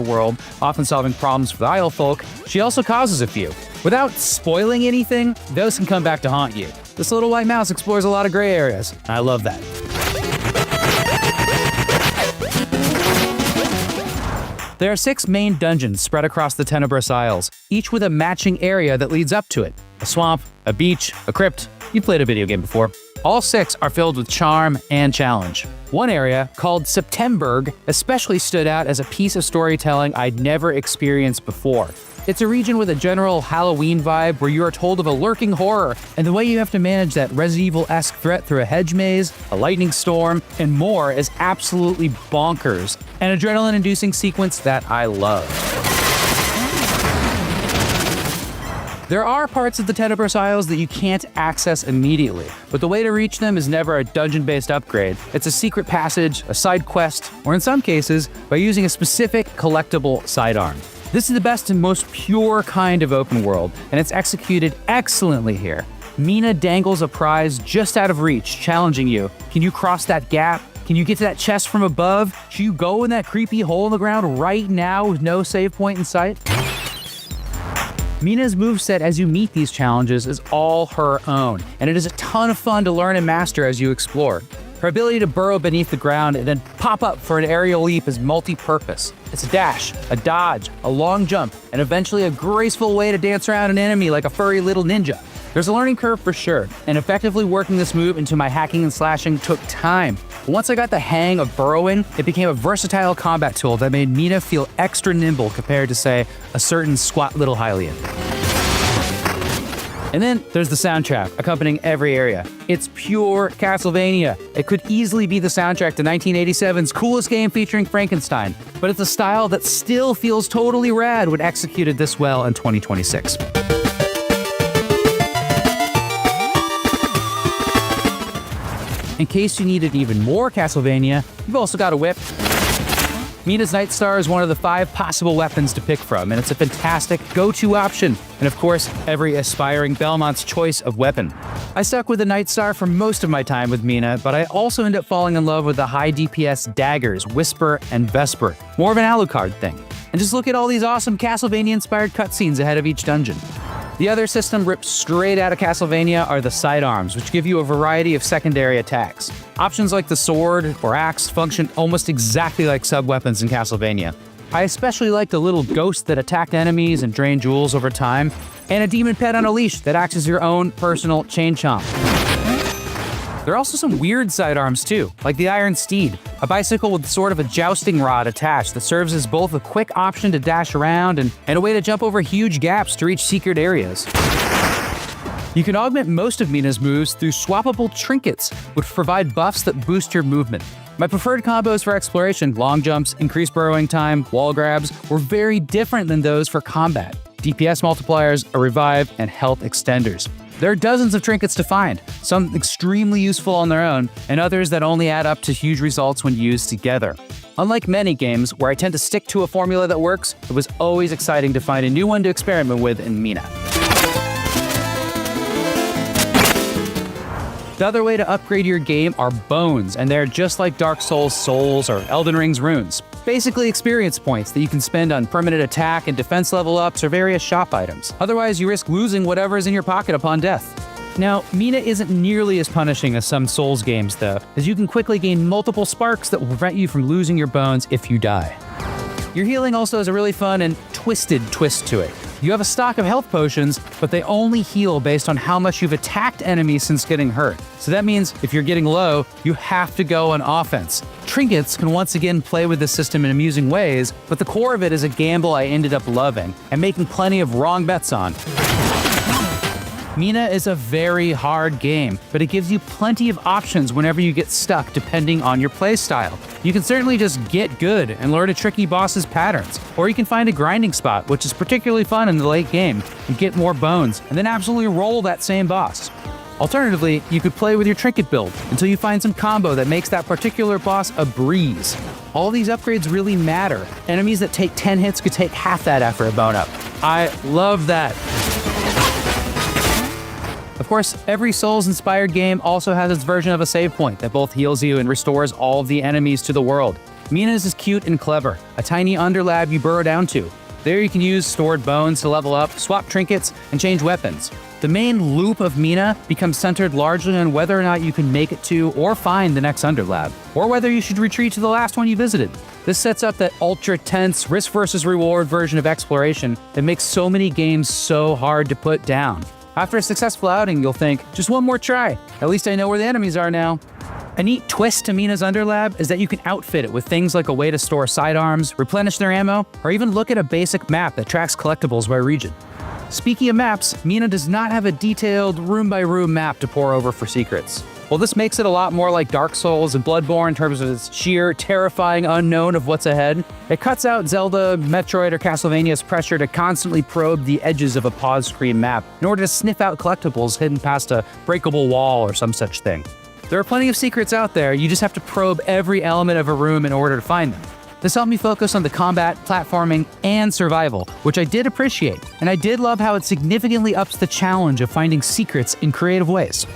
world, often solving problems for the Isle folk, she also causes a few. Without spoiling anything, those can come back to haunt you. This little white mouse explores a lot of gray areas, and I love that. There are 6 main dungeons spread across the Tenebrous Isles, each with a matching area that leads up to it. A swamp, a beach, a crypt. You've played a video game before. All 6 are filled with charm and challenge. One area, called Septemberg, especially stood out as a piece of storytelling I'd never experienced before. It's a region with a general Halloween vibe where you are told of a lurking horror and the way you have to manage that Resident Evil-esque threat through a hedge maze, a lightning storm, and more is absolutely bonkers. An adrenaline-inducing sequence that I love. There are parts of the Tenebrous Isles that you can't access immediately, but the way to reach them is never a dungeon-based upgrade. It's a secret passage, a side quest, or in some cases, by using a specific collectible sidearm. This is the best and most pure kind of open world, and it's executed excellently here. Mina dangles a prize just out of reach, challenging you. Can you cross that gap? Can you get to that chest from above? Should you go in that creepy hole in the ground right now with no save point in sight? Mina's moveset as you meet these challenges is all her own, and it is a ton of fun to learn and master as you explore. Her ability to burrow beneath the ground and then pop up for an aerial leap is multi-purpose. It's a dash, a dodge, a long jump, and eventually a graceful way to dance around an enemy like a furry little ninja. There's a learning curve for sure, and effectively working this move into my hacking and slashing took time. But once I got the hang of burrowing, it became a versatile combat tool that made Mina feel extra nimble compared to, say, a certain squat little Hylian. And then there's the soundtrack accompanying every area. It's pure Castlevania. It could easily be the soundtrack to 1987's coolest game featuring Frankenstein, but it's a style that still feels totally rad when executed this well in 2026. In case you needed even more Castlevania, you've also got a whip. Mina's Night Star is one of the 5 possible weapons to pick from, and it's a fantastic go-to option, and of course, every aspiring Belmont's choice of weapon. I stuck with the Night Star for most of my time with Mina, but I also ended up falling in love with the high DPS daggers, Whisper and Vesper, more of an Alucard thing. And just look at all these awesome Castlevania-inspired cutscenes ahead of each dungeon. The other system ripped straight out of Castlevania are the sidearms, which give you a variety of secondary attacks. Options like the sword or axe function almost exactly like sub-weapons in Castlevania. I especially like the little ghost that attacked enemies and drained jewels over time, and a demon pet on a leash that acts as your own personal chain chomp. There are also some weird sidearms too, like the Iron Steed, a bicycle with sort of a jousting rod attached that serves as both a quick option to dash around and a way to jump over huge gaps to reach secret areas. You can augment most of Mina's moves through swappable trinkets, which provide buffs that boost your movement. My preferred combos for exploration, long jumps, increased burrowing time, wall grabs, were very different than those for combat. DPS multipliers, a revive, and health extenders. There are dozens of trinkets to find, some extremely useful on their own, and others that only add up to huge results when used together. Unlike many games, where I tend to stick to a formula that works, it was always exciting to find a new one to experiment with in Mina. The other way to upgrade your game are bones, and they're just like Dark Souls' souls or Elden Ring's runes. Basically experience points that you can spend on permanent attack and defense level ups or various shop items. Otherwise, you risk losing whatever is in your pocket upon death. Now, Mina isn't nearly as punishing as some Souls games though, as you can quickly gain multiple sparks that will prevent you from losing your bones if you die. Your healing also has a really fun and twisted twist to it. You have a stock of health potions, but they only heal based on how much you've attacked enemies since getting hurt. So that means if you're getting low, you have to go on offense. Trinkets can once again play with this system in amusing ways, but the core of it is a gamble I ended up loving and making plenty of wrong bets on. Mina is a very hard game, but it gives you plenty of options whenever you get stuck depending on your playstyle. You can certainly just get good and learn a tricky boss's patterns, or you can find a grinding spot, which is particularly fun in the late game, and get more bones, and then absolutely roll that same boss. Alternatively, you could play with your trinket build until you find some combo that makes that particular boss a breeze. All these upgrades really matter. Enemies that take 10 hits could take half that after a bone up. I love that. Of course, every Souls-inspired game also has its version of a save point that both heals you and restores all of the enemies to the world. Mina's is cute and clever, a tiny underlab you burrow down to. There you can use stored bones to level up, swap trinkets, and change weapons. The main loop of Mina becomes centered largely on whether or not you can make it to or find the next underlab, or whether you should retreat to the last one you visited. This sets up that ultra-tense risk versus reward version of exploration that makes so many games so hard to put down. After a successful outing, you'll think, just one more try. At least I know where the enemies are now. A neat twist to Mina's underlab is that you can outfit it with things like a way to store sidearms, replenish their ammo, or even look at a basic map that tracks collectibles by region. Speaking of maps, Mina does not have a detailed room-by-room map to pore over for secrets. While this makes it a lot more like Dark Souls and Bloodborne in terms of its sheer, terrifying unknown of what's ahead, it cuts out Zelda, Metroid, or Castlevania's pressure to constantly probe the edges of a pause screen map in order to sniff out collectibles hidden past a breakable wall or some such thing. There are plenty of secrets out there, you just have to probe every element of a room in order to find them. This helped me focus on the combat, platforming, and survival, which I did appreciate, and I did love how it significantly ups the challenge of finding secrets in creative ways.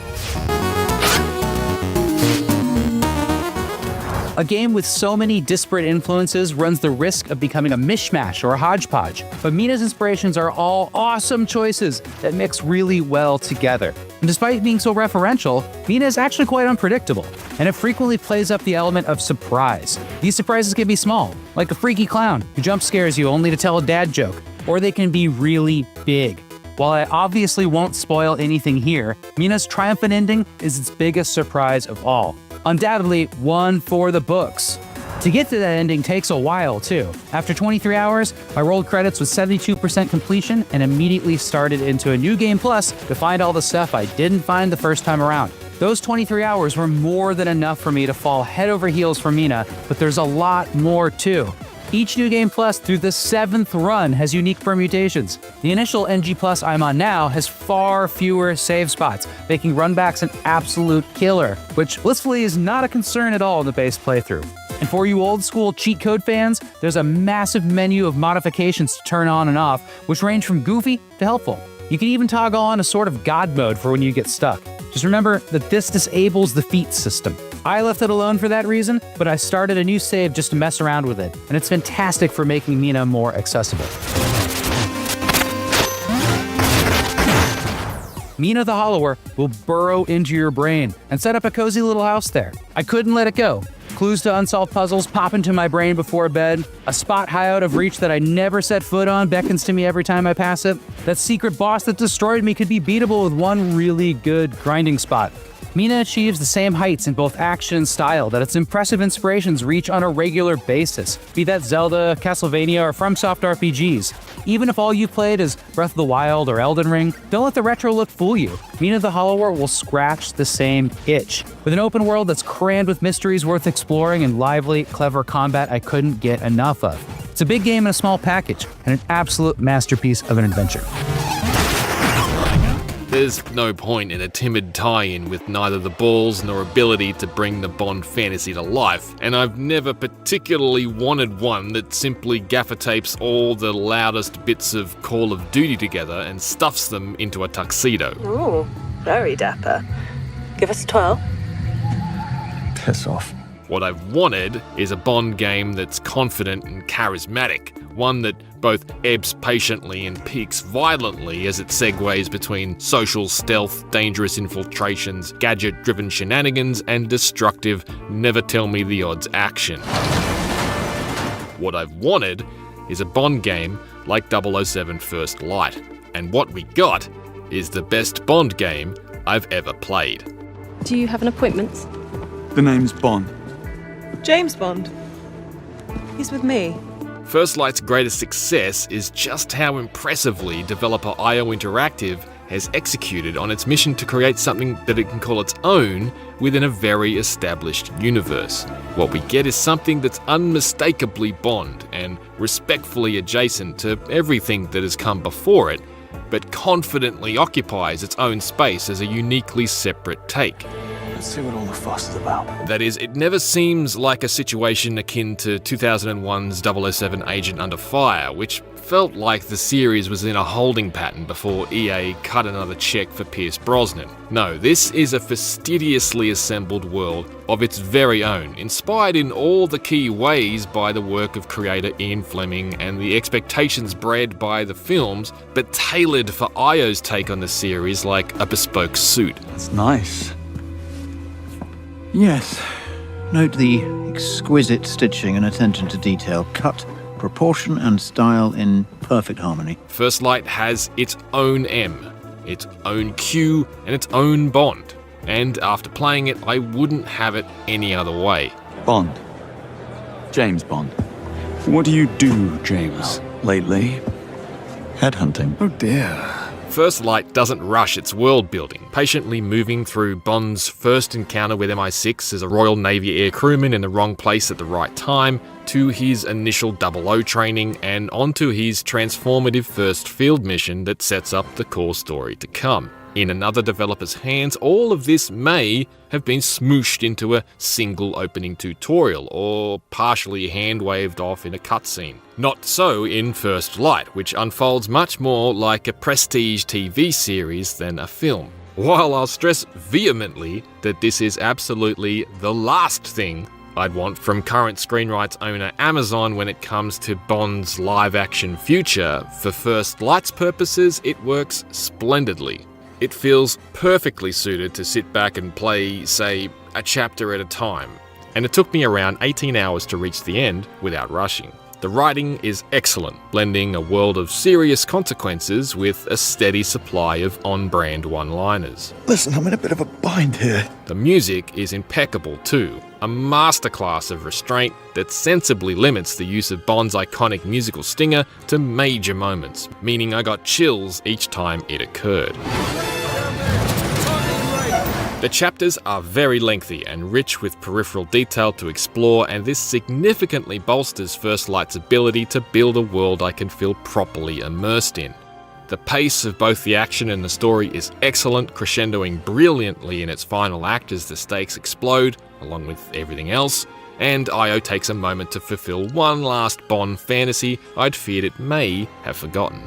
A game with so many disparate influences runs the risk of becoming a mishmash or a hodgepodge, but Mina's inspirations are all awesome choices that mix really well together. And despite being so referential, Mina is actually quite unpredictable, and it frequently plays up the element of surprise. These surprises can be small, like a freaky clown who jump scares you only to tell a dad joke, or they can be really big. While I obviously won't spoil anything here, Mina's triumphant ending is its biggest surprise of all. Undoubtedly one for the books. To get to that ending takes a while too. After 23 hours, I rolled credits with 72% completion and immediately started into a new game plus to find all the stuff I didn't find the first time around. Those 23 hours were more than enough for me to fall head over heels for Mina, but there's a lot more too. Each New Game Plus through the 7th run has unique permutations. The initial NG Plus I'm on now has far fewer save spots, making runbacks an absolute killer, which blissfully is not a concern at all in the base playthrough. And for you old school cheat code fans, there's a massive menu of modifications to turn on and off, which range from goofy to helpful. You can even toggle on a sort of God mode for when you get stuck. Just remember that this disables the feat system. I left it alone for that reason, but I started a new save just to mess around with it, and it's fantastic for making Mina more accessible. Mina the Hollower will burrow into your brain and set up a cozy little house there. I couldn't let it go. Clues to unsolved puzzles pop into my brain before bed. A spot high out of reach that I never set foot on beckons to me every time I pass it. That secret boss that destroyed me could be beatable with one really good grinding spot. Mina achieves the same heights in both action and style that its impressive inspirations reach on a regular basis, be that Zelda, Castlevania, or FromSoft RPGs. Even if all you've played is Breath of the Wild or Elden Ring, don't let the retro look fool you. Mina the Hollower will scratch the same itch. With an open world that's crammed with mysteries worth exploring and lively, clever combat I couldn't get enough of. It's a big game in a small package, and an absolute masterpiece of an adventure. There's no point in a timid tie-in with neither the balls nor ability to bring the Bond fantasy to life, and I've never particularly wanted one that simply gaffer tapes all the loudest bits of Call of Duty together and stuffs them into a tuxedo. Ooh, very dapper. Give us 12. Piss off. What I've wanted is a Bond game that's confident and charismatic, one that both ebbs patiently and peaks violently as it segues between social stealth, dangerous infiltrations, gadget-driven shenanigans, and destructive, never-tell-me-the-odds action. What I've wanted is a Bond game like 007 First Light, and what we got is the best Bond game I've ever played. Do you have an appointment? The name's Bond. James Bond. He's with me. First Light's greatest success is just how impressively developer IO Interactive has executed on its mission to create something that it can call its own within a very established universe. What we get is something that's unmistakably Bond and respectfully adjacent to everything that has come before it, but confidently occupies its own space as a uniquely separate take. Let's see what all the fuss is about. That is, it never seems like a situation akin to 2001's 007 Agent Under Fire, which felt like the series was in a holding pattern before EA cut another check for Pierce Brosnan. No, this is a fastidiously assembled world of its very own, inspired in all the key ways by the work of creator Ian Fleming and the expectations bred by the films, but tailored for IO's take on the series like a bespoke suit. That's nice. Yes. Note the exquisite stitching and attention to detail, cut, proportion and style in perfect harmony. First Light has its own M, its own Q, and its own Bond. And after playing it, I wouldn't have it any other way. Bond. James Bond. What do you do, James, lately? Headhunting. Oh dear. First Light doesn't rush its world building, patiently moving through Bond's first encounter with MI6 as a Royal Navy air crewman in the wrong place at the right time, to his initial 00 training, and onto his transformative first field mission that sets up the core story to come. In another developer's hands, all of this may have been smooshed into a single opening tutorial, or partially hand-waved off in a cutscene. Not so in First Light, which unfolds much more like a prestige TV series than a film. While I'll stress vehemently that this is absolutely the last thing I'd want from current screen rights owner Amazon when it comes to Bond's live-action future, for First Light's purposes, it works splendidly. It feels perfectly suited to sit back and play, say, a chapter at a time, and it took me around 18 hours to reach the end without rushing. The writing is excellent, blending a world of serious consequences with a steady supply of on-brand one-liners. Listen, I'm in a bit of a bind here. The music is impeccable too, a masterclass of restraint that sensibly limits the use of Bond's iconic musical stinger to major moments, meaning I got chills each time it occurred. The chapters are very lengthy and rich with peripheral detail to explore, and this significantly bolsters First Light's ability to build a world I can feel properly immersed in. The pace of both the action and the story is excellent, crescendoing brilliantly in its final act as the stakes explode, along with everything else, and IO takes a moment to fulfill one last Bond fantasy I'd feared it may have forgotten.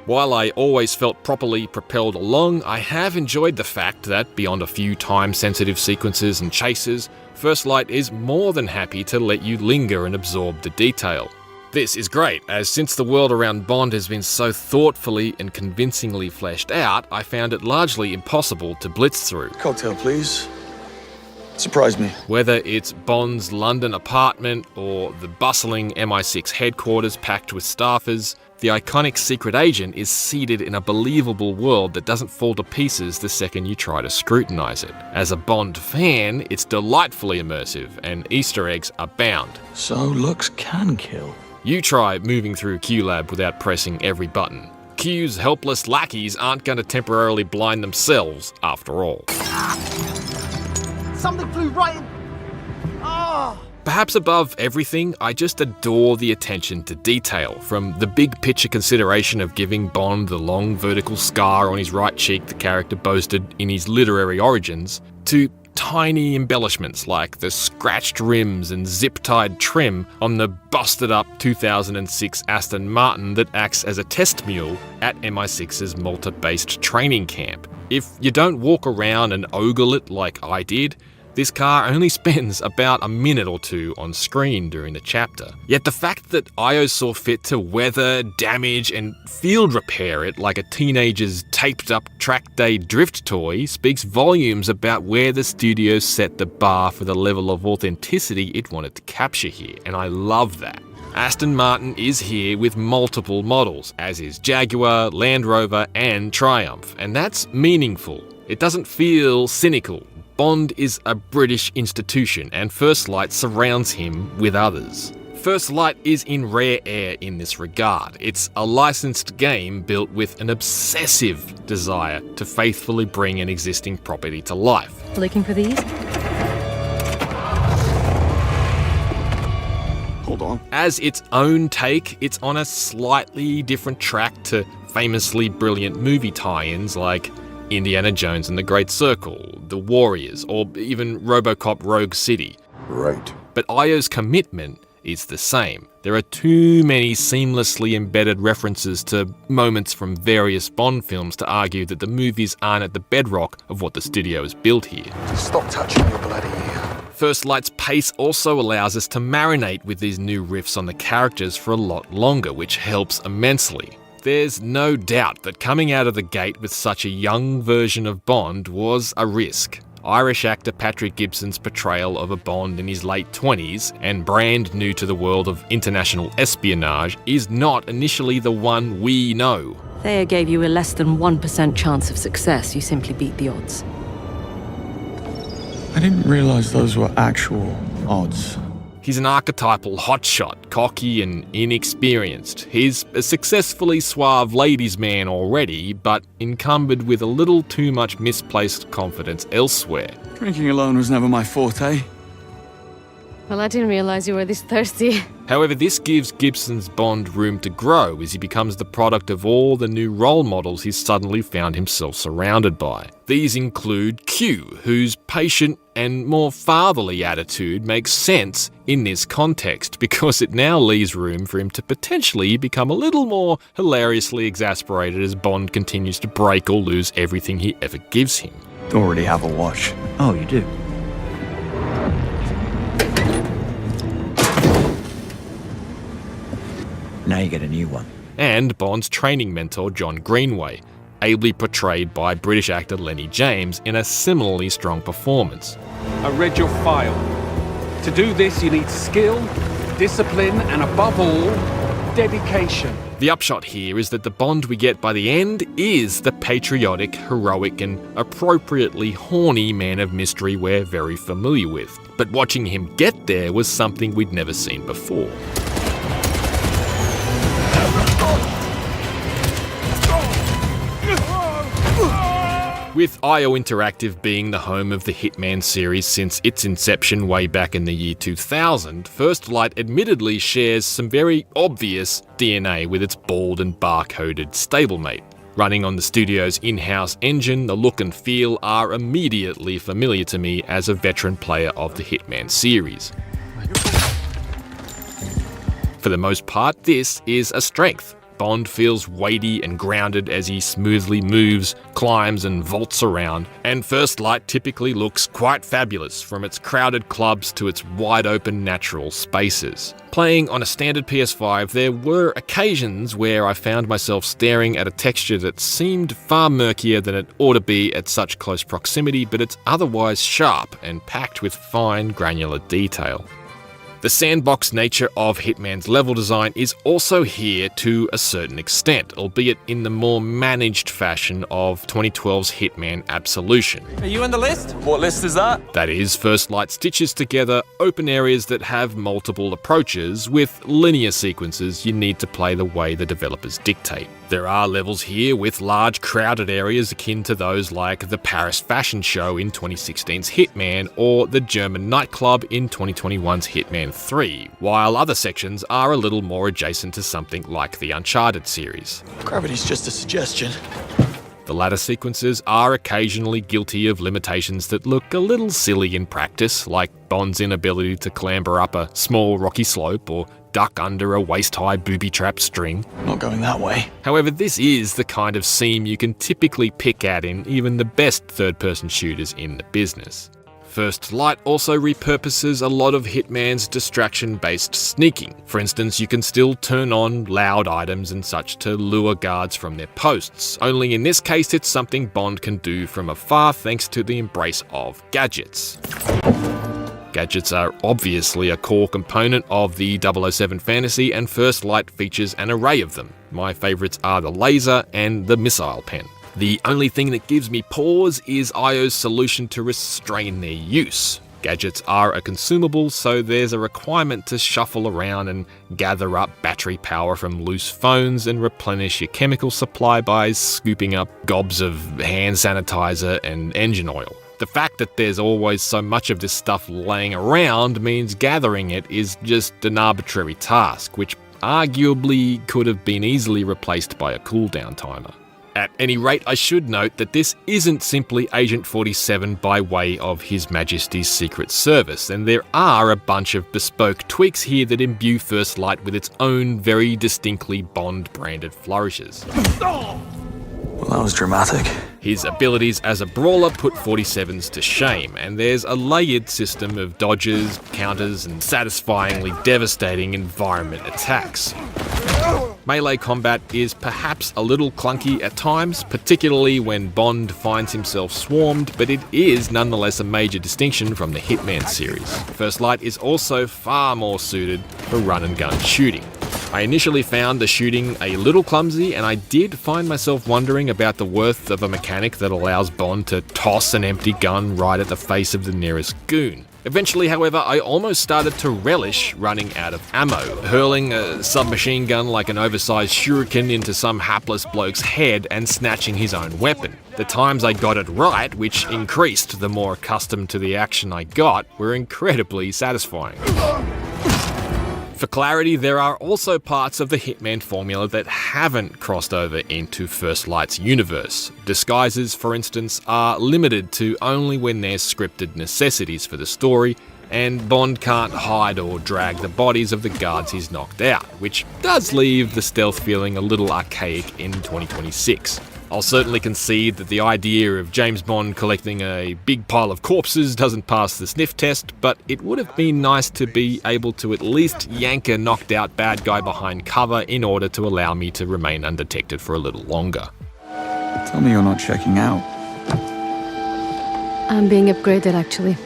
While I always felt properly propelled along, I have enjoyed the fact that, beyond a few time-sensitive sequences and chases, First Light is more than happy to let you linger and absorb the detail. This is great, as since the world around Bond has been so thoughtfully and convincingly fleshed out, I found it largely impossible to blitz through. Cocktail, please. Surprise me. Whether it's Bond's London apartment or the bustling MI6 headquarters packed with staffers, the iconic secret agent is seated in a believable world that doesn't fall to pieces the second you try to scrutinize it. As a Bond fan, it's delightfully immersive, and Easter eggs abound. So looks can kill. You try moving through QLab without pressing every button. Q's helpless lackeys aren't going to temporarily blind themselves, after all. Something flew right in. Oh. Perhaps above everything, I just adore the attention to detail, from the big picture consideration of giving Bond the long vertical scar on his right cheek the character boasted in his literary origins, to tiny embellishments like the scratched rims and zip-tied trim on the busted-up 2006 Aston Martin that acts as a test mule at MI6's Malta-based training camp. If you don't walk around and ogle it like I did, this car only spends about a minute or two on screen during the chapter. Yet the fact that IO saw fit to weather, damage, and field repair it like a teenager's taped-up track day drift toy speaks volumes about where the studio set the bar for the level of authenticity it wanted to capture here, and I love that. Aston Martin is here with multiple models, as is Jaguar, Land Rover, and Triumph, and that's meaningful. It doesn't feel cynical. Bond is a British institution, and First Light surrounds him with others. First Light is in rare air in this regard. It's a licensed game built with an obsessive desire to faithfully bring an existing property to life. Looking for these? Hold on. As its own take, it's on a slightly different track to famously brilliant movie tie-ins like Indiana Jones and the Great Circle, The Warriors, or even RoboCop Rogue City. Right. But Io's commitment is the same. There are too many seamlessly embedded references to moments from various Bond films to argue that the movies aren't at the bedrock of what the studio has built here. Stop touching your bloody ear. First Light's pace also allows us to marinate with these new riffs on the characters for a lot longer, which helps immensely. There's no doubt that coming out of the gate with such a young version of Bond was a risk. Irish actor Patrick Gibson's portrayal of a Bond in his late 20s and brand new to the world of international espionage is not initially the one we know. Thea gave you a less than 1% chance of success. You simply beat the odds. I didn't realize those were actual odds. He's an archetypal hotshot, cocky and inexperienced. He's a successfully suave ladies' man already, but encumbered with a little too much misplaced confidence elsewhere. Drinking alone was never my forte. Well, I didn't realize you were this thirsty. However, this gives Gibson's Bond room to grow as he becomes the product of all the new role models he's suddenly found himself surrounded by. These include Q, whose patient and more fatherly attitude makes sense in this context because it now leaves room for him to potentially become a little more hilariously exasperated as Bond continues to break or lose everything he ever gives him. Already have a watch. Oh, you do? Now you get a new one. And Bond's training mentor John Greenway, ably portrayed by British actor Lenny James in a similarly strong performance. I read your file. To do this, you need skill, discipline, and above all, dedication. The upshot here is that the Bond we get by the end is the patriotic, heroic, and appropriately horny man of mystery we're very familiar with. But watching him get there was something we'd never seen before. With IO Interactive being the home of the Hitman series since its inception way back in the year 2000, First Light admittedly shares some very obvious DNA with its bald and barcoded stablemate. Running on the studio's in-house engine, the look and feel are immediately familiar to me as a veteran player of the Hitman series. For the most part, this is a strength. Bond feels weighty and grounded as he smoothly moves, climbs and vaults around, and First Light typically looks quite fabulous from its crowded clubs to its wide-open natural spaces. Playing on a standard PS5, there were occasions where I found myself staring at a texture that seemed far murkier than it ought to be at such close proximity, but it's otherwise sharp and packed with fine, granular detail. The sandbox nature of Hitman's level design is also here to a certain extent, albeit in the more managed fashion of 2012's Hitman Absolution. Are you on the list? What list is that? That is, First Light stitches together open areas that have multiple approaches with linear sequences you need to play the way the developers dictate. There are levels here with large crowded areas akin to those like the Paris Fashion Show in 2016's Hitman or the German nightclub in 2021's Hitman 3, while other sections are a little more adjacent to something like the Uncharted series. Gravity's just a suggestion. The latter sequences are occasionally guilty of limitations that look a little silly in practice, like Bond's inability to clamber up a small rocky slope or duck under a waist-high booby-trap string. Not going that way. However, this is the kind of seam you can typically pick at in even the best third-person shooters in the business. First Light also repurposes a lot of Hitman's distraction-based sneaking. For instance, you can still turn on loud items and such to lure guards from their posts, only in this case it's something Bond can do from afar thanks to the embrace of gadgets. Gadgets are obviously a core component of the 007 fantasy, and First Light features an array of them. My favourites are the laser and the missile pen. The only thing that gives me pause is IO's solution to restrain their use. Gadgets are a consumable, so there's a requirement to shuffle around and gather up battery power from loose phones and replenish your chemical supply by scooping up gobs of hand sanitizer and engine oil. The fact that there's always so much of this stuff laying around means gathering it is just an arbitrary task, which arguably could have been easily replaced by a cooldown timer. At any rate, I should note that this isn't simply Agent 47 by way of His Majesty's Secret Service, and there are a bunch of bespoke tweaks here that imbue First Light with its own very distinctly Bond-branded flourishes. Well, that was dramatic. His abilities as a brawler put 47s to shame, and there's a layered system of dodges, counters, and satisfyingly devastating environment attacks. Melee combat is perhaps a little clunky at times, particularly when Bond finds himself swarmed, but it is nonetheless a major distinction from the Hitman series. First Light is also far more suited for run-and-gun shooting. I initially found the shooting a little clumsy, and I did find myself wondering about the worth of a mechanic that allows Bond to toss an empty gun right at the face of the nearest goon. Eventually, however, I almost started to relish running out of ammo, hurling a submachine gun like an oversized shuriken into some hapless bloke's head and snatching his own weapon. The times I got it right, which increased the more accustomed to the action I got, were incredibly satisfying. For clarity, there are also parts of the Hitman formula that haven't crossed over into First Light's universe. Disguises, for instance, are limited to only when they're scripted necessities for the story, and Bond can't hide or drag the bodies of the guards he's knocked out, which does leave the stealth feeling a little archaic in 2026. I'll certainly concede that the idea of James Bond collecting a big pile of corpses doesn't pass the sniff test, but it would have been nice to be able to at least yank a knocked out bad guy behind cover in order to allow me to remain undetected for a little longer. Tell me you're not checking out. I'm being upgraded, actually.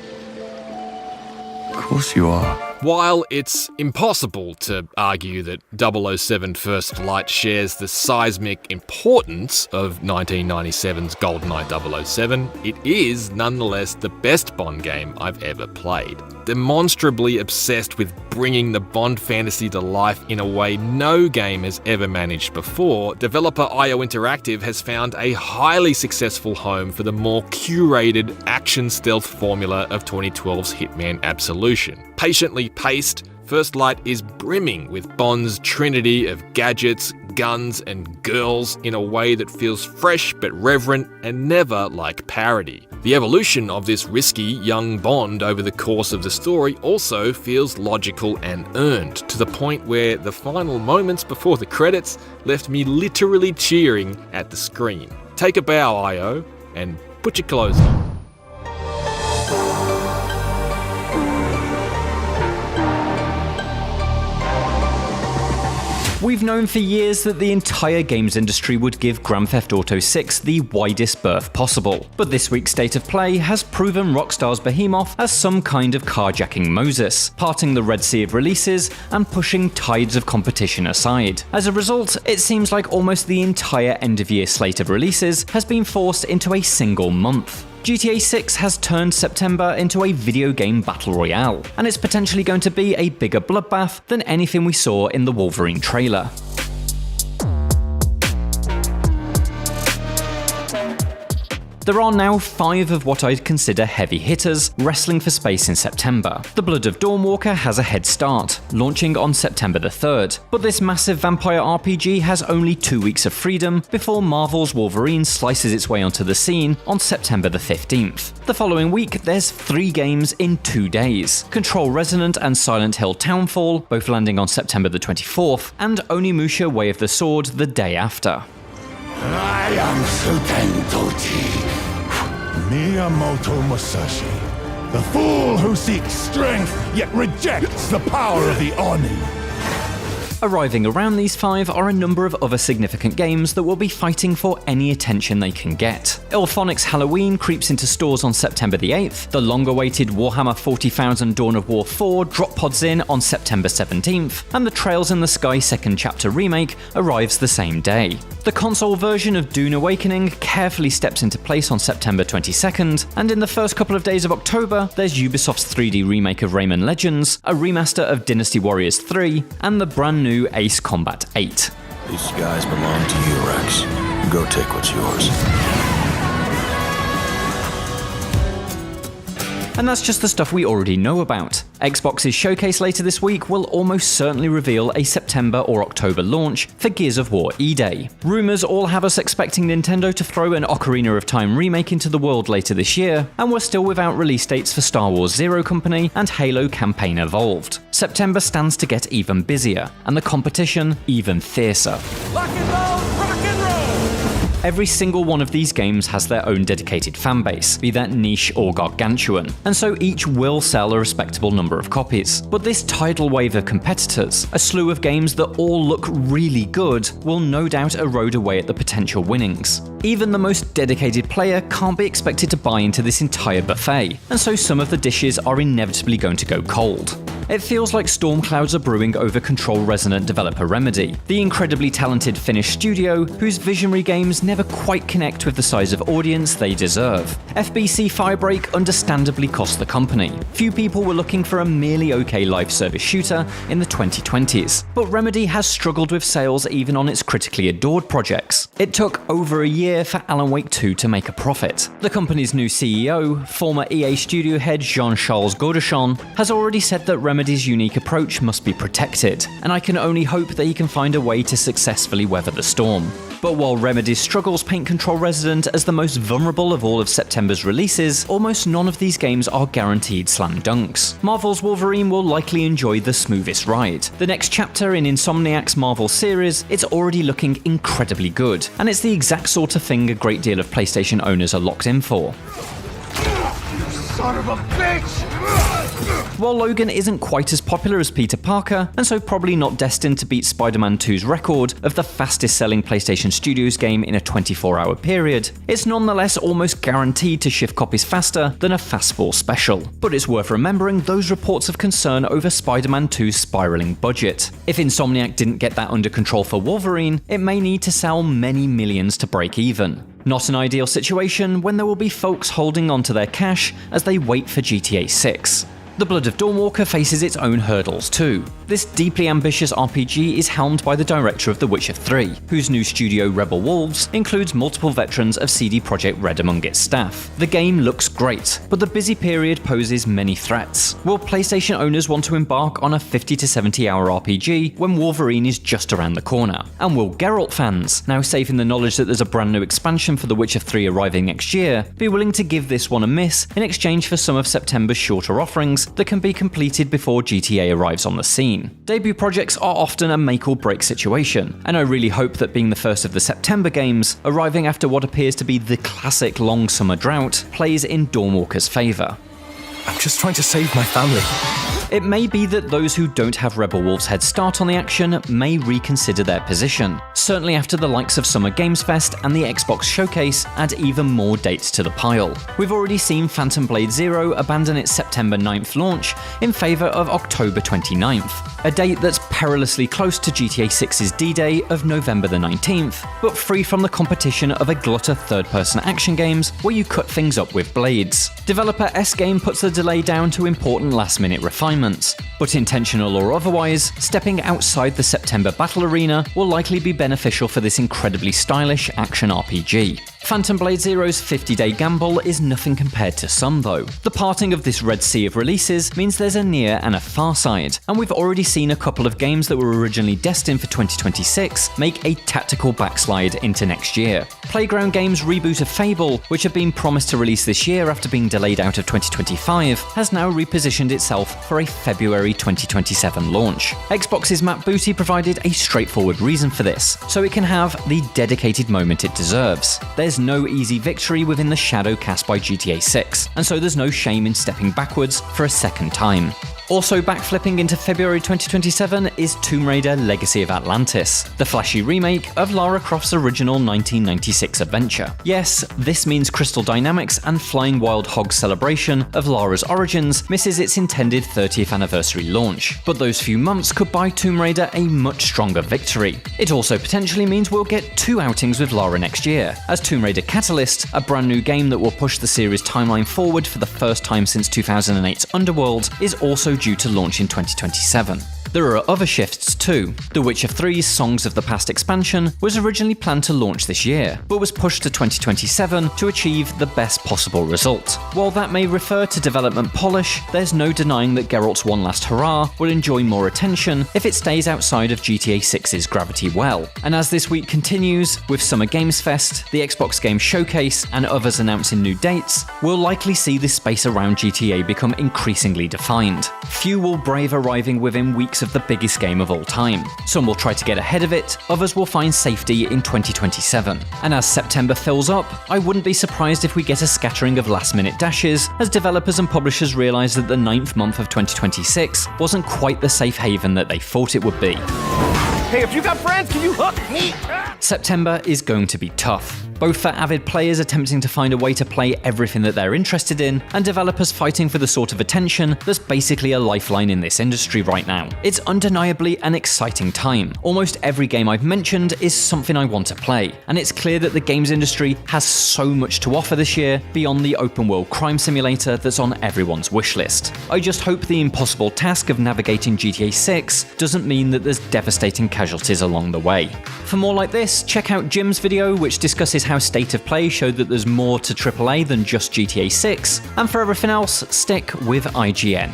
Of course you are. While it's impossible to argue that 007 First Light shares the seismic importance of 1997's GoldenEye 007, it is nonetheless the best Bond game I've ever played. Demonstrably obsessed with bringing the Bond fantasy to life in a way no game has ever managed before, developer IO Interactive has found a highly successful home for the more curated action stealth formula of 2012's Hitman Absolution. Patiently paced, First Light is brimming with Bond's trinity of gadgets, guns, and girls in a way that feels fresh but reverent and never like parody. The evolution of this risky young Bond over the course of the story also feels logical and earned, to the point where the final moments before the credits left me literally cheering at the screen. Take a bow, IO, and put your clothes on. We've known for years that the entire games industry would give Grand Theft Auto 6 the widest berth possible, but this week's State of Play has proven Rockstar's behemoth as some kind of carjacking Moses, parting the Red Sea of releases and pushing tides of competition aside. As a result, it seems like almost the entire end-of-year slate of releases has been forced into a single month. GTA 6 has turned September into a video game battle royale, and it's potentially going to be a bigger bloodbath than anything we saw in the Wolverine trailer. There are now 5 of what I'd consider heavy hitters wrestling for space in September. The Blood of Dawnwalker has a head start, launching on September the 3rd, but this massive vampire RPG has only 2 weeks of freedom before Marvel's Wolverine slices its way onto the scene on September the 15th. The following week, there's 3 games in 2 days: Control Resonant and Silent Hill Townfall, both landing on September the 24th, and Onimusha Way of the Sword the day after. I am Suten Tochi, Miyamoto Musashi, the fool who seeks strength yet rejects the power of the Oni. Arriving around these 5 are a number of other significant games that will be fighting for any attention they can get. Illphonic's Halloween creeps into stores on September the 8th, the long-awaited Warhammer 40,000 Dawn of War 4 drop pods in on September 17th, and the Trails in the Sky Second Chapter remake arrives the same day. The console version of Dune Awakening carefully steps into place on September 22nd, and in the first couple of days of October, there's Ubisoft's 3D remake of Rayman Legends, a remaster of Dynasty Warriors 3, and the brand new Ace Combat 8. These guys belong to you, Rex. Go take what's yours. And that's just the stuff we already know about. Xbox's showcase later this week will almost certainly reveal a September or October launch for Gears of War E-Day. Rumours all have us expecting Nintendo to throw an Ocarina of Time remake into the world later this year, and we're still without release dates for Star Wars Zero Company and Halo Campaign Evolved. September stands to get even busier, and the competition even fiercer. Rock and roll, rock and roll! Every single one of these games has their own dedicated fanbase, be that niche or gargantuan, and so each will sell a respectable number of copies. But this tidal wave of competitors, a slew of games that all look really good, will no doubt erode away at the potential winnings. Even the most dedicated player can't be expected to buy into this entire buffet, and so some of the dishes are inevitably going to go cold. It feels like storm clouds are brewing over Control Resonant developer Remedy, the incredibly talented Finnish studio whose visionary games never quite connect with the size of audience they deserve. FBC Firebreak understandably cost the company. Few people were looking for a merely okay live service shooter in the 2020s, but Remedy has struggled with sales even on its critically adored projects. It took over a year for Alan Wake 2 to make a profit. The company's new CEO, former EA studio head Jean-Charles Godechon, has already said that Remedy's unique approach must be protected, and I can only hope that he can find a way to successfully weather the storm. But while Remedy's struggles paint Control Resonant as the most vulnerable of all of September's releases, almost none of these games are guaranteed slam dunks. Marvel's Wolverine will likely enjoy the smoothest ride. The next chapter in Insomniac's Marvel series, it's already looking incredibly good, and it's the exact sort of thing a great deal of PlayStation owners are locked in for. Son of a bitch! While Logan isn't quite as popular as Peter Parker, and so probably not destined to beat Spider-Man 2's record of the fastest selling PlayStation Studios game in a 24-hour period, it's nonetheless almost guaranteed to shift copies faster than a Fastball special. But it's worth remembering those reports of concern over Spider-Man 2's spiraling budget. If Insomniac didn't get that under control for Wolverine, it may need to sell many millions to break even. Not an ideal situation when there will be folks holding onto their cash as they wait for GTA 6. The Blood of Dawnwalker faces its own hurdles too. This deeply ambitious RPG is helmed by the director of The Witcher 3, whose new studio Rebel Wolves includes multiple veterans of CD Projekt Red among its staff. The game looks great, but the busy period poses many threats. Will PlayStation owners want to embark on a 50 to 70 hour RPG when Wolverine is just around the corner? And will Geralt fans, now safe in the knowledge that there's a brand new expansion for The Witcher 3 arriving next year, be willing to give this one a miss in exchange for some of September's shorter offerings that can be completed before GTA arrives on the scene? Debut projects are often a make or break situation, and I really hope that being the first of the September games, arriving after what appears to be the classic long summer drought, plays in Dawnwalker's favour. I'm just trying to save my family. It may be that those who don't have Rebel Wolves' head start on the action may reconsider their position, certainly after the likes of Summer Games Fest and the Xbox Showcase add even more dates to the pile. We've already seen Phantom Blade Zero abandon its September 9th launch in favour of October 29th, a date that's perilously close to GTA 6's D-Day of November the 19th, but free from the competition of a glut of third-person action games where you cut things up with blades. Developer S-Game puts the delay down to important last-minute refinements, but intentional or otherwise, stepping outside the September battle arena will likely be beneficial for this incredibly stylish action RPG. Phantom Blade Zero's 50-day gamble is nothing compared to some though. The parting of this Red Sea of releases means there's a near and a far side, and we've already seen a couple of games that were originally destined for 2026 make a tactical backslide into next year. Playground Games' reboot of Fable, which had been promised to release this year after being delayed out of 2025, has now repositioned itself for a February 2027 launch. Xbox's Matt Booty provided a straightforward reason for this, so it can have the dedicated moment it deserves. There's no easy victory within the shadow cast by GTA 6, and so there's no shame in stepping backwards for a second time. Also backflipping into February 2027 is Tomb Raider Legacy of Atlantis, the flashy remake of Lara Croft's original 1996 adventure. Yes, this means Crystal Dynamics and Flying Wild Hog's celebration of Lara's origins misses its intended 30th anniversary launch, but those few months could buy Tomb Raider a much stronger victory. It also potentially means we'll get 2 outings with Lara next year, as Tomb Raider Catalyst, a brand new game that will push the series' timeline forward for the first time since 2008's Underworld, is also due to launch in 2027. There are other shifts too. The Witcher 3's Songs of the Past expansion was originally planned to launch this year, but was pushed to 2027 to achieve the best possible result. While that may refer to development polish, there's no denying that Geralt's One Last Hurrah will enjoy more attention if it stays outside of GTA 6's gravity well. And as this week continues, with Summer Games Fest, the Xbox Game Showcase, and others announcing new dates, we'll likely see this space around GTA become increasingly defined. Few will brave arriving within weeks of the biggest game of all time. Some will try to get ahead of it, others will find safety in 2027. And as September fills up, I wouldn't be surprised if we get a scattering of last-minute dashes as developers and publishers realise that the 9th month of 2026 wasn't quite the safe haven that they thought it would be. Hey, if you got friends, can you hook me? September is going to be tough, both for avid players attempting to find a way to play everything that they're interested in, and developers fighting for the sort of attention that's basically a lifeline in this industry right now. It's undeniably an exciting time. Almost every game I've mentioned is something I want to play, and it's clear that the games industry has so much to offer this year beyond the open world crime simulator that's on everyone's wish list. I just hope the impossible task of navigating GTA 6 doesn't mean that there's devastating casualties along the way. For more like this, check out Jim's video, which discusses how State of Play showed that there's more to AAA than just GTA 6, and for everything else, stick with IGN.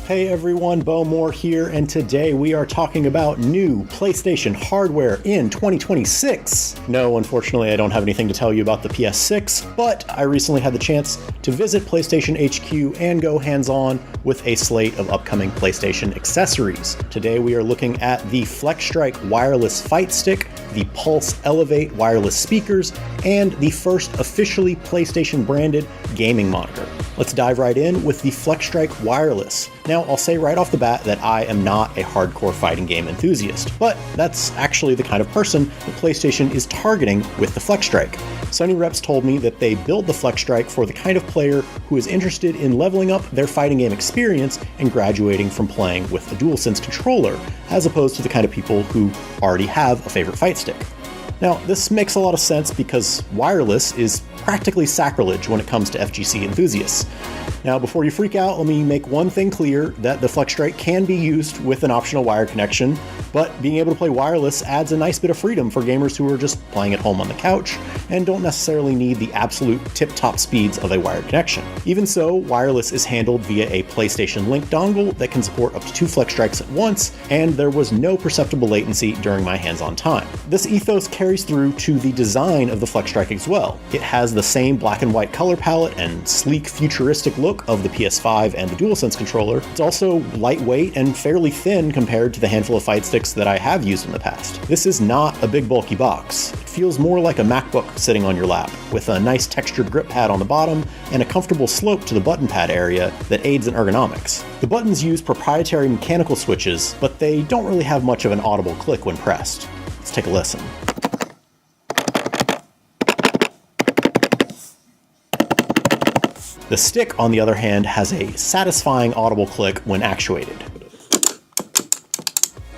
Hey everyone, Bo Moore here, and today we are talking about new PlayStation hardware in 2026. No, unfortunately, I don't have anything to tell you about the PS6, but I recently had the chance to visit PlayStation HQ and go hands-on with a slate of upcoming PlayStation accessories. Today we are looking at the FlexStrike wireless fight stick, the Pulse Elevate wireless speakers, and the first officially PlayStation branded gaming monitor. Let's dive right in with the FlexStrike wireless. Now, I'll say right off the bat that I am not a hardcore fighting game enthusiast, but that's actually the kind of person that PlayStation is targeting with the FlexStrike. Sony reps told me that they built the FlexStrike for the kind of player who is interested in leveling up their fighting game experience and graduating from playing with a DualSense controller, as opposed to the kind of people who already have a favorite fight stick. Now, this makes a lot of sense because wireless is practically sacrilege when it comes to FGC enthusiasts. Now, before you freak out, let me make one thing clear, that the FlexStrike can be used with an optional wired connection, but being able to play wireless adds a nice bit of freedom for gamers who are just playing at home on the couch and don't necessarily need the absolute tip-top speeds of a wired connection. Even so, wireless is handled via a PlayStation Link dongle that can support up to 2 FlexStrikes at once, and there was no perceptible latency during my hands-on time. This ethos carries through to the design of the FlexStrike as well. It has the same black and white color palette and sleek futuristic look of the PS5 and the DualSense controller. It's also lightweight and fairly thin compared to the handful of fight sticks that I have used in the past. This is not a big bulky box. It feels more like a MacBook sitting on your lap, with a nice textured grip pad on the bottom and a comfortable slope to the button pad area that aids in ergonomics. The buttons use proprietary mechanical switches, but they don't really have much of an audible click when pressed. Let's take a listen. The stick, on the other hand, has a satisfying audible click when actuated.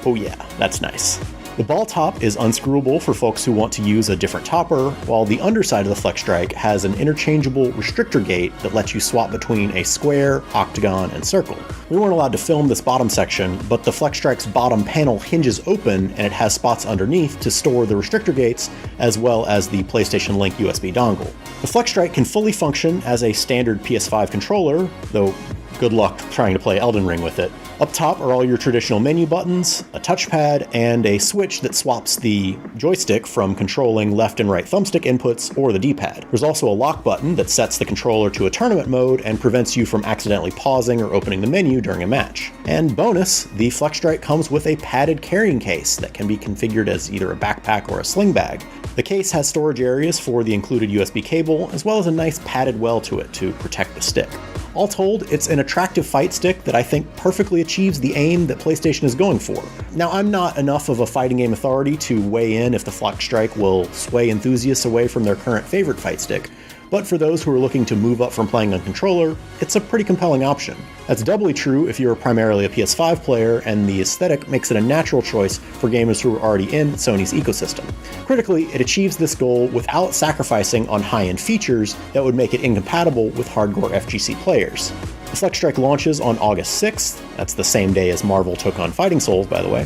Oh yeah, that's nice. The ball top is unscrewable for folks who want to use a different topper, while the underside of the FlexStrike has an interchangeable restrictor gate that lets you swap between a square, octagon, and circle. We weren't allowed to film this bottom section, but the FlexStrike's bottom panel hinges open and it has spots underneath to store the restrictor gates, as well as the PlayStation Link USB dongle. The FlexStrike can fully function as a standard PS5 controller, though good luck trying to play Elden Ring with it. Up top are all your traditional menu buttons, a touchpad, and a switch that swaps the joystick from controlling left and right thumbstick inputs or the D-pad. There's also a lock button that sets the controller to a tournament mode and prevents you from accidentally pausing or opening the menu during a match. And bonus, the FlexStrike comes with a padded carrying case that can be configured as either a backpack or a sling bag. The case has storage areas for the included USB cable, as well as a nice padded well to it to protect the stick. All told, it's an attractive fight stick that I think perfectly achieves the aim that PlayStation is going for. Now, I'm not enough of a fighting game authority to weigh in if the FlexStrike will sway enthusiasts away from their current favorite fight stick, but for those who are looking to move up from playing on controller, it's a pretty compelling option. That's doubly true if you're primarily a PS5 player, and the aesthetic makes it a natural choice for gamers who are already in Sony's ecosystem. Critically, it achieves this goal without sacrificing on high-end features that would make it incompatible with hardcore FGC players. The Flex Strike launches on August 6th, that's the same day as Marvel took on Fighting Souls, by the way,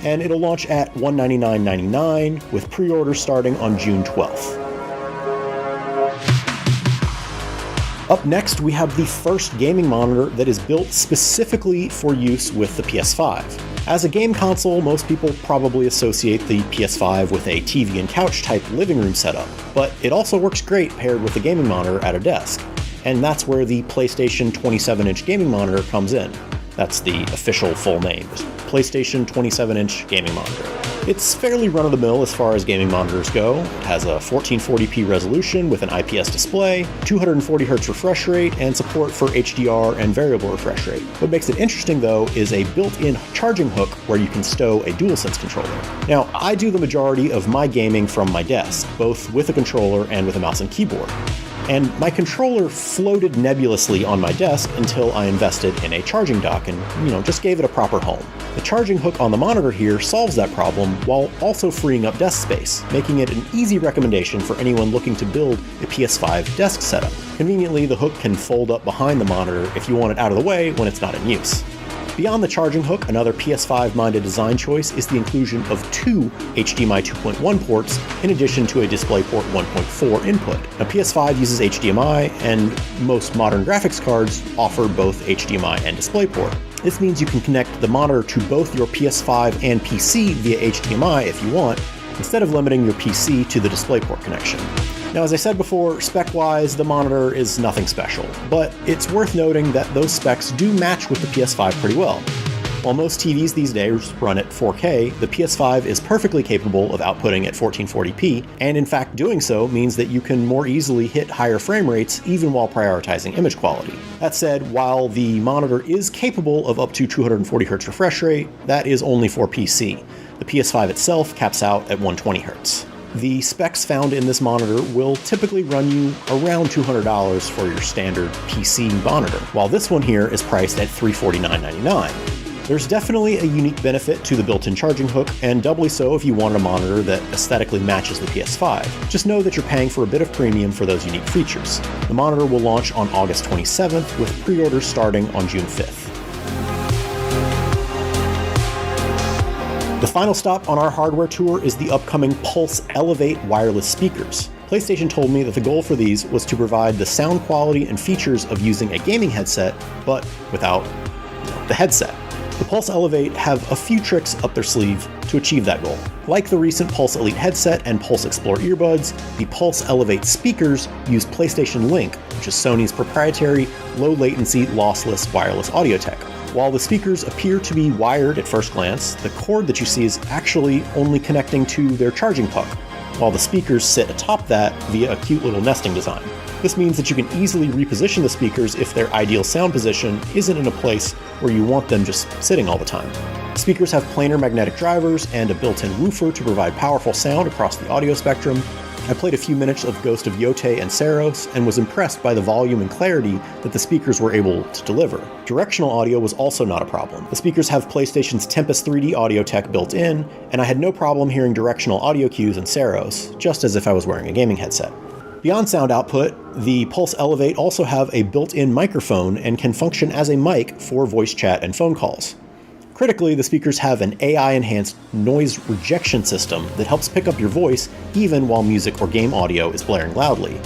and it'll launch at $199.99 with pre-orders starting on June 12th. Up next, we have the first gaming monitor that is built specifically for use with the PS5. As a game console, most people probably associate the PS5 with a TV and couch type living room setup, but it also works great paired with a gaming monitor at a desk. And that's where the PlayStation 27-inch gaming monitor comes in. That's the official full name, PlayStation 27-inch gaming monitor. It's fairly run-of-the-mill as far as gaming monitors go. It has a 1440p resolution with an IPS display, 240Hz refresh rate, and support for HDR and variable refresh rate. What makes it interesting, though, is a built-in charging hook where you can stow a DualSense controller. Now, I do the majority of my gaming from my desk, both with a controller and with a mouse and keyboard. And my controller floated nebulously on my desk until I invested in a charging dock and, just gave it a proper home. The charging hook on the monitor here solves that problem while also freeing up desk space, making it an easy recommendation for anyone looking to build a PS5 desk setup. Conveniently, the hook can fold up behind the monitor if you want it out of the way when it's not in use. Beyond the charging hook, another PS5-minded design choice is the inclusion of two HDMI 2.1 ports in addition to a DisplayPort 1.4 input. Now, PS5 uses HDMI, and most modern graphics cards offer both HDMI and DisplayPort. This means you can connect the monitor to both your PS5 and PC via HDMI if you want, instead of limiting your PC to the DisplayPort connection. Now, as I said before, spec-wise, the monitor is nothing special, but it's worth noting that those specs do match with the PS5 pretty well. While most TVs these days run at 4K, the PS5 is perfectly capable of outputting at 1440p, and in fact doing so means that you can more easily hit higher frame rates even while prioritizing image quality. That said, while the monitor is capable of up to 240Hz refresh rate, that is only for PC. The PS5 itself caps out at 120Hz. The specs found in this monitor will typically run you around $200 for your standard PC monitor, while this one here is priced at $349.99. There's definitely a unique benefit to the built-in charging hook, and doubly so if you want a monitor that aesthetically matches the PS5. Just know that you're paying for a bit of premium for those unique features. The monitor will launch on August 27th, with pre-orders starting on June 5th. The final stop on our hardware tour is the upcoming Pulse Elevate wireless speakers. PlayStation told me that the goal for these was to provide the sound quality and features of using a gaming headset, but without the headset. The Pulse Elevate have a few tricks up their sleeve to achieve that goal. Like the recent Pulse Elite headset and Pulse Explore earbuds, the Pulse Elevate speakers use PlayStation Link, which is Sony's proprietary low-latency, lossless wireless audio tech. While the speakers appear to be wired at first glance, the cord that you see is actually only connecting to their charging puck, while the speakers sit atop that via a cute little nesting design. This means that you can easily reposition the speakers if their ideal sound position isn't in a place where you want them just sitting all the time. Speakers have planar magnetic drivers and a built-in woofer to provide powerful sound across the audio spectrum. I played a few minutes of Ghost of Yotei and Seros and was impressed by the volume and clarity that the speakers were able to deliver. Directional audio was also not a problem. The speakers have PlayStation's Tempest 3D audio tech built in, and I had no problem hearing directional audio cues in Seros, just as if I was wearing a gaming headset. Beyond sound output, the Pulse Elevate also have a built-in microphone and can function as a mic for voice chat and phone calls. Critically, the speakers have an AI-enhanced noise rejection system that helps pick up your voice even while music or game audio is blaring loudly.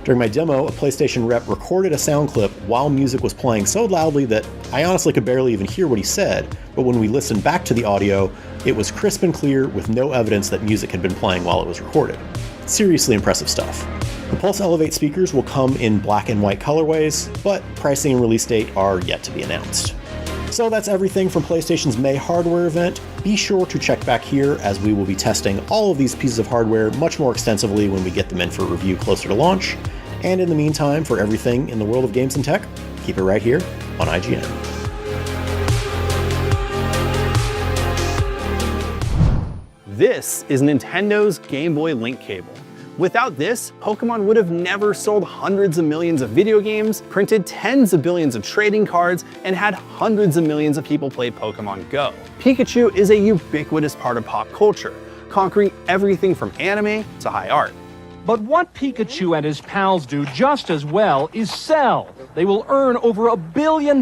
During my demo, a PlayStation rep recorded a sound clip while music was playing so loudly that I honestly could barely even hear what he said, but when we listened back to the audio, it was crisp and clear with no evidence that music had been playing while it was recorded. Seriously impressive stuff. The Pulse Elevate speakers will come in black and white colorways, but pricing and release date are yet to be announced. So that's everything from PlayStation's May hardware event. Be sure to check back here as we will be testing all of these pieces of hardware much more extensively when we get them in for review closer to launch. And in the meantime, for everything in the world of games and tech, keep it right here on IGN. This is Nintendo's Game Boy Link cable. Without this, Pokemon would have never sold hundreds of millions of video games, printed tens of billions of trading cards, and had hundreds of millions of people play Pokemon Go. Pikachu is a ubiquitous part of pop culture, conquering everything from anime to high art. But what Pikachu and his pals do just as well is sell. They will earn over $1 billion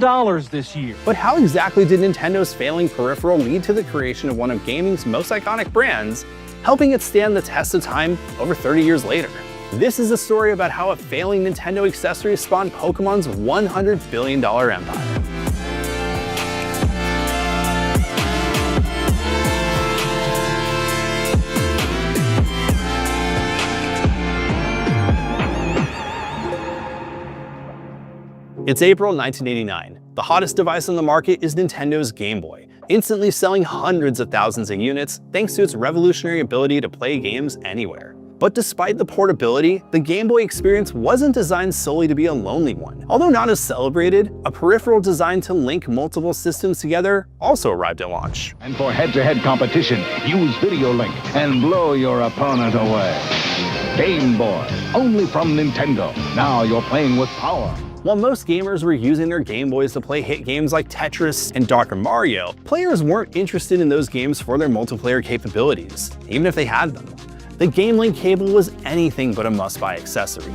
this year. But how exactly did Nintendo's failing peripheral lead to the creation of one of gaming's most iconic brands, helping it stand the test of time over 30 years later? This is a story about how a failing Nintendo accessory spawned Pokemon's $100 billion empire. It's April 1989. The hottest device on the market is Nintendo's Game Boy, instantly selling hundreds of thousands of units thanks to its revolutionary ability to play games anywhere. But despite the portability, the Game Boy experience wasn't designed solely to be a lonely one. Although not as celebrated, a peripheral designed to link multiple systems together also arrived at launch. And for head-to-head competition, use Video Link and blow your opponent away. Game Boy, only from Nintendo. Now you're playing with power. While most gamers were using their Game Boys to play hit games like Tetris and Dr. Mario, players weren't interested in those games for their multiplayer capabilities, even if they had them. The Game Link cable was anything but a must-buy accessory.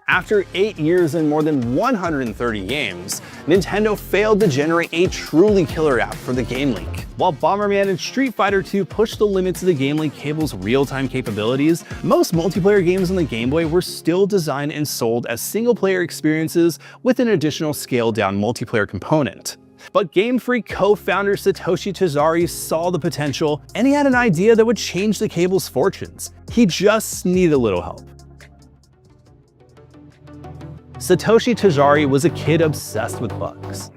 After 8 years and more than 130 games, Nintendo failed to generate a truly killer app for the Game Link. While Bomberman and Street Fighter II pushed the limits of the Game Link cable's real-time capabilities, most multiplayer games on the Game Boy were still designed and sold as single-player experiences with an additional scaled-down multiplayer component. But Game Freak co-founder Satoshi Tajiri saw the potential, and he had an idea that would change the cable's fortunes. He just needed a little help. Satoshi Tajiri was a kid obsessed with bugs.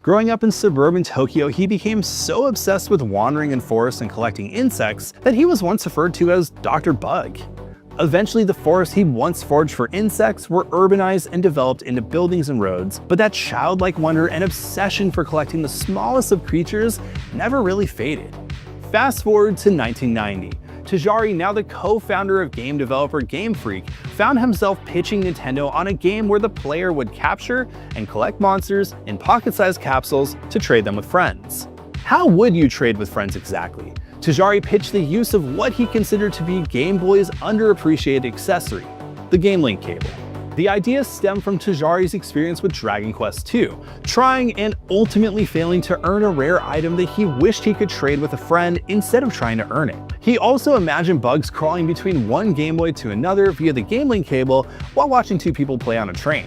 Growing up in suburban Tokyo, he became so obsessed with wandering in forests and collecting insects that he was once referred to as Dr. Bug. Eventually, the forests he once foraged for insects were urbanized and developed into buildings and roads, but that childlike wonder and obsession for collecting the smallest of creatures never really faded. Fast forward to 1990. Tajiri, now the co-founder of game developer Game Freak, found himself pitching Nintendo on a game where the player would capture and collect monsters in pocket-sized capsules to trade them with friends. How would you trade with friends exactly? Tajiri pitched the use of what he considered to be Game Boy's underappreciated accessory, the Game Link cable. The idea stemmed from Tajiri's experience with Dragon Quest II, trying and ultimately failing to earn a rare item that he wished he could trade with a friend instead of trying to earn it. He also imagined bugs crawling between one Game Boy to another via the Game Link cable while watching two people play on a train.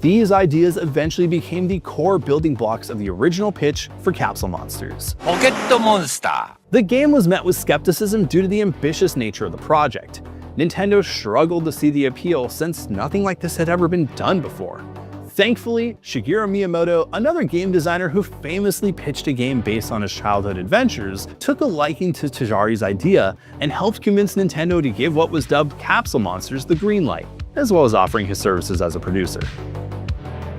These ideas eventually became the core building blocks of the original pitch for Capsule Monsters. Pocket Monster. The game was met with skepticism due to the ambitious nature of the project. Nintendo struggled to see the appeal since nothing like this had ever been done before. Thankfully, Shigeru Miyamoto, another game designer who famously pitched a game based on his childhood adventures, took a liking to Tajiri's idea and helped convince Nintendo to give what was dubbed Capsule Monsters the green light, as well as offering his services as a producer.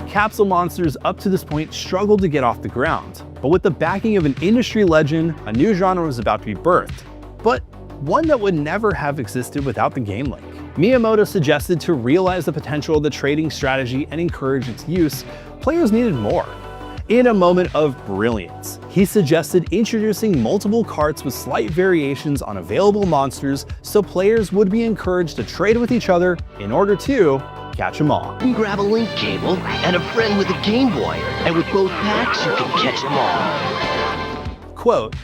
Capsule Monsters up to this point struggled to get off the ground, but with the backing of an industry legend, a new genre was about to be birthed, but one that would never have existed without the Game Link. Miyamoto suggested to realize the potential of the trading strategy and encourage its use, players needed more. In a moment of brilliance, he suggested introducing multiple carts with slight variations on available monsters so players would be encouraged to trade with each other in order to catch them all. You can grab a link cable and a friend with a Game Boy, and with both packs you can catch them all. Quote,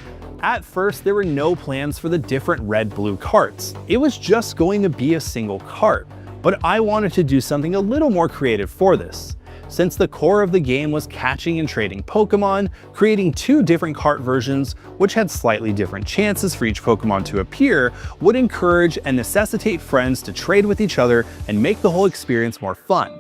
"At first, there were no plans for the different red-blue carts. It was just going to be a single cart, but I wanted to do something a little more creative for this. Since the core of the game was catching and trading Pokemon, creating two different cart versions, which had slightly different chances for each Pokemon to appear, would encourage and necessitate friends to trade with each other and make the whole experience more fun."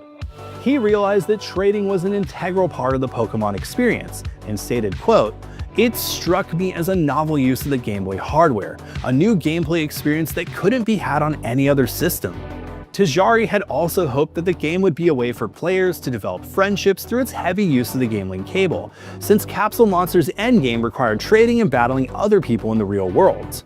He realized that trading was an integral part of the Pokemon experience and stated, quote, "It struck me as a novel use of the Game Boy hardware, a new gameplay experience that couldn't be had on any other system. Tajari had also hoped that the game would be a way for players to develop friendships through its heavy use of the game link cable, since Capsule Monster's endgame required trading and battling other people in the real world.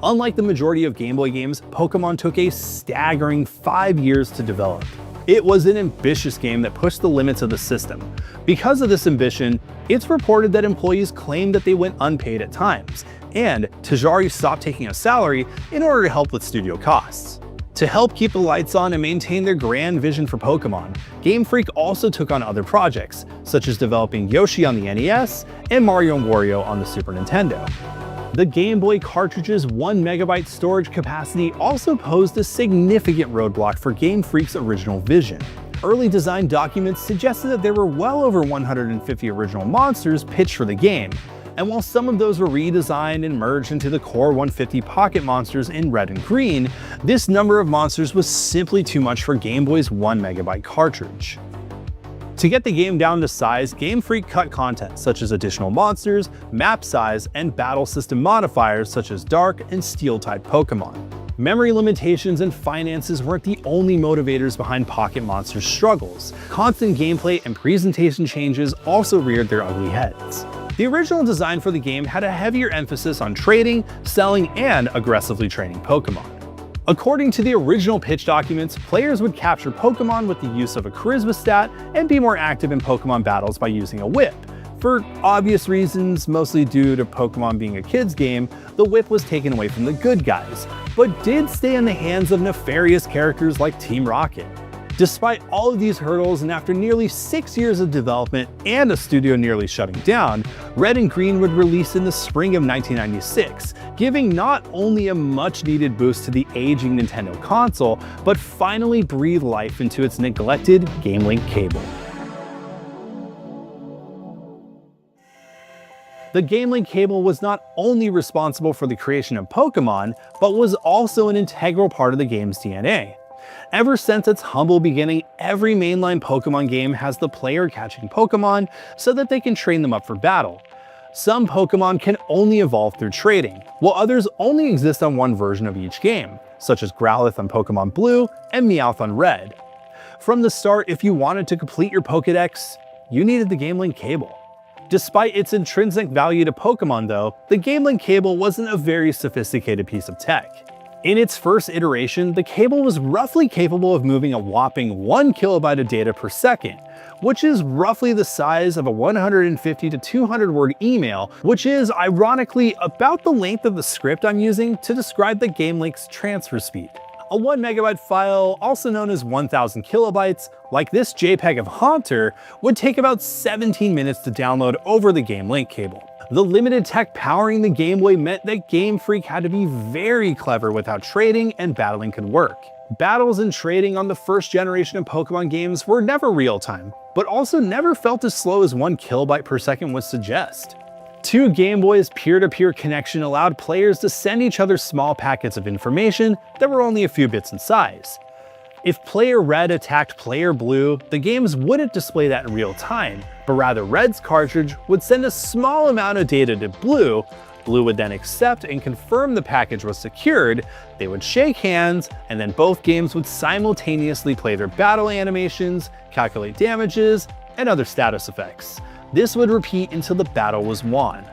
Unlike the majority of Game Boy games, Pokemon took a staggering 5 years to develop. It was an ambitious game that pushed the limits of the system. Because of this ambition, it's reported that employees claimed that they went unpaid at times, and Tajari stopped taking a salary in order to help with studio costs. To help keep the lights on and maintain their grand vision for Pokemon, Game Freak also took on other projects, such as developing Yoshi on the NES and Mario & Wario on the Super Nintendo. The Game Boy cartridge's 1 MB storage capacity also posed a significant roadblock for Game Freak's original vision. Early design documents suggested that there were well over 150 original monsters pitched for the game, and while some of those were redesigned and merged into the core 150 pocket monsters in red and green, this number of monsters was simply too much for Game Boy's 1 MB cartridge. To get the game down to size, Game Freak cut content such as additional monsters, map size, and battle system modifiers such as Dark and Steel-type Pokemon. Memory limitations and finances weren't the only motivators behind Pocket Monster's struggles. Constant gameplay and presentation changes also reared their ugly heads. The original design for the game had a heavier emphasis on trading, selling, and aggressively training Pokemon. According to the original pitch documents, players would capture Pokemon with the use of a Charisma stat and be more active in Pokemon battles by using a whip. For obvious reasons, mostly due to Pokemon being a kid's game, the whip was taken away from the good guys, but did stay in the hands of nefarious characters like Team Rocket. Despite all of these hurdles, and after nearly 6 years of development and a studio nearly shutting down, Red and Green would release in the spring of 1996, giving not only a much-needed boost to the aging Nintendo console, but finally breathe life into its neglected Game Link cable. The Game Link cable was not only responsible for the creation of Pokemon, but was also an integral part of the game's DNA. Ever since its humble beginning, every mainline Pokemon game has the player catching Pokemon so that they can train them up for battle. Some Pokemon can only evolve through trading, while others only exist on one version of each game, such as Growlithe on Pokemon Blue and Meowth on Red. From the start, if you wanted to complete your Pokédex, you needed the Game Link cable. Despite its intrinsic value to Pokemon though, the Game Link cable wasn't a very sophisticated piece of tech. In its first iteration, the cable was roughly capable of moving a whopping 1 kilobyte of data per second, which is roughly the size of a 150 to 200 word email, which is ironically about the length of the script I'm using to describe the Game Link's transfer speed. A 1 megabyte file, also known as 1000 kilobytes, like this JPEG of Haunter, would take about 17 minutes to download over the Game Link cable. The limited tech powering the Game Boy meant that Game Freak had to be very clever with how trading and battling could work. Battles and trading on the first generation of Pokemon games were never real-time, but also never felt as slow as 1 kilobyte per second would suggest. Two Game Boys' peer-to-peer connection allowed players to send each other small packets of information that were only a few bits in size. If Player Red attacked Player Blue, the games wouldn't display that in real time, but rather Red's cartridge would send a small amount of data to Blue. Blue would then accept and confirm the package was secured, they would shake hands, and then both games would simultaneously play their battle animations, calculate damages, and other status effects. This would repeat until the battle was won.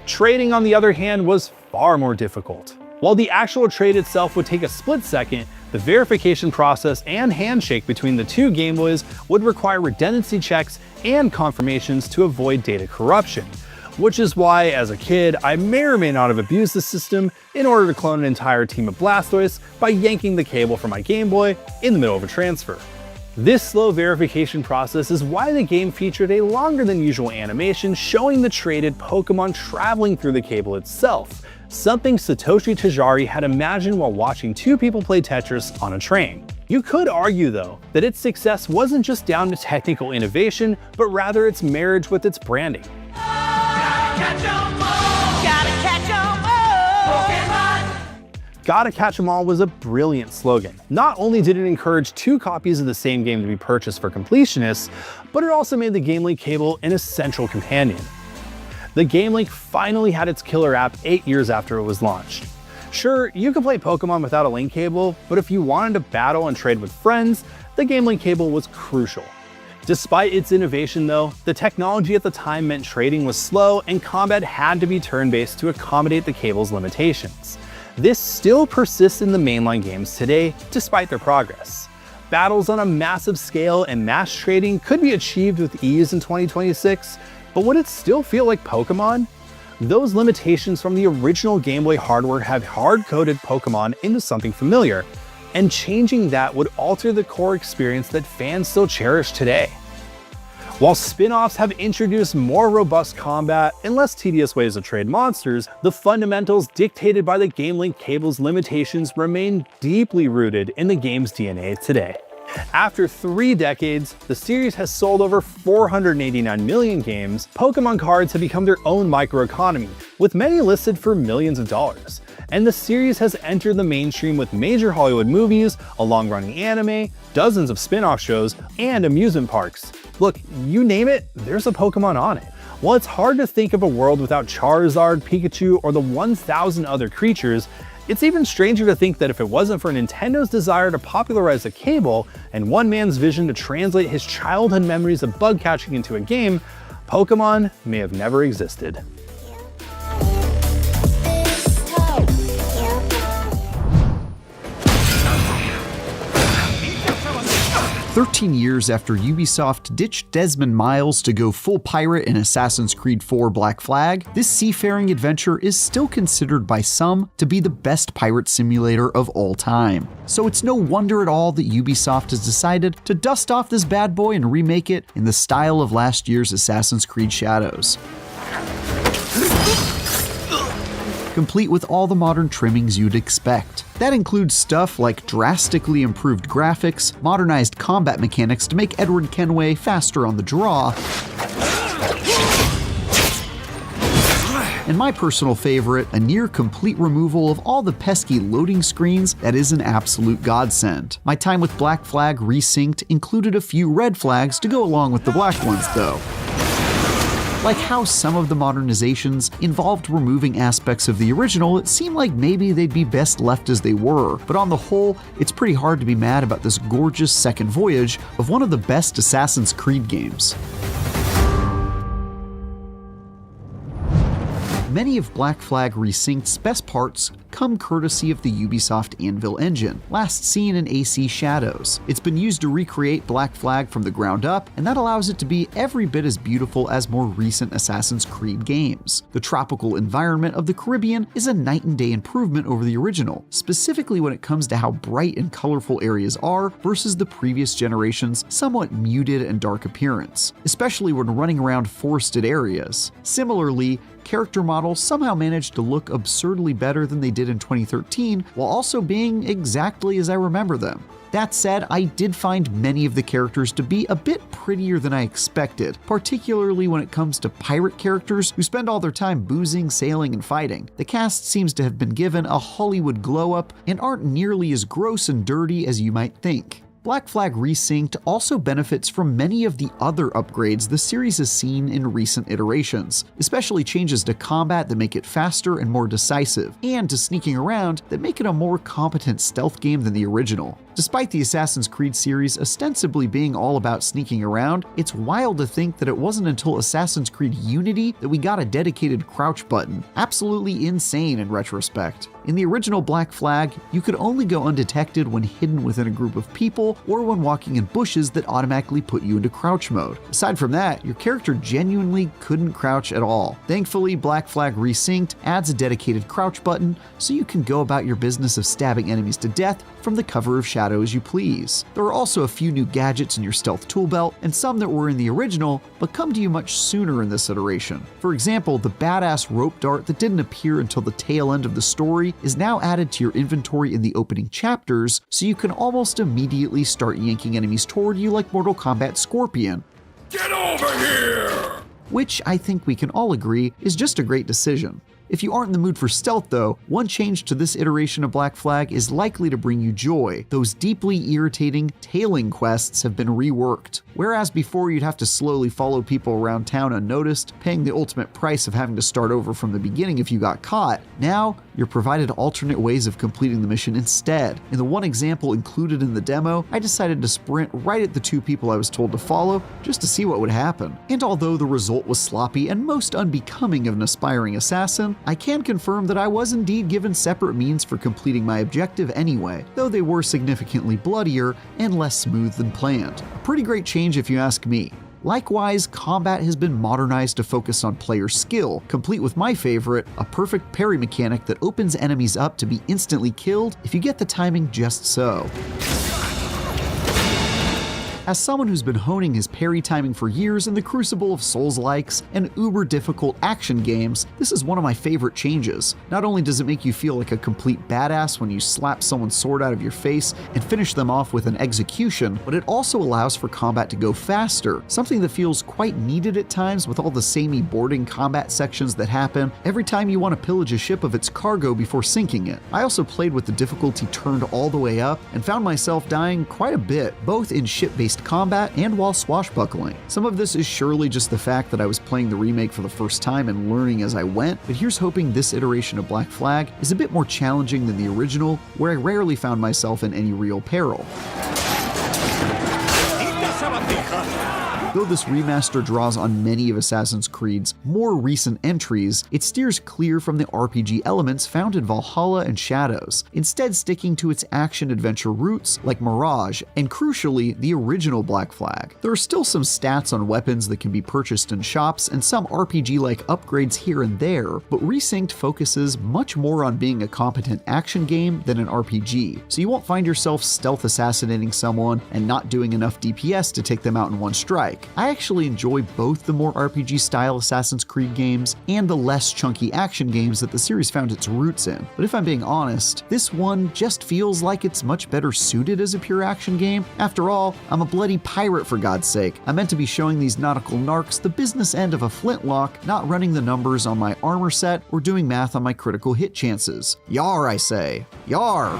Trading, on the other hand, was far more difficult. While the actual trade itself would take a split second, the verification process and handshake between the two Game Boys would require redundancy checks and confirmations to avoid data corruption, which is why, as a kid, I may or may not have abused the system in order to clone an entire team of Blastoise by yanking the cable from my Game Boy in the middle of a transfer. This slow verification process is why the game featured a longer than usual animation showing the traded Pokemon traveling through the cable itself, something Satoshi Tajari had imagined while watching two people play Tetris on a train. You could argue, though, that its success wasn't just down to technical innovation, but rather its marriage with its branding. Gotta catch 'em all was a brilliant slogan. Not only did it encourage 2 copies of the same game to be purchased for completionists, but it also made the Game Link cable an essential companion. The Game Link finally had its killer app 8 years after it was launched. Sure, you can play Pokemon without a link cable, but if you wanted to battle and trade with friends, the game link cable was crucial. Despite its innovation though, the technology at the time meant trading was slow and combat had to be turn-based to accommodate the cable's limitations. This still persists in the mainline games today, despite their progress. Battles on a massive scale and mass trading could be achieved with ease in 2026, but would it still feel like Pokemon? Those limitations from the original Game Boy hardware have hard-coded Pokemon into something familiar, and changing that would alter the core experience that fans still cherish today. While spin-offs have introduced more robust combat and less tedious ways to trade monsters, the fundamentals dictated by the Game Link cable's limitations remain deeply rooted in the game's DNA today. After 3 decades, the series has sold over 489 million games. Pokemon cards have become their own microeconomy, with many listed for millions of dollars. And the series has entered the mainstream with major Hollywood movies, a long-running anime, dozens of spin-off shows, and amusement parks. Look, you name it, there's a Pokemon on it. While it's hard to think of a world without Charizard, Pikachu, or the 1,000 other creatures, it's even stranger to think that if it wasn't for Nintendo's desire to popularize the cable and one man's vision to translate his childhood memories of bug catching into a game, Pokemon may have never existed. 13 years after Ubisoft ditched Desmond Miles to go full pirate in Assassin's Creed 4 Black Flag, this seafaring adventure is still considered by some to be the best pirate simulator of all time. So it's no wonder at all that Ubisoft has decided to dust off this bad boy and remake it in the style of last year's Assassin's Creed Shadows, complete with all the modern trimmings you'd expect. That includes stuff like drastically improved graphics, modernized combat mechanics to make Edward Kenway faster on the draw, and my personal favorite, a near complete removal of all the pesky loading screens that is an absolute godsend. My time with Black Flag Resynced included a few red flags to go along with the black ones though. Like how some of the modernizations involved removing aspects of the original, it seemed like maybe they'd be best left as they were, but on the whole, it's pretty hard to be mad about this gorgeous second voyage of one of the best Assassin's Creed games. Many of Black Flag Resynked's best parts come courtesy of the Ubisoft Anvil engine, last seen in AC Shadows. It's been used to recreate Black Flag from the ground up, and that allows it to be every bit as beautiful as more recent Assassin's Creed games. The tropical environment of the Caribbean is a night and day improvement over the original, specifically when it comes to how bright and colorful areas are versus the previous generation's somewhat muted and dark appearance, especially when running around forested areas. Similarly, character models somehow managed to look absurdly better than they did in 2013, while also being exactly as I remember them. That said, I did find many of the characters to be a bit prettier than I expected, particularly when it comes to pirate characters who spend all their time boozing, sailing, and fighting. The cast seems to have been given a Hollywood glow-up and aren't nearly as gross and dirty as you might think. Black Flag Resynced also benefits from many of the other upgrades the series has seen in recent iterations, especially changes to combat that make it faster and more decisive, and to sneaking around that make it a more competent stealth game than the original. Despite the Assassin's Creed series ostensibly being all about sneaking around, it's wild to think that it wasn't until Assassin's Creed Unity that we got a dedicated crouch button. Absolutely insane in retrospect. In the original Black Flag, you could only go undetected when hidden within a group of people or when walking in bushes that automatically put you into crouch mode. Aside from that, your character genuinely couldn't crouch at all. Thankfully, Black Flag Resynced adds a dedicated crouch button so you can go about your business of stabbing enemies to death from the cover of shadow as you please. There are also a few new gadgets in your stealth tool belt, and some that were in the original, but come to you much sooner in this iteration. For example, the badass rope dart that didn't appear until the tail end of the story is now added to your inventory in the opening chapters, so you can almost immediately start yanking enemies toward you like Mortal Kombat Scorpion. Get over here! Which I think we can all agree is just a great decision. If you aren't in the mood for stealth though, one change to this iteration of Black Flag is likely to bring you joy. Those deeply irritating tailing quests have been reworked. Whereas before you'd have to slowly follow people around town unnoticed, paying the ultimate price of having to start over from the beginning if you got caught, now you're provided alternate ways of completing the mission instead. In the one example included in the demo, I decided to sprint right at the two people I was told to follow just to see what would happen. And although the result was sloppy and most unbecoming of an aspiring assassin, I can confirm that I was indeed given separate means for completing my objective anyway, though they were significantly bloodier and less smooth than planned. A pretty great change if you ask me. Likewise, combat has been modernized to focus on player skill, complete with my favorite, a perfect parry mechanic that opens enemies up to be instantly killed if you get the timing just so. As someone who's been honing his parry timing for years in the crucible of Souls-likes and uber-difficult action games, this is one of my favorite changes. Not only does it make you feel like a complete badass when you slap someone's sword out of your face and finish them off with an execution, but it also allows for combat to go faster, something that feels quite needed at times with all the samey boarding combat sections that happen every time you want to pillage a ship of its cargo before sinking it. I also played with the difficulty turned all the way up and found myself dying quite a bit, both in ship-based combat and while swashbuckling. Some of this is surely just the fact that I was playing the remake for the first time and learning as I went, but here's hoping this iteration of Black Flag is a bit more challenging than the original, where I rarely found myself in any real peril. Though this remaster draws on many of Assassin's Creed's more recent entries, it steers clear from the RPG elements found in Valhalla and Shadows, instead sticking to its action-adventure roots like Mirage and, crucially, the original Black Flag. There are still some stats on weapons that can be purchased in shops and some RPG-like upgrades here and there, but Resynced focuses much more on being a competent action game than an RPG, so you won't find yourself stealth assassinating someone and not doing enough DPS to take them out in one strike. I actually enjoy both the more RPG-style Assassin's Creed games and the less chunky action games that the series found its roots in. But if I'm being honest, this one just feels like it's much better suited as a pure action game. After all, I'm a bloody pirate for God's sake. I'm meant to be showing these nautical narcs the business end of a flintlock, not running the numbers on my armor set or doing math on my critical hit chances. Yar, I say. Yar!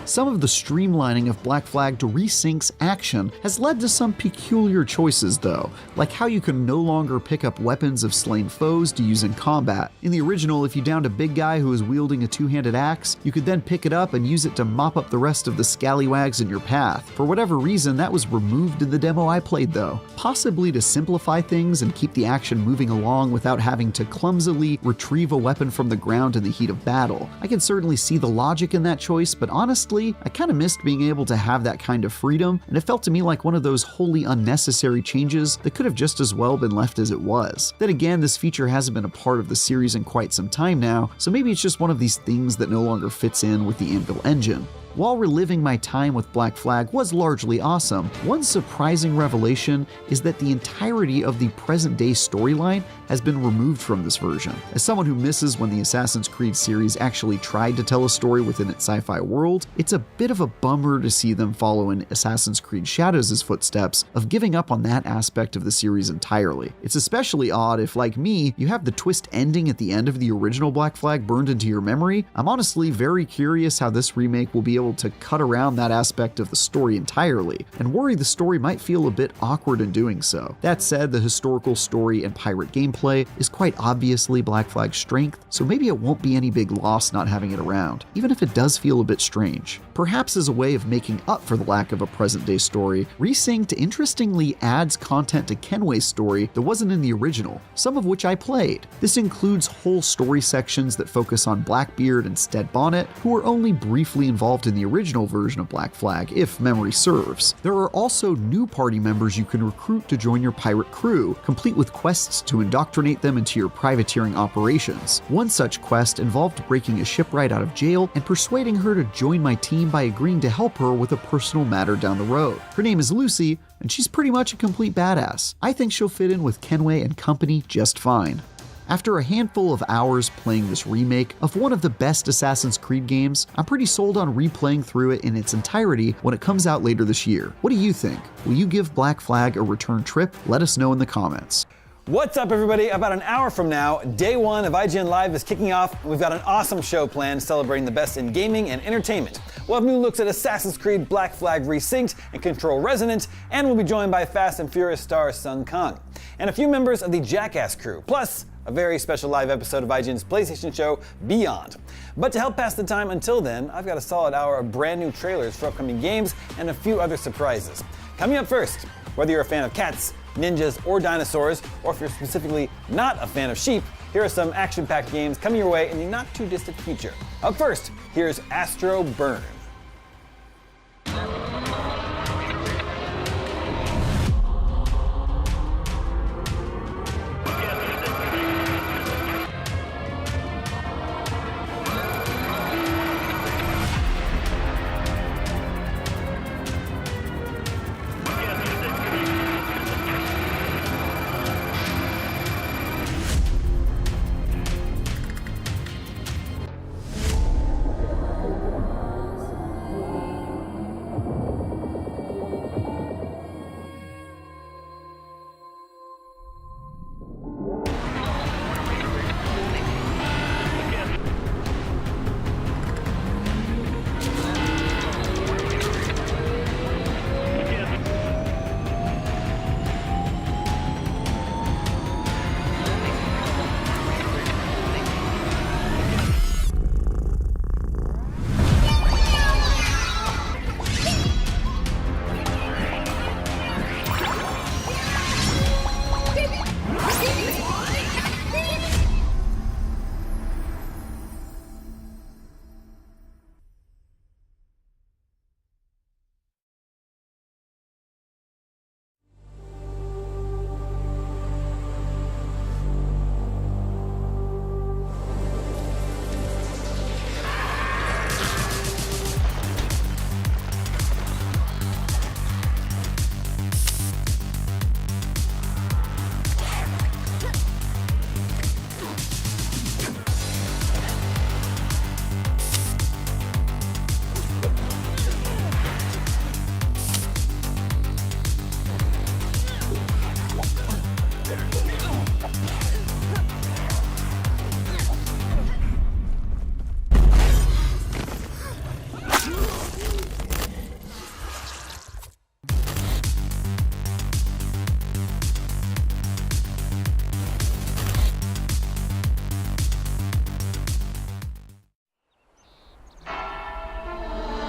Some of the streamlining of Black Flag to Resync's action has led to some peculiar choices though, like how you can no longer pick up weapons of slain foes to use in combat. In the original, if you downed a big guy who was wielding a two-handed axe, you could then pick it up and use it to mop up the rest of the scallywags in your path. For whatever reason, that was removed in the demo I played though, possibly to simplify things and keep the action moving along without having to clumsily retrieve a weapon from the ground in the heat of battle. I can certainly see the logic in that choice, but honestly, I kind of missed being able to have that kind of freedom, and it felt to me like one of those wholly unnecessary changes that could have just as well been left as it was. Then again, this feature hasn't been a part of the series in quite some time now, so maybe it's just one of these things that no longer fits in with the Anvil engine. While reliving my time with Black Flag was largely awesome, one surprising revelation is that the entirety of the present-day storyline has been removed from this version. As someone who misses when the Assassin's Creed series actually tried to tell a story within its sci-fi world, it's a bit of a bummer to see them follow in Assassin's Creed Shadows' footsteps of giving up on that aspect of the series entirely. It's especially odd if, like me, you have the twist ending at the end of the original Black Flag burned into your memory. I'm honestly very curious how this remake will be able to cut around that aspect of the story entirely, and worry the story might feel a bit awkward in doing so. That said, the historical story and pirate gameplay is quite obviously Black Flag's strength, so maybe it won't be any big loss not having it around, even if it does feel a bit strange. Perhaps as a way of making up for the lack of a present-day story, Resynced interestingly adds content to Kenway's story that wasn't in the original, some of which I played. This includes whole story sections that focus on Blackbeard and Stead Bonnet, who were only briefly involved in the original version of Black Flag, if memory serves. There are also new party members you can recruit to join your pirate crew, complete with quests to indoctrinate them into your privateering operations. One such quest involved breaking a shipwright out of jail and persuading her to join my team by agreeing to help her with a personal matter down the road. Her name is Lucy, and she's pretty much a complete badass. I think she'll fit in with Kenway and company just fine. After a handful of hours playing this remake of one of the best Assassin's Creed games, I'm pretty sold on replaying through it in its entirety when it comes out later this year. What do you think? Will you give Black Flag a return trip? Let us know in the comments. What's up, everybody? About an hour from now, day one of IGN Live is kicking off, and we've got an awesome show planned celebrating the best in gaming and entertainment. We'll have new looks at Assassin's Creed Black Flag Resynced and Control Resonant, and we'll be joined by Fast and Furious star Sung Kang, and a few members of the Jackass crew, plus a very special live episode of IGN's PlayStation show, Beyond. But to help pass the time until then, I've got a solid hour of brand new trailers for upcoming games and a few other surprises. Coming up first, whether you're a fan of cats, ninjas, or dinosaurs, or if you're specifically not a fan of sheep, here are some action-packed games coming your way in the not-too-distant future. Up first, here's Astro Burn.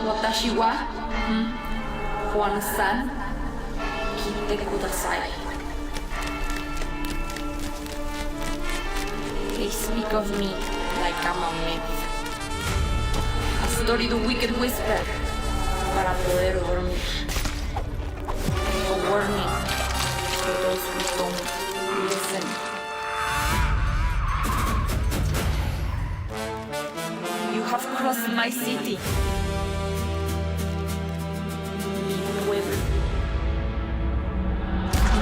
Watashi wa Juan-san kite kudasai. They speak of me like I'm a myth, a story the wicked whisper para poder dormir. A warning for those who don't listen. You have crossed my city.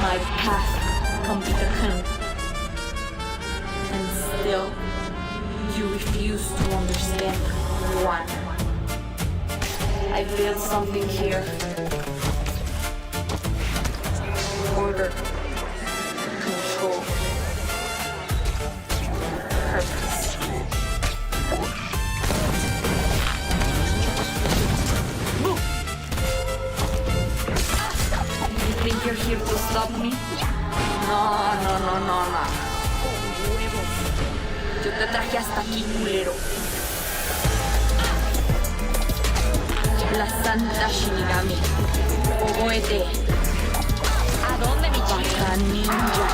My path complicated, and still you refuse to understand. One, I built something here. Order, control, purpose. You think you're here to stop me? No. Yo te traje hasta aquí, culero. La Santa Shinigami. Ogoete. ¿A dónde, mi chica? Ninja.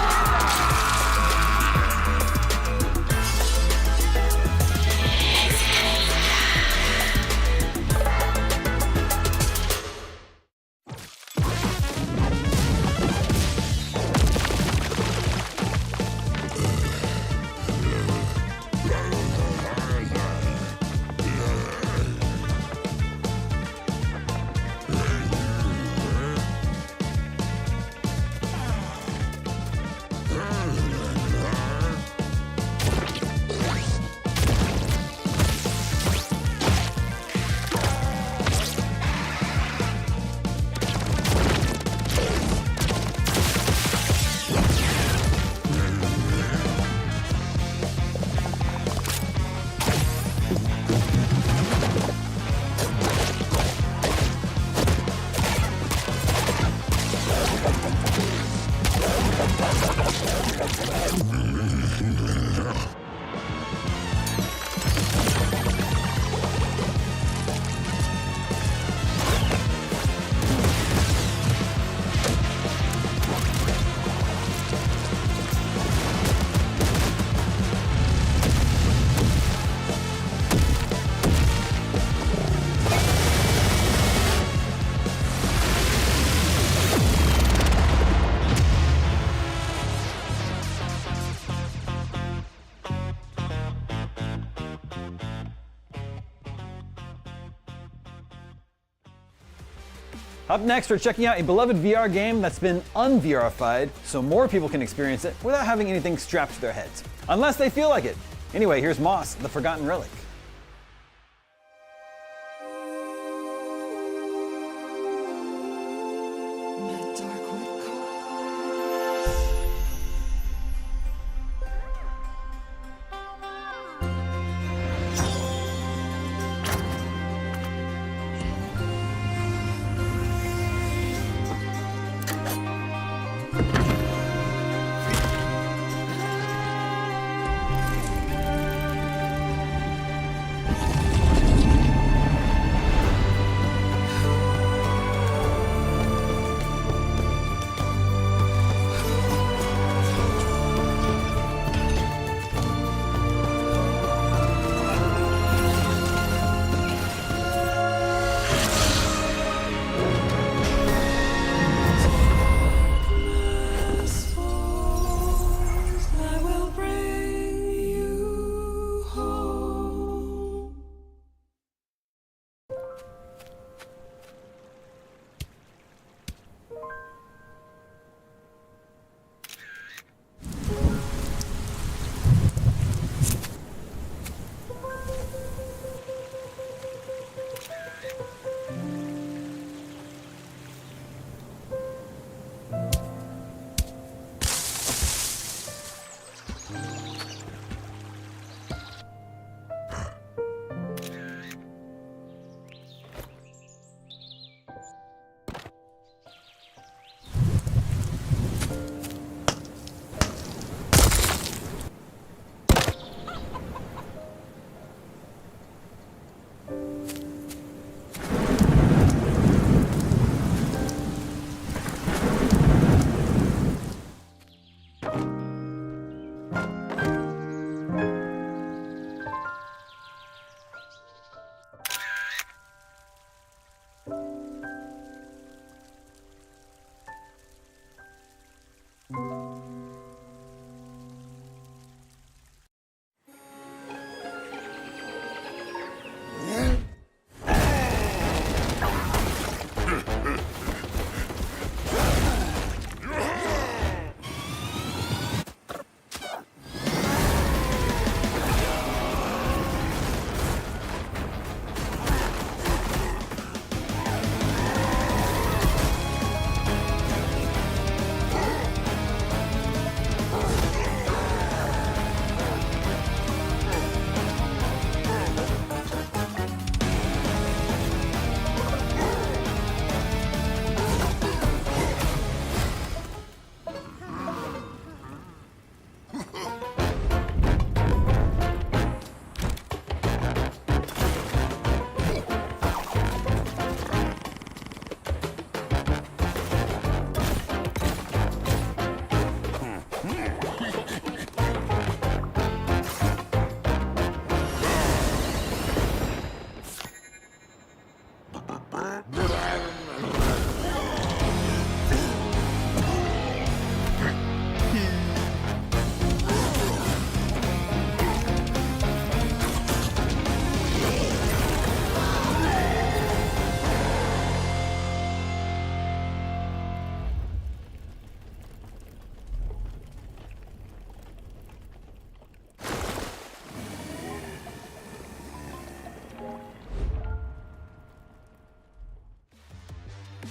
Up next, we're checking out a beloved VR game that's been un-VRified so more people can experience it without having anything strapped to their heads. Unless they feel like it. Anyway, here's Moss, the Forgotten Relic.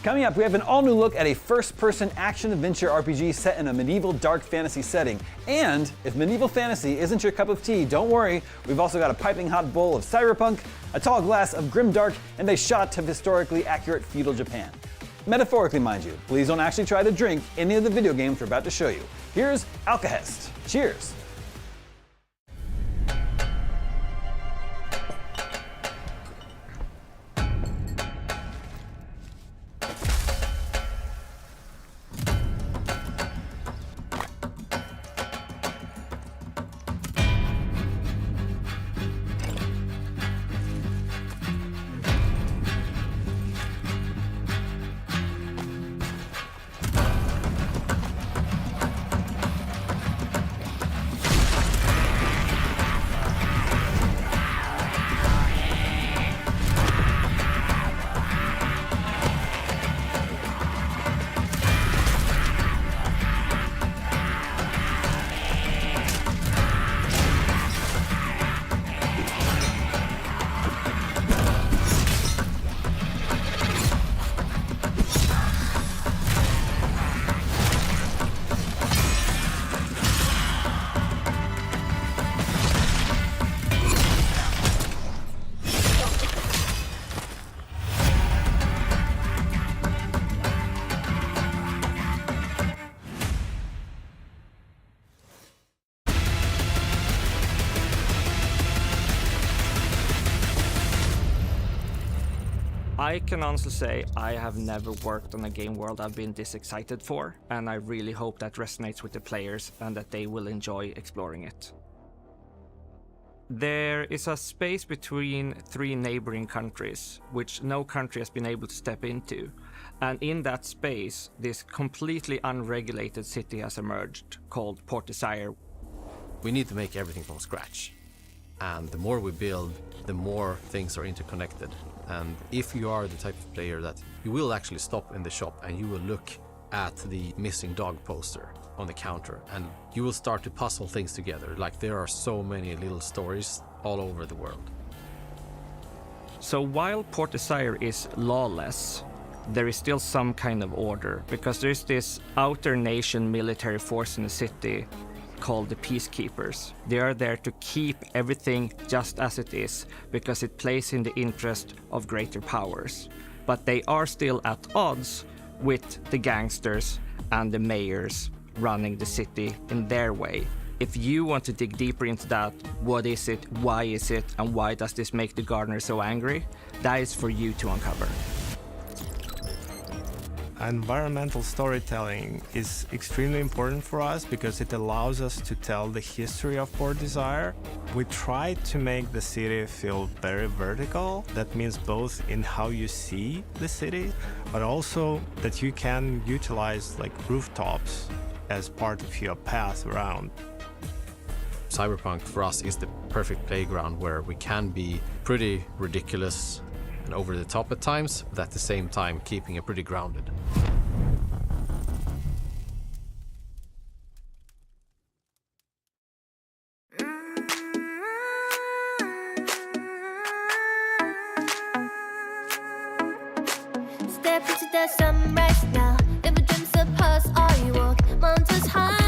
Coming up, we have an all-new look at a first-person action-adventure RPG set in a medieval dark fantasy setting. And if medieval fantasy isn't your cup of tea, don't worry, we've also got a piping hot bowl of cyberpunk, a tall glass of grimdark, and a shot of historically accurate feudal Japan. Metaphorically, mind you. Please don't actually try to drink any of the video games we're about to show you. Here's Alkahest. Cheers! I can honestly say I have never worked on a game world I've been this excited for, and I really hope that resonates with the players and that they will enjoy exploring it. There is a space between 3 neighboring countries, which no country has been able to step into, and in that space, this completely unregulated city has emerged, called Port Desire. We need to make everything from scratch, and the more we build, the more things are interconnected. And if you are the type of player that you will actually stop in the shop and you will look at the missing dog poster on the counter and you will start to puzzle things together. Like, there are so many little stories all over the world. So while Port Desire is lawless, there is still some kind of order, because there's this outer nation military force in the city called the Peacekeepers. They are there to keep everything just as it is, because it plays in the interest of greater powers. But they are still at odds with the gangsters and the mayors running the city in their way. If you want to dig deeper into that, what is it, why is it, and why does this make the gardener so angry, that is for you to uncover. Environmental storytelling is extremely important for us because it allows us to tell the history of Port Desire. We try to make the city feel very vertical. That means both in how you see the city, but also that you can utilize like rooftops as part of your path around. Cyberpunk for us is the perfect playground where we can be pretty ridiculous and over the top at times, but at the same time keeping it pretty grounded. Step into the sunrise now. Never dreams of us, I walk mountains high.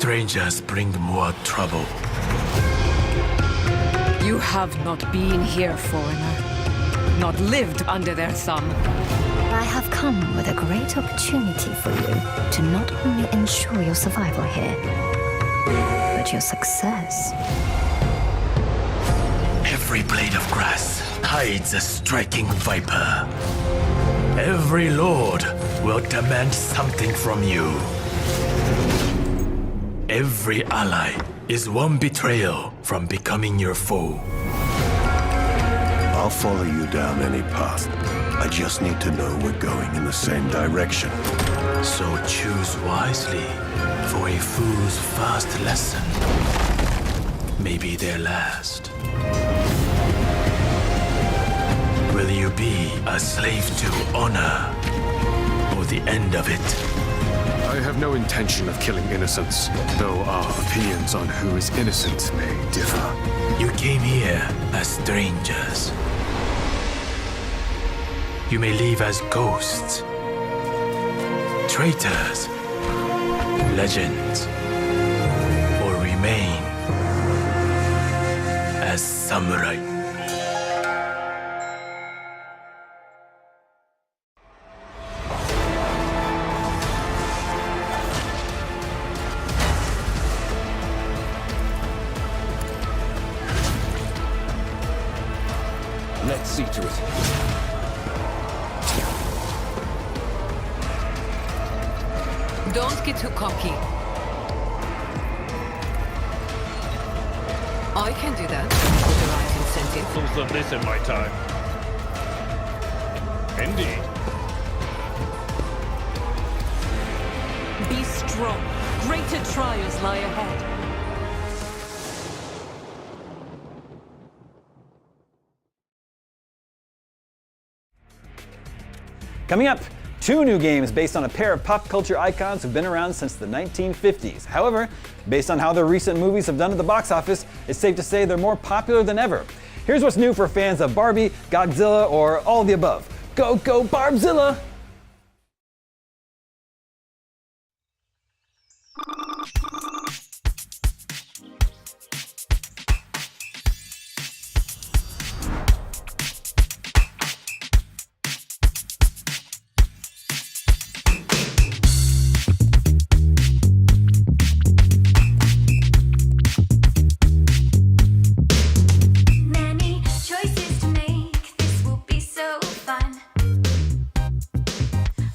Strangers bring more trouble. You have not been here, foreigner. Not lived under their thumb. I have come with a great opportunity for you to not only ensure your survival here, but your success. Every blade of grass hides a striking viper. Every lord will demand something from you. Every ally is one betrayal from becoming your foe. I'll follow you down any path. I just need to know we're going in the same direction. So choose wisely, for a fool's first lesson may be their last. Will you be a slave to honor, or the end of it? I have no intention of killing innocents, though our opinions on who is innocent may differ. You came here as strangers. You may leave as ghosts, traitors, legends, or remain as samurai. Let's see to it. Don't get too cocky. I can do that with the right incentive. Most of this in my time. Indeed. Be strong. Greater trials lie ahead. Coming up, 2 new games based on a pair of pop culture icons who've been around since the 1950s. However, based on how their recent movies have done at the box office, it's safe to say they're more popular than ever. Here's what's new for fans of Barbie, Godzilla, or all of the above. Go, go, Barbzilla! Many choices to make, this will be so fun.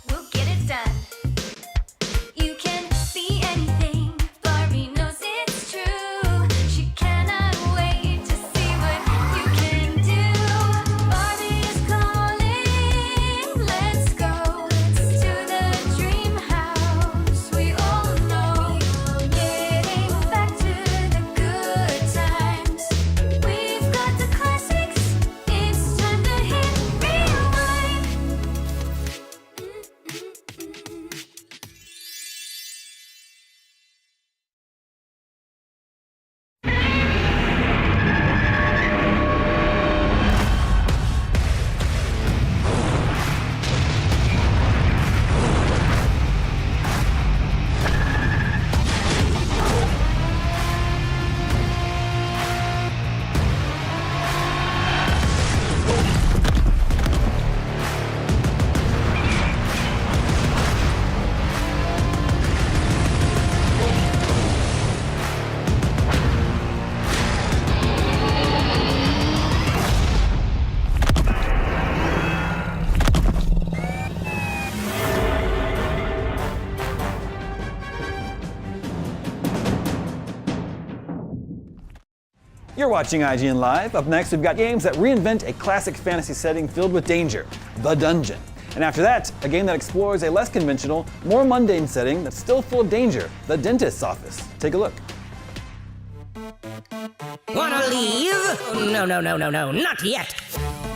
We'll get it done. You can be anything, Barbie knows it's true. She cannot wait to see what you can do. Barbie is calling, let's go to the dream house we all know. Getting back to the good times. We've got the classics, it's time to hit rewind. You're watching IGN Live. Up next, we've got games that reinvent a classic fantasy setting filled with danger, The Dungeon. And after that, a game that explores a less conventional, more mundane setting that's still full of danger, The Dentist's Office. Take a look. Wanna leave? No, not yet.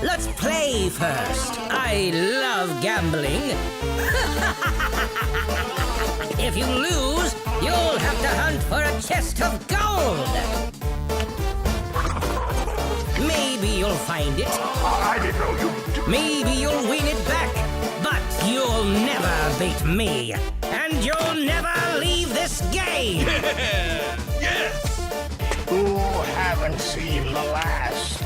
Let's play first. I love gambling. If you lose, you'll have to hunt for a chest of gold. Maybe you'll find it. I didn't know you. Maybe you'll win it back, but you'll never beat me, and you'll never leave this game! Yes! Who haven't seen the last?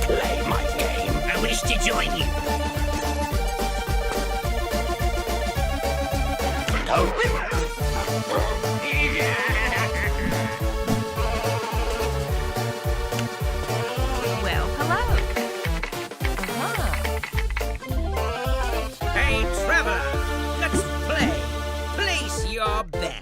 Play my game. I wish to join you. Well, hello. Hey, traveler, let's play. Place your bet.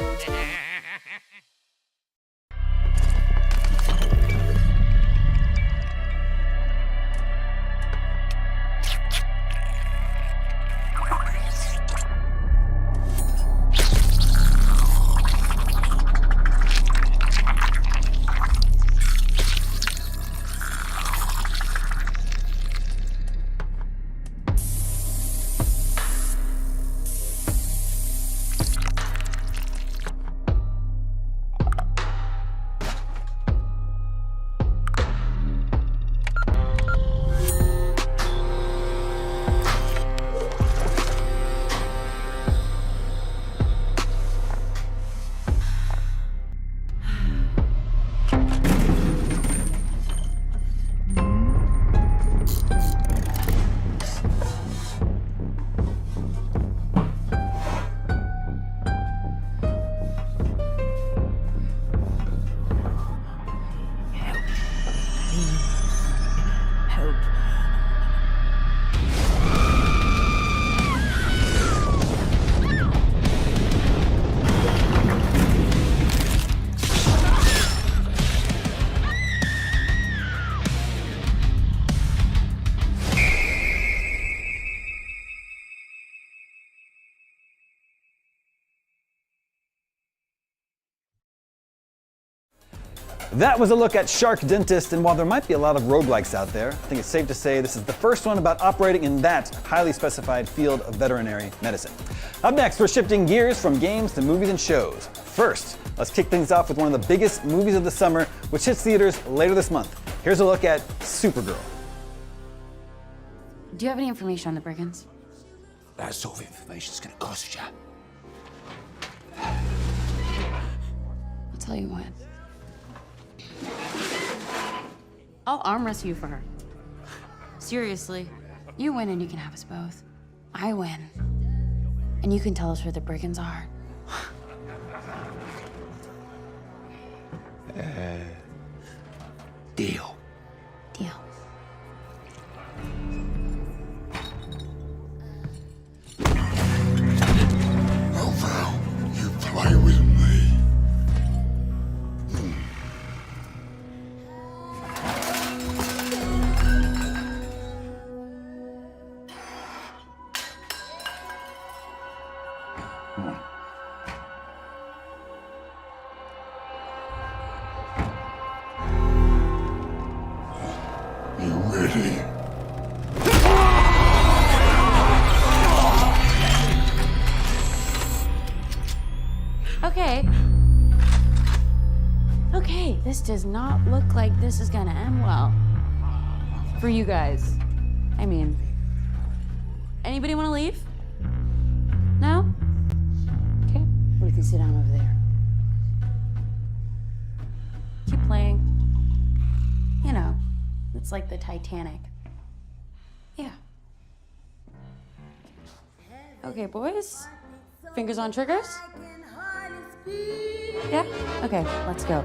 That was a look at Shark Dentist, and while there might be a lot of roguelikes out there, I think it's safe to say this is the first one about operating in that highly specified field of veterinary medicine. Up next, we're shifting gears from games to movies and shows. First, let's kick things off with one of the biggest movies of the summer, which hits theaters later this month. Here's a look at Supergirl. Do you have any information on the brigands? That sort of information's gonna cost you. I'll tell you what. I'll arm wrestle you for her. Seriously, you win and you can have us both. I win. And you can tell us where the brigands are. Deal. Deal. Oh, Val, you play with me. You ready? Okay. Okay, this does not look like this is gonna end well. For you guys. I mean, anybody wanna leave? No? Okay, we can sit down over there. Keep playing. You know, it's like the Titanic. Yeah. Okay, boys. Fingers on triggers? Yeah? Okay, let's go.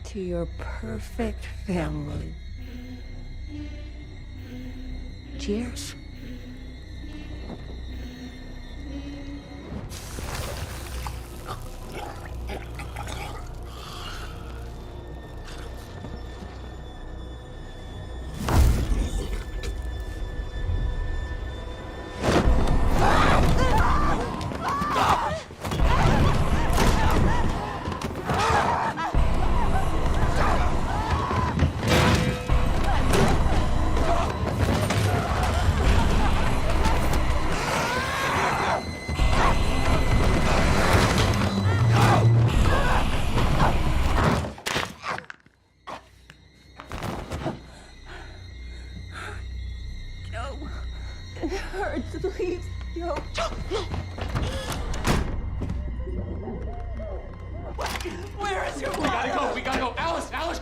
To your perfect family. Cheers.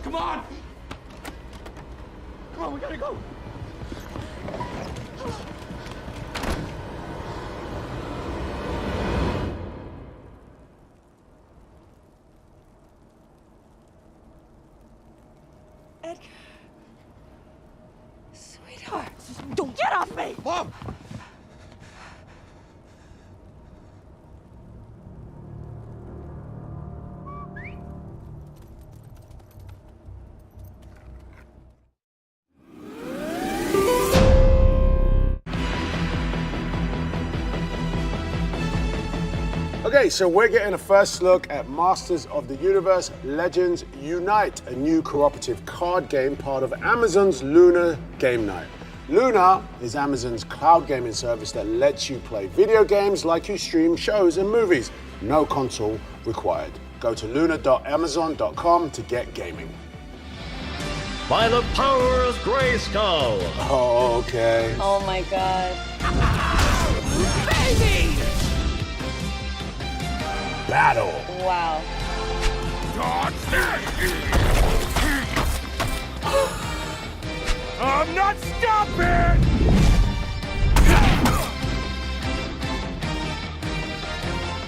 Come on! Come on, we gotta go! Sweetheart, don't get off me! Mom! Okay, so we're getting a first look at Masters of the Universe Legends Unite, a new cooperative card game part of Amazon's Luna Game Night. Luna is Amazon's cloud gaming service that lets you play video games like you stream shows and movies. No console required. Go to luna.amazon.com to get gaming. By the power of Grayskull! Oh, okay. Oh my god. Baby! Battle. Wow. I'm not stopping!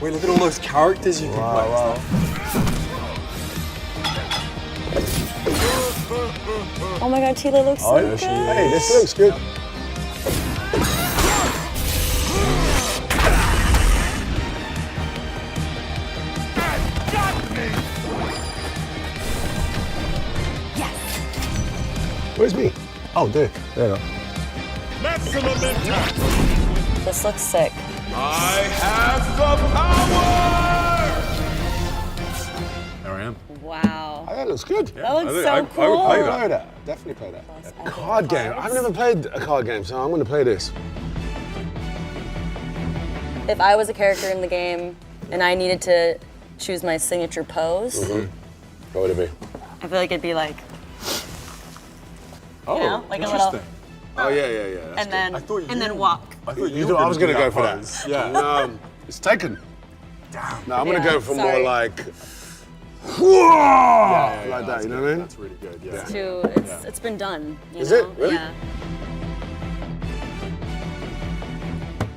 Wait, look at all those characters you can play. Wow. Oh my god, Tila looks so good. Hey, this looks good. Where's me? Oh, there. There you go. Maximum impact! This looks sick. I have the power! There I am. Wow. Oh, that looks good. That looks so I cool. would play that. Definitely play that. A card game. I've never played a card game, so I'm going to play this. If I was a character in the game and I needed to choose my signature pose, What would it be? I feel like it'd be like, Oh, you know, like a little, interesting. Oh, yeah. and then I thought and then walk. I thought I was going to go for pose. that. Yeah. No, it's taken. Damn. No, I'm going to Yeah, go for sorry. more like, Yeah, like that, you know what I mean? That's really good, yeah. It's been done. You Is know? it? Really? Yeah.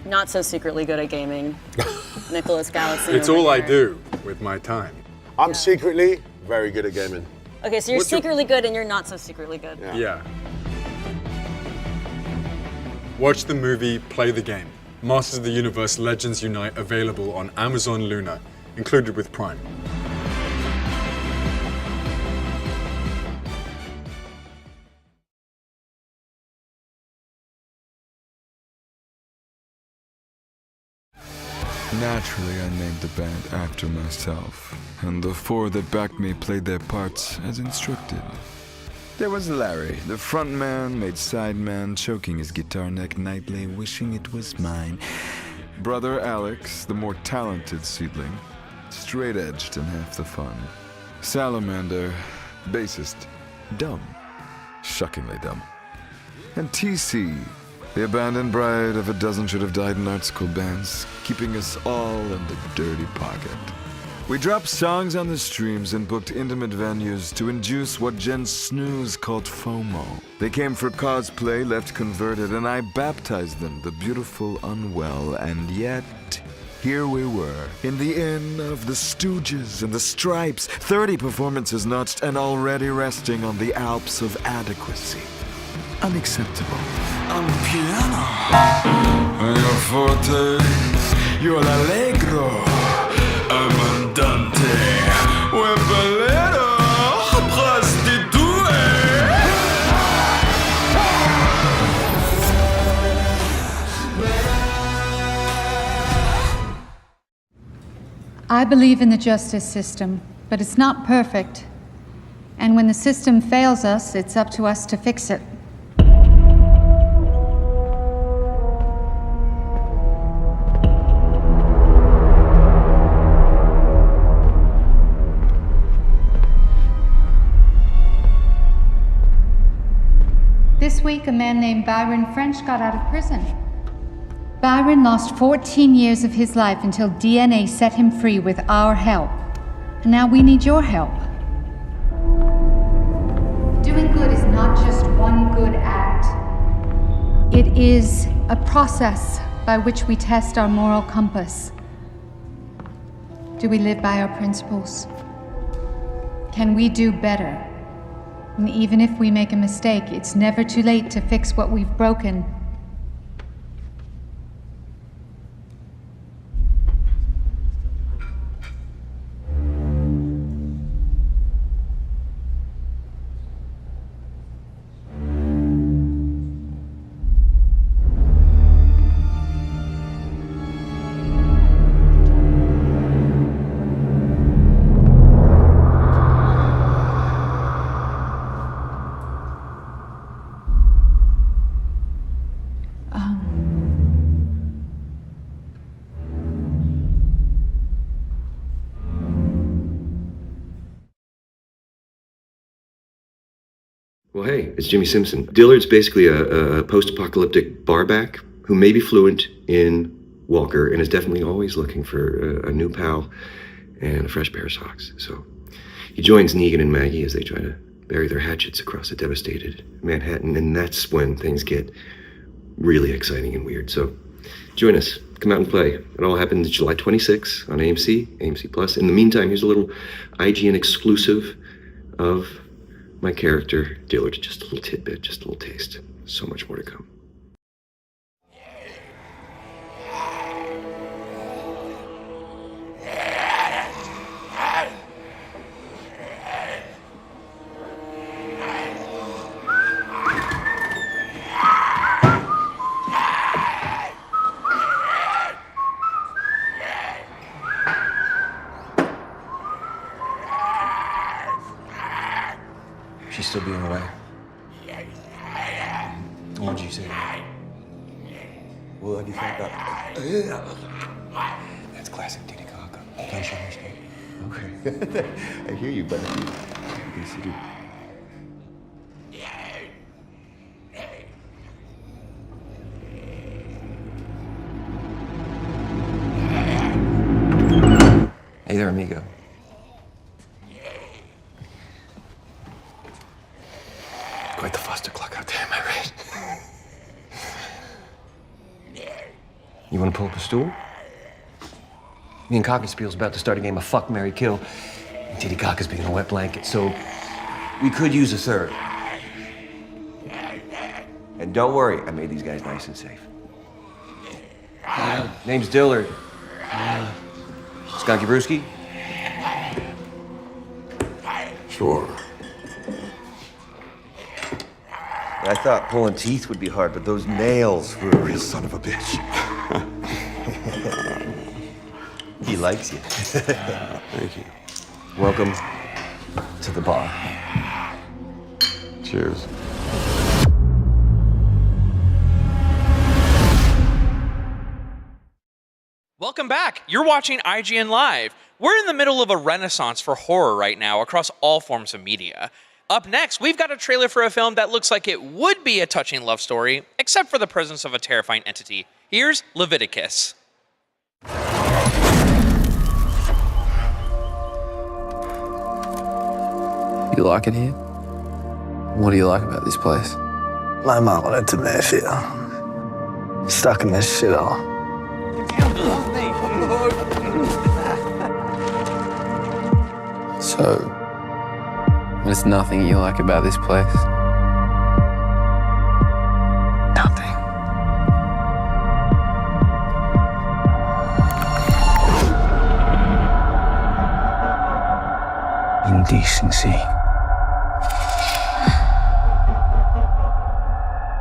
Not so secretly good at gaming. Nicholas Galaxy. It's over all I here. do with my time. I'm secretly very good at gaming. Okay, so you're What's your- secretly good and you're not so secretly good. Yeah. Watch the movie, play the game. Masters of the Universe Legends Unite available on Amazon Luna, included with Prime. Naturally, I named the band after myself, and the four that backed me played their parts as instructed. There was Larry, the front man, made side man, choking his guitar neck nightly, wishing it was mine. Brother Alex, the more talented seedling, straight-edged and half the fun. Salamander, bassist, dumb, shockingly dumb. And TC, the abandoned bride of a dozen should have died in art school bands, keeping us all in the dirty pocket. We dropped songs on the streams and booked intimate venues to induce what Gen Snooze called FOMO. They came for cosplay, left converted, and I baptized them, the beautiful unwell, and yet here we were, in the inn of the Stooges and the Stripes, 30 performances notched and already resting on the Alps of adequacy. Unacceptable. On piano. Your forte, your allegro, amandante, webelero, prostitue. I believe in the justice system, but it's not perfect. And when the system fails us, it's up to us to fix it. This week, a man named Byron French got out of prison. Byron lost 14 years of his life until DNA set him free with our help. And now we need your help. Doing good is not just one good act. It is a process by which we test our moral compass. Do we live by our principles? Can we do better? And even if we make a mistake, it's never too late to fix what we've broken. Well, hey, it's Jimmy Simpson. Dillard's basically a post-apocalyptic barback who may be fluent in Walker and is definitely always looking for a new pal and a fresh pair of socks. So he joins Negan and Maggie as they try to bury their hatchets across a devastated Manhattan, and that's when things get really exciting and weird. So join us. Come out and play. It all happens July 26th on AMC, AMC Plus. In the meantime, here's a little IGN exclusive of my character, Dillard. Just a little tidbit, just a little taste. So much more to come. She's still being away. What did you say? What do you think about? That's classic Diddy Kaka. Can't show me straight. Okay. I hear you, buddy. Yes, you do. Hey there, amigo. Quite the Foster clock out there, am I right? You want to pull up a stool? Me and Cockenspiel's about to start a game of fuck, marry, kill. And Titty Cock is being a wet blanket, so we could use a third. And don't worry, I made these guys nice and safe. Name's Dillard. Skunky Brewski? Sure. I thought pulling teeth would be hard, but those nails were a real son of a bitch. He likes you. Thank you. Welcome to the bar. Cheers. Welcome back. You're watching IGN Live. We're in the middle of a renaissance for horror right now across all forms of media. Up next, we've got a trailer for a film that looks like it would be a touching love story, except for the presence of a terrifying entity. Here's Leviticus. You like it here? What do you like about this place? My mom wanted to Mayfield. Stuck in this shithole. So, there's nothing you like about this place? Nothing. Indecency.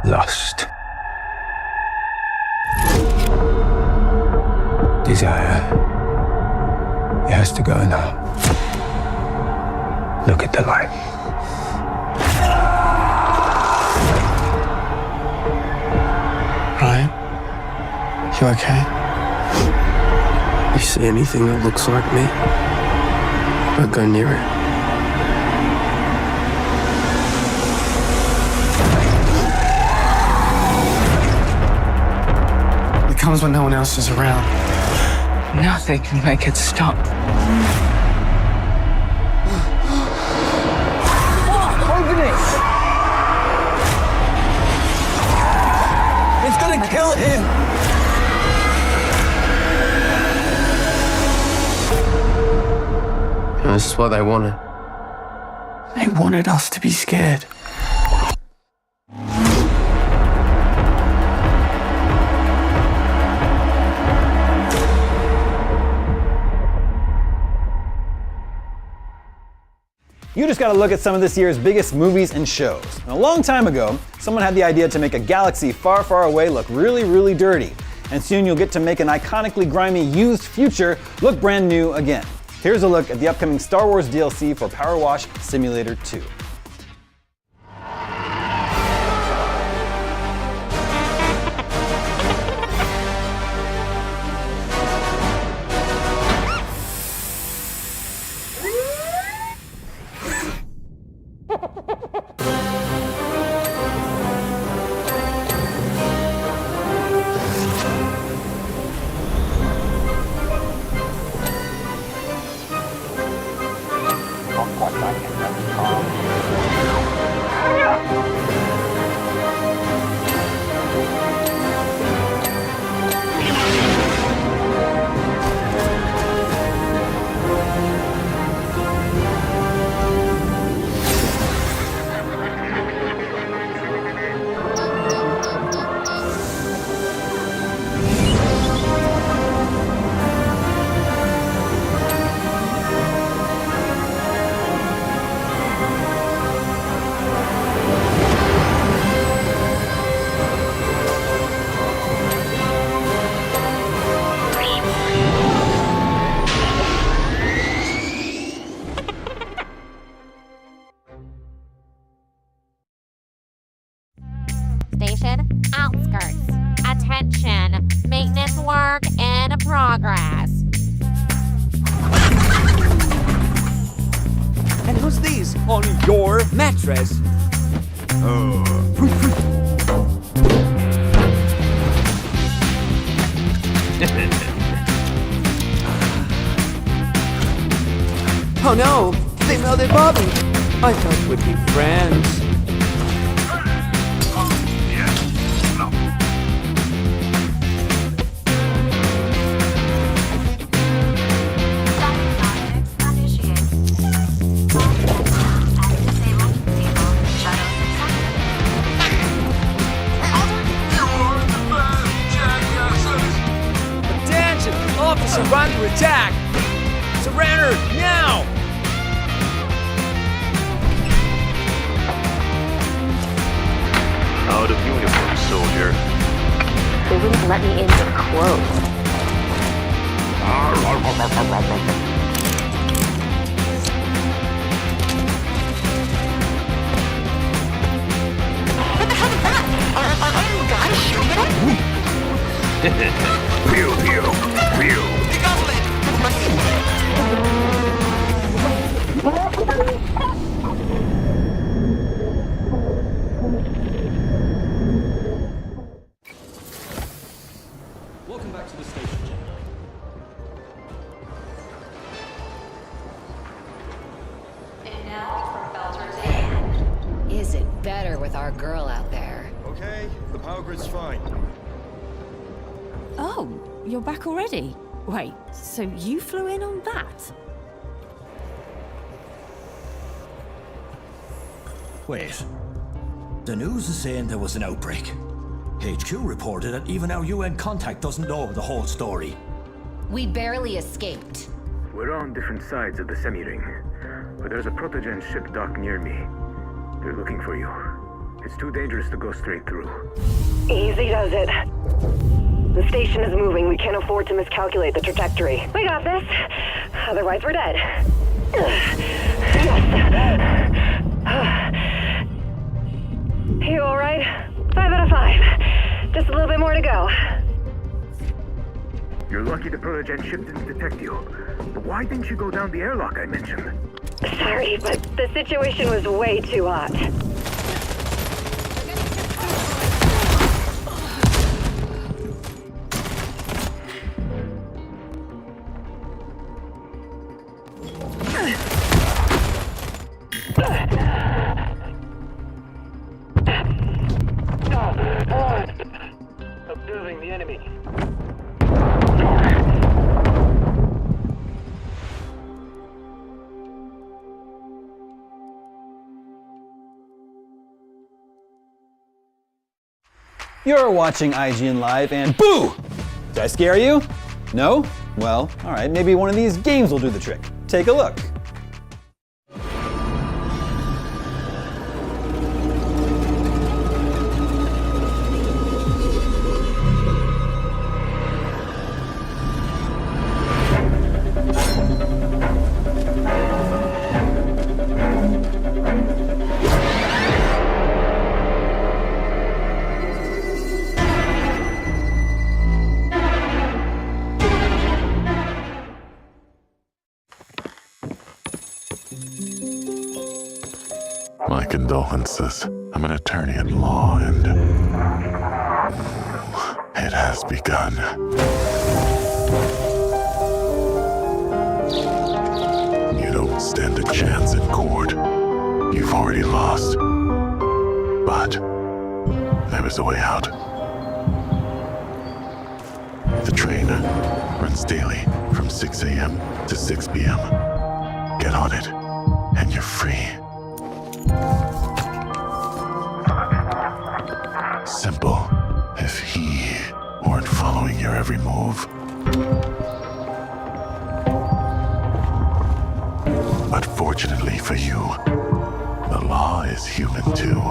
Lust. Desire. It has to go now. Look at the light. Ryan? You okay? You see anything that looks like me? Don't go near it. It comes when no one else is around. Nothing can make it stop. Open it! It's gonna kill him! This is what they wanted. They wanted us to be scared. You just gotta look at some of this year's biggest movies and shows. And a long time ago, someone had the idea to make a galaxy far, far away look really, really dirty. And soon you'll get to make an iconically grimy, used future look brand new again. Here's a look at the upcoming Star Wars DLC for Power Wash Simulator 2. Station outskirts. Attention, maintenance work in progress. And who's these on your mattress? Oh no, they melted Bobby. I thought we'd be friends. Attention! Officer under attack! Surrender now! Out of uniform, soldier. They wouldn't let me in with clothes. What the hell is that? Are guys shooting at us? Pew, pew, pew. Welcome back to the station, Jim. And now for Belter's Day. Is it better with our girl out there? Okay, the power grid's fine. Oh, you're back already? Wait, so you flew in on that? Wait. The news is saying there was an outbreak. HQ reported that even our UN contact doesn't know the whole story. We barely escaped. We're on different sides of the semi-ring, but there's a protogen ship docked near me. They're looking for you. It's too dangerous to go straight through. Easy does it. The station is moving. We can't afford to miscalculate the trajectory. We got this. Otherwise, we're dead. Yes. You all right? 5 out of 5. Just a little bit more to go. You're lucky the protogen ship didn't detect you. But why didn't you go down the airlock I mentioned? Sorry, but the situation was way too hot. enemy. You're watching IGN Live and boo! Did I scare you? No? Well, alright, maybe one of these games will do the trick. Take a look. My condolences. I'm an attorney at law, and it has begun. You don't stand a chance in court. You've already lost. But there is a way out. The train runs daily from 6 a.m. to 6 p.m. Get on it, and you're free. Simple, if he weren't following your every move. But fortunately for you, the law is human too.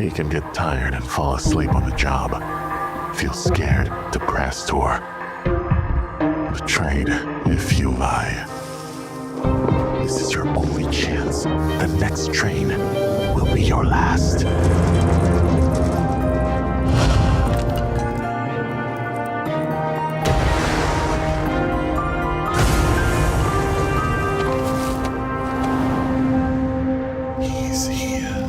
He can get tired and fall asleep on the job, feel scared, depressed, or betrayed if you lie. This is your only chance. The next train will be your last. He's here.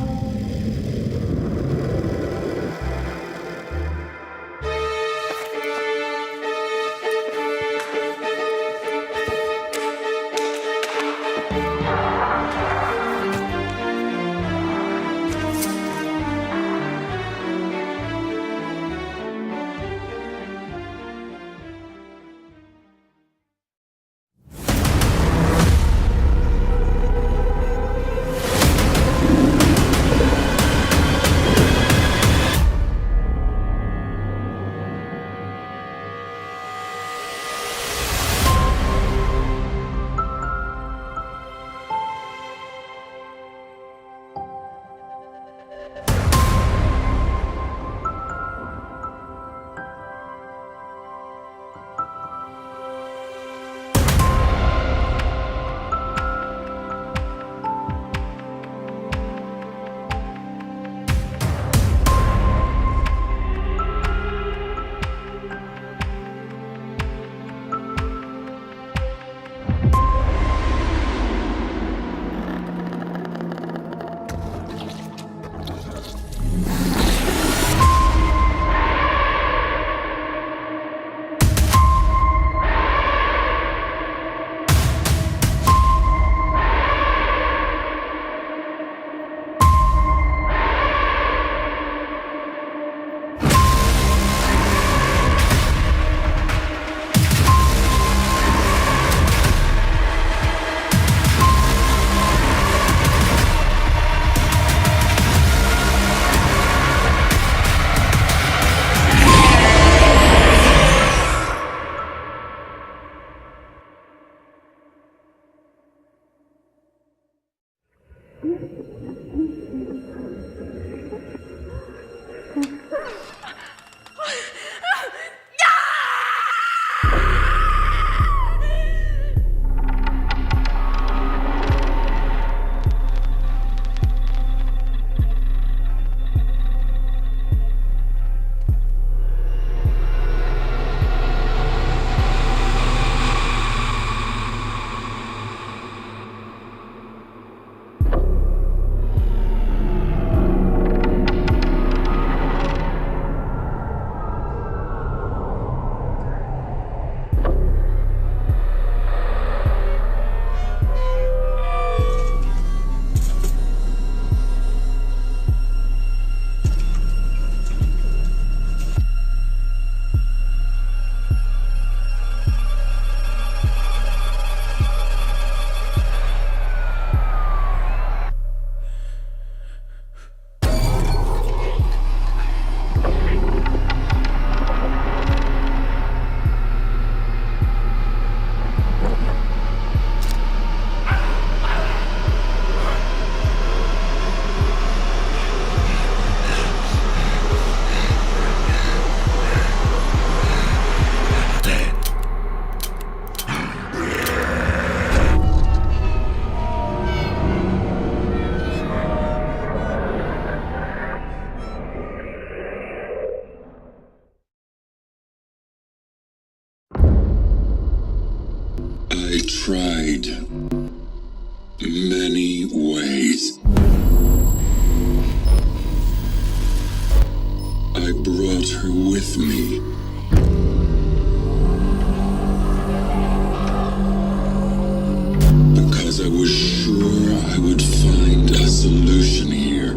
I tried many ways. I brought her with me. Because I was sure I would find a solution here.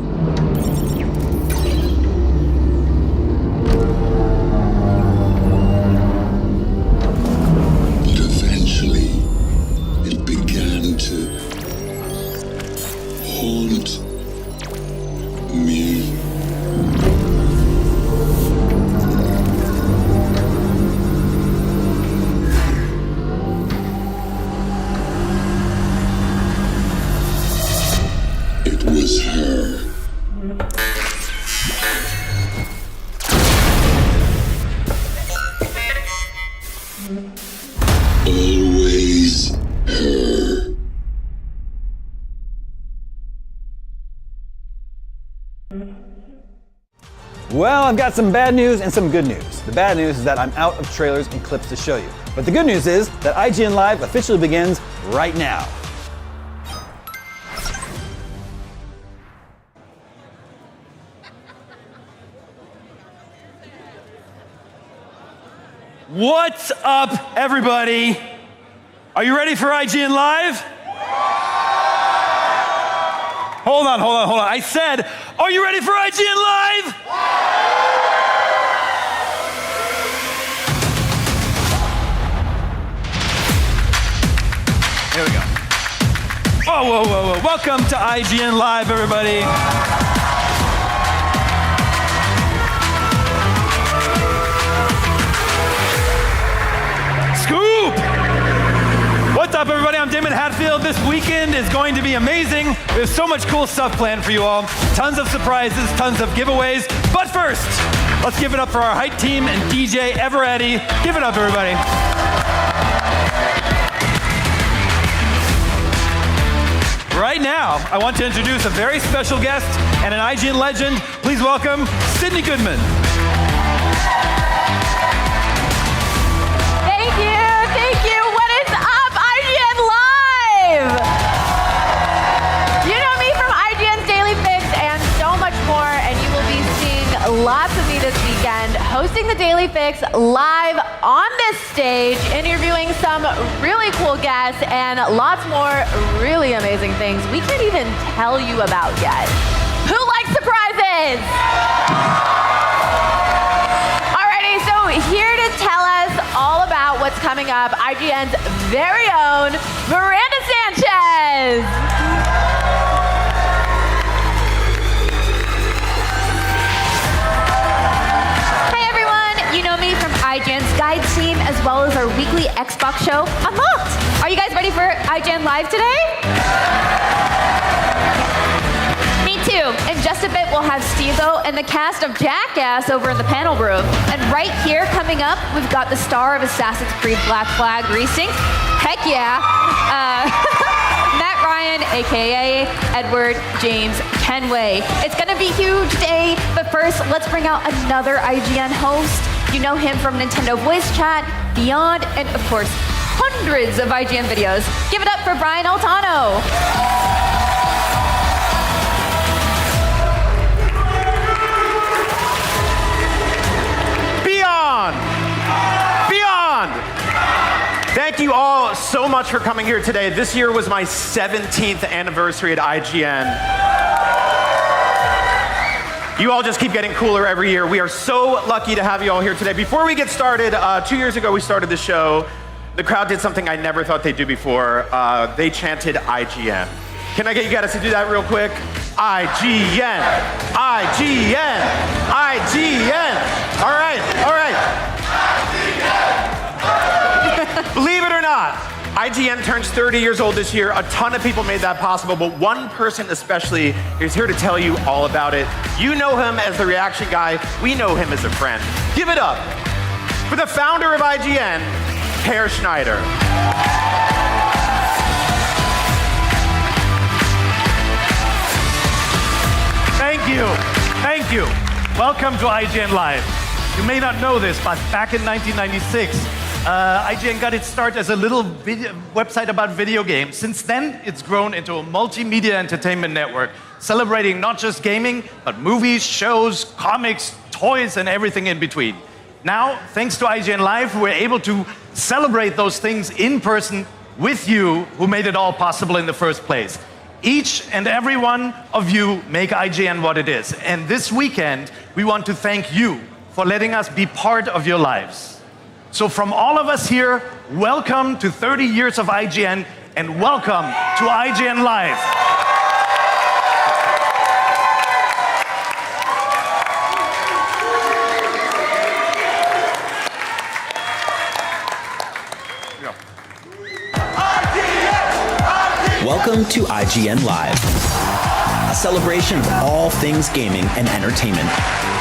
But eventually, it began to haunt me. It was her. Always her. Well, I've got some bad news and some good news. The bad news is that I'm out of trailers and clips to show you. But the good news is that IGN Live officially begins right now. What's up, everybody? Are you ready for IGN Live? Hold on. I said, are you ready for IGN Live? Here we go. Whoa. Welcome to IGN Live, everybody. Scoop! What's up, everybody? I'm Damon Hatfield. This weekend is going to be amazing. There's so much cool stuff planned for you all. Tons of surprises, tons of giveaways. But first, let's give it up for our hype team and DJ Eveready. Give it up, everybody. Right now, I want to introduce a very special guest and an IGN legend. Please welcome Sydney Goodman. Thank you. What is up, IGN Live? You know me from IGN's Daily Fix and so much more, and you will be seeing lots of me this weekend, hosting the Daily Fix live on this stage, interviewing some really cool guests, and lots more really amazing things we can't even tell you about yet. Who likes surprises? Alrighty, so here to tell us all about what's coming up, IGN's very own Miranda Sanchez. Hey everyone, you know me from IGN's Guide Team as well as our weekly Xbox show, Unlocked. Are you guys ready for IGN Live today? Me too. In just a bit, we'll have Steve-O and the cast of Jackass over in the panel room. And right here, coming up, we've got the star of Assassin's Creed Black Flag Resync. Heck yeah. Matt Ryan, aka Edward James Kenway. It's gonna be a huge day, but first, let's bring out another IGN host. You know him from Nintendo Voice Chat, Beyond, and of course, hundreds of IGN videos. Give it up for Brian Altano. Beyond! Thank you all so much for coming here today. This year was my 17th anniversary at IGN. You all just keep getting cooler every year. We are so lucky to have you all here today. Before we get started, 2 years ago we started the show. The crowd did something I never thought they'd do before. They chanted IGN. Can I get you guys to do that real quick? IGN, IGN, IGN. All right. Believe it or not, IGN turns 30 years old this year. A ton of people made that possible, but one person especially is here to tell you all about it. You know him as the reaction guy. We know him as a friend. Give it up for the founder of IGN, Per Schneider. Thank you. Welcome to IGN Live. You may not know this, but back in 1996, IGN got its start as a little website about video games. Since then, it's grown into a multimedia entertainment network, celebrating not just gaming, but movies, shows, comics, toys, and everything in between. Now, thanks to IGN Live, we're able to celebrate those things in person with you who made it all possible in the first place. Each and every one of you make IGN what it is. And this weekend, we want to thank you for letting us be part of your lives. So from all of us here, welcome to 30 years of IGN, and welcome to IGN Live. Welcome to IGN Live, a celebration of all things gaming and entertainment.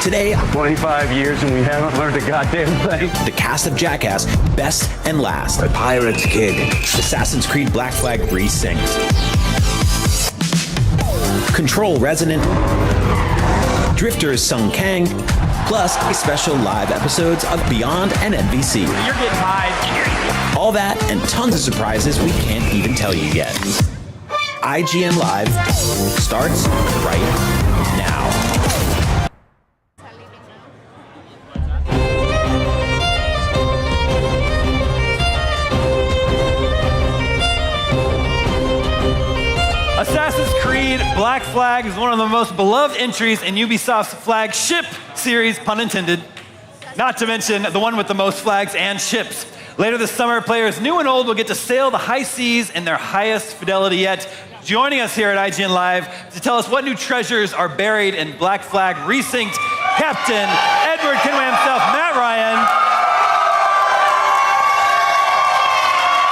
Today, 25 years and we haven't learned a goddamn thing. The cast of Jackass, Best and Last. The Pirate's Kid. Assassin's Creed Black Flag re-sings. Control Resonant. Drifters Sung Kang. Plus, special live episodes of Beyond and NVC. You're getting high. All that and tons of surprises we can't even tell you yet. IGN Live starts right now. Assassin's Creed Black Flag is one of the most beloved entries in Ubisoft's flagship series, pun intended. Not to mention the one with the most flags and ships. Later this summer, players new and old will get to sail the high seas in their highest fidelity yet. Joining us here at IGN Live to tell us what new treasures are buried in Black Flag Resynced, Captain Edward Kenway himself, Matt Ryan.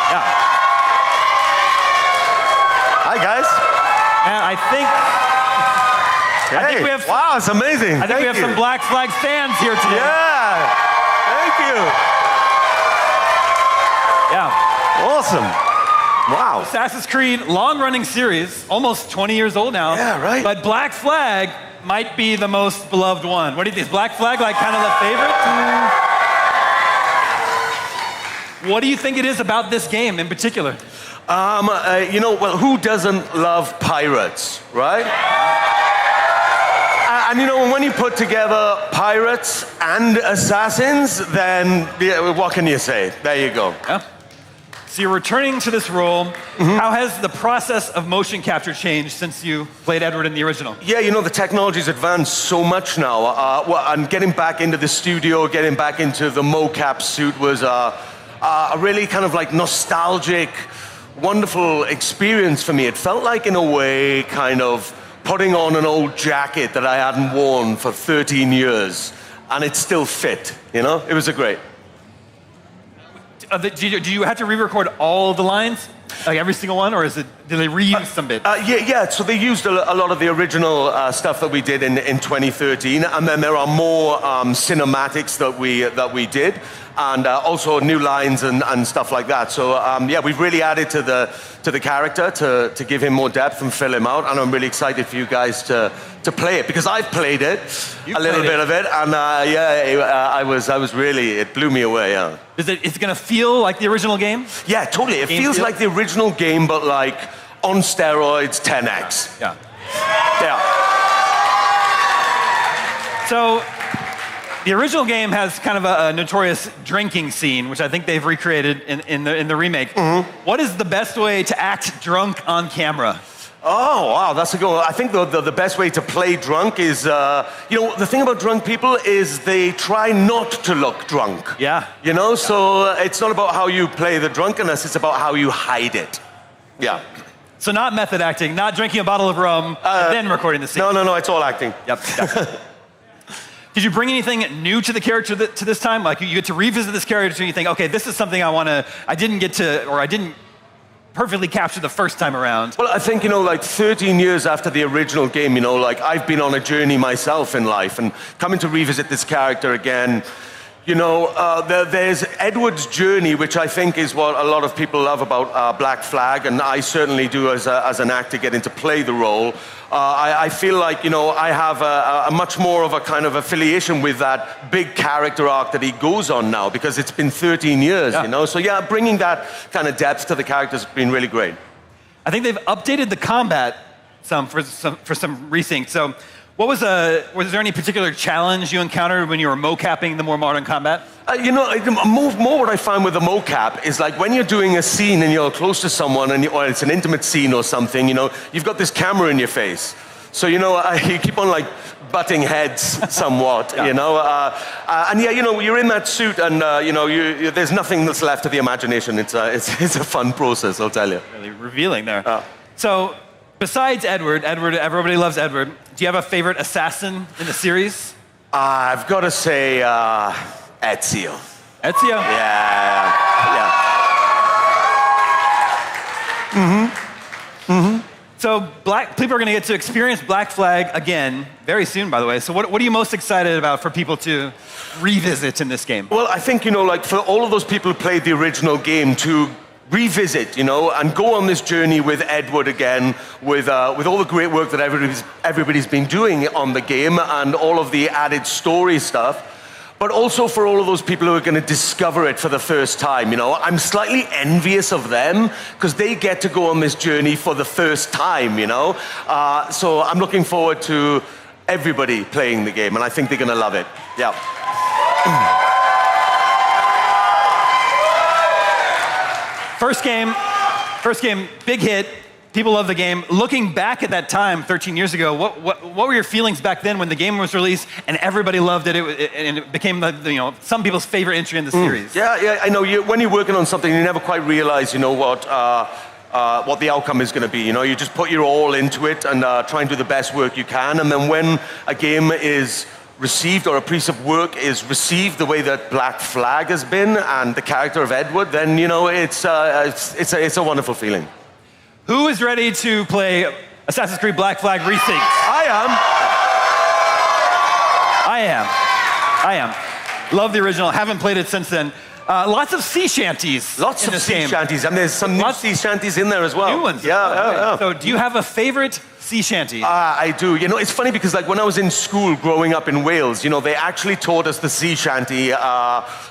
Yeah. Hi, guys. And I think we have. Wow, it's amazing. I think we have some Black Flag fans here today. Yeah. Thank you. Yeah. Awesome. Wow. Assassin's Creed, long-running series, almost 20 years old now. Yeah, right. But Black Flag might be the most beloved one. What do you think? Is Black Flag like kind of the favorite? What do you think it is about this game in particular? Well, who doesn't love pirates, right? And when you put together pirates and assassins, then what can you say? There you go. Yeah. So you're returning to this role. Mm-hmm. How has the process of motion capture changed since you played Edward in the original? Yeah, the technology's advanced so much now. And getting back into the studio, getting back into the mocap suit was a really kind of like nostalgic, wonderful experience for me. It felt like, in a way, kind of putting on an old jacket that I hadn't worn for 13 years, and it still fit, It was a great. Do you have to re-record all the lines? Like every single one, or did they reuse some bits? Yeah, so they used a lot of the original stuff that we did in 2013, and then there are more cinematics that we did, and also new lines and stuff like that. So we've really added to the character to give him more depth and fill him out, and I'm really excited for you guys to play it, because I've played it, a little bit of it, and I was really, it blew me away. Yeah. Is it going to feel like the original game? Yeah, totally. It feels like the original game, but like on steroids, 10x. Yeah. Yeah. So the original game has kind of a notorious drinking scene, which I think they've recreated in the remake. Mm-hmm. What is the best way to act drunk on camera? Oh, wow, that's a good one. I think the best way to play drunk is, the thing about drunk people is they try not to look drunk. Yeah. So it's not about how you play the drunkenness, it's about how you hide it. Yeah. So not method acting, not drinking a bottle of rum, and then recording the scene. No, it's all acting. Yep. Did you bring anything new to the character to this time? Like you get to revisit this character and you think, okay, this is something I didn't perfectly capture the first time around. Well, I think, 13 years after the original game, I've been on a journey myself in life, and coming to revisit this character again, You know, there's Edward's journey, which I think is what a lot of people love about Black Flag, and I certainly do as an actor getting to play the role. I feel like, you know, I have a much more of a kind of affiliation with that big character arc that he goes on now, because it's been 13 years, you know? So yeah, bringing that kind of depth to the characters has been really great. I think they've updated the combat for some resync. So was there any particular challenge you encountered when you were mocapping the more modern combat? You know, more what I find with the mocap is like when you're doing a scene and you're close to someone or it's an intimate scene or something, you know, you've got this camera in your face. So, you know, you keep on like butting heads somewhat, you know. And yeah, you know, you're in that suit and, you know, there's nothing that's left to the imagination. It's a fun process, I'll tell you. Really revealing there. So, besides Edward, everybody loves Edward. Do you have a favorite assassin in the series? I've got to say Ezio. Ezio? Yeah. So people are going to get to experience Black Flag again very soon, by the way. So what are you most excited about for people to revisit in this game? Well, I think, you know, like for all of those people who played the original game to revisit, you know, and go on this journey with Edward again, with all the great work that everybody's been doing on the game and all of the added story stuff, but also for all of those people who are going to discover it for the first time, you know. I'm slightly envious of them because they get to go on this journey for the first time, you know. So I'm looking forward to everybody playing the game, and I think they're going to love it. Yeah. First game, big hit. People love the game. Looking back at that time, 13 years ago, what were your feelings back then when the game was released and everybody loved it, and it became some people's favorite entry in the series? Yeah, I know. When you're working on something, you never quite realize, you know, what the outcome is going to be. You know, you just put your all into it and try and do the best work you can. And then when a game is received or a piece of work is received the way that Black Flag has been and the character of Edward, then, you know, it's a wonderful feeling. Who is ready to play Assassin's Creed Black Flag Resynced? I am. Love the original. Haven't played it since then. Lots of sea shanties. Lots of sea shanties, and there's some new sea shanties in there as well. New ones. Yeah. So, do you have a favorite sea shanty? I do. You know, it's funny because like when I was in school growing up in Wales, you know, they actually taught us the sea shanty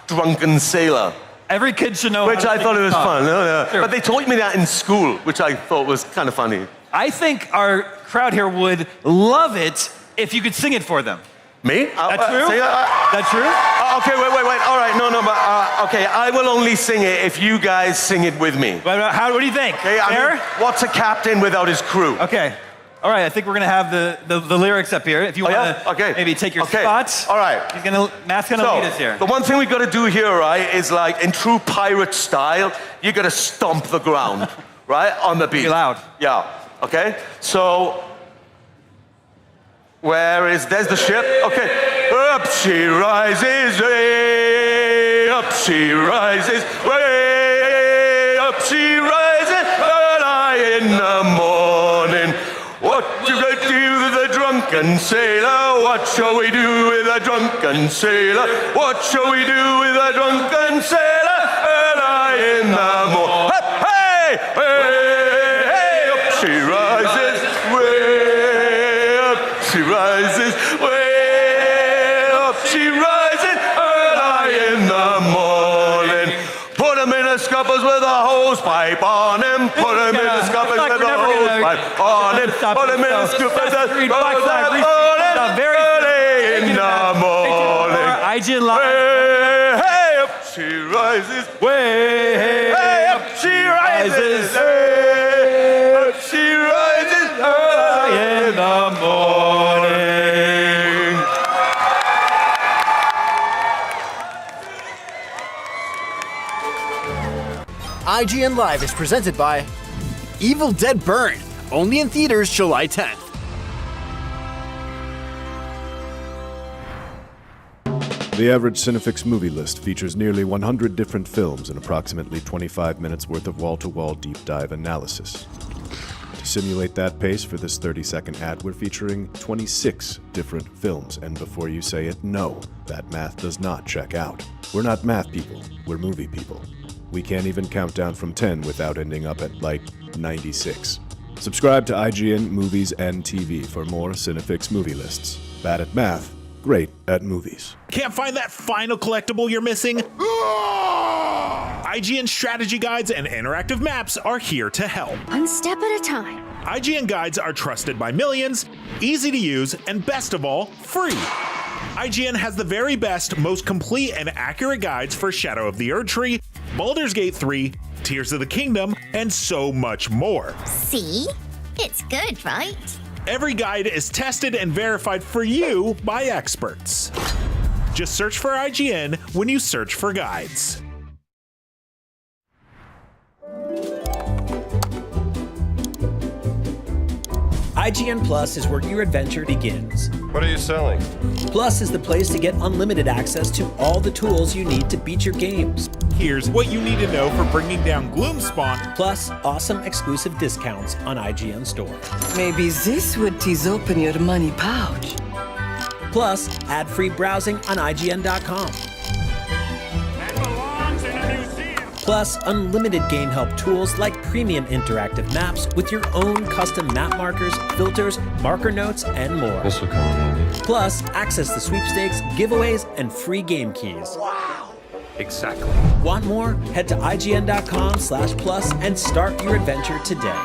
Drunken Sailor. Every kid should know. Which I thought it was fun. Sure. But they taught me that in school, which I thought was kind of funny. I think our crowd here would love it if you could sing it for them. Me? That's true? That's true? Okay, wait. All right, no, but okay, I will only sing it if you guys sing it with me. What do you think? Okay, I mean, what's a captain without his crew? Okay. All right, I think we're gonna have the lyrics up here. If you want to maybe take your spot. All right. Matt's gonna lead us here. The one thing we got to do here, right, is like in true pirate style, you got to stomp the ground, right, on the beat. Be loud. Yeah. Okay. So, there's the ship. Okay. Up she rises, way up she rises, way up she rises, early in the morning. What do we do with a drunken sailor? What shall we do with a drunken sailor? What shall we do with a drunken sailor? Early in the morning. Hey, hey, hey, up she rises, way up she rises, way up she rises, early in the morning. Put him in the scuppers with a hose pipe on him. Put him in the scuppers with a hose pipe on him. Put him in the scuppers with a hose pipe on him. Early in the morning. IGN Live. Hey, up she rises. Way, hey, up she rises. Hey, up she rises. Early in the morning. IGN Live is presented by Evil Dead Burn, only in theaters July 10th. The average Cinefix movie list features nearly 100 different films and approximately 25 minutes worth of wall-to-wall deep dive analysis. To simulate that pace for this 30-second ad, we're featuring 26 different films, and before you say it, no, that math does not check out. We're not math people, we're movie people. We can't even count down from 10 without ending up at, like, 96. Subscribe to IGN Movies and TV for more Cinefix movie lists. Bad at math, great at movies. Can't find that final collectible you're missing? IGN strategy guides and interactive maps are here to help. One step at a time. IGN guides are trusted by millions, easy to use, and best of all, free. IGN has the very best, most complete and accurate guides for Shadow of the Erdtree, Baldur's Gate 3, Tears of the Kingdom, and so much more. See? It's good, right? Every guide is tested and verified for you by experts. Just search for IGN when you search for guides. IGN Plus is where your adventure begins. What are you selling? Plus is the place to get unlimited access to all the tools you need to beat your games. Here's what you need to know for bringing down Gloomspawn. Plus, awesome exclusive discounts on IGN Store. Maybe this would tease open your money pouch. Plus, ad-free browsing on IGN.com. Plus, unlimited game help tools like premium interactive maps with your own custom map markers, filters, marker notes, and more. This will come in handy. Plus, access to sweepstakes, giveaways, and free game keys. Wow! Exactly. Want more? Head to IGN.com/plus and start your adventure today.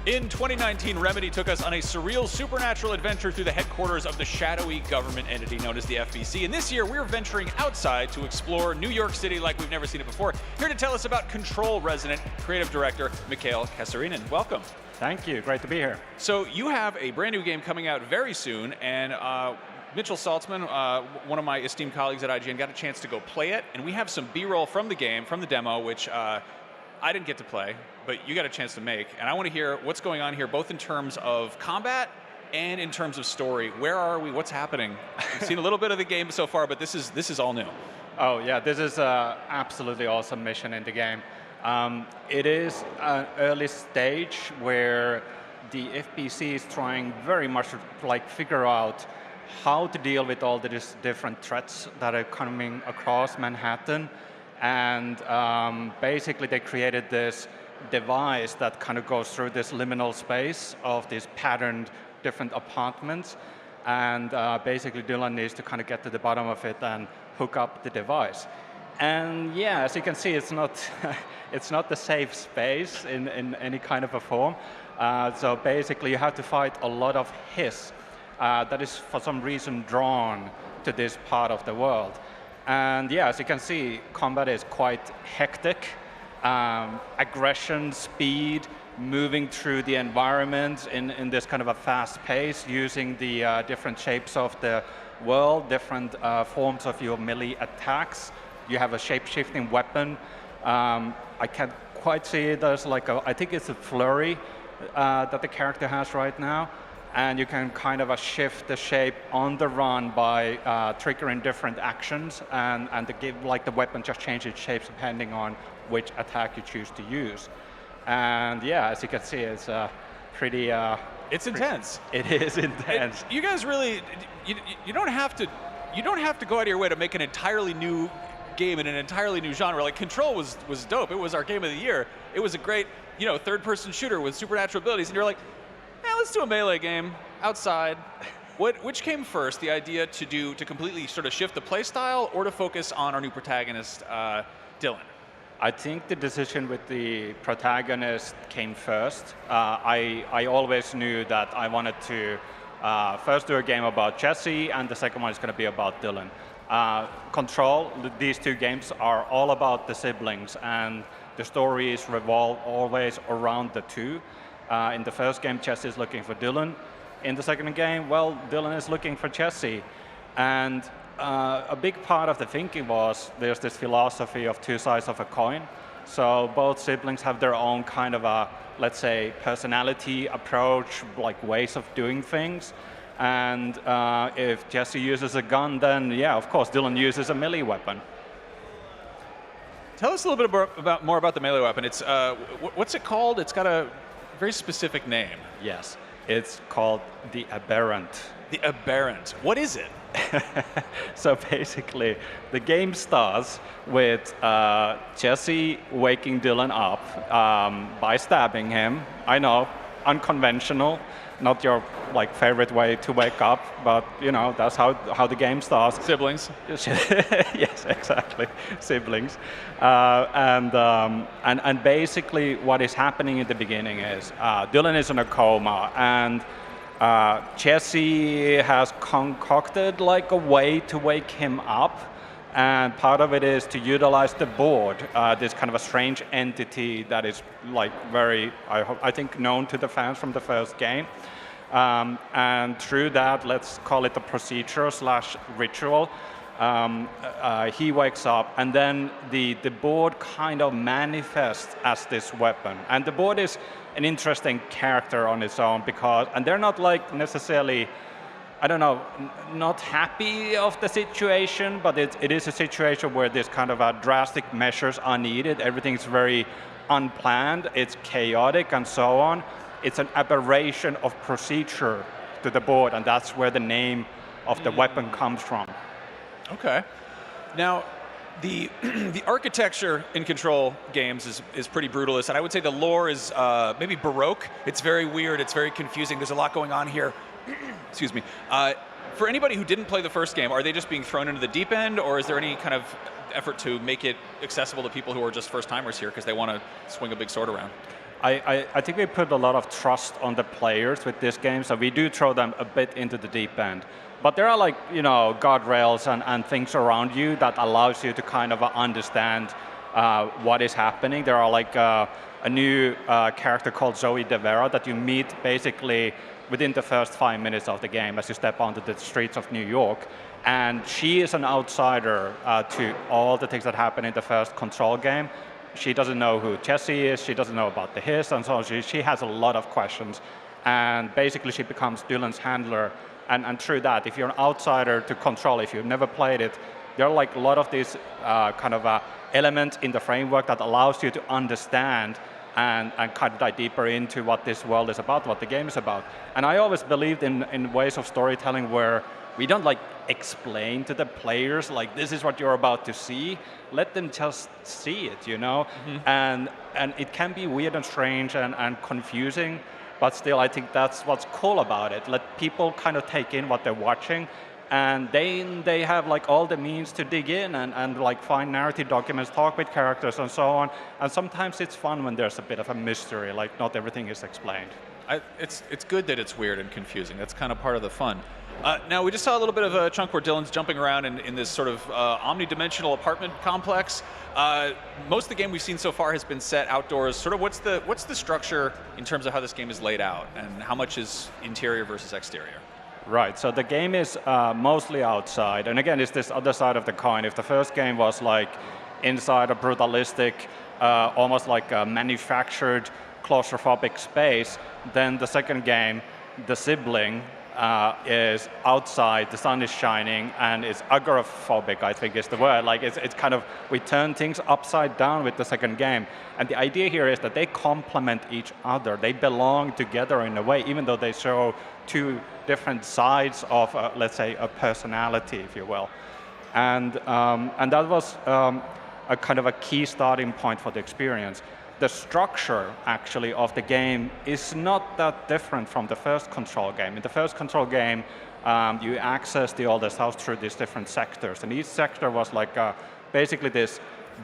In 2019, Remedy took us on a surreal supernatural adventure through the headquarters of the shadowy government entity known as the FBC. And this year, we're venturing outside to explore New York City like we've never seen it before. Here to tell us about Control Resonant, creative director Mikhail Kasarinen. Welcome. Thank you. Great to be here. So you have a brand new game coming out very soon, and Mitchell Saltzman, one of my esteemed colleagues at IGN, got a chance to go play it, and we have some B-roll from the game, from the demo, which I didn't get to play, but you got a chance to make. And I want to hear what's going on here, both in terms of combat and in terms of story. Where are we? What's happening? I've seen a little bit of the game so far, but this is all new. Oh yeah, this is an absolutely awesome mission in the game. It is an early stage where the FBC is trying very much to figure out how to deal with all the different threats that are coming across Manhattan. And basically they created this device that kind of goes through this liminal space of these patterned different apartments. And basically Dylan needs to kind of get to the bottom of it and hook up the device. And yeah, as you can see, it's not it's not the safe space in any kind of a form. So basically you have to fight a lot of hiss that is for some reason drawn to this part of the world. And yeah, as you can see, combat is quite hectic. Aggression, speed, moving through the environment in this kind of a fast pace, using the different shapes of the world, different forms of your melee attacks. You have a shape-shifting weapon. I can't quite see, there's like I think it's a flurry that the character has right now. And you can kind of shift the shape on the run by triggering different actions, and the weapon just changes shapes depending on which attack you choose to use. And yeah, as you can see, it's pretty. It's intense. It is intense. You guys really, you don't have to go out of your way to make an entirely new game in an entirely new genre. Like Control was dope. It was our game of the year. It was a great third-person shooter with supernatural abilities, and you're like, let's do a melee game outside. Which came first, the idea to completely sort of shift the play style, or to focus on our new protagonist, Dylan? I think the decision with the protagonist came first. I always knew that I wanted to first do a game about Jesse, and the second one is going to be about Dylan. Control, these two games are all about the siblings, and the stories revolve always around the two. In the first game, Jesse is looking for Dylan. In the second game, well, Dylan is looking for Jesse. And a big part of the thinking was there's this philosophy of two sides of a coin. So both siblings have their own kind of a, let's say, personality, approach, like ways of doing things. And if Jesse uses a gun, then yeah, of course, Dylan uses a melee weapon. Tell us a little bit more about the melee weapon. It's what's it called? It's got a very specific name. Yes, it's called the Aberrant. The Aberrant. What is it? So basically, the game starts with Jesse waking Dylan up by stabbing him. I know, unconventional, not your like favorite way to wake up, but you know that's how the game starts. Siblings. Yes, exactly, siblings. And basically, what is happening in the beginning is Dylan is in a coma and. Jesse has concocted like a way to wake him up, and part of it is to utilize the board, this kind of a strange entity that is like very, I think, known to the fans from the first game. And through that, let's call it a procedure / ritual, he wakes up, and then the board kind of manifests as this weapon. And the board is an interesting character on its own because, and they're not like necessarily, I don't know, not happy of the situation, but it is a situation where this kind of drastic measures are needed. Everything's very unplanned, it's chaotic and so on. It's an aberration of procedure to the board, and that's where the name of the weapon comes from. Okay. Now, the architecture in Control games is pretty brutalist, and I would say the lore is maybe Baroque. It's very weird. It's very confusing. There's a lot going on here. Excuse me. For anybody who didn't play the first game, are they just being thrown into the deep end, or is there any kind of effort to make it accessible to people who are just first-timers here because they want to swing a big sword around? I think we put a lot of trust on the players with this game, so we do throw them a bit into the deep end. But there are like, you know, guardrails and things around you that allows you to kind of understand what is happening. There are like a new character called Zoe DeVera that you meet basically within the first 5 minutes of the game as you step onto the streets of New York. And she is an outsider to all the things that happen in the first Control game. She doesn't know who Jesse is, she doesn't know about the Hiss, and so on. She has a lot of questions. And basically she becomes Dylan's handler. And through that, if you're an outsider to Control, if you've never played it, there are like a lot of these kind of elements in the framework that allows you to understand and kind of dive deeper into what this world is about, what the game is about. And I always believed in ways of storytelling where we don't like explain to the players like this is what you're about to see. Let them just see it, you know. Mm-hmm. And it can be weird and strange and confusing, but still I think that's what's cool about it. Let people kind of take in what they're watching, and they have like all the means to dig in and like find narrative documents, talk with characters and so on. And sometimes it's fun when there's a bit of a mystery, like not everything is explained. It's good that it's weird and confusing. That's kind of part of the fun. Now, we just saw a little bit of a chunk where Dylan's jumping around in this sort of omnidimensional apartment complex. Most of the game we've seen so far has been set outdoors. Sort of what's the structure in terms of how this game is laid out, and how much is interior versus exterior? Right, so the game is mostly outside. And again, it's this other side of the coin. If the first game was like inside a brutalistic, almost like a manufactured claustrophobic space, then the second game, the sibling, is outside, the sun is shining, and it's agoraphobic, I think is the word. Like it's kind of, we turn things upside down with the second game. And the idea here is that they complement each other. They belong together in a way, even though they show two different sides of, let's say, a personality, if you will. And that was a kind of a key starting point for the experience. The structure, actually, of the game is not that different from the first Control game. In the first Control game, you access the oldest house through these different sectors. And each sector was like basically this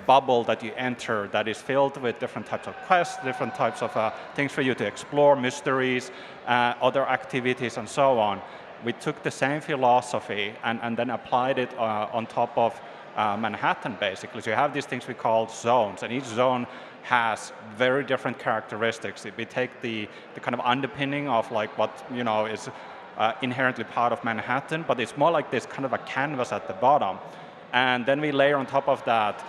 bubble that you enter that is filled with different types of quests, different types of things for you to explore, mysteries, other activities, and so on. We took the same philosophy and then applied it on top of Manhattan, basically. So you have these things we call zones, and each zone has very different characteristics. We take the kind of underpinning of like what, you know, is inherently part of Manhattan, but it's more like this kind of a canvas at the bottom. And then we layer on top of that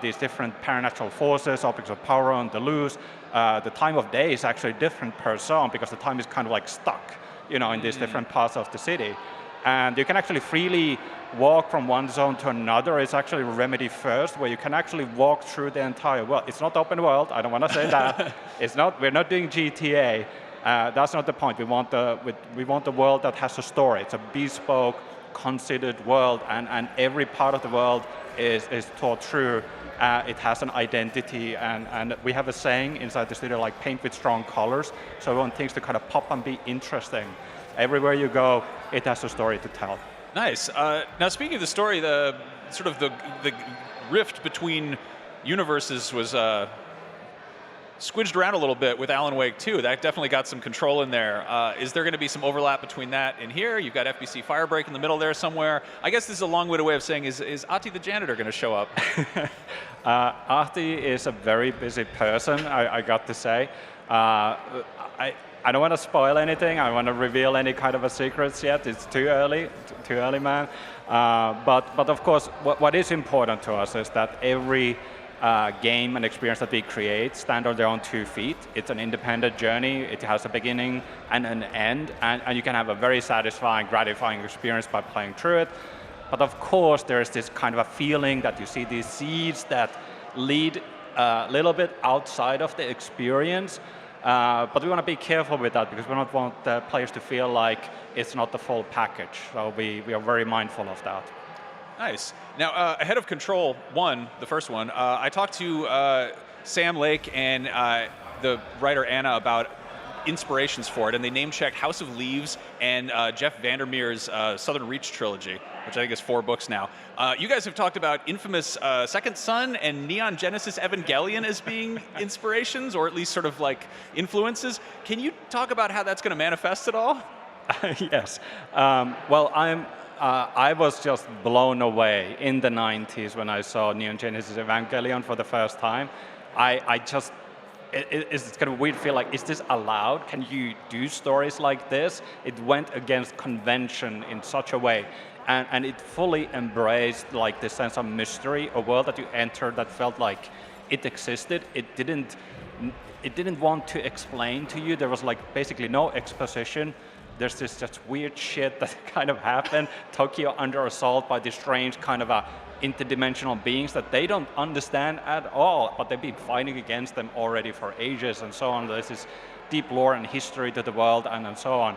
these different paranatural forces, objects of power on the loose. The time of day is actually different per zone because the time is kind of like stuck, in these different parts of the city. And you can actually freely walk from one zone to another. It's actually Remedy First, where you can actually walk through the entire world. It's not open world. I don't want to say that. We're not doing GTA. That's not the point. We want the world that has a story. It's a bespoke, considered world, and every part of the world is thought through. It has an identity, and we have a saying inside the studio, like paint with strong colors, so we want things to kind of pop and be interesting. Everywhere you go, it has a story to tell. Nice. Now, speaking of the story, the rift between universes was squidged around a little bit with Alan Wake 2. That definitely got some control in there. Is there going to be some overlap between that and here? You've got FBC Firebreak in the middle there somewhere. I guess this is a long-winded way of saying, is Ahti the janitor going to show up? Ahti is a very busy person, I got to say. I don't want to spoil anything. I don't want to reveal any kind of a secrets yet. It's too early, man. But of course, what is important to us is that every game and experience that we create stand on their own 2 feet. It's an independent journey. It has a beginning and an end, and you can have a very satisfying, gratifying experience by playing through it. But of course, there's this kind of a feeling that you see these seeds that lead a little bit outside of the experience. But we want to be careful with that because we don't want the players to feel like it's not the full package. So we are very mindful of that. Nice. Now, ahead of Control 1, the first one, I talked to Sam Lake and the writer Anna about inspirations for it, and they name-checked House of Leaves and Jeff Vandermeer's Southern Reach trilogy, which I think is 4 books now. You guys have talked about infamous Second Son and Neon Genesis Evangelion as being inspirations, or at least sort of like influences. Can you talk about how that's going to manifest at all? Yes. Well, I was just blown away in the 90s when I saw Neon Genesis Evangelion for the first time. It's kind of weird feel like, is this allowed? Can you do stories like this? It went against convention in such a way. And it fully embraced like this sense of mystery, a world that you entered that felt like it existed. It didn't want to explain to you. There was like basically no exposition. There's this just weird shit that kind of happened. Tokyo under assault by these strange kind of interdimensional beings that they don't understand at all, but they've been fighting against them already for ages and so on. There's this deep lore and history to the world and so on.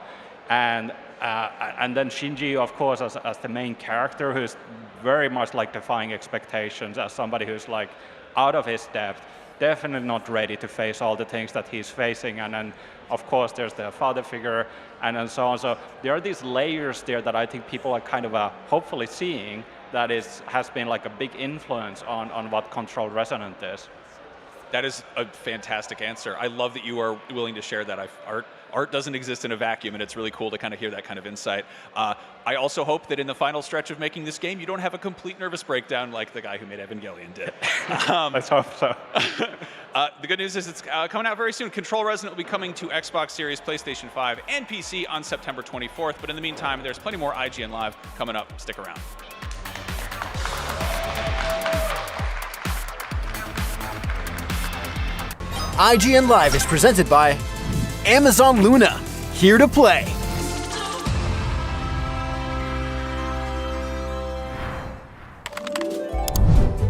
And then Shinji, of course, as the main character, who's very much like defying expectations, as somebody who's like out of his depth, definitely not ready to face all the things that he's facing. And then, of course, there's the father figure and so on. So there are these layers there that I think people are kind of hopefully seeing that has been like a big influence on what Control Resonant is. That is a fantastic answer. I love that you are willing to share that. Art doesn't exist in a vacuum, and it's really cool to kind of hear that kind of insight. I also hope that in the final stretch of making this game, you don't have a complete nervous breakdown like the guy who made Evangelion did. Let's hope so. The good news is it's coming out very soon. Control Resonant will be coming to Xbox Series, PlayStation 5, and PC on September 24th. But in the meantime, there's plenty more IGN Live coming up. Stick around. IGN Live is presented by Amazon Luna, here to play.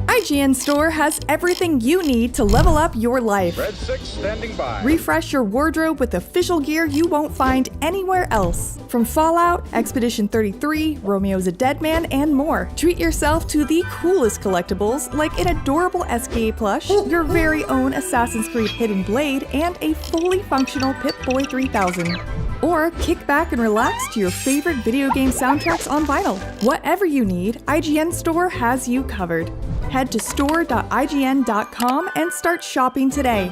IGN Store has everything you need to level up your life. Red 6 standing by. Refresh your wardrobe with official gear you won't find anywhere else. From Fallout, Expedition 33, Romeo's a Dead Man, and more. Treat yourself to the coolest collectibles like an adorable SKA plush, your very own Assassin's Creed Hidden Blade, and a fully functional Pip-Boy 3000. Or kick back and relax to your favorite video game soundtracks on vinyl. Whatever you need, IGN Store has you covered. Head to store.ign.com and start shopping today.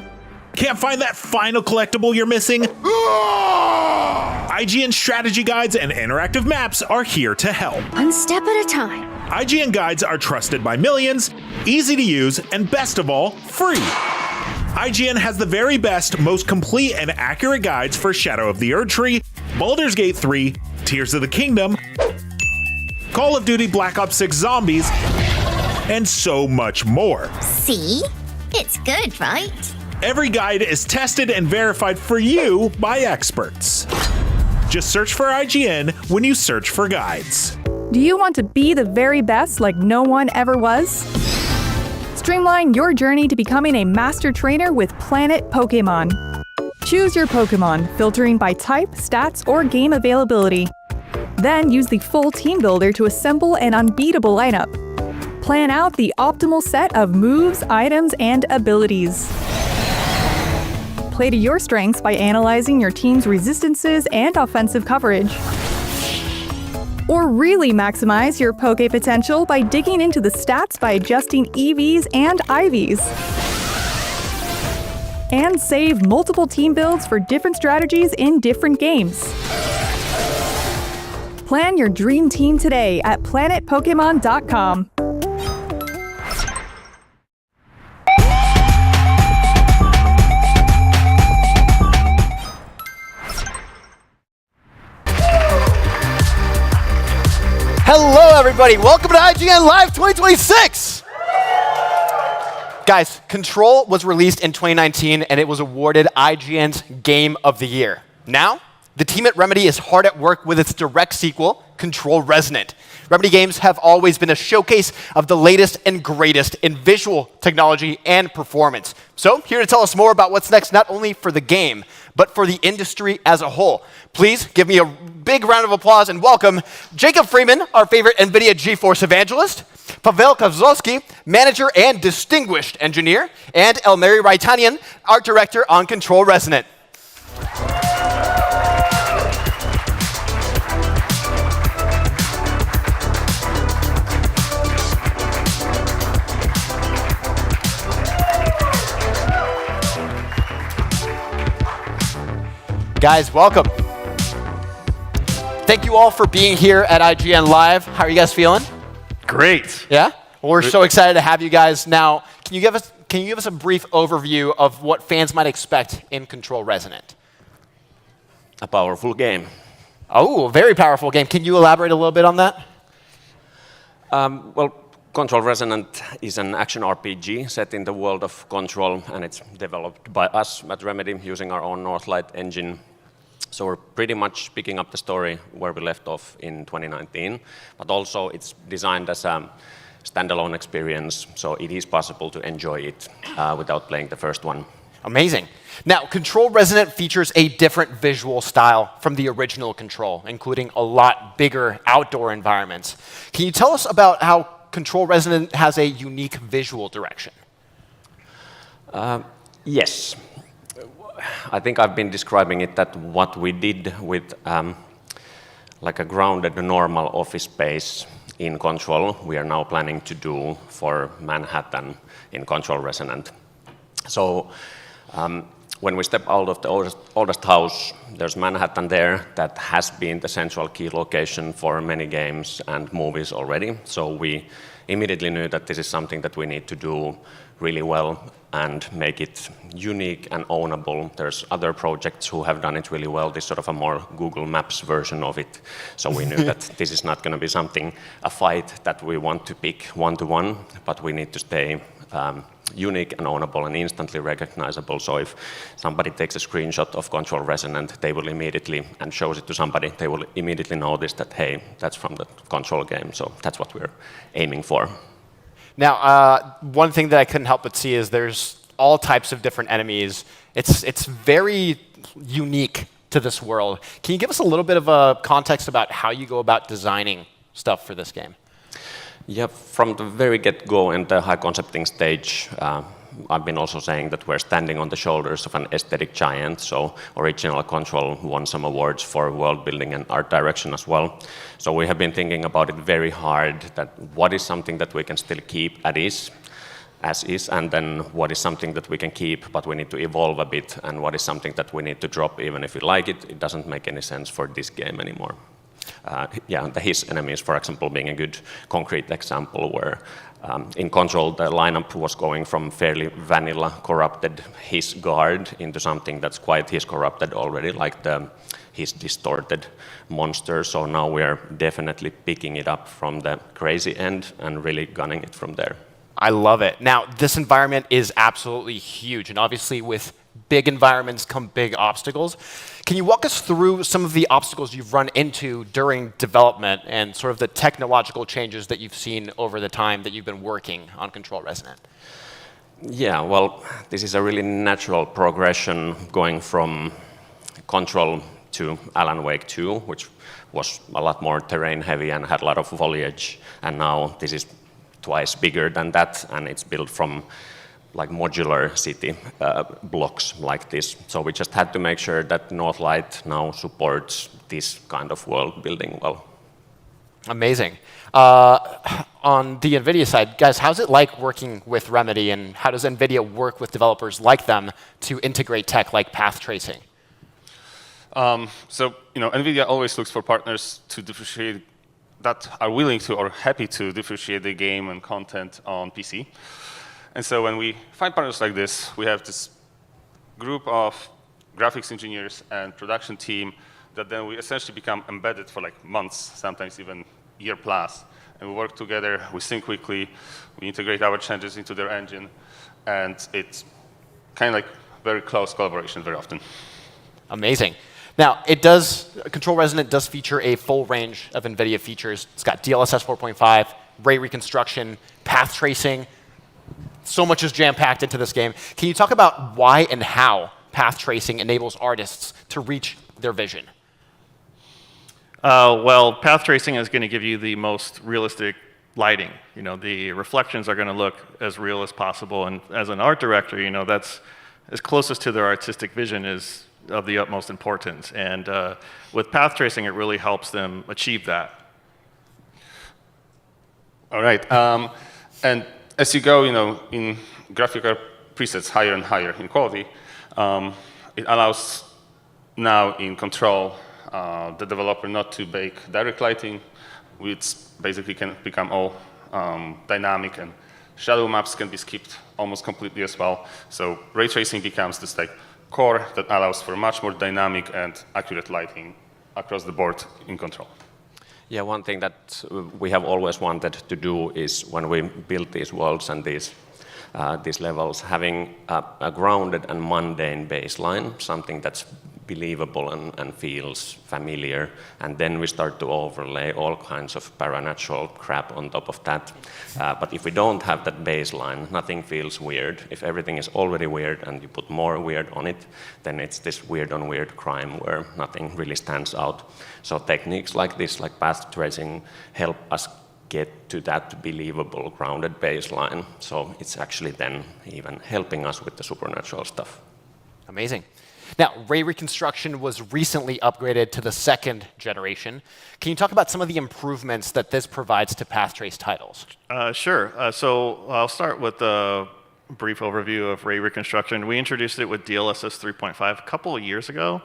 Can't find that final collectible you're missing? IGN strategy guides and interactive maps are here to help. One step at a time. IGN guides are trusted by millions, easy to use, and best of all, free. IGN has the very best, most complete and accurate guides for Shadow of the Erdtree, Baldur's Gate 3, Tears of the Kingdom, Call of Duty Black Ops 6 Zombies, and so much more. See? It's good, right? Every guide is tested and verified for you by experts. Just search for IGN when you search for guides. Do you want to be the very best like no one ever was? Streamline your journey to becoming a master trainer with Planet Pokemon. Choose your Pokemon, filtering by type, stats, or game availability. Then use the full team builder to assemble an unbeatable lineup. Plan out the optimal set of moves, items, and abilities. Play to your strengths by analyzing your team's resistances and offensive coverage. Or really maximize your Poke potential by digging into the stats by adjusting EVs and IVs. And save multiple team builds for different strategies in different games. Plan your dream team today at planetpokemon.com. Hello, everybody. Welcome to IGN Live 2026. Guys, Control was released in 2019, and it was awarded IGN's Game of the Year. Now, the team at Remedy is hard at work with its direct sequel, Control Resonant. Remedy games have always been a showcase of the latest and greatest in visual technology and performance. So, here to tell us more about what's next, not only for the game, but for the industry as a whole. Please give me a big round of applause and welcome Jacob Freeman, our favorite NVIDIA GeForce evangelist, Pavel Kozlowski, manager and distinguished engineer, and Elmeri Raitanian, art director on Control Resonant. Guys, welcome. Thank you all for being here at IGN Live. How are you guys feeling? Great. Yeah? Well, we're so excited to have you guys. Now, can you give us a brief overview of what fans might expect in Control Resonant? A powerful game. Oh, a very powerful game. Can you elaborate a little bit on that? Well, Control Resonant is an action RPG set in the world of Control, and it's developed by us at Remedy using our own Northlight engine. So we're pretty much picking up the story where we left off in 2019, but also it's designed as a standalone experience, so it is possible to enjoy it without playing the first one. Amazing. Now, Control Resonant features a different visual style from the original Control, including a lot bigger outdoor environments. Can you tell us about how Control Resonant has a unique visual direction? Yes. I think I've been describing it that what we did with like a grounded normal office space in Control, we are now planning to do for Manhattan in Control Resonant. So when we step out of the oldest house, there's Manhattan there that has been the central key location for many games and movies already. So we immediately knew that this is something that we need to do really well and make it unique and ownable. There's other projects who have done it really well, this sort of a more Google Maps version of it. So we knew that this is not going to be something, a fight that we want to pick one-to-one, but we need to stay unique and ownable and instantly recognizable. So if somebody takes a screenshot of Control Resonant, they will immediately, and shows it to somebody, they will immediately notice that, hey, that's from the Control game. So that's what we're aiming for. Now, one thing that I couldn't help but see is there's all types of different enemies. It's very unique to this world. Can you give us a little bit of a context about how you go about designing stuff for this game? Yeah, from the very get-go in the high concepting stage, I've been also saying that we're standing on the shoulders of an aesthetic giant. So original Control won some awards for world building and art direction as well. So we have been thinking about it very hard, that what is something that we can still keep as is, and then what is something that we can keep, but we need to evolve a bit, and what is something that we need to drop, even if we like it, it doesn't make any sense for this game anymore. the his enemies, for example, being a good concrete example where in Control the lineup was going from fairly vanilla corrupted his guard into something that's quite his corrupted already, like his distorted monster. So now we are definitely picking it up from the crazy end and really gunning it from there. I love it. Now, this environment is absolutely huge, and obviously with big environments come big obstacles. Can you walk us through some of the obstacles you've run into during development and sort of the technological changes that you've seen over the time that you've been working on Control Resonant? Yeah, well, this is a really natural progression going from Control to Alan Wake 2, which was a lot more terrain heavy and had a lot of foliage, and now this is twice bigger than that, and it's built from like modular city blocks like this. So we just had to make sure that Northlight now supports this kind of world building well. Amazing. On the NVIDIA side, guys, how's it like working with Remedy, and how does NVIDIA work with developers like them to integrate tech like path tracing? So NVIDIA always looks for partners to differentiate that are willing to or happy to differentiate the game and content on PC. And so when we find partners like this, we have this group of graphics engineers and production team that then we essentially become embedded for like months, sometimes even year plus. And we work together, we sync quickly, we integrate our changes into their engine, and it's kind of like very close collaboration very often. Amazing. Now, Control Resonant does feature a full range of NVIDIA features. It's got DLSS 4.5, ray reconstruction, path tracing. So much is jam-packed into this game. Can you talk about why and how path tracing enables artists to reach their vision? Well, path tracing is going to give you the most realistic lighting. The reflections are going to look as real as possible, and as an art director, that's as closest to their artistic vision is of the utmost importance. And with path tracing, it really helps them achieve that. All right. And as you go, in graphical presets higher and higher in quality, it allows now in Control the developer not to bake direct lighting, which basically can become all dynamic, and shadow maps can be skipped almost completely as well. So ray tracing becomes this core that allows for much more dynamic and accurate lighting across the board in Control. Yeah, one thing that we have always wanted to do is when we build these worlds and these levels, having a grounded and mundane baseline, something that's believable and feels familiar, and then we start to overlay all kinds of paranatural crap on top of that. But if we don't have that baseline, nothing feels weird. If everything is already weird and you put more weird on it, then it's this weird on weird crime where nothing really stands out. So techniques like this, like path tracing, help us get to that believable grounded baseline. So it's actually then even helping us with the supernatural stuff. Amazing. Now, ray reconstruction was recently upgraded to the 2nd generation. Can you talk about some of the improvements that this provides to path trace titles? Sure. So I'll start with a brief overview of ray reconstruction. We introduced it with DLSS 3.5 a couple of years ago.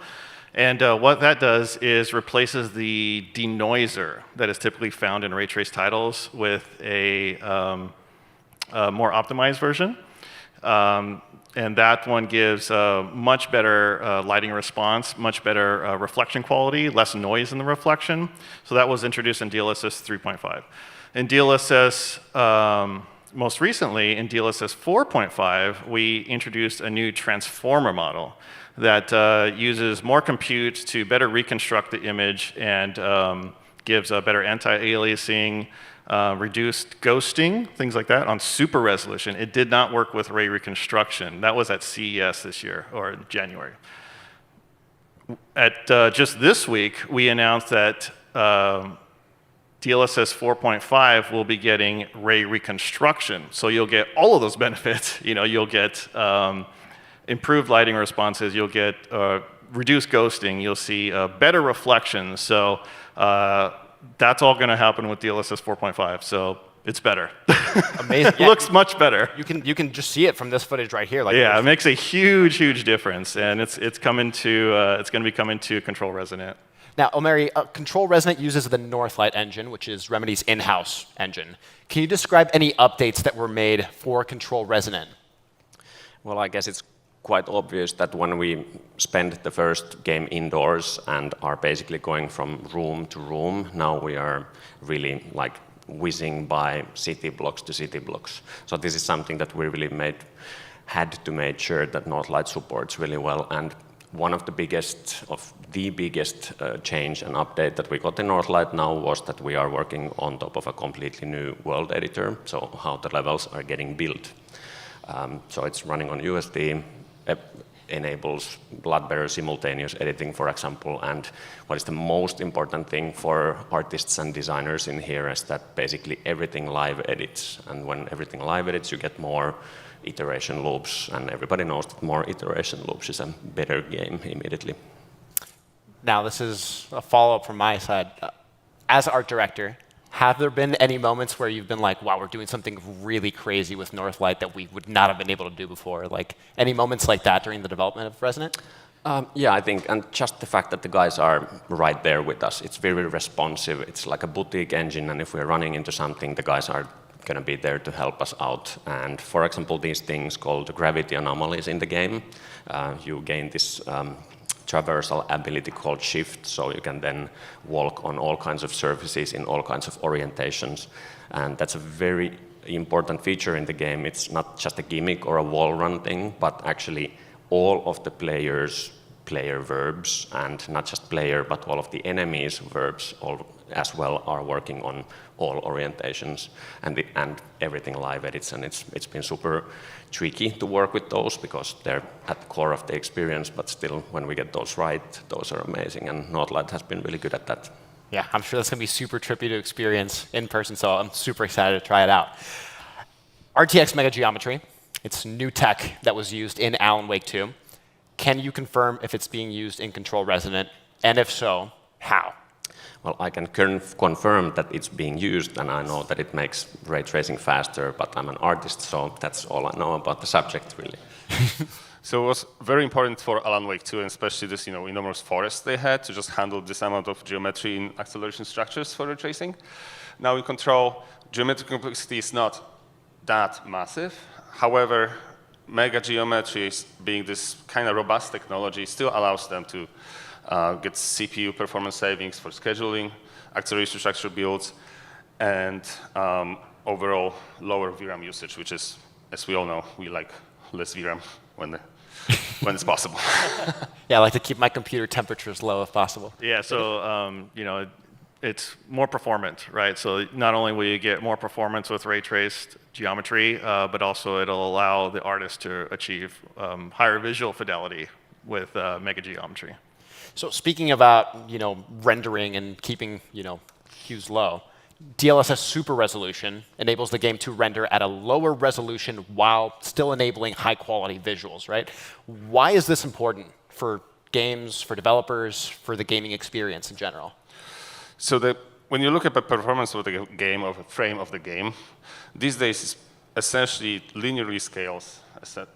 And what that does is replaces the denoiser that is typically found in ray trace titles with a more optimized version. And that one gives much better lighting response, much better reflection quality, less noise in the reflection. So that was introduced in DLSS 3.5. In DLSS, most recently, in DLSS 4.5, we introduced a new transformer model that uses more compute to better reconstruct the image and gives a better anti-aliasing, reduced ghosting, things like that, on super resolution. It did not work with ray reconstruction. That was at CES this year, or in January. At just this week, we announced that DLSS 4.5 will be getting ray reconstruction. So you'll get all of those benefits. You'll get improved lighting responses. You'll get reduced ghosting. You'll see better reflections. So that's all going to happen with DLSS 4.5, so it's better. Amazing. It looks much better. You can just see it from this footage right here. It makes a huge difference, and it's going to be coming to Control Resonant. Now, Omeri, Control Resonant uses the Northlight engine, which is Remedy's in-house engine. Can you describe any updates that were made for Control Resonant? Well, I guess it's quite obvious that when we spent the first game indoors and are basically going from room to room, now we are really like whizzing by city blocks to city blocks. So this is something that we really had to make sure that Northlight supports really well. And one of the biggest change and update that we got in Northlight now was that we are working on top of a completely new world editor, so how the levels are getting built. So it's running on USD, enables Bloodbearer simultaneous editing, for example, and what is the most important thing for artists and designers in here is that basically everything live edits, and when everything live edits, you get more iteration loops, and everybody knows that more iteration loops is a better game immediately. Now, this is a follow-up from my side. As art director, have there been any moments where you've been like, wow, we're doing something really crazy with Northlight that we would not have been able to do before? Like, any moments like that during the development of Resonant? Yeah, I think, and just the fact that the guys are right there with us. It's very responsive. It's like a boutique engine, and if we're running into something, the guys are going to be there to help us out. And for example, these things called gravity anomalies in the game, you gain this traversal ability called shift, so you can then walk on all kinds of surfaces in all kinds of orientations. And that's a very important feature in the game. It's not just a gimmick or a wall run thing, but actually all of the players' player verbs, and not just player, but all of the enemies' verbs as well are working on all orientations and everything live edits, and it's been super tricky to work with those because they're at the core of the experience, but still, when we get those right, those are amazing, and Northlight has been really good at that. Yeah, I'm sure that's going to be super trippy to experience in person, so I'm super excited to try it out. RTX Mega Geometry, it's new tech that was used in Alan Wake 2. Can you confirm if it's being used in Control Resonant, and if so, how? Well, I can confirm that it's being used, and I know that it makes ray tracing faster, but I'm an artist, so that's all I know about the subject, really. So it was very important for Alan Wake 2, and especially this enormous forest they had to just handle this amount of geometry in acceleration structures for ray tracing. Now in Control, geometric complexity is not that massive. However, Mega Geometry, being this kind of robust technology, still allows them to get CPU performance savings for scheduling, acceleration structure builds, and overall lower VRAM usage, which is, as we all know, we like less VRAM when it's possible. Yeah, I like to keep my computer temperatures low if possible. Yeah, so it's more performant, right? So not only will you get more performance with ray traced geometry, but also it'll allow the artist to achieve higher visual fidelity with Mega Geometry. So speaking about rendering and keeping hues low, DLSS Super Resolution enables the game to render at a lower resolution while still enabling high quality visuals, right? Why is this important for games, for developers, for the gaming experience in general? So when you look at the performance of the game, of a frame of the game, these days it's essentially linearly scales,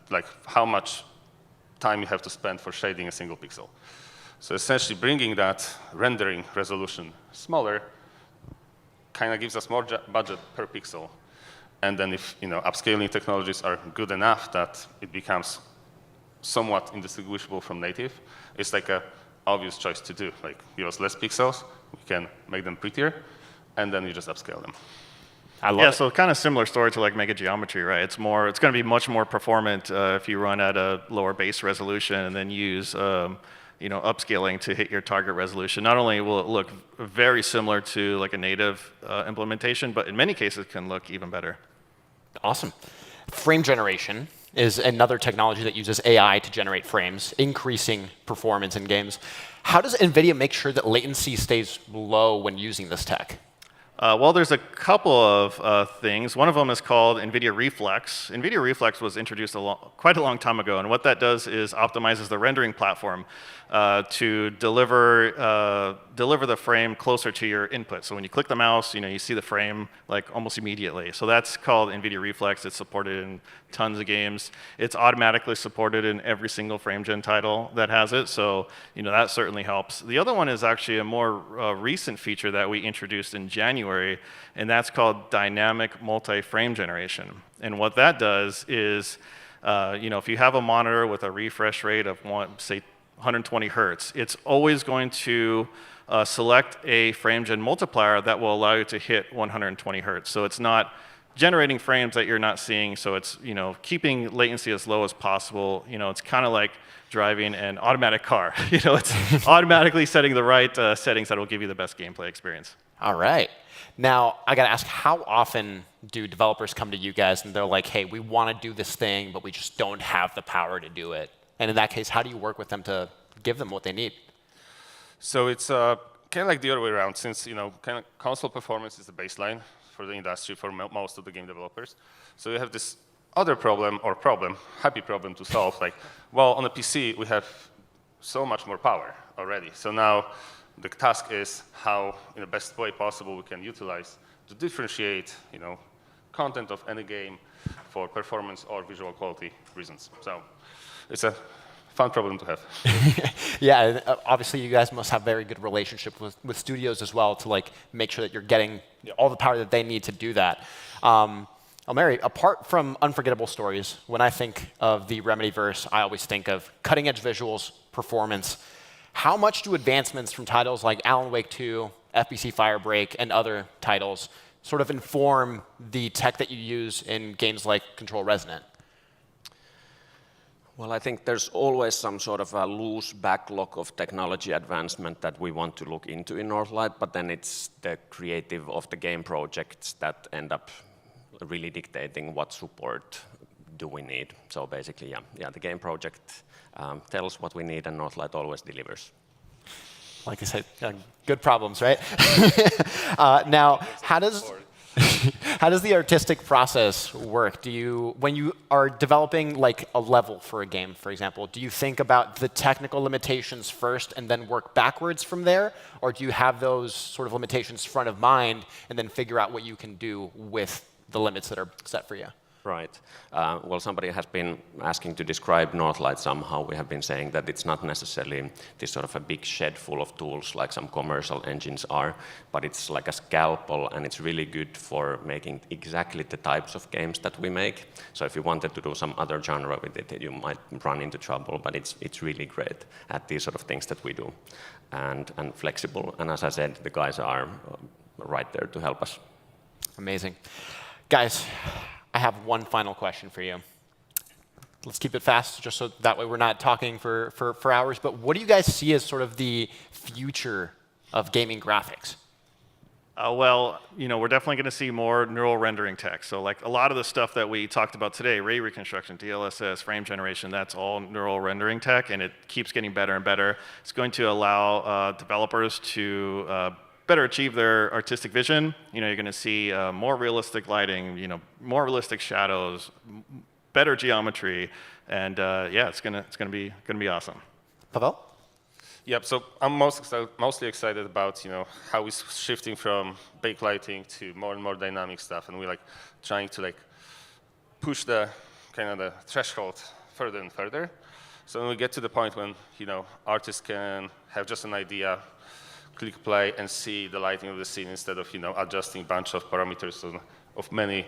like how much time you have to spend for shading a single pixel. So essentially bringing that rendering resolution smaller kind of gives us more budget per pixel. And then if upscaling technologies are good enough that it becomes somewhat indistinguishable from native, it's like an obvious choice to do. Like, give us less pixels, we can make them prettier, and then you just upscale them. So kind of similar story to like Mega Geometry, right? It's going to be much more performant if you run at a lower base resolution and then use upscaling to hit your target resolution. Not only will it look very similar to like a native implementation, but in many cases can look even better. Awesome. Frame generation is another technology that uses AI to generate frames, increasing performance in games. How does NVIDIA make sure that latency stays low when using this tech? Well, there's a couple of things. One of them is called NVIDIA Reflex. NVIDIA Reflex was introduced quite a long time ago, and what that does is optimizes the rendering platform to deliver deliver the frame closer to your input. So when you click the mouse, you see the frame like almost immediately. So that's called NVIDIA Reflex. It's supported in tons of games. It's automatically supported in every single FrameGen title that has it. So that certainly helps. The other one is actually a more recent feature that we introduced in January, and that's called dynamic multi-frame generation. And what that does is, if you have a monitor with a refresh rate of say 120 hertz, it's always going to select a FrameGen multiplier that will allow you to hit 120 hertz. So it's not generating frames that you're not seeing, so it's keeping latency as low as possible. It's kind of like driving an automatic car. It's automatically setting the right settings that will give you the best gameplay experience. All right. Now, I got to ask, how often do developers come to you guys and they're like, hey, we want to do this thing, but we just don't have the power to do it? And in that case, how do you work with them to give them what they need? So it's kind of like the other way around, since kind of console performance is the baseline for the industry for most of the game developers. So you have this other happy problem to solve. Like, well, on a PC we have so much more power already. So now the task is how, in the best way possible, we can utilize to differentiate, content of any game for performance or visual quality reasons. So it's a fun problem to have. Yeah, obviously you guys must have very good relationship with studios as well to make sure that you're getting all the power that they need to do that. Mary, apart from unforgettable stories, when I think of the Remedyverse, I always think of cutting-edge visuals, performance. How much do advancements from titles like Alan Wake 2, FBC Firebreak, and other titles sort of inform the tech that you use in games like Control Resonant? Well, I think there's always some sort of a loose backlog of technology advancement that we want to look into in Northlight, but then it's the creative of the game projects that end up really dictating what support do we need. So basically, yeah, the game project tells what we need, and Northlight always delivers. Like I said, good problems, right? Now, how does the artistic process work? When you are developing a level for a game, for example, do you think about the technical limitations first and then work backwards from there? Or do you have those sort of limitations front of mind and then figure out what you can do with the limits that are set for you? Right. Well, somebody has been asking to describe Northlight somehow. We have been saying that it's not necessarily this sort of a big shed full of tools like some commercial engines are, but it's like a scalpel, and it's really good for making exactly the types of games that we make. So if you wanted to do some other genre with it, you might run into trouble, but it's really great at these sort of things that we do, and flexible. And as I said, the guys are right there to help us. Amazing. Guys, I have one final question for you. Let's keep it fast, just so that way we're not talking for hours. But what do you guys see as sort of the future of gaming graphics? Well, we're definitely going to see more neural rendering tech. So a lot of the stuff that we talked about today, ray reconstruction, DLSS, frame generation, that's all neural rendering tech, and it keeps getting better and better. It's going to allow developers to better achieve their artistic vision. You're going to see more realistic lighting, more realistic shadows, better geometry, and yeah, it's going to be awesome. Pavel? Yep. So I'm mostly excited about how we're shifting from backlighting to more and more dynamic stuff, and we're trying to push the kind of the threshold further and further. So when we get to the point when artists can have just an idea, click play, and see the lighting of the scene instead of adjusting a bunch of parameters of many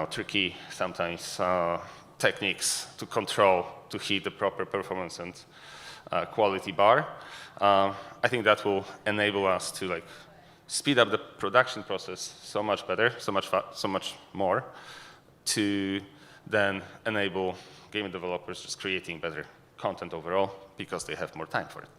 tricky sometimes techniques to control to hit the proper performance and quality bar. I think that will enable us to speed up the production process so much better, so much more, to then enable game developers just creating better content overall because they have more time for it.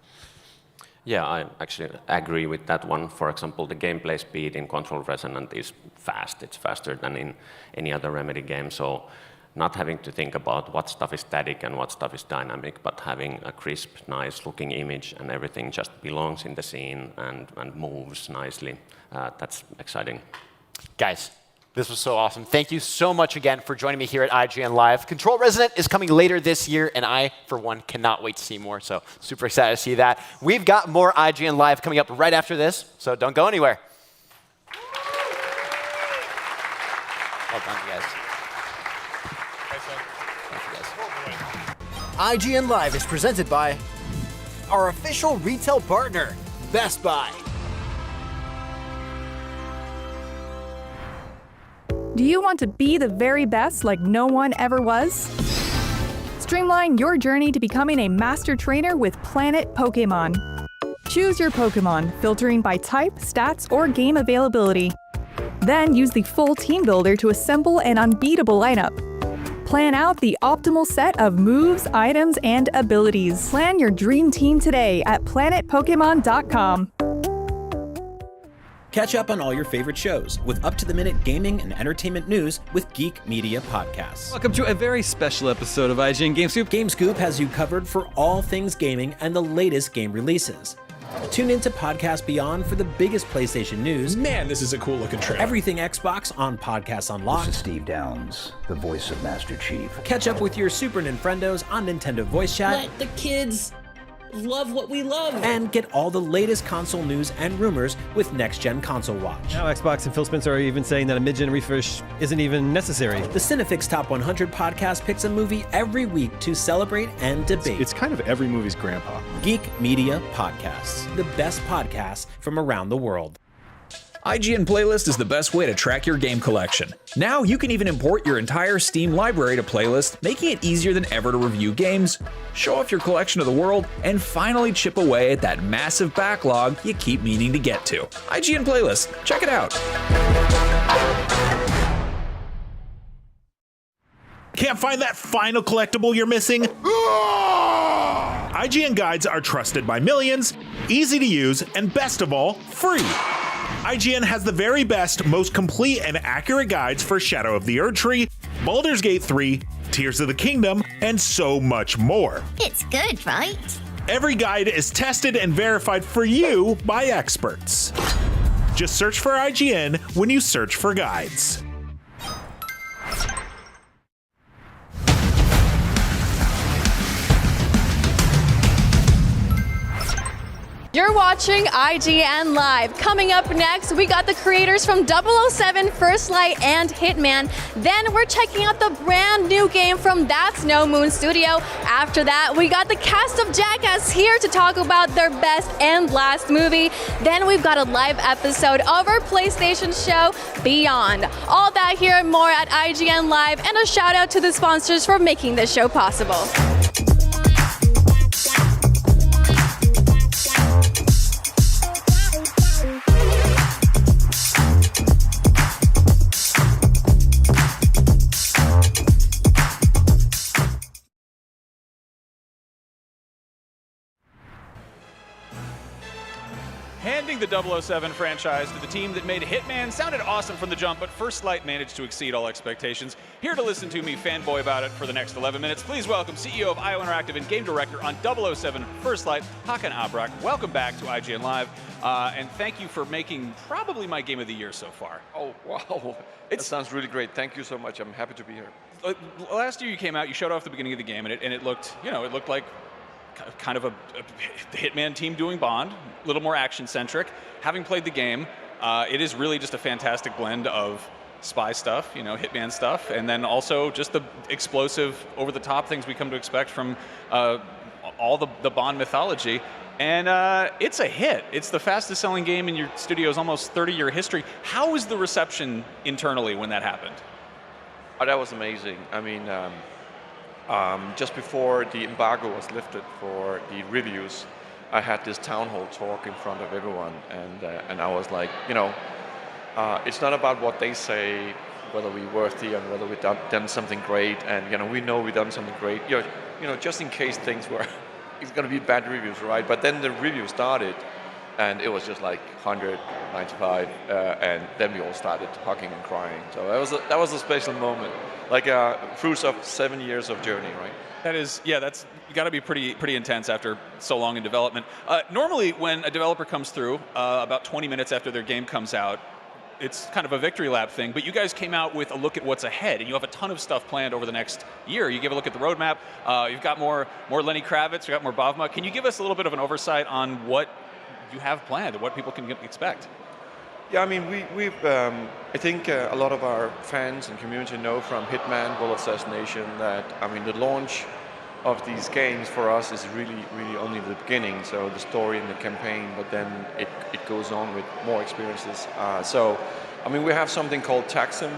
Yeah, I actually agree with that one. For example, the gameplay speed in Control Resonant is fast. It's faster than in any other Remedy game. So not having to think about what stuff is static and what stuff is dynamic, but having a crisp, nice-looking image and everything just belongs in the scene and moves nicely. That's exciting. Guys, This was so awesome. Thank you so much again for joining me here at IGN Live. Control Resonant is coming later this year, and I, for one, cannot wait to see more, so super excited to see that. We've got more IGN Live coming up right after this, so don't go anywhere. Well done, you guys. IGN Live is presented by our official retail partner, Best Buy. Do you want to be the very best like no one ever was? Streamline your journey to becoming a master trainer with Planet Pokemon. Choose your Pokemon, filtering by type, stats, or game availability. Then use the full team builder to assemble an unbeatable lineup. Plan out the optimal set of moves, items, and abilities. Plan your dream team today at planetpokemon.com. Catch up on all your favorite shows with up-to-the-minute gaming and entertainment news with Geek Media Podcasts. Welcome to a very special episode of IGN Game Scoop. Game Scoop has you covered for all things gaming and the latest game releases. Tune into Podcast Beyond for the biggest PlayStation news. Man, this is a cool looking trailer. Everything Xbox on Podcasts Unlocked. This is Steve Downs, the voice of Master Chief. Catch up with your Super Nintendos on Nintendo Voice Chat. Let the kids love what we love. And get all the latest console news and rumors with Next Gen Console Watch. Now Xbox and Phil Spencer are even saying that a mid-gen refresh isn't even necessary. The Cinefix Top 100 podcast picks a movie every week to celebrate and debate. It's kind of every movie's grandpa. Geek Media Podcasts, the best podcasts from around the world. IGN Playlist is the best way to track your game collection. Now you can even import your entire Steam library to Playlist, making it easier than ever to review games, show off your collection to the world, and finally chip away at that massive backlog you keep meaning to get to. IGN Playlist, check it out. Can't find that final collectible you're missing? IGN guides are trusted by millions, easy to use, and best of all, free. IGN has the very best, most complete and accurate guides for Shadow of the Erdtree, Baldur's Gate 3, Tears of the Kingdom, and so much more. It's good, right? Every guide is tested and verified for you by experts. Just search for IGN when you search for guides. You're watching IGN Live. Coming up next, we got the creators from 007, First Light, and Hitman. Then we're checking out the brand new game from That's No Moon Studio. After that, we got the cast of Jackass here to talk about their best and last movie. Then we've got a live episode of our PlayStation show, Beyond. All that here and more at IGN Live, and a shout out to the sponsors for making this show possible. Handing the 007 franchise to the team that made Hitman sounded awesome from the jump, but First Light managed to exceed all expectations. Here to listen to me fanboy about it for the next 11 minutes, please welcome CEO of IO Interactive and game director on 007 First Light, Hakan Abrak. Welcome back to IGN Live, and thank you for making probably my game of the year so far. Oh, wow. That sounds really great. Thank you so much. I'm happy to be here. Last year you came out, you showed off the beginning of the game, and it looked, it looked like kind of a Hitman team doing Bond, a little more action-centric. Having played the game, it is really just a fantastic blend of spy stuff, Hitman stuff, and then also just the explosive, over-the-top things we come to expect from all the Bond mythology. And it's a hit. It's the fastest-selling game in your studio's almost 30-year history. How was the reception internally when that happened? Oh, that was amazing. I mean, just before the embargo was lifted for the reviews, I had this town hall talk in front of everyone, and I was like, it's not about what they say, whether we're worthy and whether we've done something great, and we know we've done something great. Just in case things were, it's going to be bad reviews, right? But then the review started, and it was just like 100, 95, and then we all started hugging and crying. So that was a special moment, like fruits of 7 years of journey, right? That is, that's got to be pretty intense after so long in development. Normally, when a developer comes through, about 20 minutes after their game comes out, it's kind of a victory lap thing, but you guys came out with a look at what's ahead, and you have a ton of stuff planned over the next year. You give a look at the roadmap. You've got more Lenny Kravitz. You've got more Bavma. Can you give us a little bit of an oversight on what you have planned and what people can expect? Yeah, I mean, I think a lot of our fans and community know from Hitman, World Assassination that, I mean, the launch of these games for us is really only the beginning. So the story and the campaign, but then it goes on with more experiences. So, I mean, we have something called Taxim,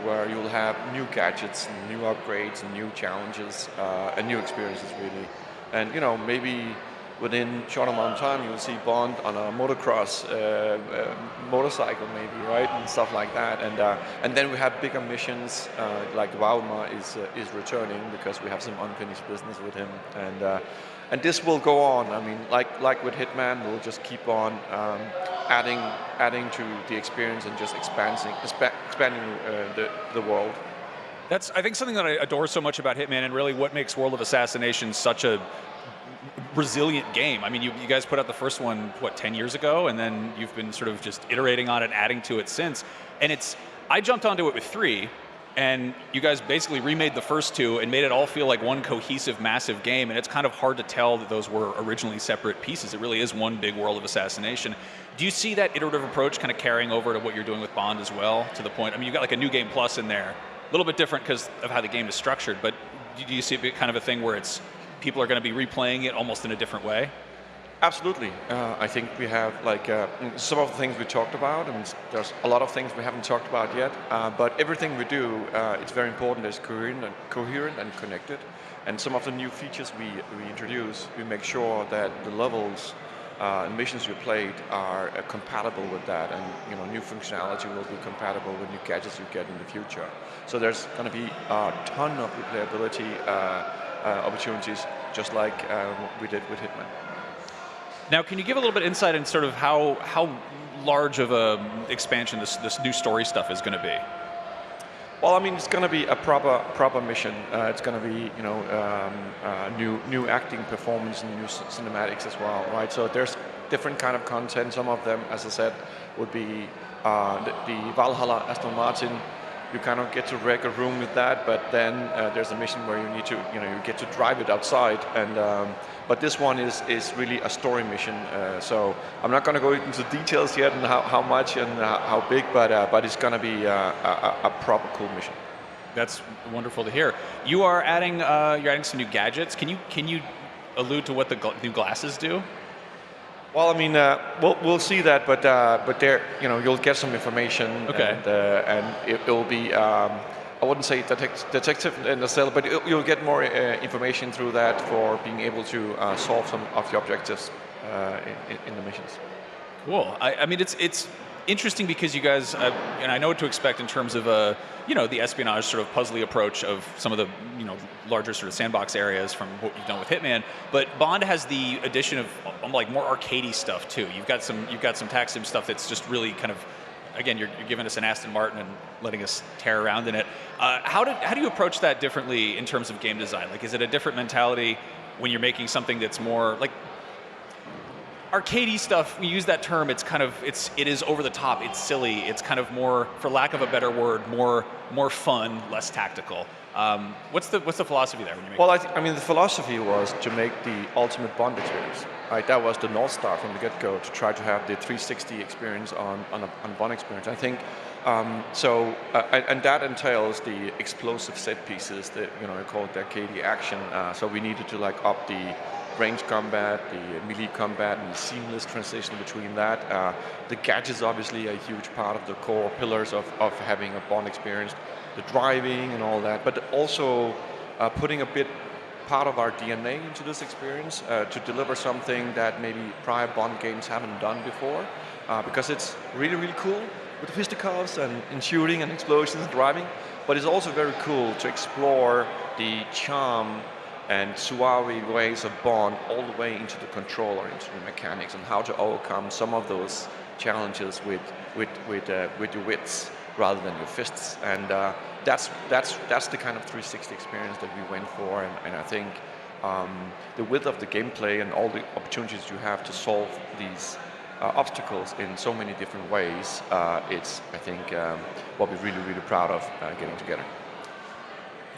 where you'll have new gadgets, and new upgrades, and new challenges, and new experiences, really. And, you know, maybe within a short amount of time, you'll see Bond on a motocross motorcycle, maybe, right, and stuff like that. And then we have bigger missions, like Valma is returning because we have some unfinished business with him, and this will go on. I mean, like with Hitman, we'll just keep on adding to the experience and just expanding the world. That's, I think, something that I adore so much about Hitman, and really what makes World of Assassination such a resilient game. I mean, you guys put out the first one, what, 10 years ago, and then you've been sort of just iterating on it, adding to it since. And I jumped onto it with 3, and you guys basically remade the first 2 and made it all feel like one cohesive, massive game, and it's kind of hard to tell that those were originally separate pieces. It really is one big World of Assassination. Do you see that iterative approach kind of carrying over to what you're doing with Bond as well, to the point, I mean, you've got like a New Game Plus in there, a little bit different because of how the game is structured, but do you see it kind of a thing where people are going to be replaying it almost in a different way? Absolutely. I think we have like some of the things we talked about, and there's a lot of things we haven't talked about yet, but everything we do, it's very important it's coherent and connected. And some of the new features we introduce, we make sure that the levels and missions you played are compatible with that, and new functionality will be compatible with new gadgets you get in the future. So there's going to be a ton of replayability opportunities, just like we did with Hitman. Now, can you give a little bit of insight in sort of how large of a expansion this new story stuff is going to be? Well, I mean, it's going to be a proper mission. It's going to be new acting performance and new cinematics as well, right? So there's different kind of content. Some of them, as I said, would be the Valhalla Aston Martin. You kind of get to wreck a room with that, but then there's a mission where you need to, you get to drive it outside. And but this one is really a story mission. So I'm not going to go into details yet and how much and how big, but it's going to be a proper cool mission. That's wonderful to hear. You're adding some new gadgets. Can you allude to what the new glasses do? Well, I mean, we'll see that, but there, you'll get some information, okay. And it will be, I wouldn't say detective in the cell, but you'll get more information through that for being able to solve some of the objectives in the missions. Cool. I mean, it's interesting because you guys, and I know what to expect in terms of the espionage sort of puzzly approach of some of the larger sort of sandbox areas from what you've done with Hitman. But Bond has the addition of like more arcadey stuff too. You've got some Taxim stuff that's just really kind of, again, you're giving us an Aston Martin and letting us tear around in it. How do you approach that differently in terms of game design? Like, is it a different mentality when you're making something that's more like arcadey stuff? We use that term. It's kind of it is over the top. It's silly. It's kind of more, for lack of a better word, more fun, less tactical. What's the philosophy there when you make? Well, I mean, the philosophy was to make the ultimate Bond experience. Right, that was the North Star from the get-go, to try to have the 360 experience on Bond experience. I think so, and that entails the explosive set pieces that we call it the arcade action. So we needed to like up the range combat, the melee combat, and the seamless transition between that. The gadgets obviously a huge part of the core pillars of having a Bond experience, the driving and all that, but also putting a bit part of our DNA into this experience to deliver something that maybe prior Bond games haven't done before, because it's really cool with fisticuffs and shooting and explosions and driving, but it's also very cool to explore the charm and suave ways of Bond all the way into the controller, into the mechanics, and how to overcome some of those challenges with your wits rather than your fists. And that's the kind of 360 experience that we went for. And I think the width of the gameplay and all the opportunities you have to solve these obstacles in so many different ways. It's, I think, what we're really, really proud of getting together.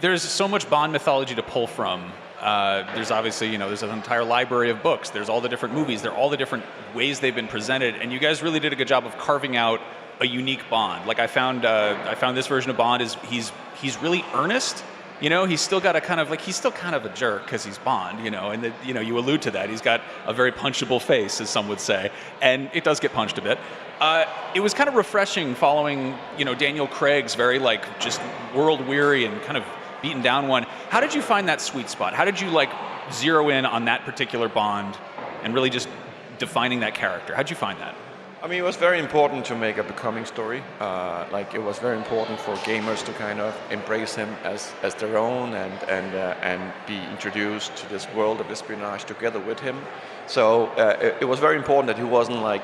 There's so much Bond mythology to pull from. There's obviously, there's an entire library of books. There's all the different movies. There are all the different ways they've been presented. And you guys really did a good job of carving out a unique Bond. Like I found this version of Bond is he's really earnest. He's still got he's still kind of a jerk because he's Bond, and you allude to that. He's got a very punchable face, as some would say, and it does get punched a bit. It was kind of refreshing following, Daniel Craig's very just world weary and kind of beaten down one. How did you find that sweet spot? How did you zero in on that particular Bond and really just defining that character? How'd you find that? I mean, it was very important to make a becoming story. It was very important for gamers to kind of embrace him as their own and be introduced to this world of espionage together with him. So it was very important that he wasn't on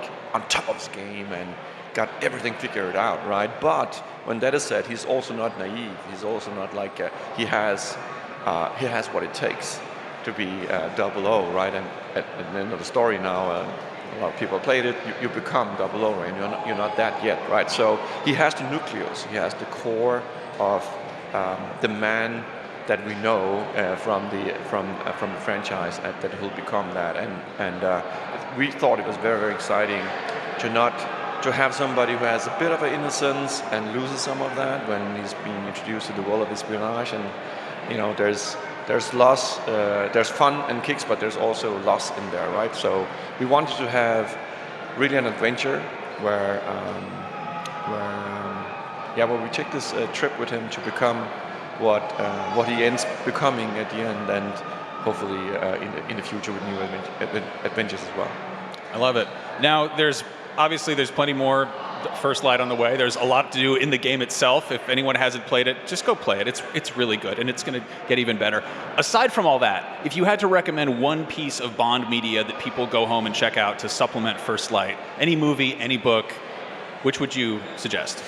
top of his game and got everything figured out, right? But when that is said, he's also not naive. He's also not he has what it takes to be 00, right? And at the end of the story now. A lot of people played it. You become 00, and you're not that yet, right? So he has the nucleus. He has the core of the man that we know from the franchise that he'll become that. And we thought it was very, very exciting to have somebody who has a bit of an innocence and loses some of that when he's being introduced to the world of espionage. And there's loss, there's fun and kicks, but there's also loss in there, right? So we wanted to have really an adventure where we take this trip with him to become what he ends becoming at the end, and hopefully in the future with new adventures as well. I love it. Now, there's plenty more First Light on the way. There's a lot to do in the game itself. If anyone hasn't played it, just go play it. It's really good, and it's going to get even better. Aside from all that, if you had to recommend one piece of Bond media that people go home and check out to supplement First Light, any movie, any book, which would you suggest?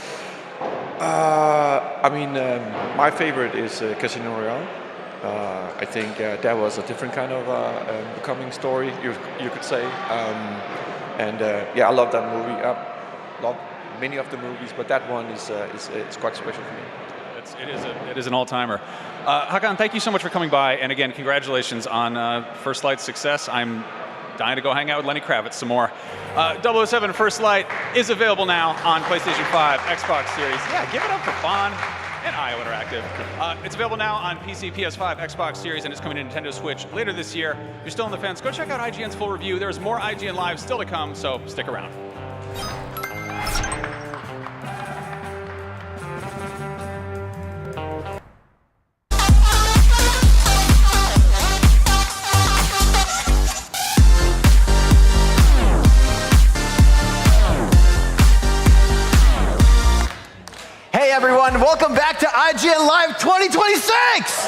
My favorite is Casino Royale. I think that was a different kind of becoming story, you could say. I love that movie. Love many of the movies, but that one is quite special for me. It is an all-timer. Hakan, thank you so much for coming by, and again, congratulations on First Light's success. I'm dying to go hang out with Lenny Kravitz some more. 007 First Light is available now on PlayStation 5, Xbox Series. Yeah, give it up for Bond and IO Interactive. It's available now on PC, PS5, Xbox Series, and it's coming to Nintendo Switch later this year. If you're still on the fence, go check out IGN's full review. There's more IGN Live still to come, so stick around. Hey everyone, welcome back to IGN Live 2026!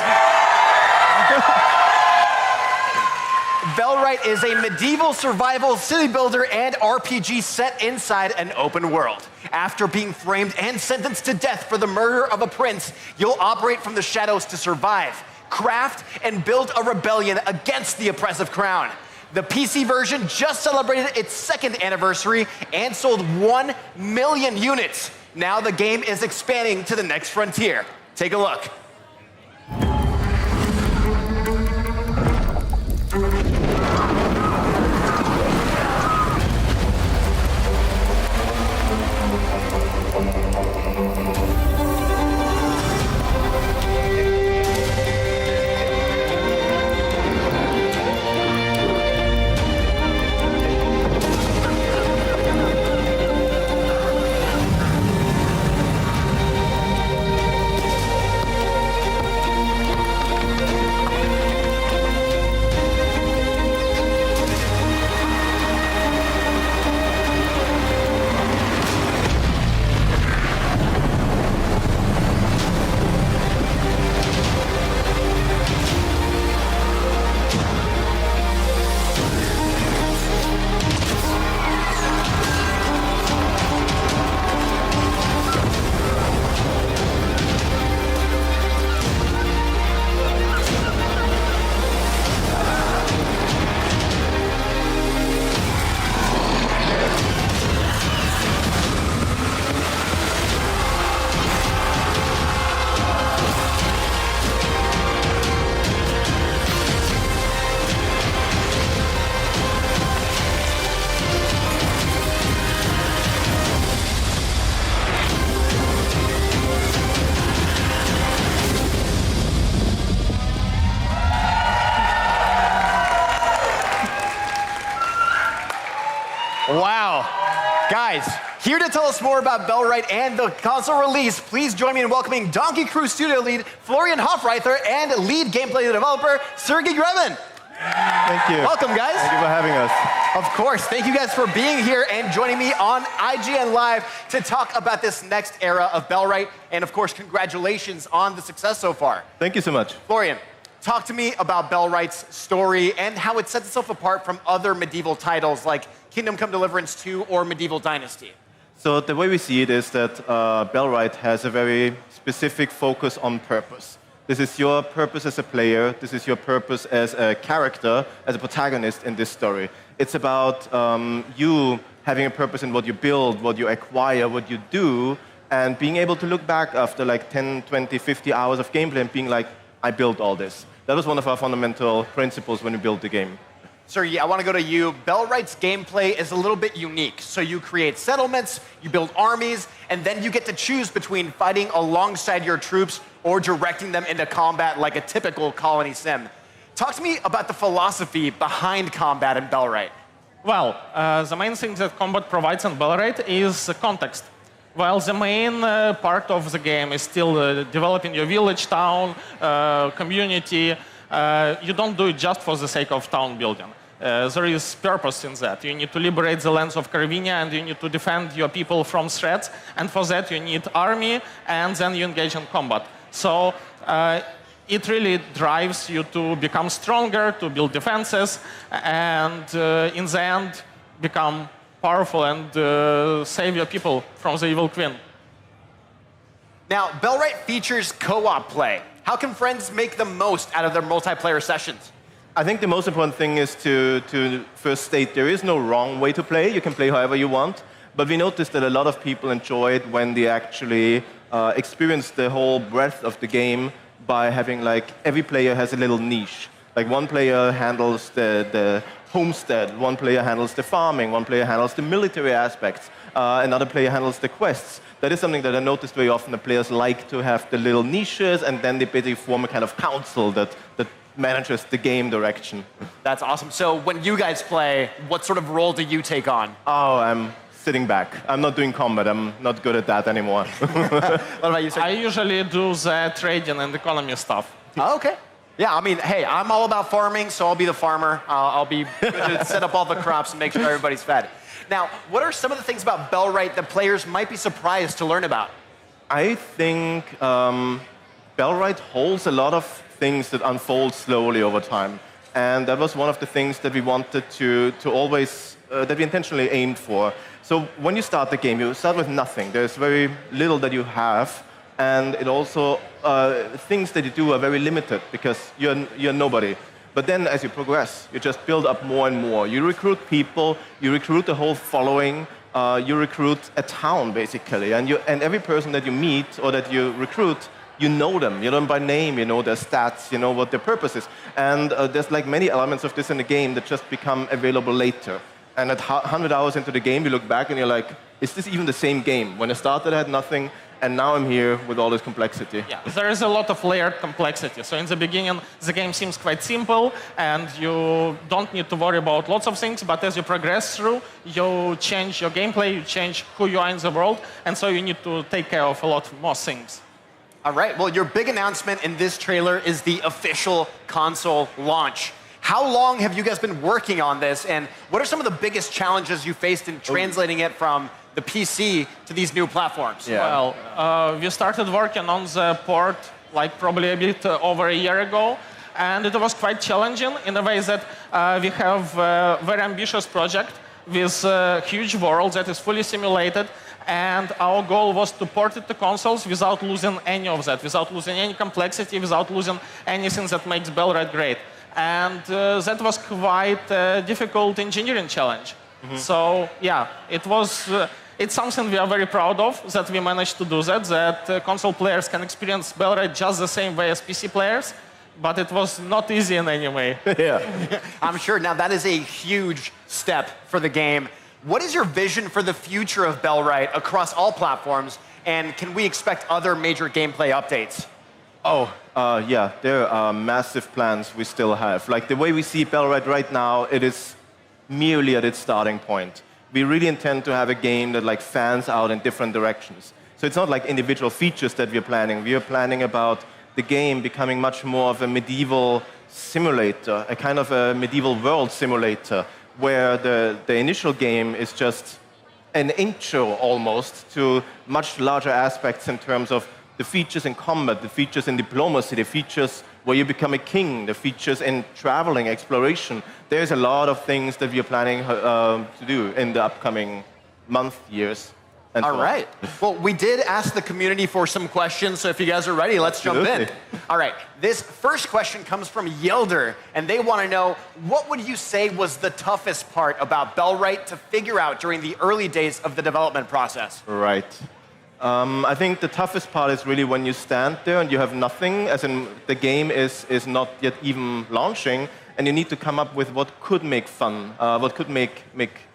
Bellwright is a medieval survival city builder and RPG set inside an open world. After being framed and sentenced to death for the murder of a prince, you'll operate from the shadows to survive, craft, and build a rebellion against the oppressive crown. The PC version just celebrated its 2nd anniversary and sold 1 million units. Now the game is expanding to the next frontier. Take a look. Guys, here to tell us more about Bellwright and the console release, please join me in welcoming Donkey Crew Studio lead Florian Hofreiter and lead gameplay developer Sergey Grevin. Thank you. Welcome, guys. Thank you for having us. Of course. Thank you guys for being here and joining me on IGN Live to talk about this next era of Bellwright. And of course, congratulations on the success so far. Thank you so much. Florian, talk to me about Bellwright's story and how it sets itself apart from other medieval titles like Kingdom Come Deliverance 2 or Medieval Dynasty. So the way we see it is that Bellwright has a very specific focus on purpose. This is your purpose as a player. This is your purpose as a character, as a protagonist in this story. It's about you having a purpose in what you build, what you acquire, what you do, and being able to look back after like 10, 20, 50 hours of gameplay and being like, I built all this. That was one of our fundamental principles when we built the game. Sergey, I want to go to you. Bellwright's gameplay is a little bit unique. So you create settlements, you build armies, and then you get to choose between fighting alongside your troops or directing them into combat like a typical colony sim. Talk to me about the philosophy behind combat in Bellwright. Well, the main thing that combat provides in Bellwright is context. While the main part of the game is still developing your village, town, community, you don't do it just for the sake of town building. There is purpose in that. You need to liberate the lands of Carvinia, and you need to defend your people from threats. And for that, you need army, and then you engage in combat. So it really drives you to become stronger, to build defenses, and in the end, become powerful and save your people from the evil queen. Now, Bellwright features co-op play. How can friends make the most out of their multiplayer sessions? I think the most important thing is to first state there is no wrong way to play. You can play however you want. But we noticed that a lot of people enjoy it when they actually experience the whole breadth of the game by having like every player has a little niche. Like one player handles the homestead, one player handles the farming, one player handles the military aspects, another player handles the quests. That is something that I noticed very often. The players like to have the little niches, and then they basically form a kind of council that manages the game direction. That's awesome. So when you guys play, what sort of role do you take on? Oh, I'm sitting back. I'm not doing combat. I'm not good at that anymore. What about you, sir? I usually do the trading and economy stuff. Oh, okay. Yeah, I mean, hey, I'm all about farming, so I'll be the farmer. I'll be good to set up all the crops and make sure everybody's fed. Now, what are some of the things about Bellwright that players might be surprised to learn about? I think Bellwright holds a lot of things that unfold slowly over time. And that was one of the things that we wanted to always, that we intentionally aimed for. So when you start the game, you start with nothing. There's very little that you have. And it also, things that you do are very limited because you're nobody. But then as you progress, you just build up more and more. You recruit people, you recruit the whole following, you recruit a town, basically. And every person that you meet or that you recruit, you know them. You know them by name, you know their stats, you know what their purpose is. And there's like many elements of this in the game that just become available later. And at 100 hours into the game, you look back and you're like, is this even the same game? When I started, I had nothing. And now I'm here with all this complexity. Yeah, there is a lot of layered complexity. So in the beginning, the game seems quite simple, and you don't need to worry about lots of things. But as you progress through, you change your gameplay, you change who you are in the world, and so you need to take care of a lot more things. All right, well, your big announcement in this trailer is the official console launch. How long have you guys been working on this, and what are some of the biggest challenges you faced in translating it from the PC to these new platforms? Yeah. Well, we started working on the port like probably a bit over a year ago, and it was quite challenging in a way that we have a very ambitious project with a huge world that is fully simulated, and our goal was to port it to consoles without losing any of that, without losing any complexity, without losing anything that makes Bellwright great. And that was quite a difficult engineering challenge. Mm-hmm. So yeah, it's something we are very proud of, that we managed to do that console players can experience Bellwright just the same way as PC players, but it was not easy in any way. Yeah. I'm sure. Now, that is a huge step for the game. What is your vision for the future of Bellwright across all platforms, and can we expect other major gameplay updates? Oh, yeah, there are massive plans we still have. Like the way we see Bellwright right now, it is merely at its starting point. we really intend to have a game that like fans out in different directions. So it's not like individual features that we're planning. We are planning about the game becoming much more of a medieval simulator, a kind of a medieval world simulator, where the initial game is just an intro almost to much larger aspects in terms of the features in combat, the features in diplomacy, the features where you become a king, the features in traveling, exploration. There's a lot of things that we are planning to do in the upcoming month, years. All right. Well, we did ask the community for some questions, so if you guys are ready, let's jump in. All right. This first question comes from Yelder, and they want to know, what would you say was the toughest part about Bellwright to figure out during the early days of the development process? Right. I think the toughest part is really when you stand there and you have nothing, as in the game is not yet even launching, and you need to come up with what could make fun, what could make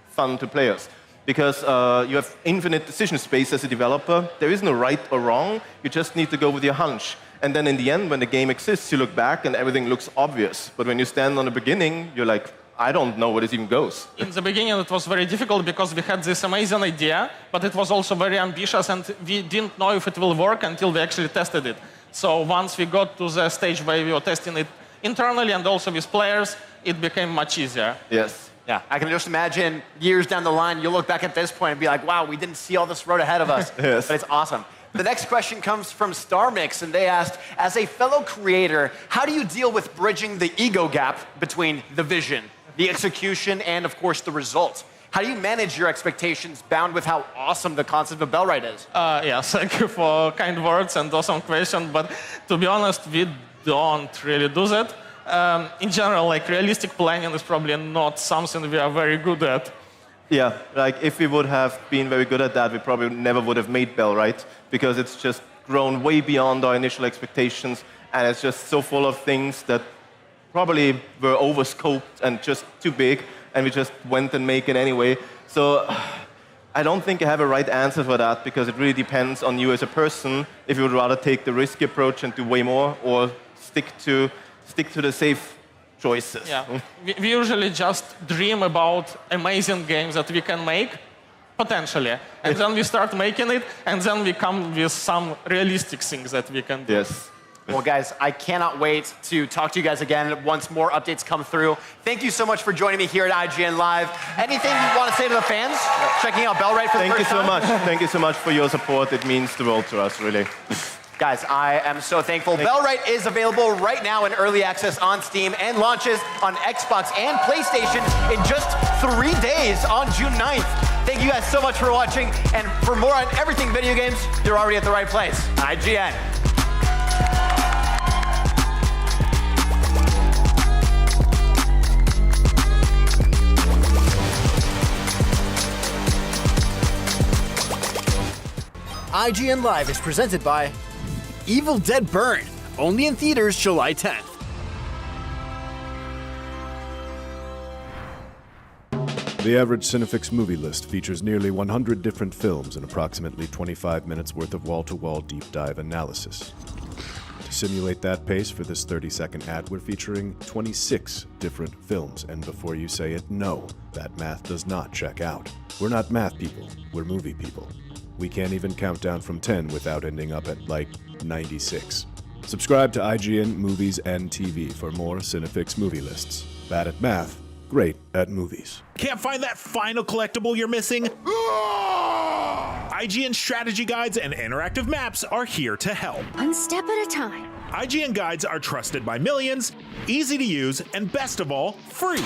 fun to players. Because you have infinite decision space as a developer. There is no right or wrong. You just need to go with your hunch. And then in the end, when the game exists, you look back and everything looks obvious. But when you stand on the beginning, you're like, I don't know where this even goes. In the beginning, it was very difficult because we had this amazing idea, but it was also very ambitious, and we didn't know if it will work until we actually tested it. So once we got to the stage where we were testing it internally and also with players, it became much easier. Yes. Yeah, I can just imagine years down the line, you'll look back at this point and be like, wow, we didn't see all this road ahead of us. Yes. But it's awesome. The next question comes from StarMix, and they asked, as a fellow creator, how do you deal with bridging the ego gap between the vision, the execution, and of course the result? How do you manage your expectations bound with how awesome the concept of Bellwright is? Yes, thank you for kind words and awesome question, but to be honest, we don't really do that. In general, like realistic planning is probably not something we are very good at. Yeah, like if we would have been very good at that, we probably never would have made Bellwright, because it's just grown way beyond our initial expectations, and it's just so full of things that probably were overscoped and just too big, and we just went and make it anyway. So I don't think I have a right answer for that, because it really depends on you as a person, if you would rather take the risky approach and do way more, or stick to the safe choices. Yeah, we usually just dream about amazing games that we can make, potentially, and then we start making it, and then we come with some realistic things that we can do. Yes. Well, guys, I cannot wait to talk to you guys again once more updates come through. Thank you so much for joining me here at IGN Live. Anything you want to say to the fans checking out Bellwright for the first time? Thank you so much. Thank you so much for your support. It means the world to us, really. Guys, I am so thankful. Bellwright is available right now in early access on Steam and launches on Xbox and PlayStation in just 3 days on June 9th. Thank you guys so much for watching. And for more on everything video games, you're already at the right place. IGN. IGN Live is presented by Evil Dead Burn, only in theaters July 10th. The average Cinefix movie list features nearly 100 different films and approximately 25 minutes worth of wall-to-wall deep dive analysis. To simulate that pace for this 30-second ad, we're featuring 26 different films, and before you say it, no, that math does not check out. We're not math people, we're movie people. We can't even count down from 10 without ending up at, like, 96. Subscribe to IGN Movies and TV for more Cinefix movie lists. Bad at math, great at movies. Can't find that final collectible you're missing? IGN strategy guides and interactive maps are here to help. One step at a time. IGN guides are trusted by millions, easy to use, and best of all, free.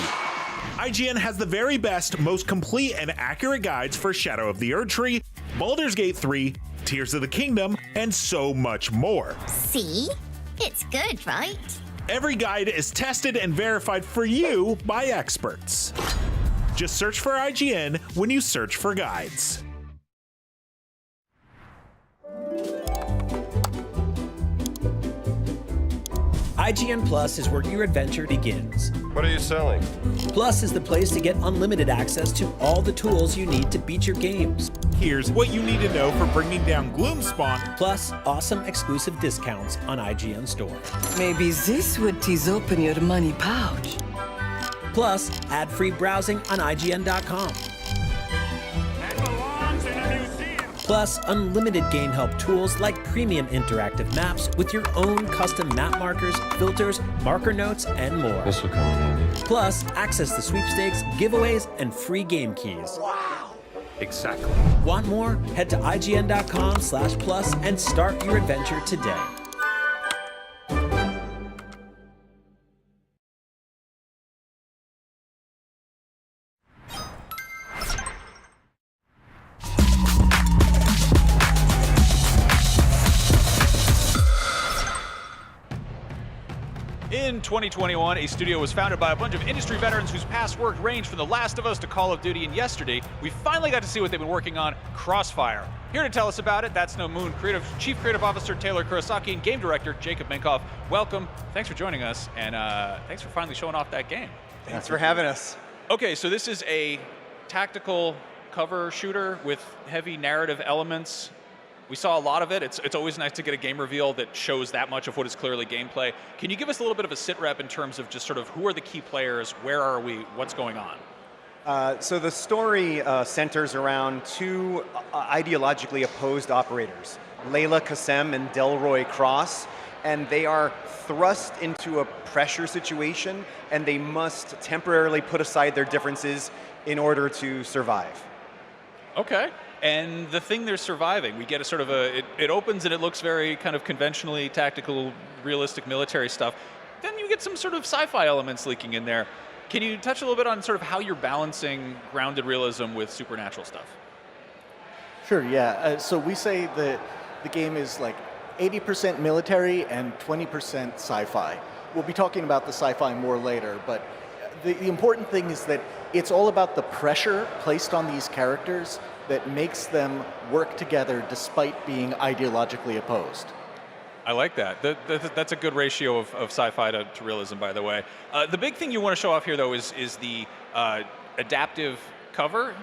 IGN has the very best, most complete and accurate guides for Shadow of the Erdtree, Baldur's Gate 3, Tears of the Kingdom, and so much more. See? It's good, right? Every guide is tested and verified for you by experts. Just search for IGN when you search for guides. IGN Plus is where your adventure begins. What are you selling? Plus is the place to get unlimited access to all the tools you need to beat your games. Here's what you need to know for bringing down Gloomspawn. Plus, awesome exclusive discounts on IGN Store. Maybe this would tease open your money pouch. Plus, ad-free browsing on IGN.com. Plus, unlimited game help tools like premium interactive maps with your own custom map markers, filters, marker notes, and more. This will come in handy. Plus, access to sweepstakes, giveaways, and free game keys. Wow! Exactly. Want more? Head to IGN.com/plus and start your adventure today. In 2021, a studio was founded by a bunch of industry veterans whose past work ranged from The Last of Us to Call of Duty, and yesterday, we finally got to see what they've been working on, Crossfire. Here to tell us about it, That's No Moon Chief Creative Officer Taylor Kurosaki and Game Director Jacob Minkoff. Welcome, thanks for joining us, and thanks for finally showing off that game. Thanks for having us. Okay, so this is a tactical cover shooter with heavy narrative elements. We saw a lot of it. It's always nice to get a game reveal that shows that much of what is clearly gameplay. Can you give us a little bit of a sit rep in terms of just sort of who are the key players, where are we, what's going on? So the story centers around two ideologically opposed operators, Layla Qasem and Delroy Cross, and they are thrust into a pressure situation, and they must temporarily put aside their differences in order to survive. Okay. And the thing they're surviving, we get a sort of it opens and it looks very kind of conventionally tactical, realistic military stuff. Then you get some sort of sci-fi elements leaking in there. Can you touch a little bit on sort of how you're balancing grounded realism with supernatural stuff? Sure, yeah. So we say that the game is like 80% military and 20% sci-fi. We'll be talking about the sci-fi more later, but the important thing is that it's all about the pressure placed on these characters that makes them work together despite being ideologically opposed. I like that. That's a good ratio of sci-fi to realism, by the way. The big thing you want to show off here, though, is the adaptive cover.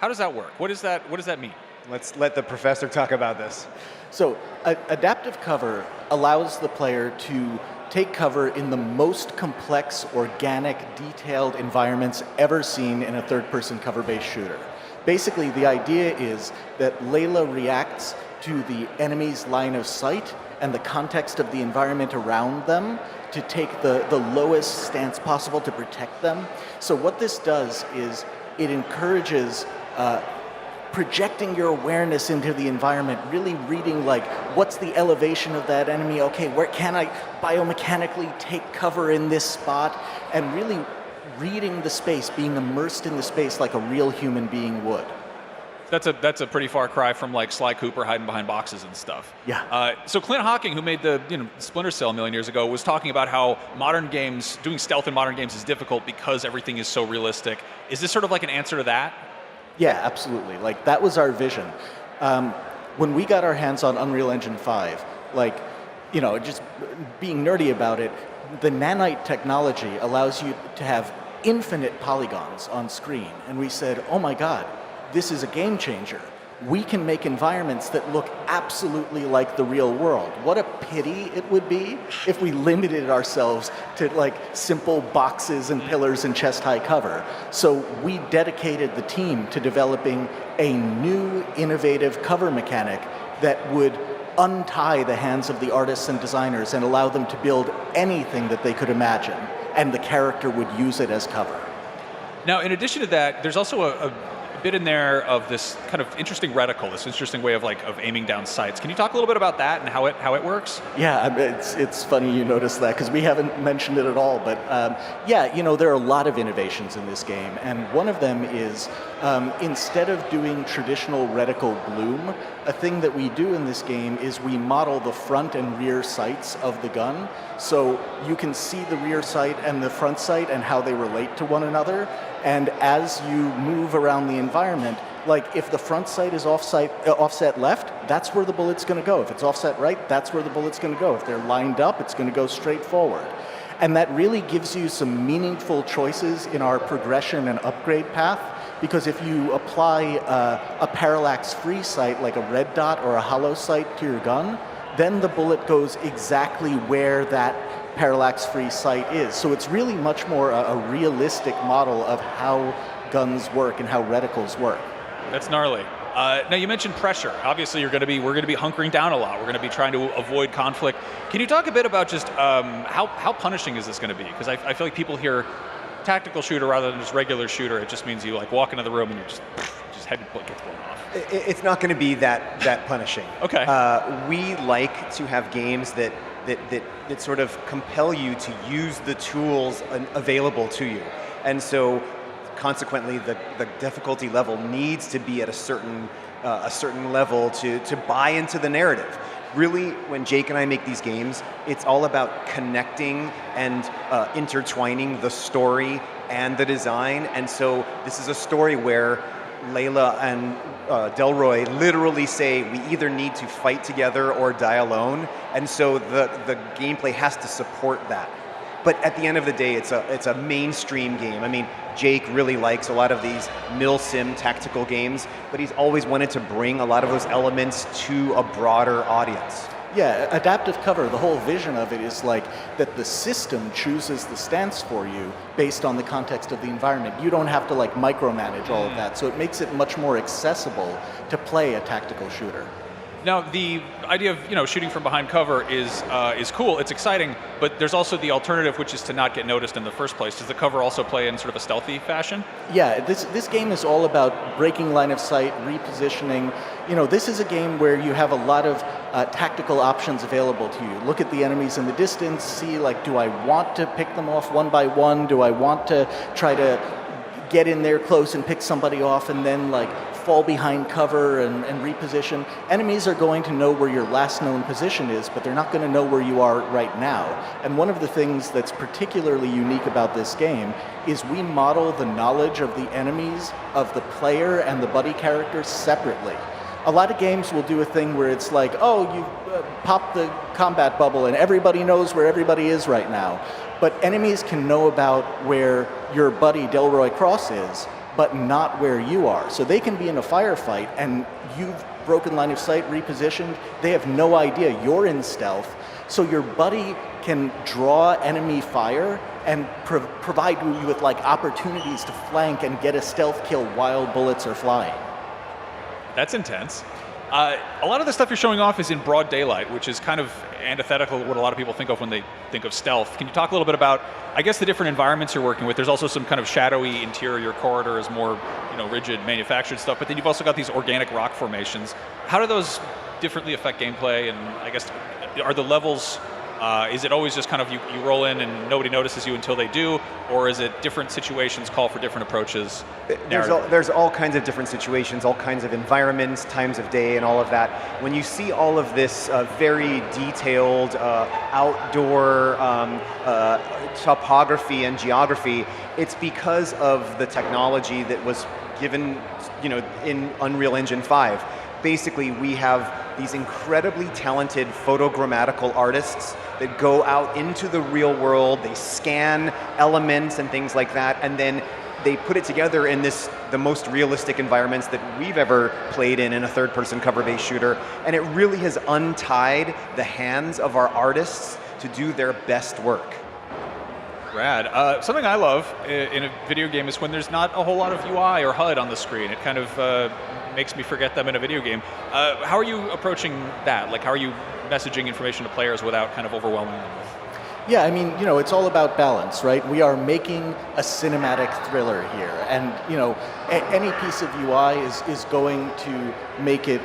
How does that work? What does that mean? Let's let the professor talk about this. So, adaptive cover allows the player to take cover in the most complex, organic, detailed environments ever seen in a third-person cover-based shooter. Basically, the idea is that Layla reacts to the enemy's line of sight and the context of the environment around them to take the lowest stance possible to protect them. So what this does is it encourages projecting your awareness into the environment, really reading like, what's the elevation of that enemy? Okay, where can I biomechanically take cover in this spot? And really reading the space, being immersed in the space like a real human being would. That's a pretty far cry from like Sly Cooper hiding behind boxes and stuff. Yeah. So Clint Hawking, who made the Splinter Cell a million years ago, was talking about how modern games, doing stealth in modern games is difficult because everything is so realistic. Is this sort of like an answer to that? Yeah, absolutely. Like that was our vision. When we got our hands on Unreal Engine 5, like, just being nerdy about it, the nanite technology allows you to have infinite polygons on screen. And we said, oh my God, this is a game changer. We can make environments that look absolutely like the real world. What a pity it would be if we limited ourselves to like simple boxes and pillars and chest-high cover. So we dedicated the team to developing a new innovative cover mechanic that would untie the hands of the artists and designers and allow them to build anything that they could imagine, and the character would use it as cover. Now, in addition to that, there's also a bit in there of this kind of interesting reticle, this interesting way of aiming down sights. Can you talk a little bit about that and how it works? Yeah, it's funny you notice that because we haven't mentioned it at all. But yeah, there are a lot of innovations in this game, and one of them is instead of doing traditional reticle bloom, a thing that we do in this game is we model the front and rear sights of the gun, so you can see the rear sight and the front sight and how they relate to one another. And as you move around the environment, like if the front sight is offset left, that's where the bullet's going to go. If it's offset right, that's where the bullet's going to go. If they're lined up, it's going to go straight forward. And that really gives you some meaningful choices in our progression and upgrade path, because if you apply a parallax-free sight, like a red dot or a hollow sight to your gun, then the bullet goes exactly where that parallax-free sight is. So it's really much more a realistic model of how guns work and how reticles work. That's gnarly. Now you mentioned pressure. Obviously, we're going to be hunkering down a lot. We're going to be trying to avoid conflict. Can you talk a bit about just how punishing is this going to be? Because I feel like people hear tactical shooter rather than just regular shooter. It just means you like walk into the room and you just head gets blown off. It's not going to be that punishing. Okay. We like to have games that sort of compel you to use the tools available to you, and so consequently the difficulty level needs to be at a certain level to buy into the narrative. Really, when Jake and I make these games, it's all about connecting and intertwining the story and the design. And so this is a story where Layla and Delroy literally say we either need to fight together or die alone. And so the gameplay has to support that. But at the end of the day, it's a mainstream game. I mean, Jake really likes a lot of these mil-sim tactical games, but he's always wanted to bring a lot of those elements to a broader audience. Yeah, adaptive cover, the whole vision of it is like that the system chooses the stance for you based on the context of the environment. You don't have to like micromanage all of that, so it makes it much more accessible to play a tactical shooter. Now, the idea of shooting from behind cover is cool. It's exciting, but there's also the alternative, which is to not get noticed in the first place. Does the cover also play in sort of a stealthy fashion? Yeah, this game is all about breaking line of sight, repositioning. This is a game where you have a lot of tactical options available to you. Look at the enemies in the distance, see like, do I want to pick them off one by one? Do I want to try to get in there close and pick somebody off and then like fall behind cover and reposition? Enemies are going to know where your last known position is, but they're not going to know where you are right now. And one of the things that's particularly unique about this game is we model the knowledge of the enemies, of the player, and the buddy characters separately. A lot of games will do a thing where it's like, oh, you pop the combat bubble and everybody knows where everybody is right now. But enemies can know about where your buddy Delroy Cross is, but not where you are. So they can be in a firefight and you've broken line of sight, repositioned. They have no idea you're in stealth. So your buddy can draw enemy fire and provide you with like opportunities to flank and get a stealth kill while bullets are flying. That's intense. A lot of the stuff you're showing off is in broad daylight, which is kind of antithetical to what a lot of people think of when they think of stealth. Can you talk a little bit about, I guess, the different environments you're working with? There's also some kind of shadowy interior corridors, more rigid manufactured stuff, but then you've also got these organic rock formations. How do those differently affect gameplay? And I guess, are the levels, is it always just kind of you roll in and nobody notices you until they do, or is it different situations call for different approaches? There's all kinds of different situations, all kinds of environments, times of day, and all of that. When you see all of this very detailed outdoor topography and geography, it's because of the technology that was given, in Unreal Engine 5. Basically, we have these incredibly talented photogrammatical artists that go out into the real world, they scan elements and things like that, and then they put it together in the most realistic environments that we've ever played in a third-person cover-based shooter, and it really has untied the hands of our artists to do their best work. Rad. Something I love in a video game is when there's not a whole lot of UI or HUD on the screen. It kind of makes me forget them in a video game. How are you approaching that? Like, how are you messaging information to players without kind of overwhelming them? Yeah, I mean, it's all about balance, right? We are making a cinematic thriller here, and any piece of UI is going to make it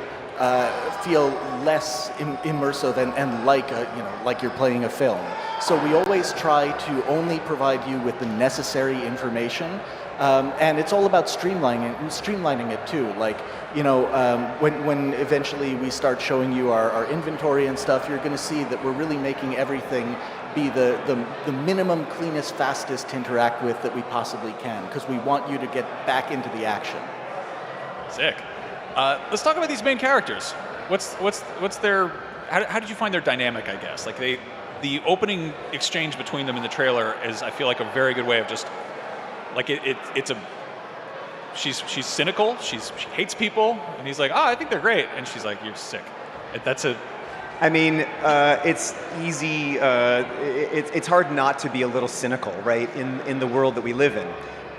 feel less immersive and like you're playing a film. So we always try to only provide you with the necessary information, and it's all about streamlining it too. Like, when eventually we start showing you our inventory and stuff, you're going to see that we're really making everything be the minimum, cleanest, fastest to interact with that we possibly can, because we want you to get back into the action. Sick. Let's talk about these main characters. What's their? How did you find their dynamic? I guess like the opening exchange between them in the trailer is, I feel like, a very good way of just like it's a. She's cynical. She hates people, and he's like, I think they're great, and she's like, you're sick. That's a. I mean, it's easy. It's hard not to be a little cynical, right, in the world that we live in.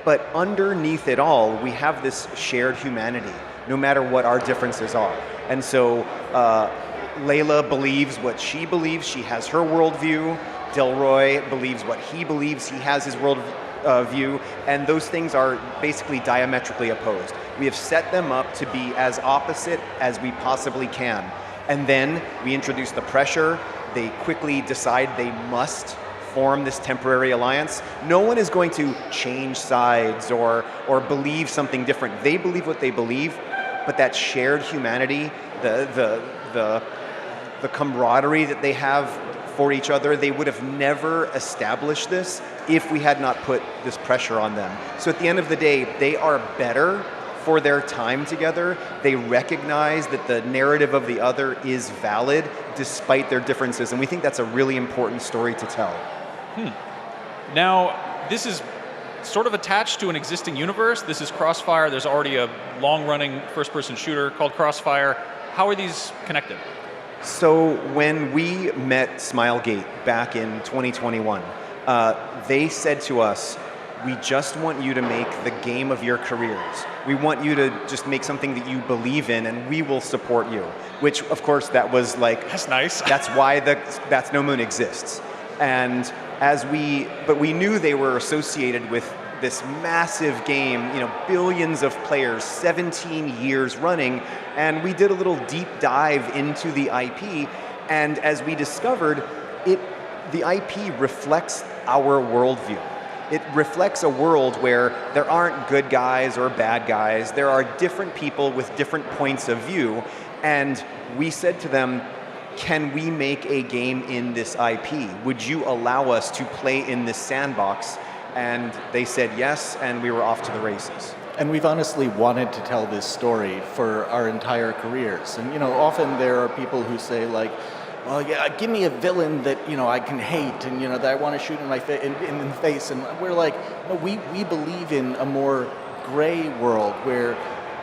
But underneath it all, we have this shared humanity. no matter what our differences are. And so Layla believes what she believes. She has her worldview. Delroy believes what he believes. He has his world view, and those things are basically diametrically opposed. We have set them up to be as opposite as we possibly can. And then we introduce the pressure. They quickly decide they must form this temporary alliance. No one is going to change sides or believe something different. They believe what they believe, but that shared humanity, the camaraderie that they have for each other, they would have never established this if we had not put this pressure on them. So at the end of the day, they are better for their time together. They recognize that the narrative of the other is valid despite their differences, and we think that's a really important story to tell. Now, this is sort of attached to an existing universe. This is Crossfire. There's already a long-running first-person shooter called Crossfire. How are these connected? So when we met Smilegate back in 2021, they said to us, we just want you to make the game of your careers. We want you to just make something that you believe in, and we will support you. Which, of course, that was like... That's nice. That's why That's No Moon exists. And but we knew they were associated with this massive game, billions of players, 17 years running, and we did a little deep dive into the IP, and as we discovered, the IP reflects our worldview. It reflects a world where there aren't good guys or bad guys. There are different people with different points of view, and we said to them, can we make a game in this IP? Would you allow us to play in this sandbox? And they said yes, and we were off to the races. And we've honestly wanted to tell this story for our entire careers. And often there are people who say like, well, yeah, give me a villain that I can hate and that I want to shoot in the face. And we're like, no, we believe in a more gray world where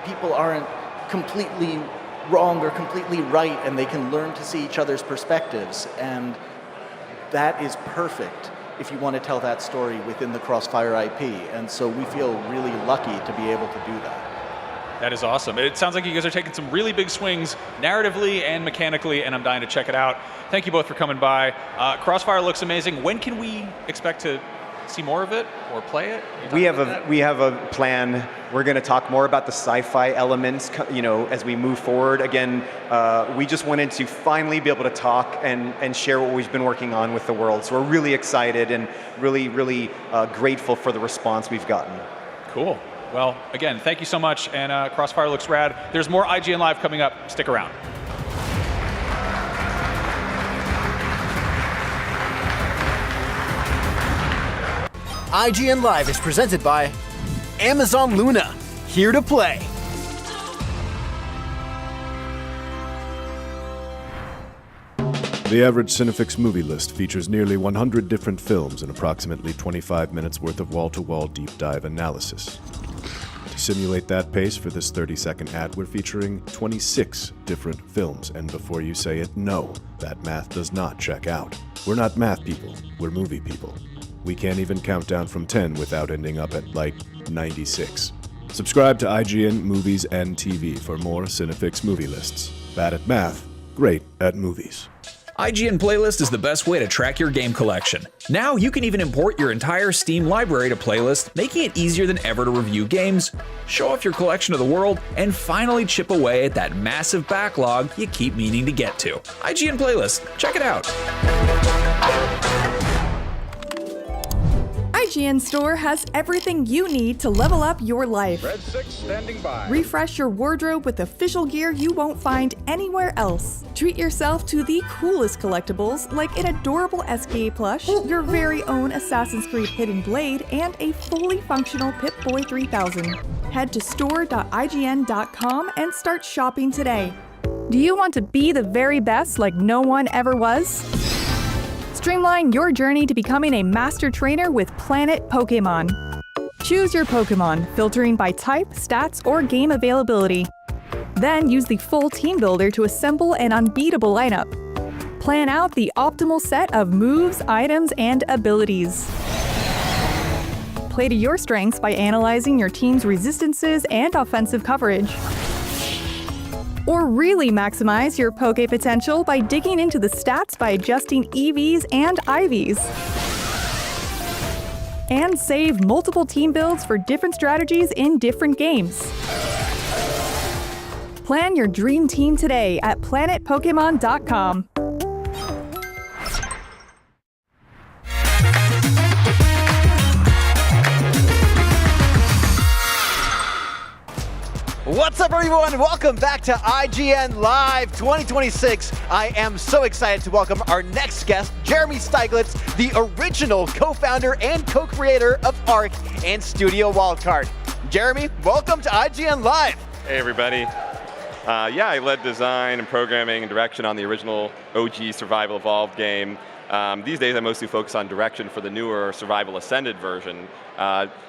people aren't completely wrong or completely right, and they can learn to see each other's perspectives. And that is perfect if you want to tell that story within the Crossfire IP. And so we feel really lucky to be able to do that. That is awesome. It sounds like you guys are taking some really big swings narratively and mechanically, and I'm dying to check it out. Thank you both for coming by. Crossfire looks amazing. When can we expect to see more of it or play it? We have a plan. We're going to talk more about the sci-fi elements, as we move forward. Again, we just wanted to finally be able to talk and share what we've been working on with the world. So we're really excited and really, really grateful for the response we've gotten. Cool. Well, again, thank you so much. And Crossfire looks rad. There's more IGN Live coming up. Stick around. IGN Live is presented by Amazon Luna, here to play. The average Cinefix movie list features nearly 100 different films and approximately 25 minutes worth of wall-to-wall deep dive analysis. To simulate that pace for this 30-second ad, we're featuring 26 different films, and before you say it, no, that math does not check out. We're not math people, we're movie people. We can't even count down from 10 without ending up at, 96. Subscribe to IGN Movies and TV for more Cinefix movie lists. Bad at math, great at movies. IGN Playlist is the best way to track your game collection. Now you can even import your entire Steam library to Playlist, making it easier than ever to review games, show off your collection of the world, and finally chip away at that massive backlog you keep meaning to get to. IGN Playlist, check it out. IGN Store has everything you need to level up your life. Red 6 standing by. Refresh your wardrobe with official gear you won't find anywhere else. Treat yourself to the coolest collectibles like an adorable SKA plush, your very own Assassin's Creed Hidden Blade, and a fully functional Pip-Boy 3000. Head to store.ign.com and start shopping today. Do you want to be the very best like no one ever was? Streamline your journey to becoming a master trainer with Planet Pokemon. Choose your Pokemon, filtering by type, stats, or game availability. Then use the full team builder to assemble an unbeatable lineup. Plan out the optimal set of moves, items, and abilities. Play to your strengths by analyzing your team's resistances and offensive coverage. Or really maximize your Poke potential by digging into the stats by adjusting EVs and IVs. And save multiple team builds for different strategies in different games. Plan your dream team today at planetpokemon.com. What's up, everyone? Welcome back to IGN Live 2026. I am so excited to welcome our next guest, Jeremy Steiglitz, the original co-founder and co-creator of ARK and Studio Wildcard. Jeremy, welcome to IGN Live. Hey, everybody. Yeah, I led design and programming and direction on the original OG Survival Evolved game. These days, I mostly focus on direction for the newer Survival Ascended version.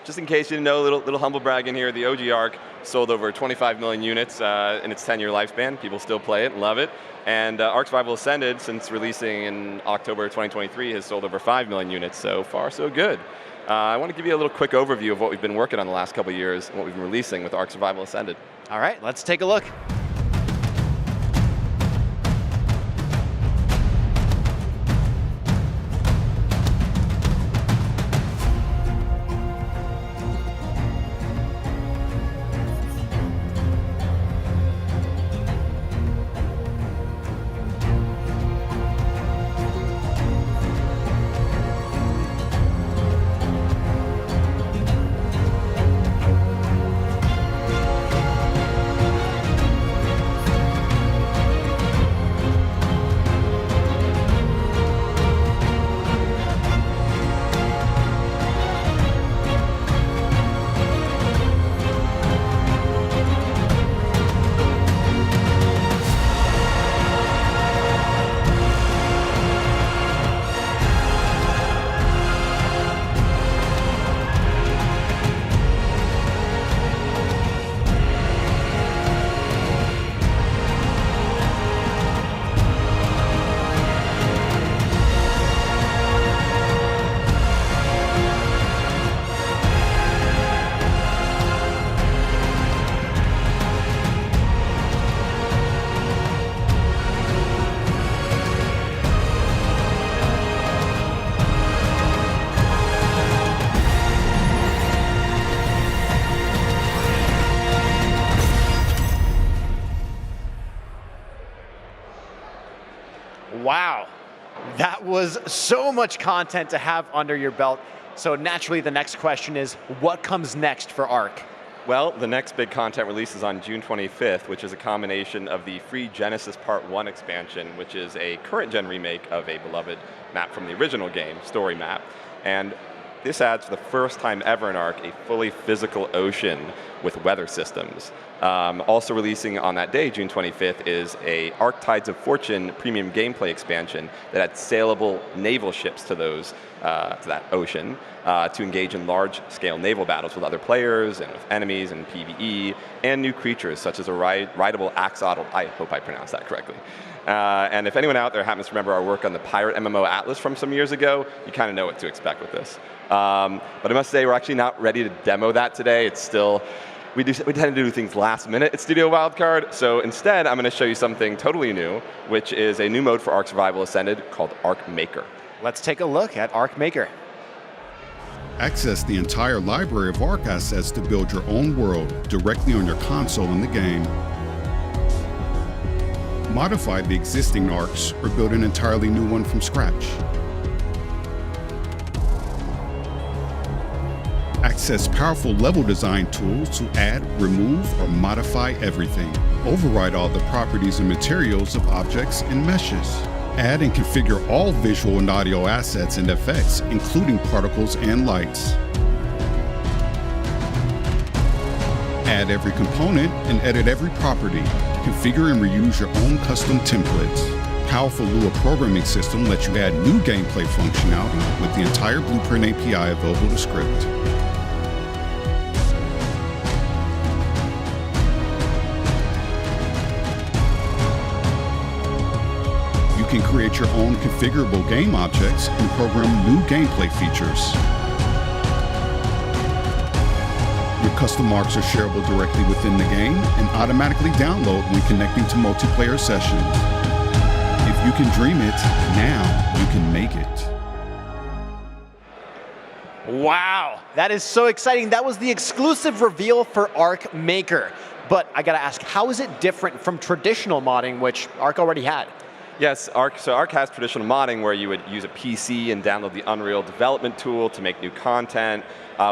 Just in case you didn't know, little humble brag in here, the OG ARK sold over 25 million units in its 10-year lifespan. People still play it and love it. And ARK Survival Ascended, since releasing in October 2023, has sold over 5 million units. So far, so good. I want to give you a little quick overview of what we've been working on the last couple of years and what we've been releasing with ARK Survival Ascended. All right, let's take a look. Wow, that was so much content to have under your belt. So naturally, the next question is, what comes next for ARK? Well, the next big content release is on June 25th, which is a combination of the free Genesis Part 1 expansion, which is a current-gen remake of a beloved map from the original game, Story Map. And this adds, for the first time ever in ARK, a fully physical ocean with weather systems. Also releasing on that day, June 25th, is a ARK Tides of Fortune premium gameplay expansion that adds sailable naval ships to that ocean to engage in large-scale naval battles with other players and with enemies and PvE, and new creatures such as a rideable axolotl. I hope I pronounced that correctly. And if anyone out there happens to remember our work on the Pirate MMO Atlas from some years ago, you kind of know what to expect with this. But I must say, we're actually not ready to demo that today. It's still, we tend to do things last minute at Studio Wildcard. So instead, I'm going to show you something totally new, which is a new mode for ARK Survival Ascended called ARK Maker. Let's take a look at ARK Maker. Access the entire library of ARK assets to build your own world directly on your console in the game. Modify the existing ARKs or build an entirely new one from scratch. Access powerful level design tools to add, remove, or modify everything. Override all the properties and materials of objects and meshes. Add and configure all visual and audio assets and effects, including particles and lights. Add every component and edit every property. Configure and reuse your own custom templates. Powerful Lua programming system lets you add new gameplay functionality with the entire Blueprint API available to script. You can create your own configurable game objects and program new gameplay features. Your Custom arcs are shareable directly within the game and automatically download when connecting to multiplayer sessions. If you can dream it, now you can make it. Wow, that is so exciting. That was the exclusive reveal for Arc Maker. But I gotta ask, how is it different from traditional modding, which Arc already had? Yes, Arc has traditional modding where you would use a PC and download the Unreal development tool to make new content,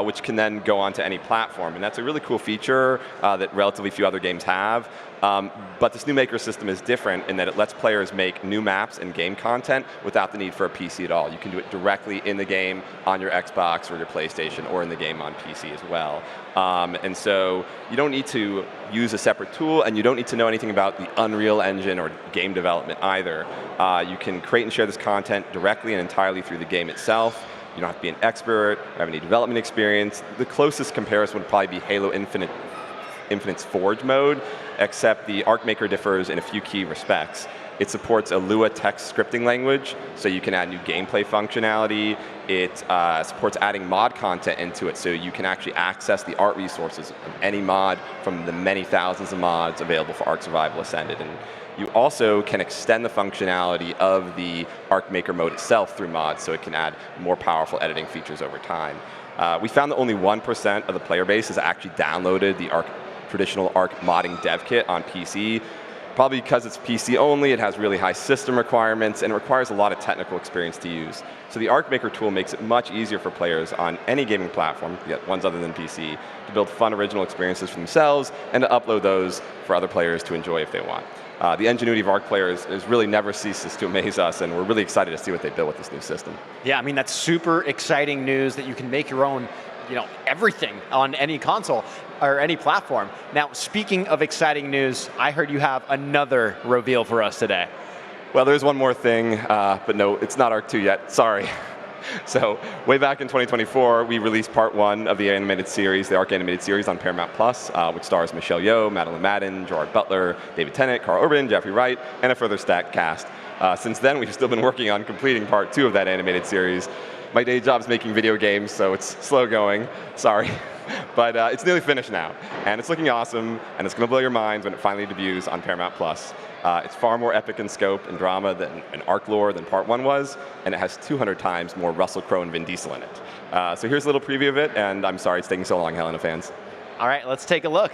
which can then go onto any platform. And that's a really cool feature that relatively few other games have. But this new Maker system is different in that it lets players make new maps and game content without the need for a PC at all. You can do it directly in the game on your Xbox or your PlayStation, or in the game on PC as well. And so you don't need to use a separate tool, and you don't need to know anything about the Unreal Engine or game development either. You can create and share this content directly and entirely through the game itself. You don't have to be an expert or have any development experience. The closest comparison would probably be Halo Infinite's Forge mode, except the Arc Maker differs in a few key respects. It supports a Lua text scripting language, so you can add new gameplay functionality. It supports adding mod content into it, so you can actually access the art resources of any mod from the many thousands of mods available for Arc Survival Ascended. And you also can extend the functionality of the Arc Maker mode itself through mods, so it can add more powerful editing features over time. We found that only 1% of the player base has actually downloaded the traditional Arc modding dev kit on PC. Probably because it's PC only, it has really high system requirements, and it requires a lot of technical experience to use. So the Arc Maker tool makes it much easier for players on any gaming platform, yet ones other than PC, to build fun original experiences for themselves and to upload those for other players to enjoy if they want. The ingenuity of Arc players really never ceases to amaze us, and we're really excited to see what they build with this new system. Yeah, I mean, that's super exciting news that you can make your own, everything on any console or any platform. Now, speaking of exciting news, I heard you have another reveal for us today. Well, there's one more thing, but no, it's not Arc 2 yet, sorry. So, way back in 2024, we released part 1 of the animated series, the Arc animated series on Paramount+, which stars Michelle Yeoh, Madeline Madden, Gerard Butler, David Tennant, Carl Urban, Jeffrey Wright, and a further stacked cast. Since then, we've still been working on completing part 2 of that animated series. My day job's making video games, so it's slow going, sorry. But it's nearly finished now, and it's looking awesome, and it's going to blow your minds when it finally debuts on Paramount+. It's far more epic in scope and drama than an Arc lore than Part 1 was, and it has 200 times more Russell Crowe and Vin Diesel in it. So here's a little preview of it, and I'm sorry it's taking so long, Helena fans. All right, let's take a look.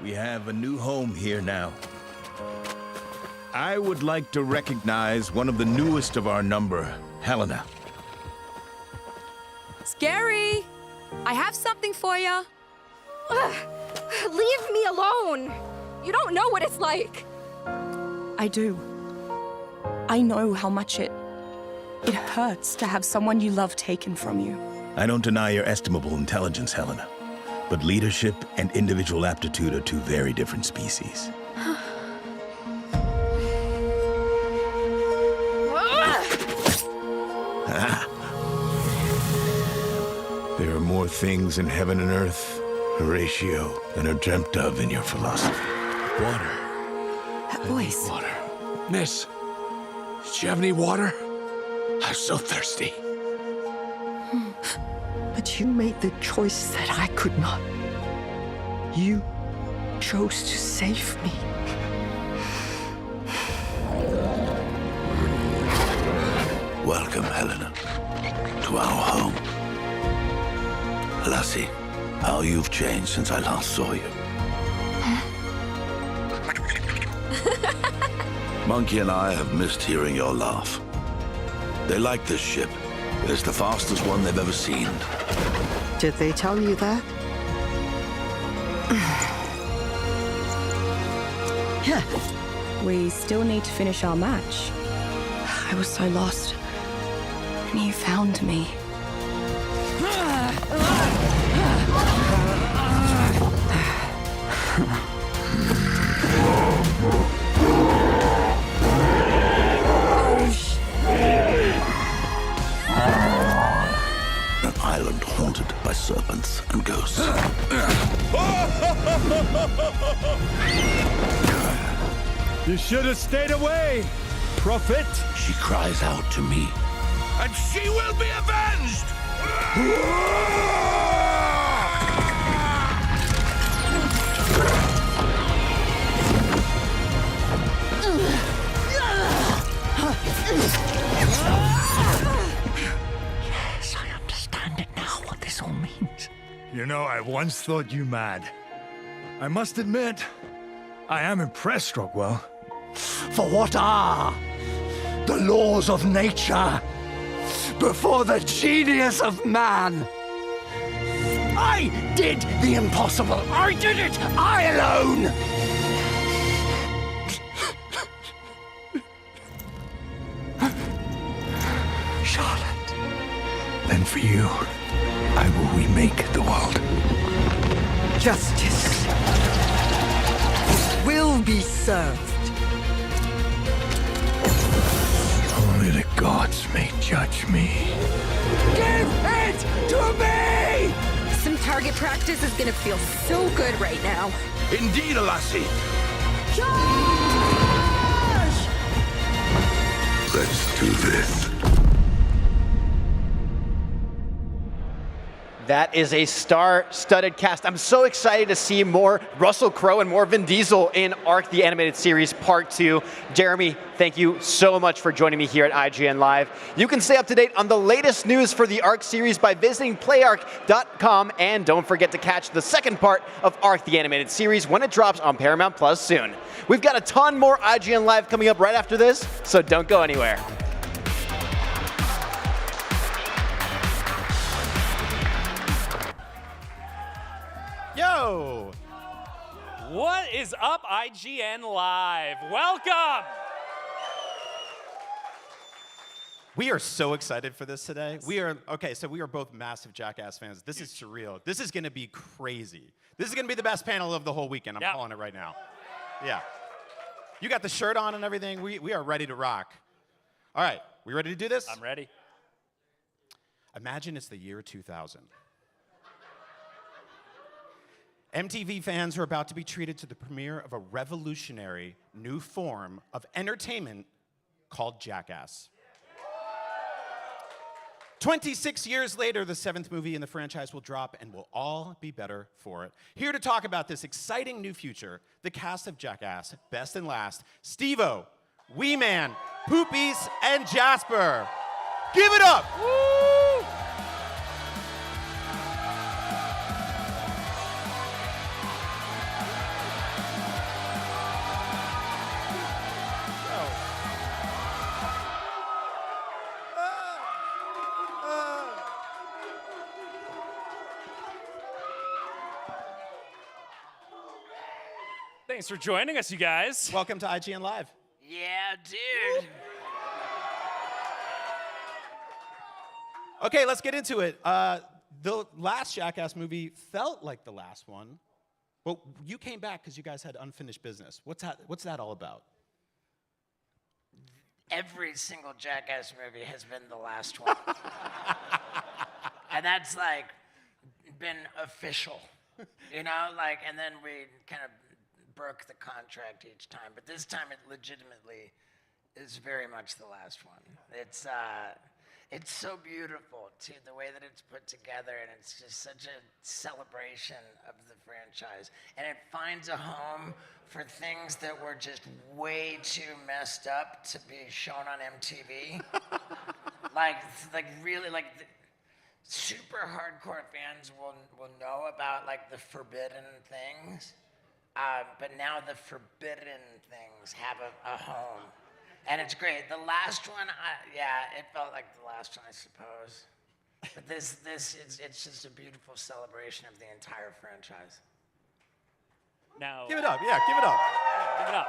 We have a new home here now. I would like to recognize one of the newest of our number, Helena. Scary! I have something for you. Leave me alone! You don't know what it's like. I do. I know how much it hurts to have someone you love taken from you. I don't deny your estimable intelligence, Helena. But leadership and individual aptitude are two very different species. There are more things in heaven and earth, Horatio, than are dreamt of in your philosophy. Water. That voice. Water. Miss, did you have any water? I'm so thirsty. But you made the choice that I could not. You chose to save me. Welcome, Helena, to our home. Lassie, how you've changed since I last saw you. Monkey and I have missed hearing your laugh. They like this ship. It is the fastest one they've ever seen. Did they tell you that? We still need to finish our match. I was so lost. And you found me. An island haunted by serpents and ghosts. You should have stayed away, prophet. She cries out to me. and she will be avenged! Yes, I understand it now, what this all means. You know, I once thought you mad. I must admit, I am impressed, Rockwell. For what are the laws of nature before the genius of man? I did the impossible. I did it. I alone. Charlotte. Then for you, I will remake the world. Justice will be served. Only the gods may judge me. Give it to me! Some target practice is gonna feel so good right now. Indeed, Lassie. Let's do this. That is a star-studded cast. I'm so excited to see more Russell Crowe and more Vin Diesel in Arc the Animated Series Part 2. Jeremy, thank you so much for joining me here at IGN Live. You can stay up to date on the latest news for the Arc series by visiting playarc.com, and don't forget to catch the second part of Arc the Animated Series when it drops on Paramount Plus soon. We've got a ton more IGN Live coming up right after this, so don't go anywhere. Yo! What is up, IGN Live? Welcome! We are so excited for this today. We are both massive Jackass fans. This is surreal. This is gonna be crazy. This is gonna be the best panel of the whole weekend. I'm calling it right now. Yeah. You got the shirt on and everything. We are ready to rock. All right, we ready to do this? I'm ready. Imagine it's the year 2000. MTV fans are about to be treated to the premiere of a revolutionary new form of entertainment called Jackass. 26 years later, the 7th movie in the franchise will drop, and we'll all be better for it. Here to talk about this exciting new future, the cast of Jackass, best and last, Steve-O, Wee Man, Poopies, and Jasper. Give it up! Woo! Thanks for joining us, you guys. Welcome to IGN Live. Yeah, dude. Okay, let's get into it. The last Jackass movie felt like the last one. Well, you came back because you guys had unfinished business. What's that all about? Every single Jackass movie has been the last one. And that's like been official, you know, like, and then we kind of broke the contract each time, but this time it legitimately is very much the last one. It's so beautiful too, the way that it's put together, and it's just such a celebration of the franchise, and it finds a home for things that were just way too messed up to be shown on MTV. like really, like super hardcore fans will know about like the forbidden things. But now the forbidden things have a home, and it's great. The last one, it felt like the last one, I suppose. But it's just a beautiful celebration of the entire franchise. Now, give it up, yeah, give it up. Give it up.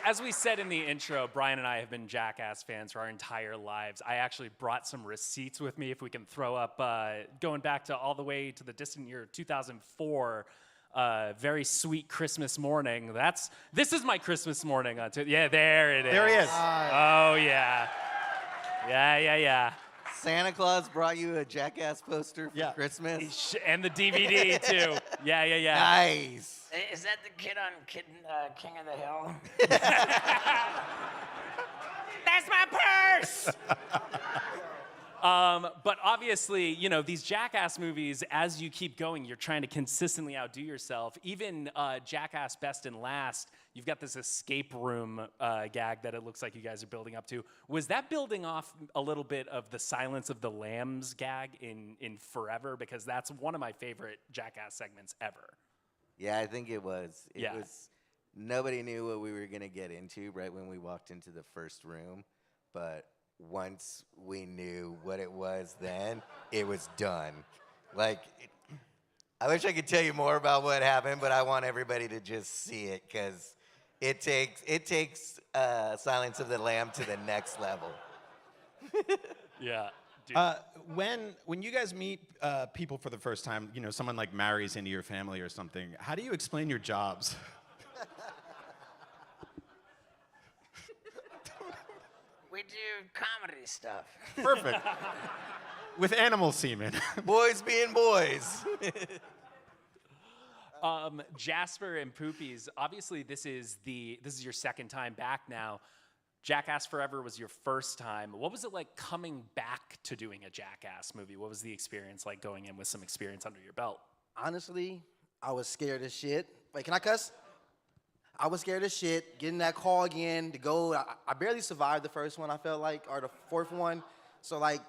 As we said in the intro, Brian and I have been Jackass fans for our entire lives. I actually brought some receipts with me, if we can throw up, going back to all the way to the distant year 2004. Very sweet Christmas morning. This is my Christmas morning. Yeah, there it is. There he is. Oh yeah. Yeah. Santa Claus brought you a Jackass poster for Christmas? And the DVD too. Yeah. Nice. Is that the kid on King of the Hill? That's my purse! worse. But obviously, you know, these Jackass movies, as you keep going, you're trying to consistently outdo yourself. Even Jackass Best and Last, you've got this escape room gag that it looks like you guys are building up to. Was that building off a little bit of the Silence of the Lambs gag in Forever? Because that's one of my favorite Jackass segments ever. Yeah, I think it was. Yeah. Nobody knew what we were going to get into right when we walked into the first room, but once we knew what it was then, it was done. Like, I wish I could tell you more about what happened, but I want everybody to just see it, because it takes Silence of the Lamb to the next level. Yeah. When you guys meet people for the first time, you know, someone like marries into your family or something, how do you explain your jobs? We do comedy stuff. Perfect. With animal semen. Boys being boys. Jasper and Poopies, obviously this is your second time back now. Jackass Forever was your first time. What was it like coming back to doing a Jackass movie? What was the experience like going in with some experience under your belt? Honestly, I was scared as shit. Wait, can I cuss? I was scared as shit, getting that call again to go. I barely survived the first one, I felt like, or the fourth one. So, like,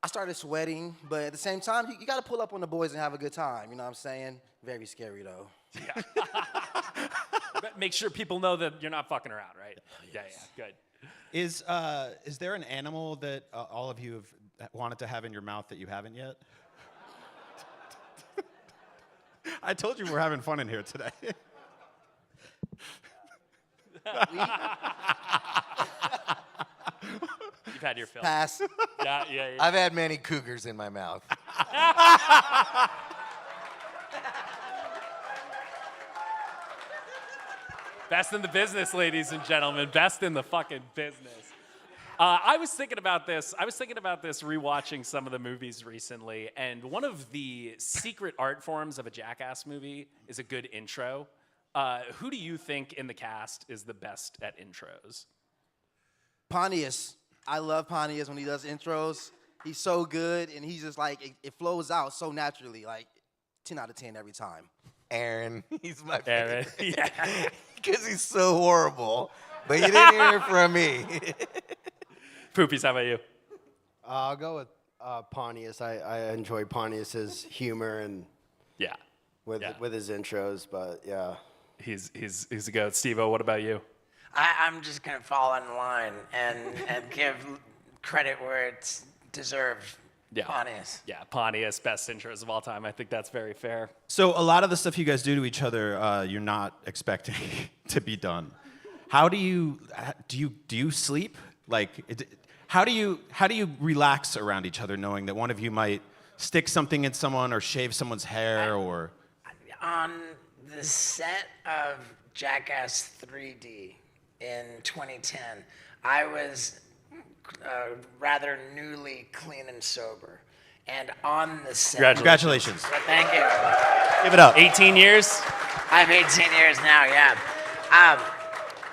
I started sweating, but at the same time, you got to pull up on the boys and have a good time. You know what I'm saying? Very scary, though. Yeah. But make sure people know that you're not fucking around, right? Yes. Yeah, good. Is there an animal that all of you have wanted to have in your mouth that you haven't yet? I told you we're having fun in here today. You've had your fill. Pass. Yeah. I've had many cougars in my mouth. Best in the business, ladies and gentlemen. Best in the fucking business. I was thinking about this rewatching some of the movies recently, and one of the secret art forms of a Jackass movie is a good intro. Who do you think in the cast is the best at intros? Pontius. I love Pontius when he does intros. He's so good, and he's just like, it flows out so naturally, like 10 out of 10 every time. Aaron, he's my Aaron, favorite. yeah. Because he's so horrible. But you didn't hear it from me. Poopies, how about you? I'll go with Pontius. I enjoy Pontius's humor and with his intros, but yeah. He's a goat. Steve-O, what about you? I'm just going to fall in line and give credit where it's deserved. Yeah. Pontius. Yeah, Pontius, best intros of all time. I think that's very fair. So a lot of the stuff you guys do to each other, you're not expecting to be done. How do you sleep? Like, how do you relax around each other, knowing that one of you might stick something in someone or shave someone's hair or? On the set of Jackass 3D in 2010, I was rather newly clean and sober. And on the set... Congratulations. Yeah, thank you. Give it up. 18 years? I have 18 years now, yeah.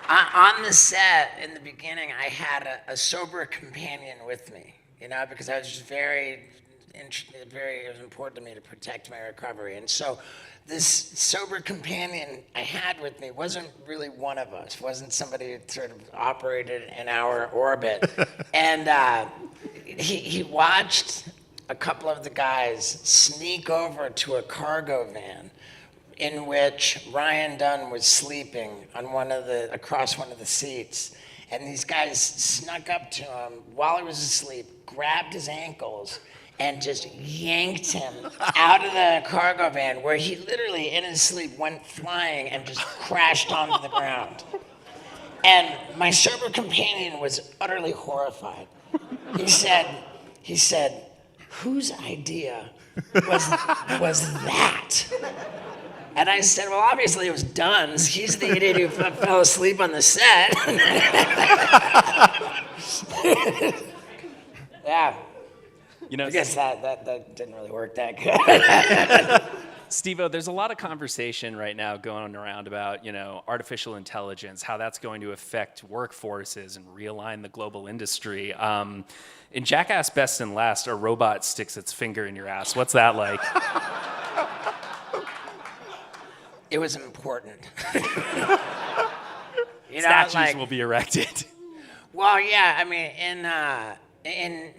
On the set, in the beginning, I had a sober companion with me, you know, because I was just it was important to me to protect my recovery. And so this sober companion I had with me wasn't really one of us, wasn't somebody who sort of operated in our orbit. And he watched a couple of the guys sneak over to a cargo van in which Ryan Dunn was sleeping on across one of the seats. And these guys snuck up to him while he was asleep, grabbed his ankles, and just yanked him out of the cargo van, where he literally, in his sleep, went flying and just crashed onto the ground. And my sober companion was utterly horrified. He said, whose idea was that? And I said, well, obviously it was Dunn's. He's the idiot who fell asleep on the set. Yeah. You know, I guess that didn't really work that good. Steve-O, there's a lot of conversation right now going around about, artificial intelligence, how that's going to affect workforces and realign the global industry. In Jackass Best and Last, a robot sticks its finger in your ass. What's that like? It was important. Statues will be erected. Well, yeah, I mean, in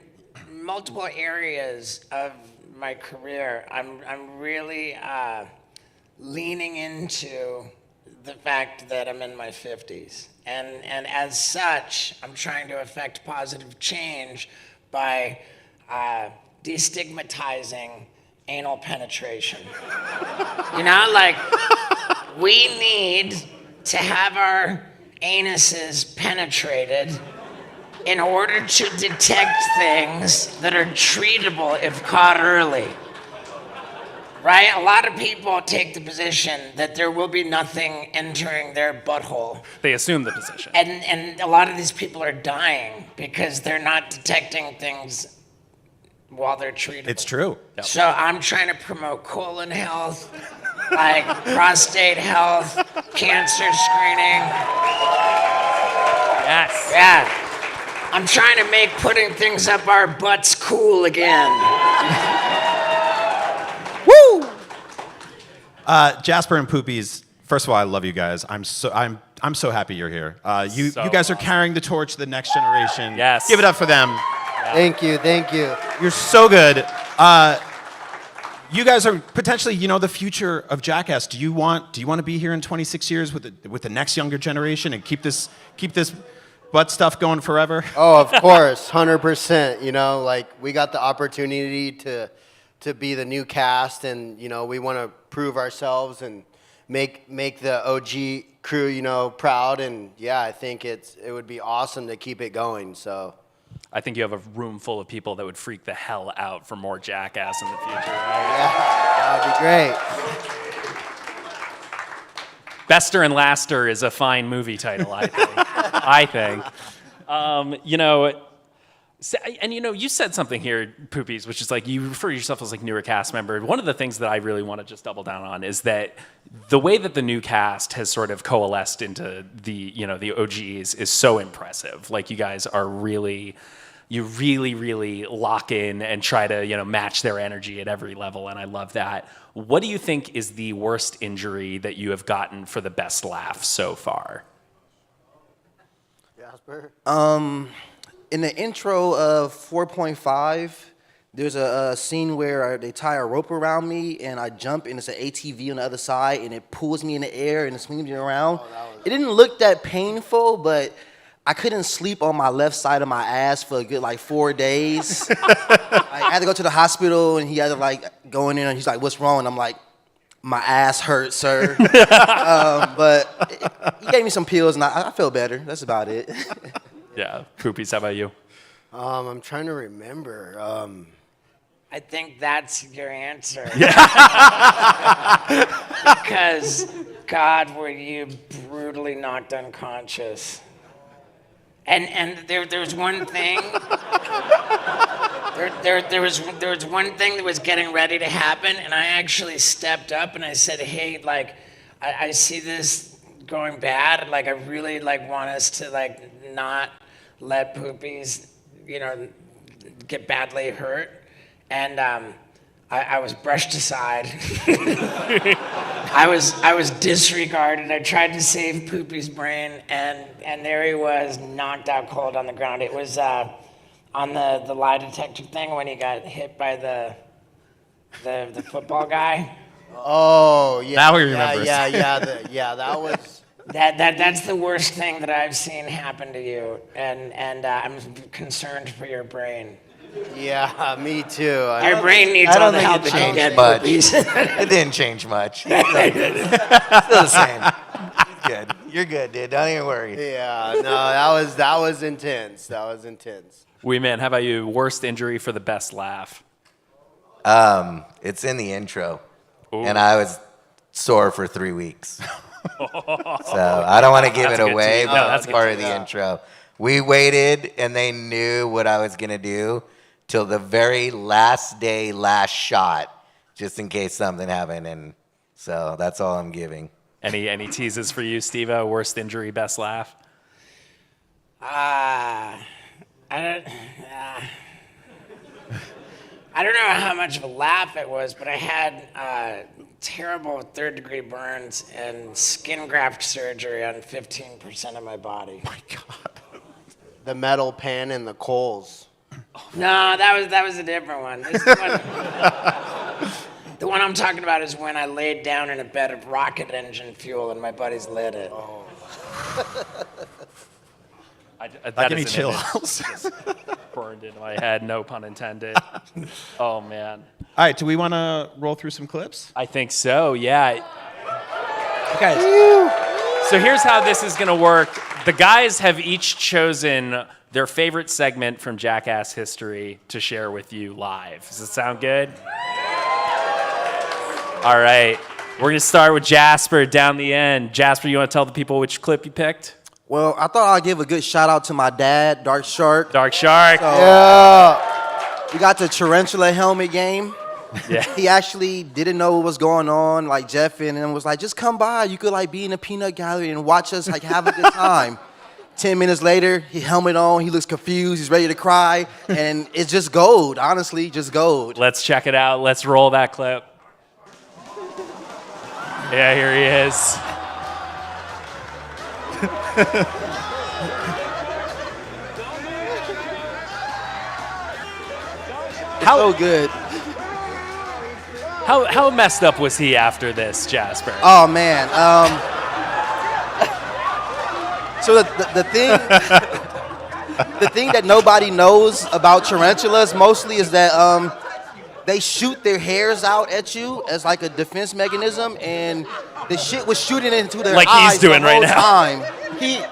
multiple areas of my career, I'm really leaning into the fact that I'm in my 50s. And as such, I'm trying to affect positive change by destigmatizing anal penetration. We need to have our anuses penetrated in order to detect things that are treatable if caught early. Right? A lot of people take the position that there will be nothing entering their butthole. They assume the position. And a lot of these people are dying because they're not detecting things while they're treatable. It's true. So I'm trying to promote colon health, like prostate health, cancer screening. Yes. Yeah. I'm trying to make putting things up our butts cool again. Woo! Jasper and Poopies, first of all, I love you guys. I'm so happy you're here. You guys are carrying the torch to the next generation. Yes. Give it up for them. Yeah. Thank you. You're so good. You guys are potentially, the future of Jackass. Do you want to be here in 26 years with the next younger generation and keep this butt stuff going forever? Oh, of course, 100%. We got the opportunity to be the new cast, and we want to prove ourselves and make the OG crew, proud. And yeah, I think it would be awesome to keep it going. So. I think you have a room full of people that would freak the hell out for more Jackass in the future. Right? Yeah, that would be great. Bester and Laster is a fine movie title, I think. You said something here, Poopies, which is you refer to yourself as newer cast member. One of the things that I really want to just double down on is that the way that the new cast has sort of coalesced into the OGs is so impressive. You guys are really lock in and try to match their energy at every level, and I love that. What do you think is the worst injury that you have gotten for the best laugh so far? Jasper? In the intro of 4.5, there's a scene where they tie a rope around me and I jump and it's an ATV on the other side and it pulls me in the air and it swings me around. It didn't look that painful, but I couldn't sleep on my left side of my ass for a good 4 days. I had to go to the hospital and he had to go in there and he's like, "What's wrong?" And I'm like, "My ass hurts, sir." But he gave me some pills and I feel better. That's about it. Yeah. Poopies, how about you? I'm trying to remember. I think that's your answer. Yeah. Because, God, were you brutally knocked unconscious. And there was one thing. There was one thing that was getting ready to happen, and I actually stepped up and I said, "Hey, I see this going bad. I really want us to not let Poopies, get badly hurt." And I was brushed aside. I was disregarded. I tried to save Poopy's brain, and there he was, knocked out cold on the ground. It was on the lie detector thing when he got hit by the football guy. Oh yeah. Now he remembers. Yeah. That was. That's the worst thing that I've seen happen to you, and I'm concerned for your brain. Yeah, me too. Your brain needs all the help it can get. It didn't change much. Still the same. Good. You're good, dude. Don't even worry. Yeah, no, that was intense. That was intense. Wee Man, how about you? Worst injury for the best laugh? It's in the intro, Ooh. and I was sore for 3 weeks. So I don't want to give it away, but that's part of the intro. We waited, and they knew what I was going to do till the very last day, last shot. just in case something happened, and so that's all I'm giving. Any teases for you, Steve-O? Worst injury, best laugh? I don't know how much of a laugh it was, but I had terrible third-degree burns and skin graft surgery on 15% of my body. My God. The metal pan and the coals. No, that was a different one. The one I'm talking about is when I laid down in a bed of rocket engine fuel and my buddies lit it. Oh. That gave me chills. Burned into my head, no pun intended. Oh, man. All right, do we want to roll through some clips? I think so, yeah. Guys. So here's how this is going to work. The guys have each chosen their favorite segment from Jackass history to share with you live. Does it sound good? All right. We're going to start with Jasper down the end. Jasper, you want to tell the people which clip you picked? Well, I thought I'd give a good shout out to my dad, Dark Shark. Dark Shark. So, yeah. We got the tarantula helmet game. Yeah. He actually didn't know what was going on, like Jeff, and was like, just come by. You could like be in a peanut gallery and watch us like have a good time. 10 minutes later, he helmet on, he looks confused, he's ready to cry, and it's just gold, honestly, just gold. Let's check it out. Let's roll that clip. Yeah, here he is. So good. How messed up was he after this, Jasper? Oh man. So the thing, the thing that nobody knows about tarantulas mostly is that they shoot their hairs out at you as like a defense mechanism, and the shit was shooting into their like eyes he's doing the whole right now. time.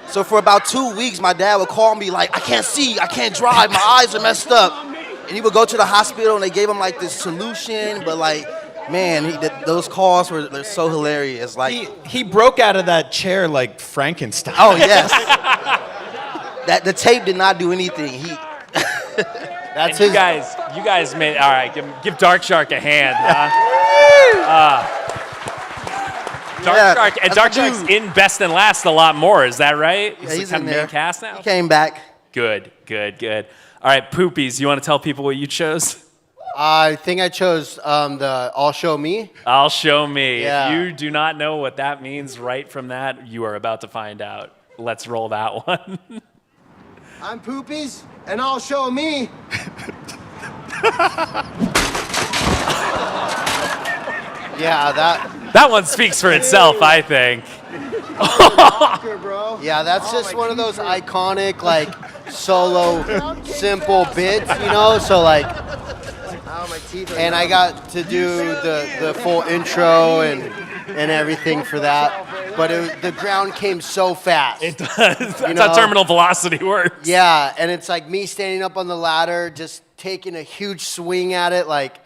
So for about 2 weeks, my dad would call me like, I can't see, I can't drive, my eyes are messed up. And he would go to the hospital and they gave him like this solution, but like, man, those calls they're so hilarious. Like he broke out of that chair like Frankenstein. Oh yes. That the tape did not do anything. That's his. You guys made. All right, give Dark Shark a hand. Dark Shark's in Best and Last a lot more. Is that right? Yeah, he's kind in of there. main cast now. He came back. Good. All right, Poopies, you want to tell people what you chose? I think I chose the All Show Me. I'll show me. Yeah. If you do not know what that means right from that, you are about to find out. Let's roll that one. I'm Poopies, and I'll show me. Yeah, that one speaks for itself, I think. Yeah, that's just one of those iconic, like, solo, simple bits, you know? So, like, and I got to do the full intro and everything for that. But the ground came so fast. It does. That's how terminal velocity works. Yeah, and it's like me standing up on the ladder, just taking a huge swing at it. Like,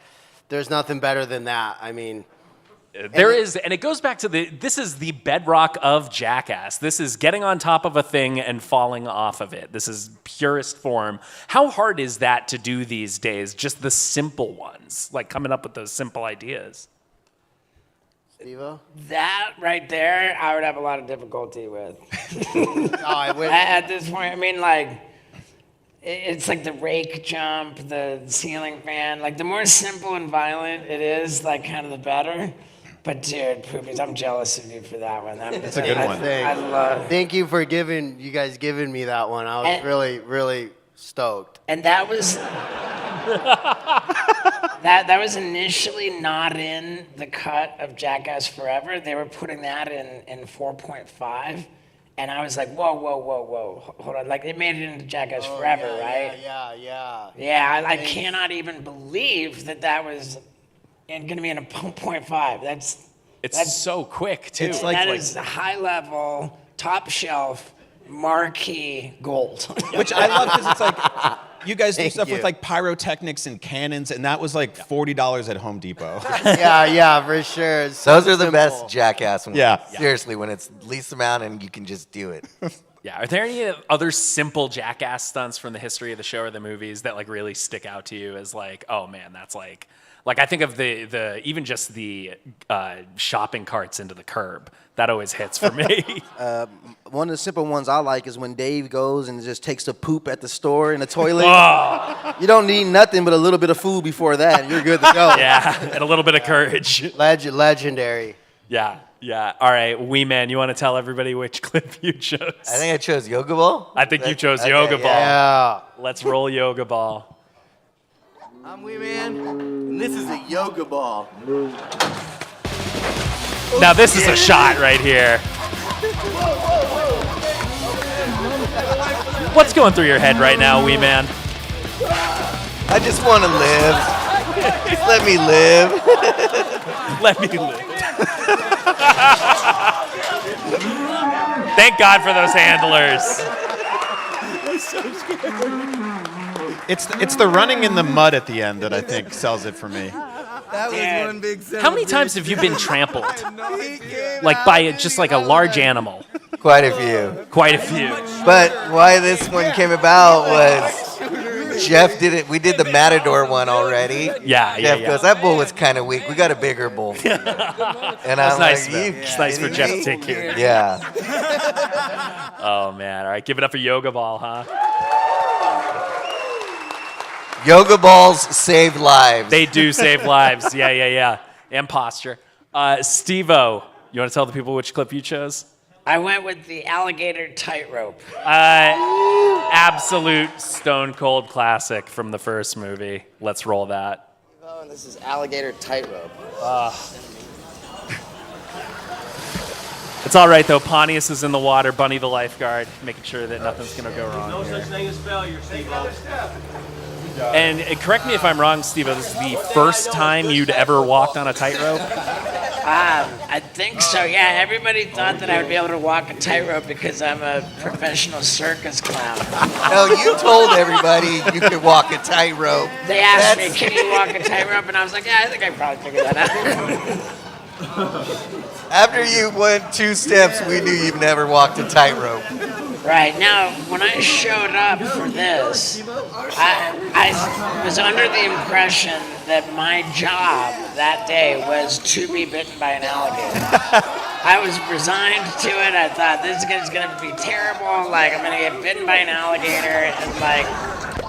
there's nothing better than that. I mean... There is, and it goes back to this is the bedrock of Jackass. This is getting on top of a thing and falling off of it. This is purest form. How hard is that to do these days? Just the simple ones, like coming up with those simple ideas. Steve-O? That right there, I would have a lot of difficulty with. I would. At this point, I mean, like, it's like the rake jump, the ceiling fan. Like, the more simple and violent it is, like, kind of the better. But dude, Poopies, I'm jealous of you for that one. That's a good one. I love. Thank you for giving me that one. I was really, really stoked. And that was that was initially not in the cut of Jackass Forever. They were putting that in 4.5, and I was like, whoa, hold on. Like, it made it into Jackass Forever, right? Yeah. Yeah, I cannot even believe that was going to be in a 0.5. That's so quick too. It's that is high level, top shelf, marquee gold. Which I love because it's like you guys do stuff with like pyrotechnics and cannons, and that was like $40 at Home Depot. yeah, for sure. It's Those so are the simple. best Jackass ones. Yeah. Seriously, when it's least amount and you can just do it. Yeah. Are there any other simple Jackass stunts from the history of the show or the movies that like really stick out to you as like, oh man, that's like Like I think of the even just the shopping carts into the curb. That always hits for me. One of the simple ones I like is when Dave goes and just takes a poop at the store in the toilet. Oh. You don't need nothing but a little bit of food before that, and you're good to go. Yeah, and a little bit of courage. Legendary. Yeah. All right, Wee Man, you want to tell everybody which clip you chose? I think I chose Yoga Ball. I think you chose Yoga Ball. Yeah. Let's roll Yoga Ball. I'm Wee Man, and this is a yoga ball. Now this is a shot right here. What's going through your head right now, Wee Man? I just want to live. Just let me live. Let me live. Thank God for those handlers. It's the running in the mud at the end that I think sells it for me. That was one big How many times have you been trampled? Like by just like a large animal? Quite a few. Quite a few. But why this one came about was Jeff did it. We did the Matador one already. Yeah. Jeff goes, that bull was kind of weak. We got a bigger bull. And That's I'm nice. like, It's nice for Jeff to take care of you. Yeah. Oh man! All right, give it up for Yoga Ball, huh? Yoga balls save lives. They do save lives. Yeah. And posture. Steve-O, you want to tell the people which clip you chose? I went with the alligator tightrope. Absolute stone cold classic from the first movie. Let's roll that. Oh, and this is alligator tightrope. It's all right though. Pontius is in the water. Bunny the lifeguard, making sure that nothing's gonna go wrong. No such thing as failure, Steve-O. And correct me if I'm wrong, Steve-O, this is the first time you'd ever walked on a tightrope? I think so, yeah. Everybody thought that I would be able to walk a tightrope because I'm a professional circus clown. No, you told everybody you could walk a tightrope. They asked me, can you walk a tightrope? And I was like, yeah, I think I probably figured that out. After you went 2 steps, we knew you've never walked a tightrope. Right, now, when I showed up for this, I was under the impression that my job that day was to be bitten by an alligator. I was resigned to it. I thought, this is going to be terrible. Like, I'm going to get bitten by an alligator, and, like,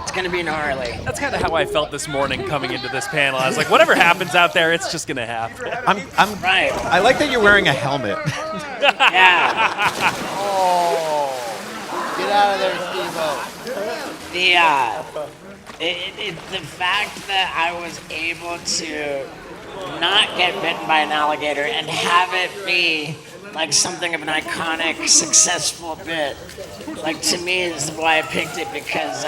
it's going to be gnarly. That's kind of how I felt this morning coming into this panel. I was like, whatever happens out there, it's just going to happen. Right. I like that you're wearing a helmet. Yeah. Oh. Get out of there, Steve-O. The fact that I was able to not get bitten by an alligator and have it be like something of an iconic, successful bit, like to me is why I picked it because,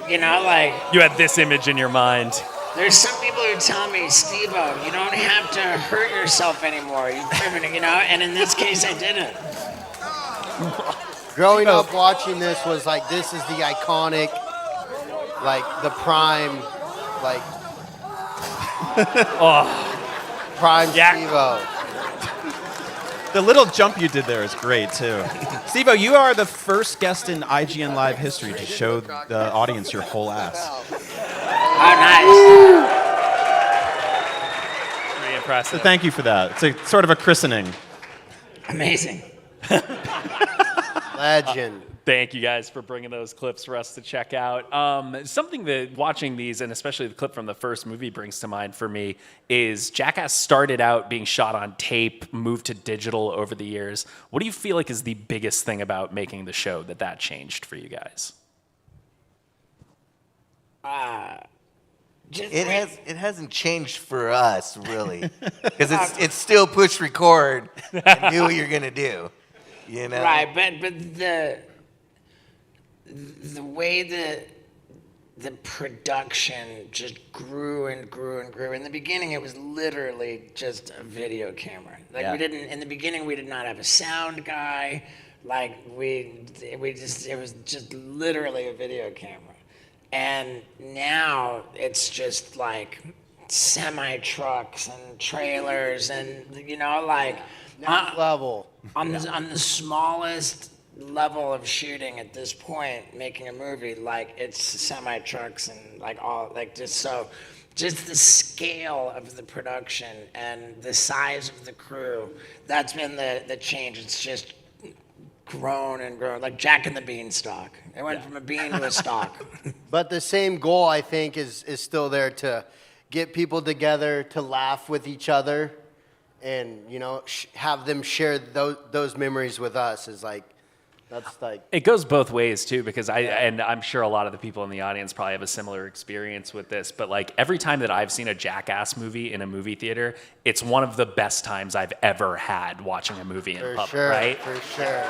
you know, like. You had this image in your mind. There's some people who tell me, Steve-O, you don't have to hurt yourself anymore. You've proven it, you know, and in this case I didn't. Growing up watching this was like, this is the iconic, like the prime, like prime Steve-O. The little jump you did there is great too. Steve-O, you are the first guest in IGN Live history to show the audience your whole ass. Oh, nice. Pretty impressive. So thank you for that. It's a sort of a christening. Amazing. Legend. Thank you guys for bringing those clips for us to check out. Something that watching these, and especially the clip from the first movie, brings to mind for me is Jackass started out being shot on tape, moved to digital over the years. What do you feel like is the biggest thing about making the show that changed for you guys? It hasn't changed for us really, because it's still push record and do what you're gonna do, you know. Right, but the way the production just grew and grew and grew. In the beginning, it was literally just a video camera. Like in the beginning, we did not have a sound guy. Like it was just literally a video camera. And now it's just like semi-trucks and trailers and, you know, like next level. On the smallest level of shooting at this point, making a movie, like it's semi-trucks and like all, like just so just the scale of the production and the size of the crew, that's been the change. It's just grown and grown, like Jack and the Beanstalk. It went from a bean to a stalk. But the same goal, I think, is still there to get people together, to laugh with each other, and, you know, have them share those memories with us. Is like, that's like... It goes both ways, too, because and I'm sure a lot of the people in the audience probably have a similar experience with this, but like every time that I've seen a Jackass movie in a movie theater, it's one of the best times I've ever had watching a movie in public, right? For sure.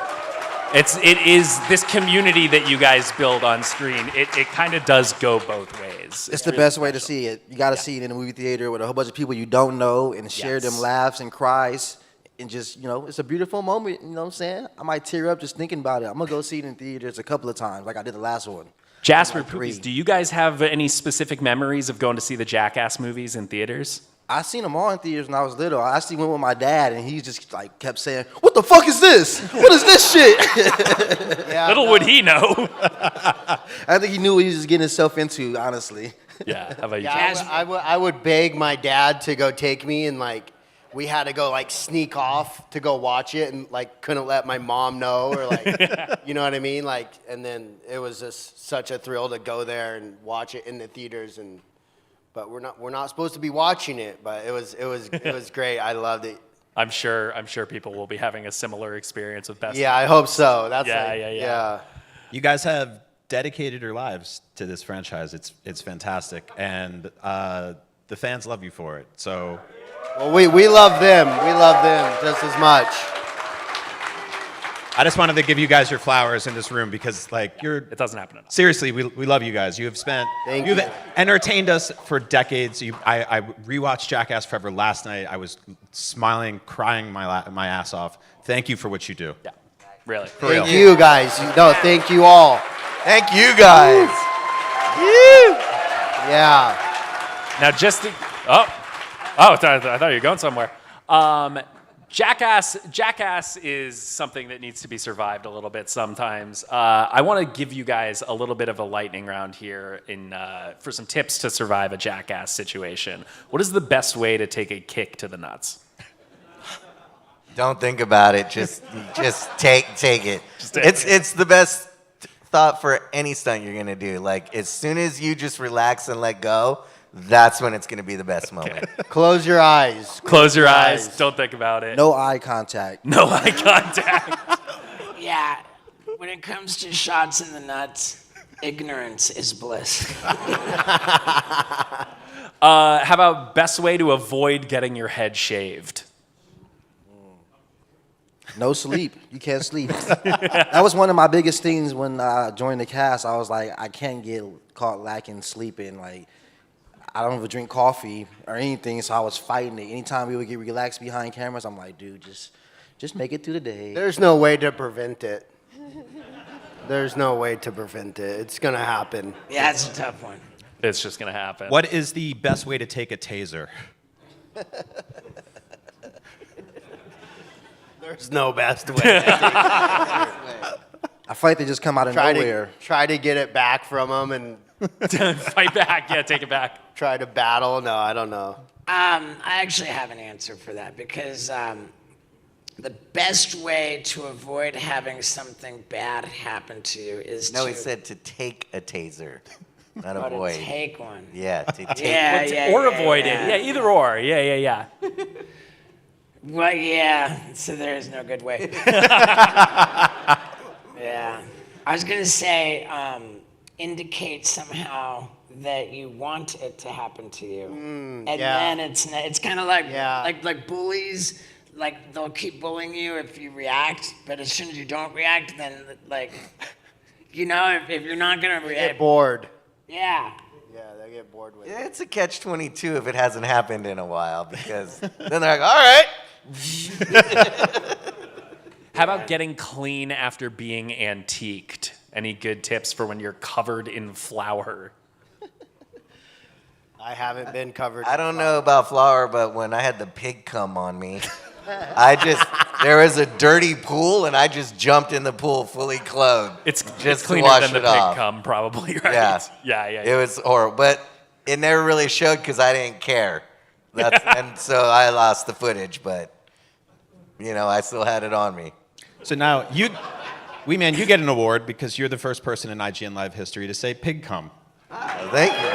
It is this community that you guys build on screen. It kind of does go both ways. It's the best way to see it. You got to see it in a movie theater with a whole bunch of people you don't know and share them laughs and cries. And just, you know, it's a beautiful moment, you know what I'm saying? I might tear up just thinking about it. I'm going to go see it in theaters a couple of times, like I did the last one. Jasper, Like 3. Poopies, do you guys have any specific memories of going to see the Jackass movies in theaters? I seen them all in theaters when I was little. I actually went with my dad, and he just like kept saying, "What the fuck is this? What is this shit?" Little would he know. I think he knew what he was getting himself into, honestly. Yeah, how about you? Yeah, I would beg my dad to go take me, and like we had to go like sneak off to go watch it, and like couldn't let my mom know, or like you know what I mean, like. And then it was just such a thrill to go there and watch it in the theaters, and but we're not supposed to be watching it, but it was great. I loved it. I'm sure people will be having a similar experience with Best. Yeah, I hope so. That's yeah. You guys have dedicated your lives to this franchise. It's fantastic, and the fans love you for it. So, well, we love them. We love them just as much. I just wanted to give you guys your flowers in this room because, like, it doesn't happen enough. Seriously, we love you guys. You've entertained us for decades. I rewatched Jackass Forever last night. I was smiling, crying my ass off. Thank you for what you do. Yeah, really. For real. Thank you guys. No, thank you all. Thank you guys. Yeah. Now I thought you were going somewhere. Jackass is something that needs to be survived a little bit sometimes. I want to give you guys a little bit of a lightning round here for some tips to survive a Jackass situation. What is the best way to take a kick to the nuts? Don't think about it. Just take it. It's the best thought for any stunt you're gonna do. Like as soon as you just relax and let go, that's when it's going to be the best moment. Close your eyes. Close your eyes. Don't think about it. No eye contact. No eye contact. Yeah, when it comes to shots in the nuts, ignorance is bliss. How about best way to avoid getting your head shaved? No sleep. You can't sleep. That was one of my biggest things when I joined the cast. I was like, I can't get caught lacking sleeping. Like, I don't even drink coffee or anything, so I was fighting it. Anytime we would get relaxed behind cameras, I'm like, dude, just make it through the day. There's no way to prevent it. There's no way to prevent it. It's going to happen. Yeah, it's a tough one. It's just going to happen. What is the best way to take a taser? There's no best way. I feel like they just come out of nowhere. Try to get it back from them and fight back. Yeah, take it back. Try to battle. No, I don't know. I actually have an answer for that because the best way to avoid having something bad happen to you is he said to take a taser, not to avoid. take one. Yeah, to take or avoid it. Yeah, either or. Yeah. Well, yeah, so there is no good way. Yeah. I was going to say, indicate somehow that you want it to happen to you. And then it's kind of like bullies, like they'll keep bullying you if you react, but as soon as you don't react, then like, you know, if you're not going to react. Get bored. Yeah. Yeah, they get bored with it. It's a catch-22 if it hasn't happened in a while because then they're like, all right. How about getting clean after being antiqued? Any good tips for when you're covered in flour? I haven't been covered. I don't know about flour, but when I had the pig come on me, there was a dirty pool, and I just jumped in the pool fully clothed. It's just cleaner to wash than the it pig off. cum, probably, right? Yeah. It was horrible, but it never really showed because I didn't care. And so I lost the footage, but I still had it on me. So now you get an award because you're the first person in IGN Live history to say pig cum. Thank you.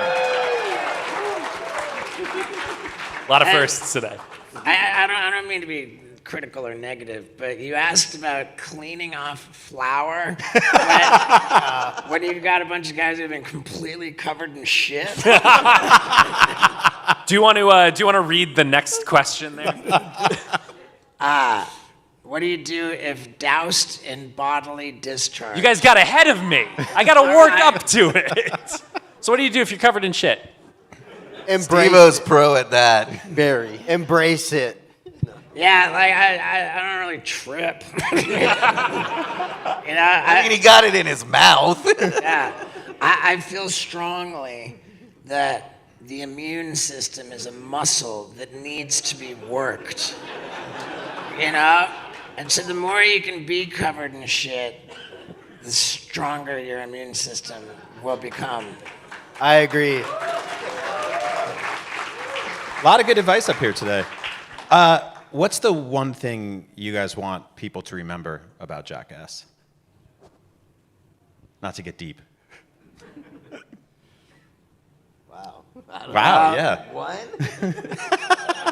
A lot of firsts today. I don't mean to be critical or negative, but you asked about cleaning off flour when you've got a bunch of guys who've been completely covered in shit. Do you want to read the next question there? What do you do if doused in bodily discharge? You guys got ahead of me. I got to work up to it. So what do you do if you're covered in shit? Steve-O's pro at that. Very. Embrace it. Yeah, like I don't really trip. I mean, he got it in his mouth. Yeah, I feel strongly that the immune system is a muscle that needs to be worked. And so the more you can be covered in shit, the stronger your immune system will become. I agree. A lot of good advice up here today. What's the one thing you guys want people to remember about Jackass? Not to get deep. Wow. Wow, yeah. One?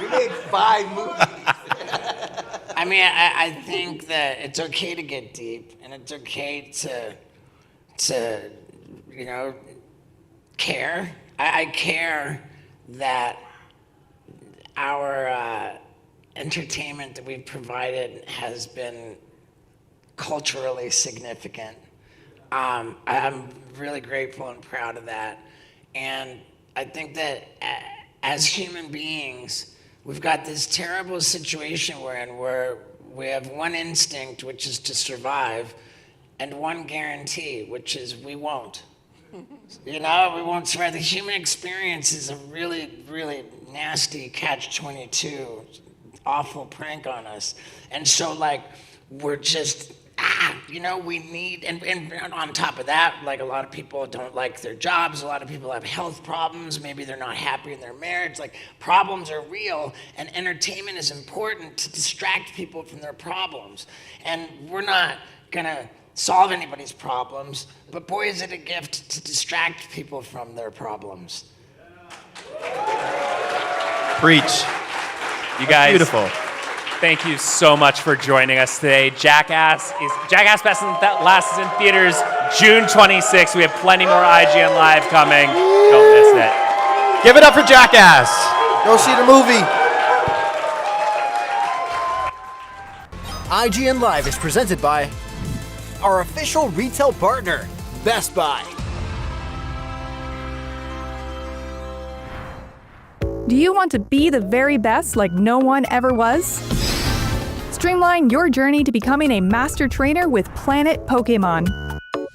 We made 5 movies. I mean, I think that it's okay to get deep, and it's okay to care. I care that our entertainment that we've provided has been culturally significant. I'm really grateful and proud of that. And I think that as human beings, we've got this terrible situation we're in where we have one instinct, which is to survive, and one guarantee, which is we won't. We won't survive. The human experience is a really, really nasty catch-22, awful prank on us. And so, we're just, we need, and on top of that, a lot of people don't like their jobs, a lot of people have health problems, maybe they're not happy in their marriage, problems are real, and entertainment is important to distract people from their problems. And we're not gonna solve anybody's problems, but boy, is it a gift to distract people from their problems. Preach. You guys, beautiful. Thank you so much for joining us today. Jackass Best Last is in theaters June 26th. We have plenty more IGN Live coming. Don't miss it. Give it up for Jackass. Go see the movie. IGN Live is presented by our official retail partner, Best Buy. Do you want to be the very best like no one ever was? Streamline your journey to becoming a master trainer with Planet Pokemon.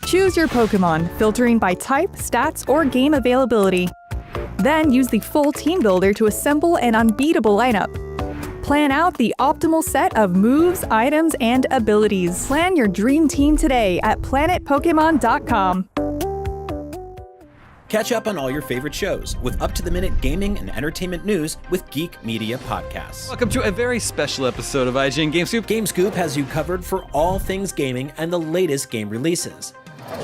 Choose your Pokemon, filtering by type, stats, or game availability. Then use the full team builder to assemble an unbeatable lineup. Plan out the optimal set of moves, items, and abilities. Plan your dream team today at planetpokemon.com. Catch up on all your favorite shows with up-to-the-minute gaming and entertainment news with Geek Media Podcasts. Welcome to a very special episode of IGN Game Scoop. Game Scoop has you covered for all things gaming and the latest game releases.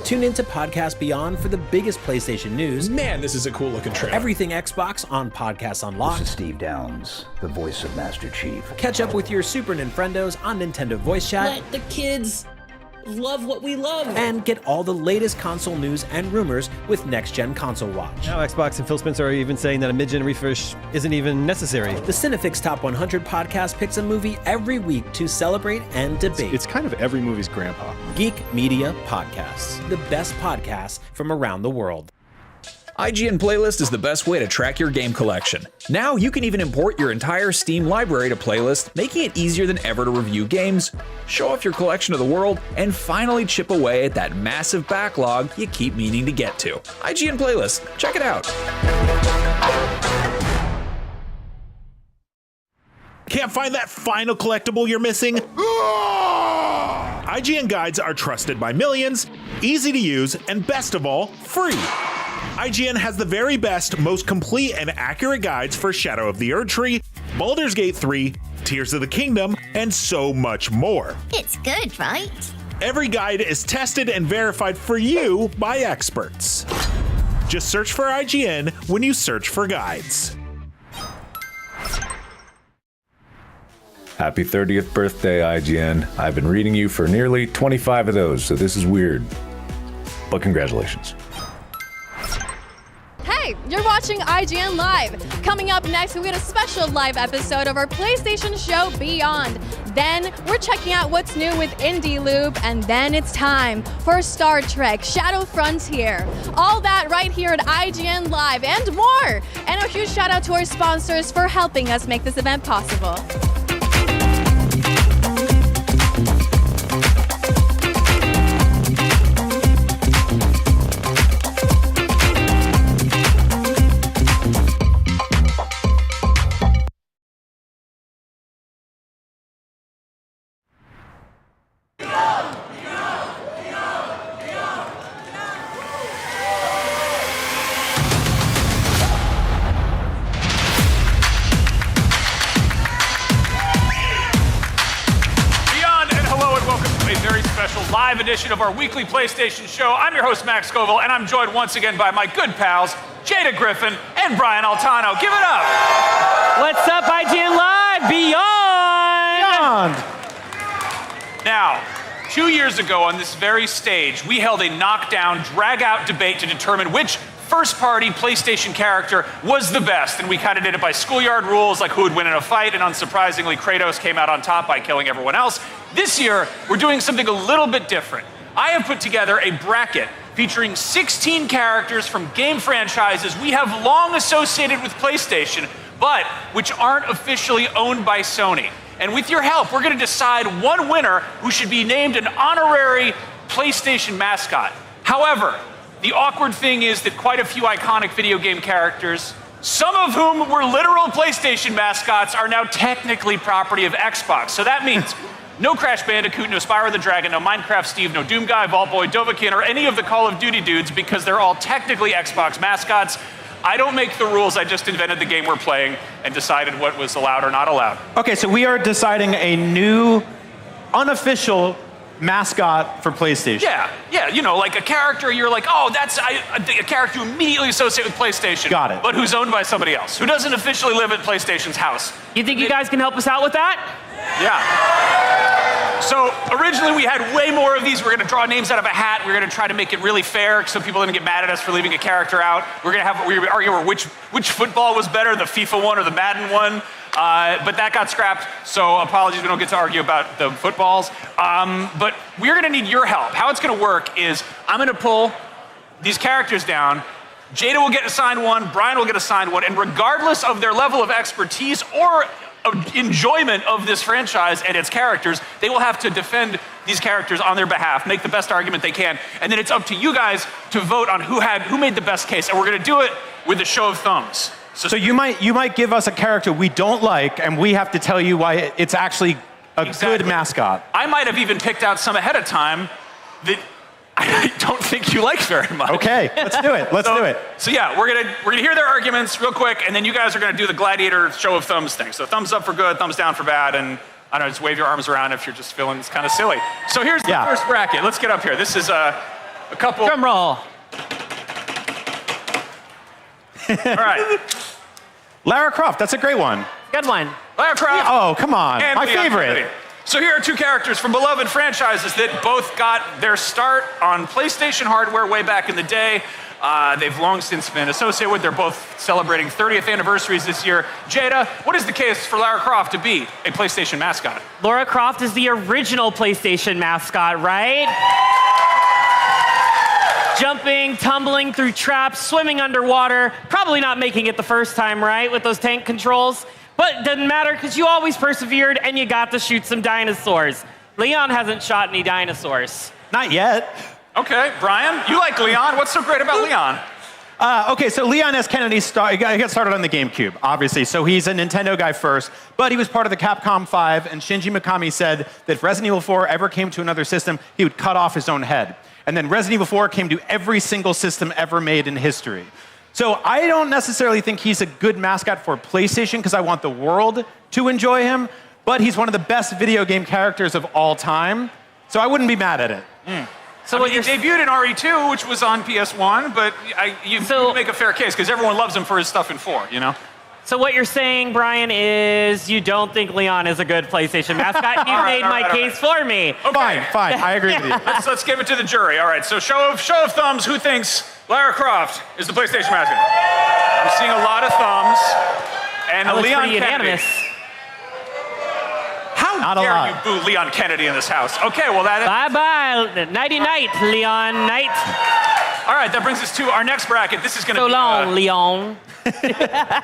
Tune into Podcast Beyond for the biggest PlayStation news. Man, this is a cool looking trailer. Everything Xbox on Podcasts Unlocked. This is Steve Downs, the voice of Master Chief. Catch up with your Super Nintendos on Nintendo Voice Chat. Let the kids love what we love. And get all the latest console news and rumors with Next Gen Console Watch. Now Xbox and Phil Spencer are even saying that a mid-gen refresh isn't even necessary. The Cinefix Top 100 podcast picks a movie every week to celebrate and debate. It's kind of every movie's grandpa. Geek Media Podcasts, the best podcasts from around the world. IGN Playlist is the best way to track your game collection. Now you can even import your entire Steam library to Playlist, making it easier than ever to review games, show off your collection of the world, and finally chip away at that massive backlog you keep meaning to get to. IGN Playlist, check it out. Can't find that final collectible you're missing? IGN guides are trusted by millions, easy to use, and best of all, free. IGN has the very best, most complete and accurate guides for Shadow of the Erdtree, Baldur's Gate 3, Tears of the Kingdom, and so much more. It's good, right? Every guide is tested and verified for you by experts. Just search for IGN when you search for guides. Happy 30th birthday, IGN. I've been reading you for nearly 25 of those, so this is weird. But congratulations. Hey, you're watching IGN Live. Coming up next, we get a special live episode of our PlayStation show Beyond. Then we're checking out what's new with Indie Loop, and then it's time for Star Trek Shadow Frontier. All that right here at IGN Live and more. And a huge shout out to our sponsors for helping us make this event possible. Live edition of our weekly PlayStation show. I'm your host, Max Scoville, and I'm joined once again by my good pals, Jada Griffin and Brian Altano. Give it up. What's up, IGN Live? Beyond! Now, 2 years ago on this very stage, we held a knockdown, drag-out debate to determine which first-party PlayStation character was the best, and we kind of did it by schoolyard rules, like who would win in a fight, and unsurprisingly, Kratos came out on top by killing everyone else. This year, we're doing something a little bit different. I have put together a bracket featuring 16 characters from game franchises we have long associated with PlayStation, but which aren't officially owned by Sony. And with your help, we're gonna decide one winner who should be named an honorary PlayStation mascot. However, the awkward thing is that quite a few iconic video game characters, some of whom were literal PlayStation mascots, are now technically property of Xbox. So that means no Crash Bandicoot, no Spyro the Dragon, no Minecraft Steve, no Doom Guy, Vault Boy, Dovahkiin, or any of the Call of Duty dudes because they're all technically Xbox mascots. I don't make the rules, I just invented the game we're playing and decided what was allowed or not allowed. Okay, so we are deciding a new, unofficial mascot for PlayStation. Yeah, you know, like a character you're like, oh, that's a character you immediately associate with PlayStation. Got it. But who's owned by somebody else, who doesn't officially live at PlayStation's house. You think you guys can help us out with that? Yeah. So originally we had way more of these. We're gonna draw names out of a hat. We're gonna try to make it really fair so people didn't get mad at us for leaving a character out. We're gonna argue over which football was better, the FIFA one or the Madden one. But that got scrapped, so apologies, we don't get to argue about the footballs. But we're gonna need your help. How it's gonna work is I'm gonna pull these characters down. Jada will get assigned one, Brian will get assigned one, and regardless of their level of expertise or enjoyment of this franchise and its characters, they will have to defend these characters on their behalf, make the best argument they can, and then it's up to you guys to vote on who made the best case, and we're gonna do it with a show of thumbs. So you might give us a character we don't like, and we have to tell you why it's actually a good mascot. I might have even picked out some ahead of time that I don't think you like very much. Okay, let's do it. Let's do it. So yeah, we're gonna hear their arguments real quick, and then you guys are gonna do the gladiator show of thumbs thing. So thumbs up for good, thumbs down for bad, and I don't know, just wave your arms around if you're just feeling it's kind of silly. So here's the first bracket. Let's get up here. This is a couple. Drum roll. All right. Lara Croft, that's a great one. Good one. Lara Croft. Oh, come on. And My Leon favorite. Kennedy. So here are two characters from beloved franchises that both got their start on PlayStation hardware way back in the day. They've long since been associated with. They're both celebrating 30th anniversaries this year. Jada, what is the case for Lara Croft to be a PlayStation mascot? Lara Croft is the original PlayStation mascot, right? Jumping, tumbling through traps, swimming underwater, probably not making it the first time, right, with those tank controls. But it doesn't matter because you always persevered and you got to shoot some dinosaurs. Leon hasn't shot any dinosaurs. Not yet. Okay, Brian, you like Leon. What's so great about Leon? Okay, so Leon S. Kennedy got started on the GameCube, obviously, so he's a Nintendo guy first, but he was part of the Capcom 5, and Shinji Mikami said that if Resident Evil 4 ever came to another system, he would cut off his own head. and then Resident Evil 4 came to every single system ever made in history. So I don't necessarily think he's a good mascot for PlayStation because I want the world to enjoy him, but he's one of the best video game characters of all time, so I wouldn't be mad at it. So he debuted in RE2, which was on PS1, but you make a fair case because everyone loves him for his stuff in 4, you know? So what you're saying, Brian, is you don't think Leon is a good PlayStation mascot. You made my case for me. Okay. Fine, I agree with you. Let's give it to the jury. All right, so show of thumbs, who thinks Lara Croft is the PlayStation mascot? I'm seeing a lot of thumbs. And That looks Leon pretty Kennedy. unanimous. How Not a dare lot. you boo Leon Kennedy in this house? Okay, well that is... Bye-bye. Nighty-night, Leon. Night. All right, that brings us to our next bracket. This is going to So be... long, Leon.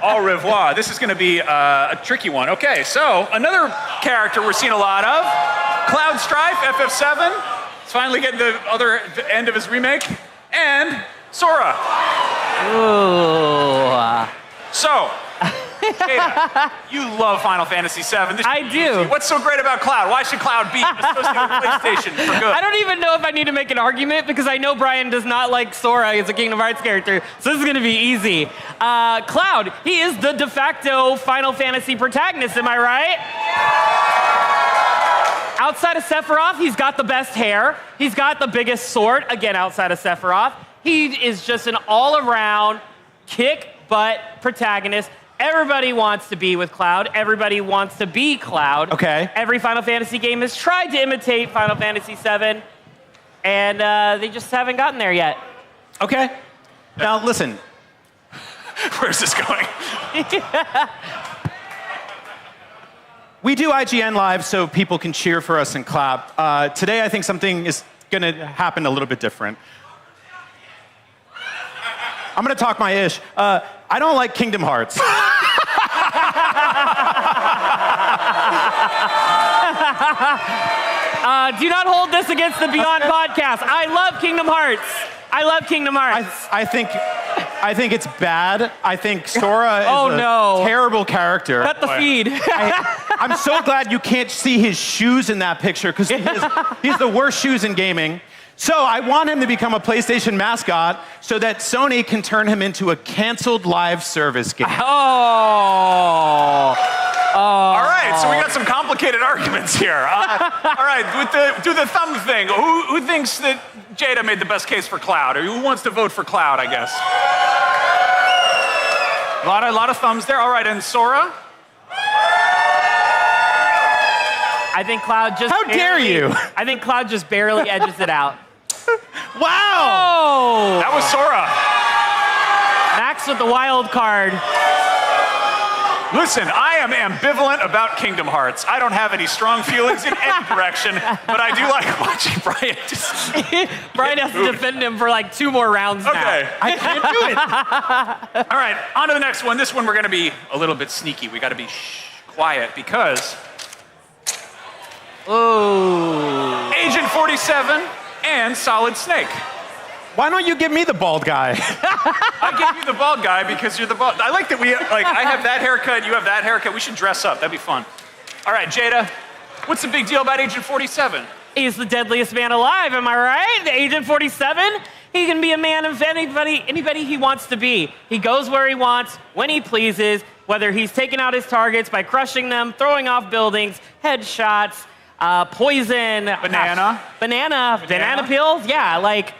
Au revoir. This is going to be a tricky one. Okay, so another character we're seeing a lot of, Cloud Strife, FF7. He's finally getting the other end of his remake. And Sora. Ooh. So, Jada, you love Final Fantasy VII. I do. What's so great about Cloud? Why should Cloud be associated with PlayStation for good? I don't even know if I need to make an argument because I know Brian does not like Sora as a Kingdom Hearts character, so this is going to be easy. Cloud, he is the de facto Final Fantasy protagonist, am I right? Outside of Sephiroth, he's got the best hair. He's got the biggest sword, again, outside of Sephiroth. He is just an all-around kick-butt protagonist. Everybody wants to be with Cloud. Everybody wants to be Cloud. Okay. Every Final Fantasy game has tried to imitate Final Fantasy VII, and they just haven't gotten there yet. Okay. Now, listen. Where's this going? We do IGN Live so people can cheer for us and clap. Today, I think something is going to happen a little bit different. I'm going to talk my ish. I don't like Kingdom Hearts. Do not hold this against the Beyond podcast. I love Kingdom Hearts. I love Kingdom Hearts. I think it's bad. I think Sora is a terrible character. Cut the feed. I'm so glad you can't see his shoes in that picture because he's the worst shoes in gaming. So I want him to become a PlayStation mascot so that Sony can turn him into a canceled live service game. All right, so we got some complicated arguments here. All right, do the thumb thing. Who thinks that Jada made the best case for Cloud? Or who wants to vote for Cloud, I guess? A lot of thumbs there. All right, and Sora? I think Cloud just How dare you? I think Cloud just barely edges it out. Wow! Oh! That was Sora. Max with the wild card. Listen, I am ambivalent about Kingdom Hearts. I don't have any strong feelings in any direction, but I do like watching Brian just... Brian has to defend him for like 2 more rounds now. Okay. I can't do it. All right, on to the next one. This one we're going to be a little bit sneaky. We got to be quiet because... Oh. Agent 47 and Solid Snake. Why don't you give me the bald guy? I give you the bald guy because you're the bald. I like that I have that haircut, you have that haircut. We should dress up. That'd be fun. All right, Jada, what's the big deal about Agent 47? He's the deadliest man alive, am I right? Agent 47? He can be a man of anybody he wants to be. He goes where he wants, when he pleases, whether he's taking out his targets by crushing them, throwing off buildings, headshots, poison. Banana peels? Yeah, like,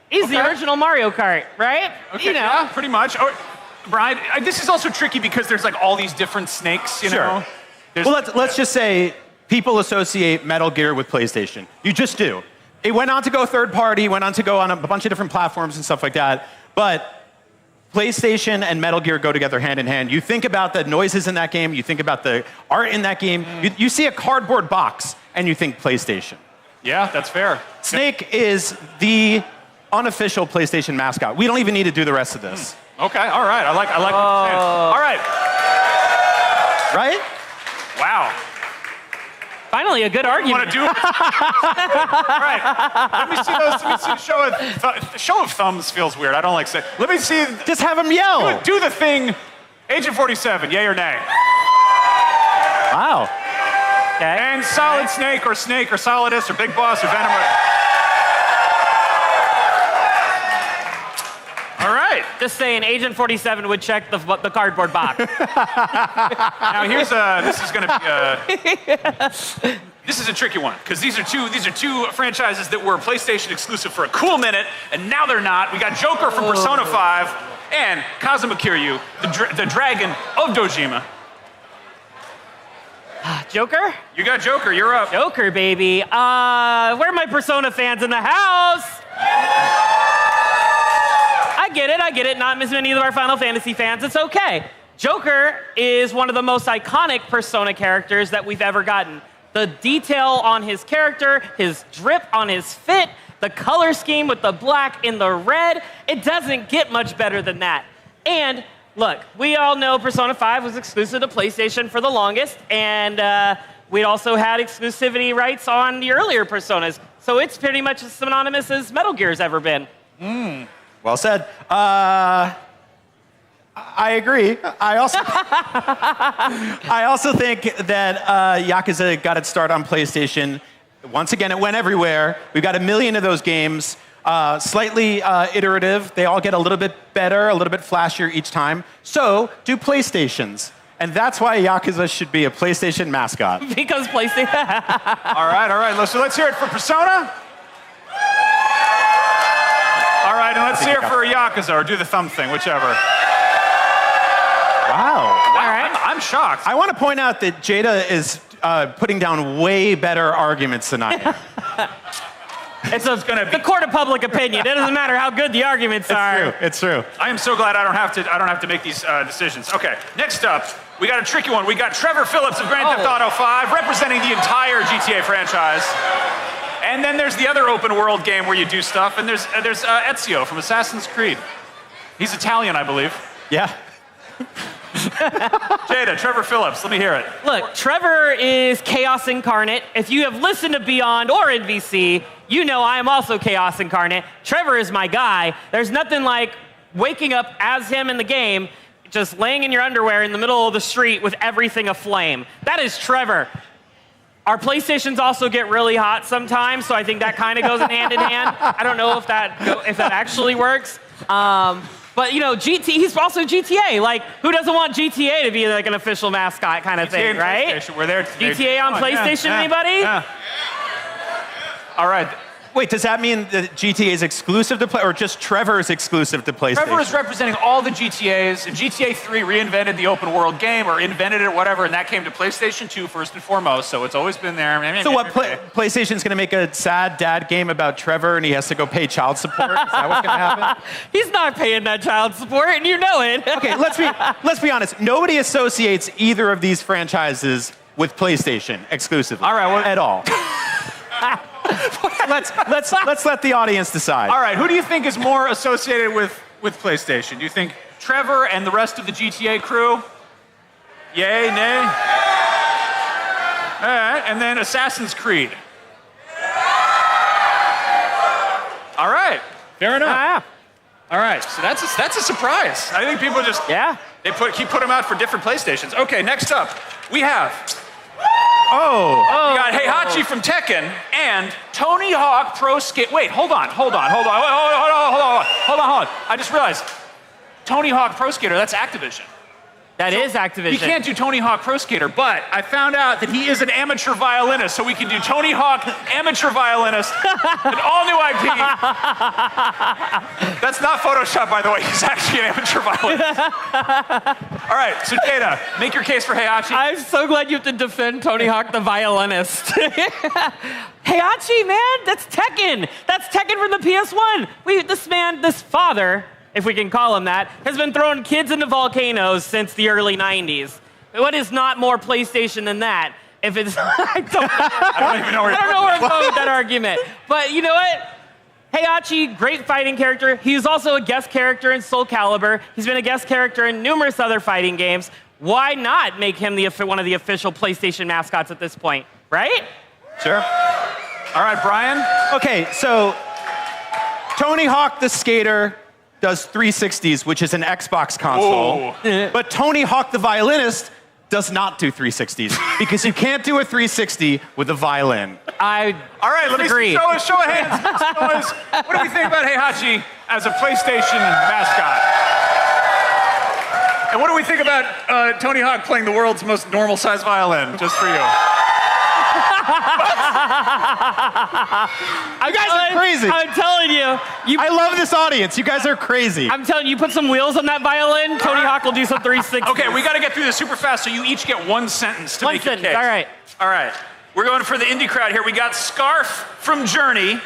he's the original Mario Kart, right? Okay, you know. yeah, pretty much. Brian, this is also tricky because there's like all these different snakes, you know? Well, let's just say people associate Metal Gear with PlayStation. You just do. It went on to go third party, went on to go on a bunch of different platforms and stuff like that, but PlayStation and Metal Gear go together hand in hand. You think about the noises in that game, you think about the art in that game, you see a cardboard box and you think PlayStation. Yeah, that's fair. Snake is the unofficial PlayStation mascot. We don't even need to do the rest of this. Okay, all right. I like what you're saying. All right. Right? Wow. Finally, a good argument. Want to do it? All right. Let me see those. Let me see the show of thumbs feels weird. I don't like saying. Let me see. Just have them yell. Do the thing. Agent 47, yay or nay? Wow. Okay. And Solid Snake or Solidus or Big Boss or Venom. right. Just saying, Agent 47 would check the cardboard box. Now this is going to be this is a tricky one because these are two franchises that were PlayStation exclusive for a cool minute, and now they're not. We got Joker from Persona 5 and Kazuma Kiryu, the Dragon of Dojima. Joker? You got Joker. You're up. Joker, baby. Where are my Persona fans in the house? I get it. Not as many of our Final Fantasy fans. It's okay. Joker is one of the most iconic Persona characters that we've ever gotten. The detail on his character, his drip on his fit, the color scheme with the black and the red, it doesn't get much better than that. And look, we all know Persona 5 was exclusive to PlayStation for the longest, and we also had exclusivity rights on the earlier Personas. So it's pretty much as synonymous as Metal Gear's ever been. Well said. I agree. I also think that Yakuza got its start on PlayStation. Once again, it went everywhere. We've got 1 million of those games. Slightly iterative. They all get a little bit better, a little bit flashier each time. So do PlayStations. And that's why Yakuza should be a PlayStation mascot. Because PlayStation. All right. So let's hear it for Persona. All right, and let's hear it for Yakuza, or do the thumb thing, whichever. Wow. All right. I'm shocked. I want to point out that Jada is putting down way better arguments than I am. It's going to be the court of public opinion. It doesn't matter how good the arguments are. It's true. I am so glad I don't have to make these decisions. Okay, next up, we got a tricky one. We got Trevor Phillips of Grand Theft Auto 5 representing the entire GTA franchise. And then there's the other open world game where you do stuff, and there's Ezio from Assassin's Creed. He's Italian, I believe. Yeah. Jada, Trevor Phillips, let me hear it. Look, Trevor is chaos incarnate. If you have listened to Beyond or NVC, you know I am also chaos incarnate. Trevor is my guy. There's nothing like waking up as him in the game, just laying in your underwear in the middle of the street with everything aflame. That is Trevor. Our PlayStations also get really hot sometimes, so I think that kind of goes hand in hand. I don't know if that actually works. But, you know, he's also GTA. Like, who doesn't want GTA to be like an official mascot kind of thing, right? We're there. GTA on PlayStation, anybody? Yeah. All right. Wait, does that mean that GTA is exclusive to play, or just Trevor is exclusive to PlayStation? Trevor is representing all the GTAs. And GTA 3 reinvented the open world game, or invented it, whatever, and that came to PlayStation 2 first and foremost, so it's always been there. So what, PlayStation's gonna make a sad dad game about Trevor and he has to go pay child support? Is that what's gonna happen? He's not paying that child support, and you know it. Okay, let's be honest. Nobody associates either of these franchises with PlayStation exclusively. All right, well, at all. Let's let the audience decide. All right, who do you think is more associated with PlayStation? Do you think Trevor and the rest of the GTA crew? Yay, nay? All right, and then Assassin's Creed. All right, fair enough. All right, so that's a surprise. I think people just keep putting them out for different PlayStations. Okay, next up we have. We got Heihachi from Tekken and Tony Hawk Pro Skate. Wait, hold on. I just realized Tony Hawk Pro Skater, that's Activision. That is Activision. You can't do Tony Hawk Pro Skater, but I found out that he is an amateur violinist, so we can do Tony Hawk amateur violinist, an all-new IP. That's not Photoshop, by the way. He's actually an amateur violinist. All right, so Jada, make your case for Heihachi. I'm so glad you have to defend Tony Hawk the violinist. Heihachi, man, that's Tekken. That's Tekken from the PS1. This father, if we can call him that, has been throwing kids into volcanoes since the early 90s. What is not more PlayStation than that? If it's, I don't even know where I'm going with that argument. But you know what? Heihachi, great fighting character. He's also a guest character in Soul Calibur. He's been a guest character in numerous other fighting games. Why not make him one of the official PlayStation mascots at this point, right? Sure. All right, Brian. Okay, so Tony Hawk the skater does 360s, which is an Xbox console. But Tony Hawk the violinist does not do 360s because you can't do a 360 with a violin. All right, let me show of hands. What do we think about Heihachi as a PlayStation mascot. And what do we think about Tony Hawk playing the world's most normal-sized violin, just for you? You guys are crazy. I'm telling you. I love this audience. You guys are crazy. I'm telling you, put some wheels on that violin, Tony Hawk will do some 360s. Okay, we got to get through this super fast, so you each get one sentence to make your case. All right. All right. We're going for the indie crowd here. We got Scarf from Journey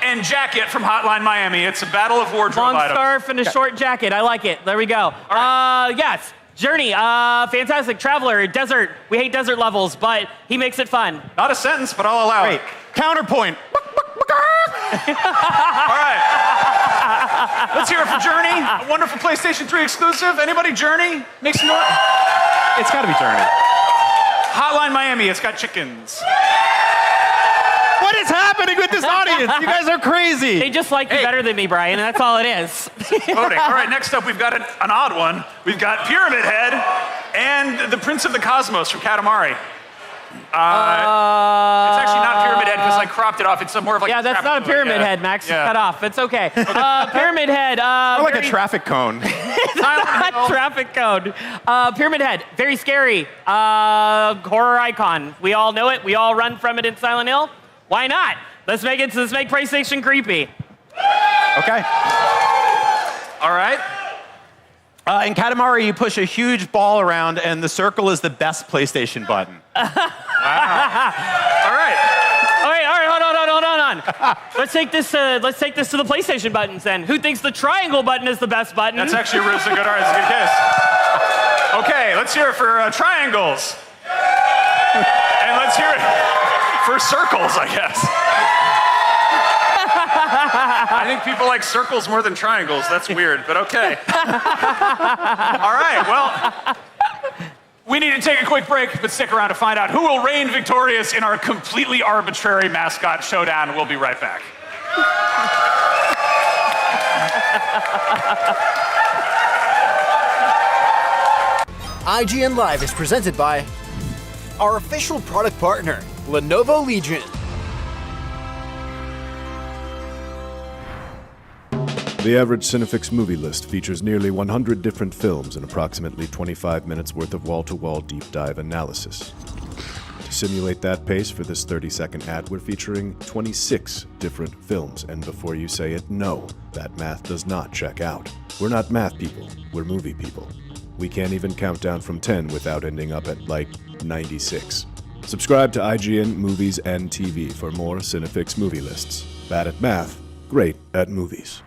and Jacket from Hotline Miami. It's a battle of wardrobe Long items. scarf and a short jacket. I like it. There we go. Yes. Journey, fantastic. Traveler, desert. We hate desert levels, but he makes it fun. Not a sentence, but I'll allow it. Counterpoint. All right. Let's hear it for Journey. A wonderful PlayStation 3 exclusive. Anybody Journey? Make some noise. It's got to be Journey. Hotline Miami. It's got chickens. What is happening with this audience? You guys are crazy. They just like you better than me, Brian, and that's all it is. Voting. All right, next up, we've got an odd one. We've got Pyramid Head and the Prince of the Cosmos from Katamari. It's actually not Pyramid Head because I cropped it off. It's more of like that's traffic not a pyramid cone. head, Max. Yeah. Cut off. It's okay. Pyramid Head. More like a traffic cone. Not traffic cone. Pyramid Head. Very scary. Horror icon. We all know it. We all run from it in Silent Hill. Why not? Let's make PlayStation creepy. Okay. All right. In Katamari, you push a huge ball around, and the circle is the best PlayStation button. Wow. All right. Hold on. Let's take this to the PlayStation buttons then. Who thinks the triangle button is the best button? That's actually a really good case. Okay, let's hear it for triangles. And let's hear it for circles, I guess. I think people like circles more than triangles. That's weird, but okay. All right, well, we need to take a quick break, but stick around to find out who will reign victorious in our completely arbitrary mascot showdown. We'll be right back. IGN Live is presented by our official product partner, Lenovo Legion. The average Cinefix movie list features nearly 100 different films and approximately 25 minutes worth of wall-to-wall deep dive analysis. To simulate that pace for this 30-second ad, we're featuring 26 different films, and before you say it, no, that math does not check out. We're not math people, we're movie people. We can't even count down from 10 without ending up at, 96. Subscribe to IGN Movies and TV for more Cinefix movie lists. Bad at math, great at movies.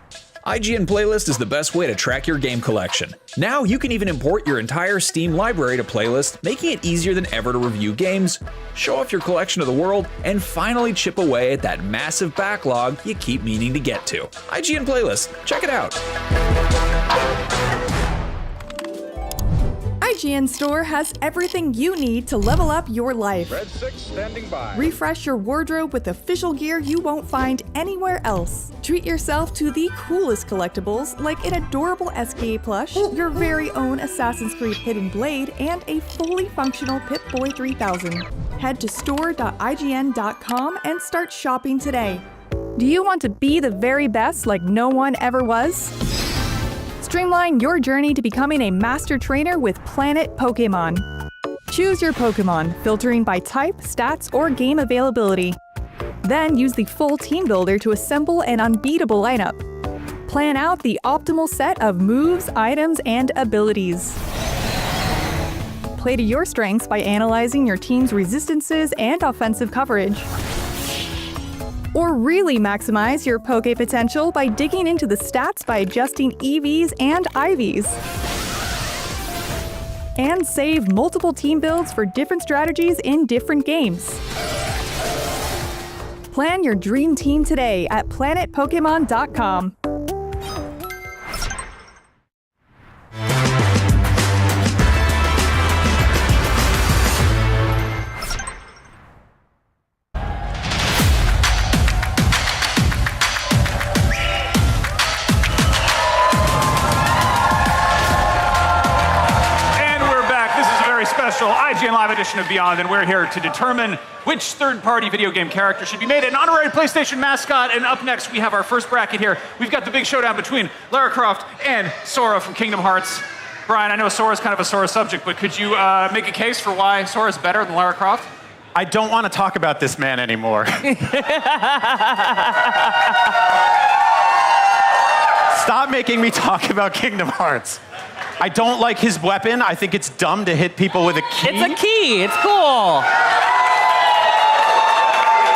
IGN Playlist is the best way to track your game collection. Now you can even import your entire Steam library to Playlist, making it easier than ever to review games, show off your collection of the world, and finally chip away at that massive backlog you keep meaning to get to. IGN Playlist, check it out. IGN Store has everything you need to level up your life. Red 6 standing by. Refresh your wardrobe with official gear you won't find anywhere else. Treat yourself to the coolest collectibles like an adorable SKA plush, your very own Assassin's Creed Hidden Blade, and a fully functional Pip-Boy 3000. Head to store.ign.com and start shopping today. Do you want to be the very best like no one ever was? Streamline your journey to becoming a master trainer with Planet Pokemon. Choose your Pokemon, filtering by type, stats, or game availability. Then use the full team builder to assemble an unbeatable lineup. Plan out the optimal set of moves, items, and abilities. Play to your strengths by analyzing your team's resistances and offensive coverage. Or really maximize your Poke potential by digging into the stats by adjusting EVs and IVs. And save multiple team builds for different strategies in different games. Plan your dream team today at planetpokemon.com. special IGN Live edition of Beyond, and we're here to determine which third-party video game character should be made an honorary PlayStation mascot. And up next, we have our first bracket here. We've got the big showdown between Lara Croft and Sora from Kingdom Hearts. Brian, I know Sora's kind of a Sora subject, but could you make a case for why Sora's better than Lara Croft? I don't want to talk about this man anymore. Stop making me talk about Kingdom Hearts. I don't like his weapon. I think it's dumb to hit people with a key. It's a key. It's cool.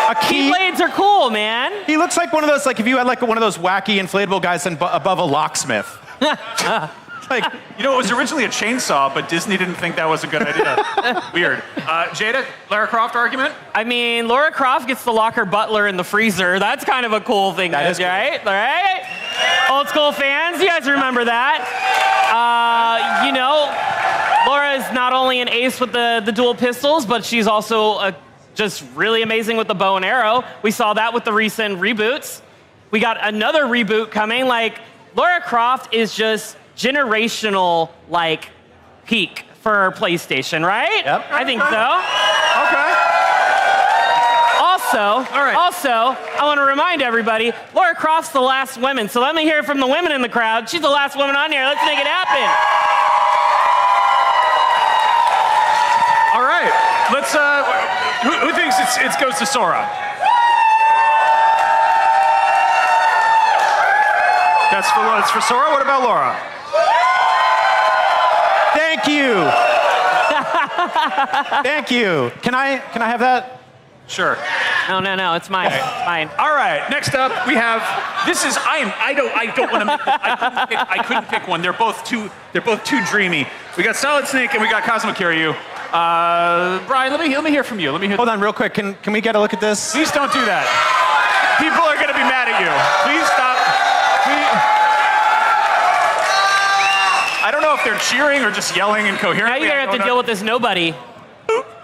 A key. Keyblades are cool, man. He looks like one of those, like if you had like one of those wacky inflatable guys above a locksmith. Like, you know, it was originally a chainsaw, but Disney didn't think that was a good idea. Weird. Jada, Lara Croft argument? I mean, Lara Croft gets to lock her butler in the freezer. That's kind of a cool thing, that is cool. right? All right? Old school fans, you guys remember that. You know, Laura is not only an ace with the dual pistols, but she's also just really amazing with the bow and arrow. We saw that with the recent reboots. We got another reboot coming. Like, Lara Croft is just generational, like, peak for PlayStation, right? Yep. I think so. Okay. Also, I want to remind everybody, Lara Croft's the last woman, so let me hear from the women in the crowd. She's the last woman on here. Let's make it happen. All right. Let's, who thinks it goes to Sora? That's for Sora. What about Laura? Thank you. Thank you. Can I have that? Sure. No, it's mine. It's mine. All right. Next up, we have. I don't want to make this. I couldn't pick one. They're both too dreamy. We got Solid Snake and we got Cosmo Kiryu. Brian, let me hear from you. Hold on, real quick. Can we get a look at this? Please don't do that. People are going to be mad at you. Please stop. I don't know if they're cheering or just yelling incoherently. Now you're going to have to deal with this nobody.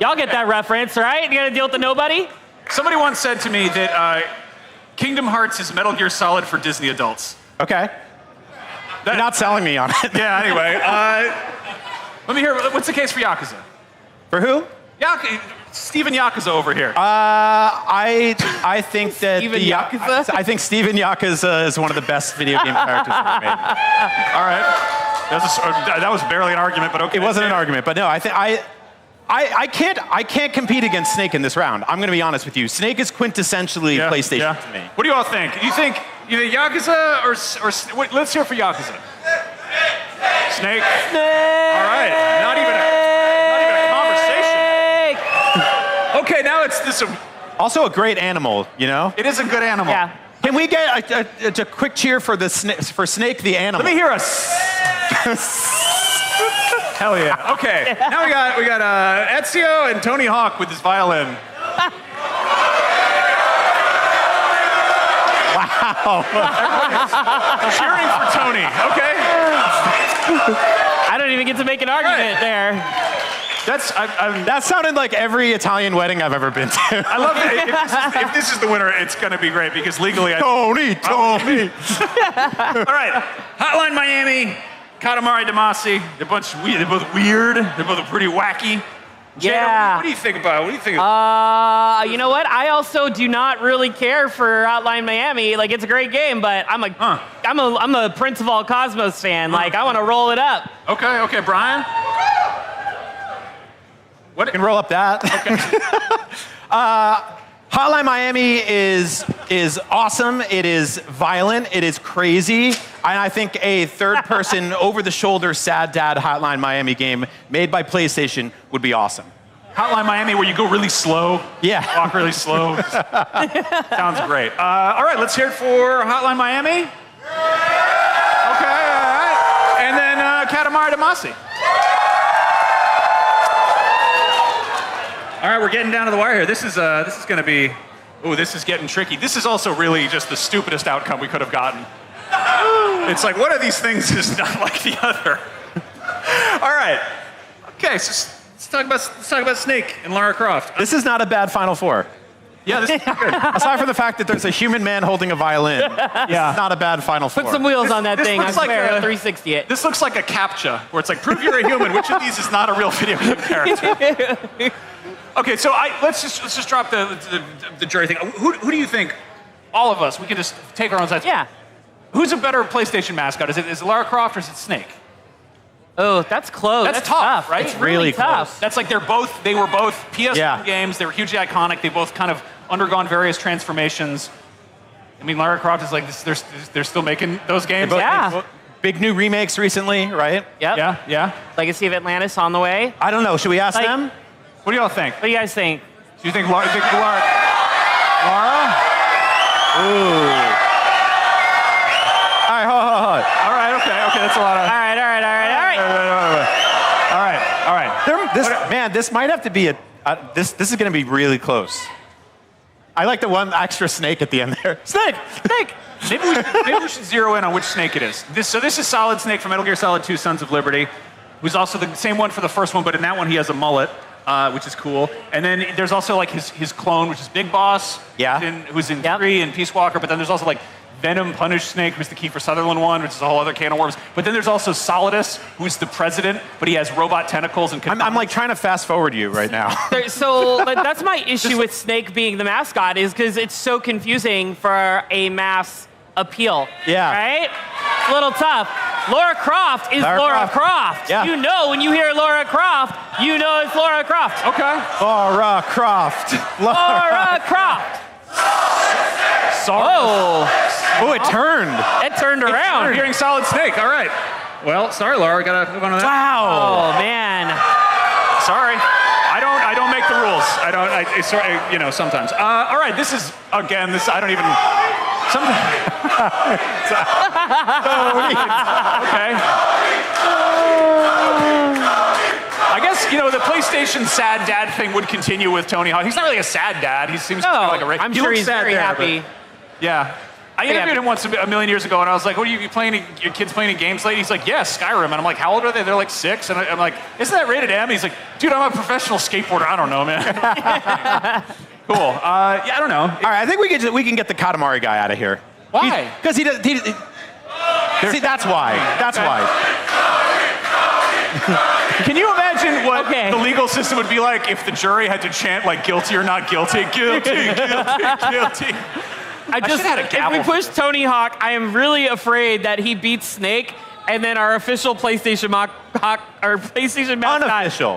Y'all get that reference, right? You're going to deal with the nobody? Somebody once said to me that Kingdom Hearts is Metal Gear Solid for Disney adults. Okay. You're not selling me on it. Yeah, anyway. Let me hear, what's the case for Yakuza? For who? Steven Yakuza over here. I think that Steven Yakuza? I think Steven Yakuza is one of the best video game characters ever made. All right. That was barely an argument, but okay. It wasn't an argument, but no, I can't compete against Snake in this round. I'm going to be honest with you. Snake is quintessentially PlayStation to me. What do you all think? Do you think either Yakuza or let's hear for Yakuza. Snake. All right. Not even a conversation. Okay, now it's this. Also a great animal, you know? It is a good animal. Yeah. Can we get a quick cheer for Snake the animal? Let me hear us. Hell yeah. Okay. Now we got Ezio and Tony Hawk with his violin. Wow. Cheering for Tony. Okay. I don't even get to make an argument there. That sounded like every Italian wedding I've ever been to. I love it. If this is the winner, it's going to be great because legally Tony. All right. Hotline Miami, Katamari Damacy. They're both weird. They're both pretty wacky. Yeah. What do you think about it? What do you think? You know what? I also do not really care for Hotline Miami. Like, it's a great game, but I'm a Prince of All Cosmos fan. Like, I want to roll it up. Okay, Brian. What? You can roll up that. Okay. Hotline Miami is awesome. It is violent. It is crazy. And I think a third-person, over-the-shoulder, sad dad Hotline Miami game made by PlayStation would be awesome. Hotline Miami, where you go really slow. Yeah. Walk really slow. Sounds great. All right, let's hear it for Hotline Miami. Okay, all right. And then Katamari Damacy. All right, we're getting down to the wire here. This is going to be, this is getting tricky. This is also really just the stupidest outcome we could have gotten. It's like, one of these things is not like the other. All right. Okay, so let's talk about Snake and Lara Croft. This is not a bad Final Four. Yeah, this is good. Aside from the fact that there's a human man holding a violin, Yeah. it's not a bad final four. Put some wheels on that This thing. I looks like swear, a- 360 it. This looks like a CAPTCHA, where it's like, prove you're a human. Which of these is not a real video game character? Okay, so let's just drop the jury thing. Who do you think? All of us, we can just take our own sides. Yeah. Who's a better PlayStation mascot? Is it Lara Croft or is it Snake? Oh, that's close. That's tough, right? It's really tough. That's like they were both PS1 games. They were hugely iconic. They both kind of undergone various transformations. I mean, Lara Croft is like, they're still making those games. Yeah. Big new remakes recently, right? Yep. Yeah. Legacy of Atlantis on the way. I don't know. Should we ask Like- them? What do y'all think? What do you guys think? Do you think Lara? Lara? Ooh. All right, hold on. All right, okay, that's a lot of. All right. All right. This might have to be this is going to be really close. I like the one extra snake at the end there. Snake. Maybe we should zero in on which Snake it is. This is Solid Snake from Metal Gear Solid 2: Sons of Liberty, who's also the same one for the first one, but in that one he has a mullet, which is cool. And then there's also like his clone, which is Big Boss, who's in 3 and Peace Walker. But then there's also like Venom Punished Snake, who's the Kiefer Sutherland one, which is a whole other can of worms. But then there's also Solidus, who's the president, but he has robot tentacles and. I'm like trying to fast forward you right now. So that's my issue with Snake being the mascot is because it's so confusing for a mass appeal. Yeah. Right? It's a little tough. Lara Croft is Lara Croft. Yeah. You know when you hear Lara Croft, you know it's Lara Croft. Okay. Lara Croft. Lara Croft. Oh, it turned. It turned around. We're hearing Solid Snake. All right. Well, sorry, Laura. Gotta move on to that. Wow. Oh man. Sorry. I don't make the rules. Sorry, sometimes. All right, this is, again, I don't even, okay. I guess, the PlayStation sad dad thing would continue with Tony Hawk. He's not really a sad dad. He seems like a I'm sure he's very happy. Yeah. I interviewed him once a million years ago, and I was like, what are you playing? Your kids playing games late? He's like, yeah, Skyrim. And I'm like, how old are they? They're like 6. And I'm like, isn't that rated M? He's like, dude, I'm a professional skateboarder. I don't know, man. Cool. I don't know. All right, I think we can get the Katamari guy out of here. Why? Because he does. See, that's why. That's why. Can you imagine what the legal system would be like if the jury had to chant like guilty or not guilty? Guilty, guilty, guilty. If we push Tony Hawk, I am really afraid that he beats Snake, and then our official PlayStation mascot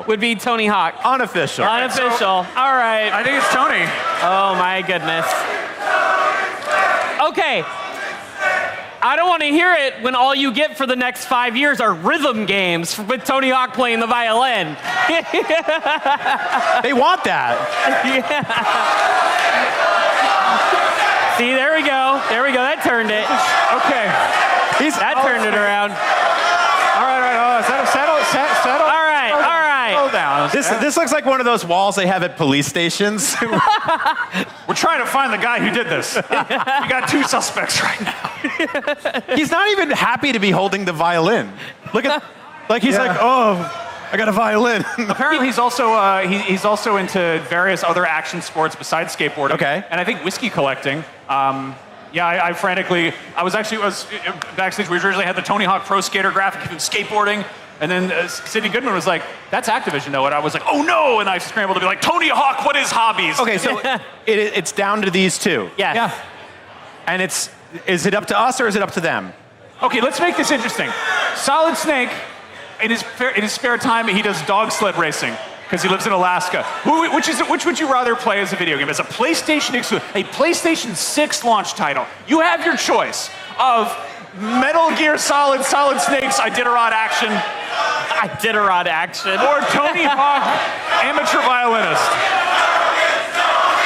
would be Tony Hawk. Unofficial. Unofficial. All right. I think it's Tony. Oh my goodness. Okay. I don't want to hear it when all you get for the next 5 years are rhythm games with Tony Hawk playing the violin. They want that. See, there we go. There we go. That turned it. Okay. That turned it around. All right. Settle. All right. Slow down. This looks like one of those walls they have at police stations. We're trying to find the guy who did this. We got 2 suspects right now. He's not even happy to be holding the violin. Look at, he's like, oh, I got a violin. Apparently, he's also into various other action sports besides skateboarding. Okay. And I think whiskey collecting. I was backstage. We originally had the Tony Hawk Pro Skater graphic of him skateboarding. And then Sidney Goodman was like, that's Activision, though. And I was like, oh, no. And I scrambled to be like, Tony Hawk, what is hobbies? Okay, so it's down to these 2. Yes. Yeah. And is it up to us or is it up to them? Okay, let's make this interesting. Solid Snake, in his spare time, he does dog sled racing because he lives in Alaska. Which would you rather play as a video game? As a PlayStation exclusive, a PlayStation 6 launch title. You have your choice of Metal Gear Solid Snake's Iditarod action. Iditarod action. Or Tony Hawk, amateur violinist.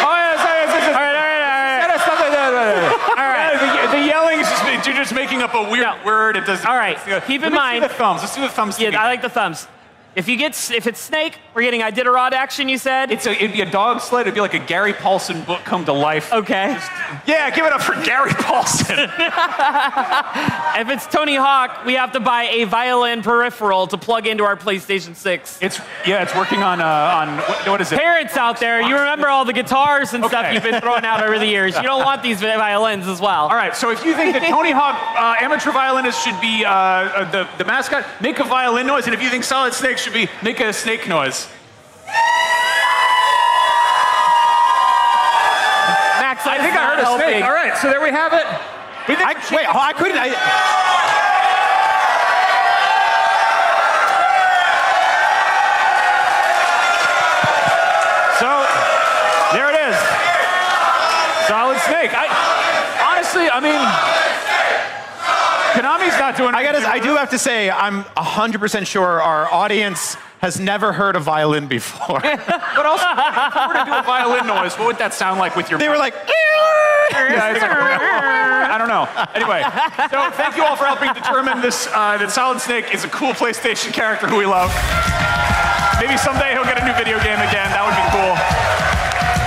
Oh, yes. All right. The yelling is just making up a weird word. It does. All right. Keep in mind. Let's do the thumbs. Yeah, I like the thumbs. If it's Snake, we're getting Iditarod action, you said? It'd be a dog sled. It'd be like a Gary Paulson book come to life. Okay. Yeah, give it up for Gary Paulson. If it's Tony Hawk, we have to buy a violin peripheral to plug into our PlayStation 6. It's working on what is it? Parents out there, you remember all the guitars and stuff you've been throwing out over the years. You don't want these violins as well. All right, so if you think that Tony Hawk amateur violinist should be the mascot, make a violin noise, and if you think Solid Snake should be, make a snake noise. Max, I think I heard a snake. All right, so there we have it. So, there it is. Solid Snake. Honestly, Konami's not doing anything. I do have to say, I'm 100% sure our audience has never heard a violin before. But also, if you were to do a violin noise, what would that sound like with your They were like, yeah, it's like, I don't know. Anyway, so thank you all for helping determine this, that Solid Snake is a cool PlayStation character who we love. Maybe someday he'll get a new video game again. That would be cool.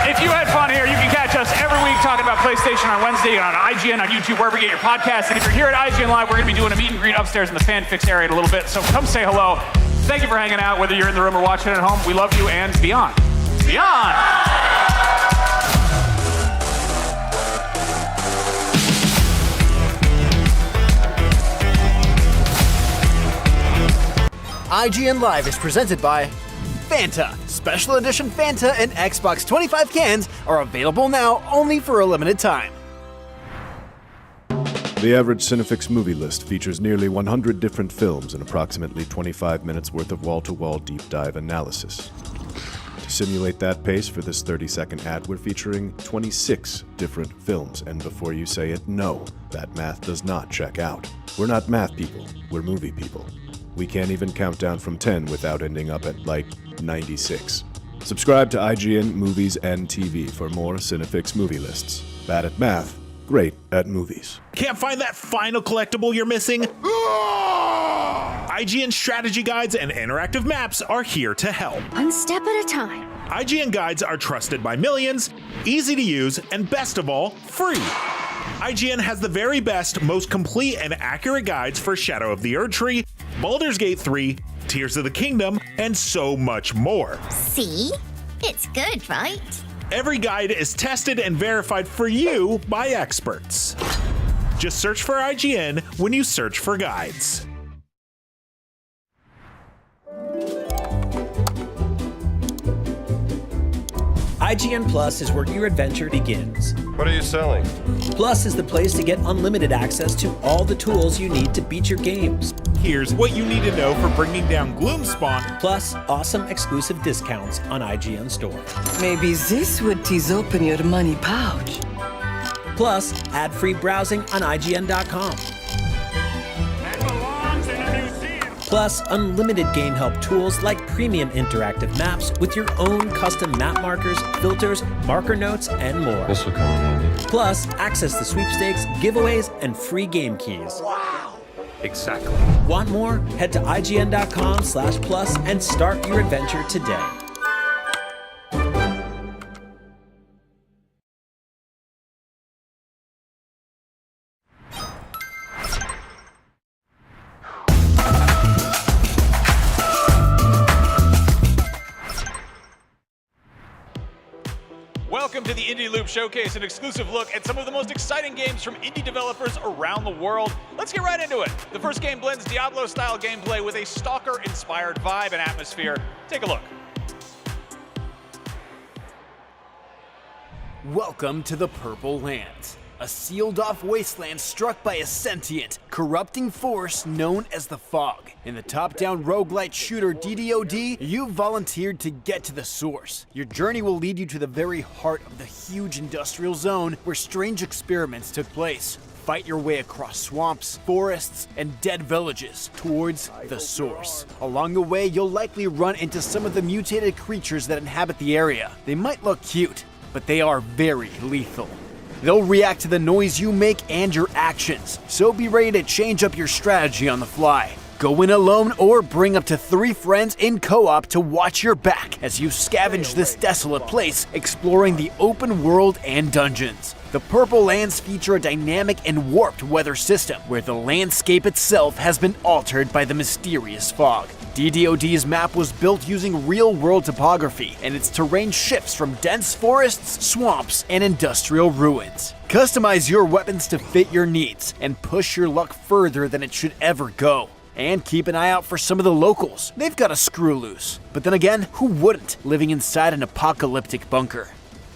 If you had fun here, you can catch us every week talking about PlayStation on Wednesday and on IGN, on YouTube, wherever you get your podcasts. And if you're here at IGN Live, we're going to be doing a meet and greet upstairs in the FanFix area in a little bit. So come say hello. Thank you for hanging out, whether you're in the room or watching at home. We love you and beyond. Beyond! IGN Live is presented by Fanta. Special edition Fanta and Xbox 25 cans are available now only for a limited time. The average Cinefix movie list features nearly 100 different films and approximately 25 minutes worth of wall-to-wall deep dive analysis. To simulate that pace for this 30-second ad, we're featuring 26 different films, and before you say it, no, that math does not check out. We're not math people, we're movie people. We can't even count down from 10 without ending up at, 96. Subscribe to IGN Movies and TV for more Cinefix movie lists. Bad at math, great at movies. Can't find that final collectible you're missing? IGN strategy guides and interactive maps are here to help. One step at a time. IGN guides are trusted by millions, easy to use, and best of all, free. IGN has the very best, most complete and accurate guides for Shadow of the Erdtree, Baldur's Gate 3, Tears of the Kingdom, and so much more. See? It's good, right? Every guide is tested and verified for you by experts. Just search for IGN when you search for guides. IGN Plus is where your adventure begins. What are you selling? Plus is the place to get unlimited access to all the tools you need to beat your games. Here's what you need to know for bringing down Gloomspawn. Plus awesome exclusive discounts on IGN Store. Maybe this would tease open your money pouch. Plus ad-free browsing on IGN.com. Plus, unlimited game help tools like premium interactive maps with your own custom map markers, filters, marker notes, and more. This will come in handy. Plus, access to sweepstakes, giveaways, and free game keys. Wow! Exactly. Want more? Head to IGN.com/plus and start your adventure today. Welcome to the Indie Loop Showcase, an exclusive look at some of the most exciting games from indie developers around the world. Let's get right into it. The first game blends Diablo-style gameplay with a Stalker-inspired vibe and atmosphere. Take a look. Welcome to the Purple Lands, a sealed-off wasteland struck by a sentient, corrupting force known as the Fog. In the top-down roguelite shooter DDoD, you've volunteered to get to the source. Your journey will lead you to the very heart of the huge industrial zone where strange experiments took place. Fight your way across swamps, forests, and dead villages towards the source. Along the way, you'll likely run into some of the mutated creatures that inhabit the area. They might look cute, but they are very lethal. They'll react to the noise you make and your actions, so be ready to change up your strategy on the fly. Go in alone or bring up to 3 friends in co-op to watch your back as you scavenge this desolate place, exploring the open world and dungeons. The Purple Lands feature a dynamic and warped weather system where the landscape itself has been altered by the mysterious fog. DDoD's map was built using real-world topography, and its terrain shifts from dense forests, swamps, and industrial ruins. Customize your weapons to fit your needs and push your luck further than it should ever go. And keep an eye out for some of the locals. They've got a screw loose. But then again, who wouldn't, living inside an apocalyptic bunker?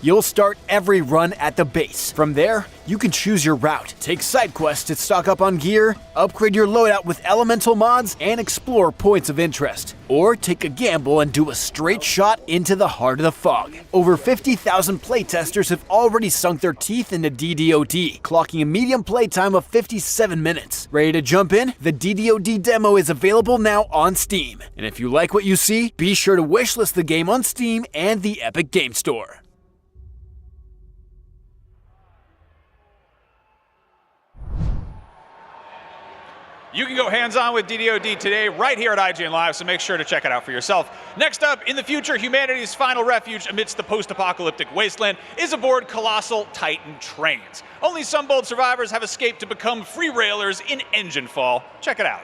You'll start every run at the base. From there, you can choose your route, take side quests to stock up on gear, upgrade your loadout with elemental mods, and explore points of interest. Or take a gamble and do a straight shot into the heart of the fog. Over 50,000 playtesters have already sunk their teeth into DDoD, clocking a median playtime of 57 minutes. Ready to jump in? The DDoD demo is available now on Steam. And if you like what you see, be sure to wishlist the game on Steam and the Epic Game Store. You can go hands-on with DDoD today right here at IGN Live, so make sure to check it out for yourself. Next up, in the future, humanity's final refuge amidst the post-apocalyptic wasteland is aboard colossal Titan trains. Only some bold survivors have escaped to become free railers in Engine Fall. Check it out.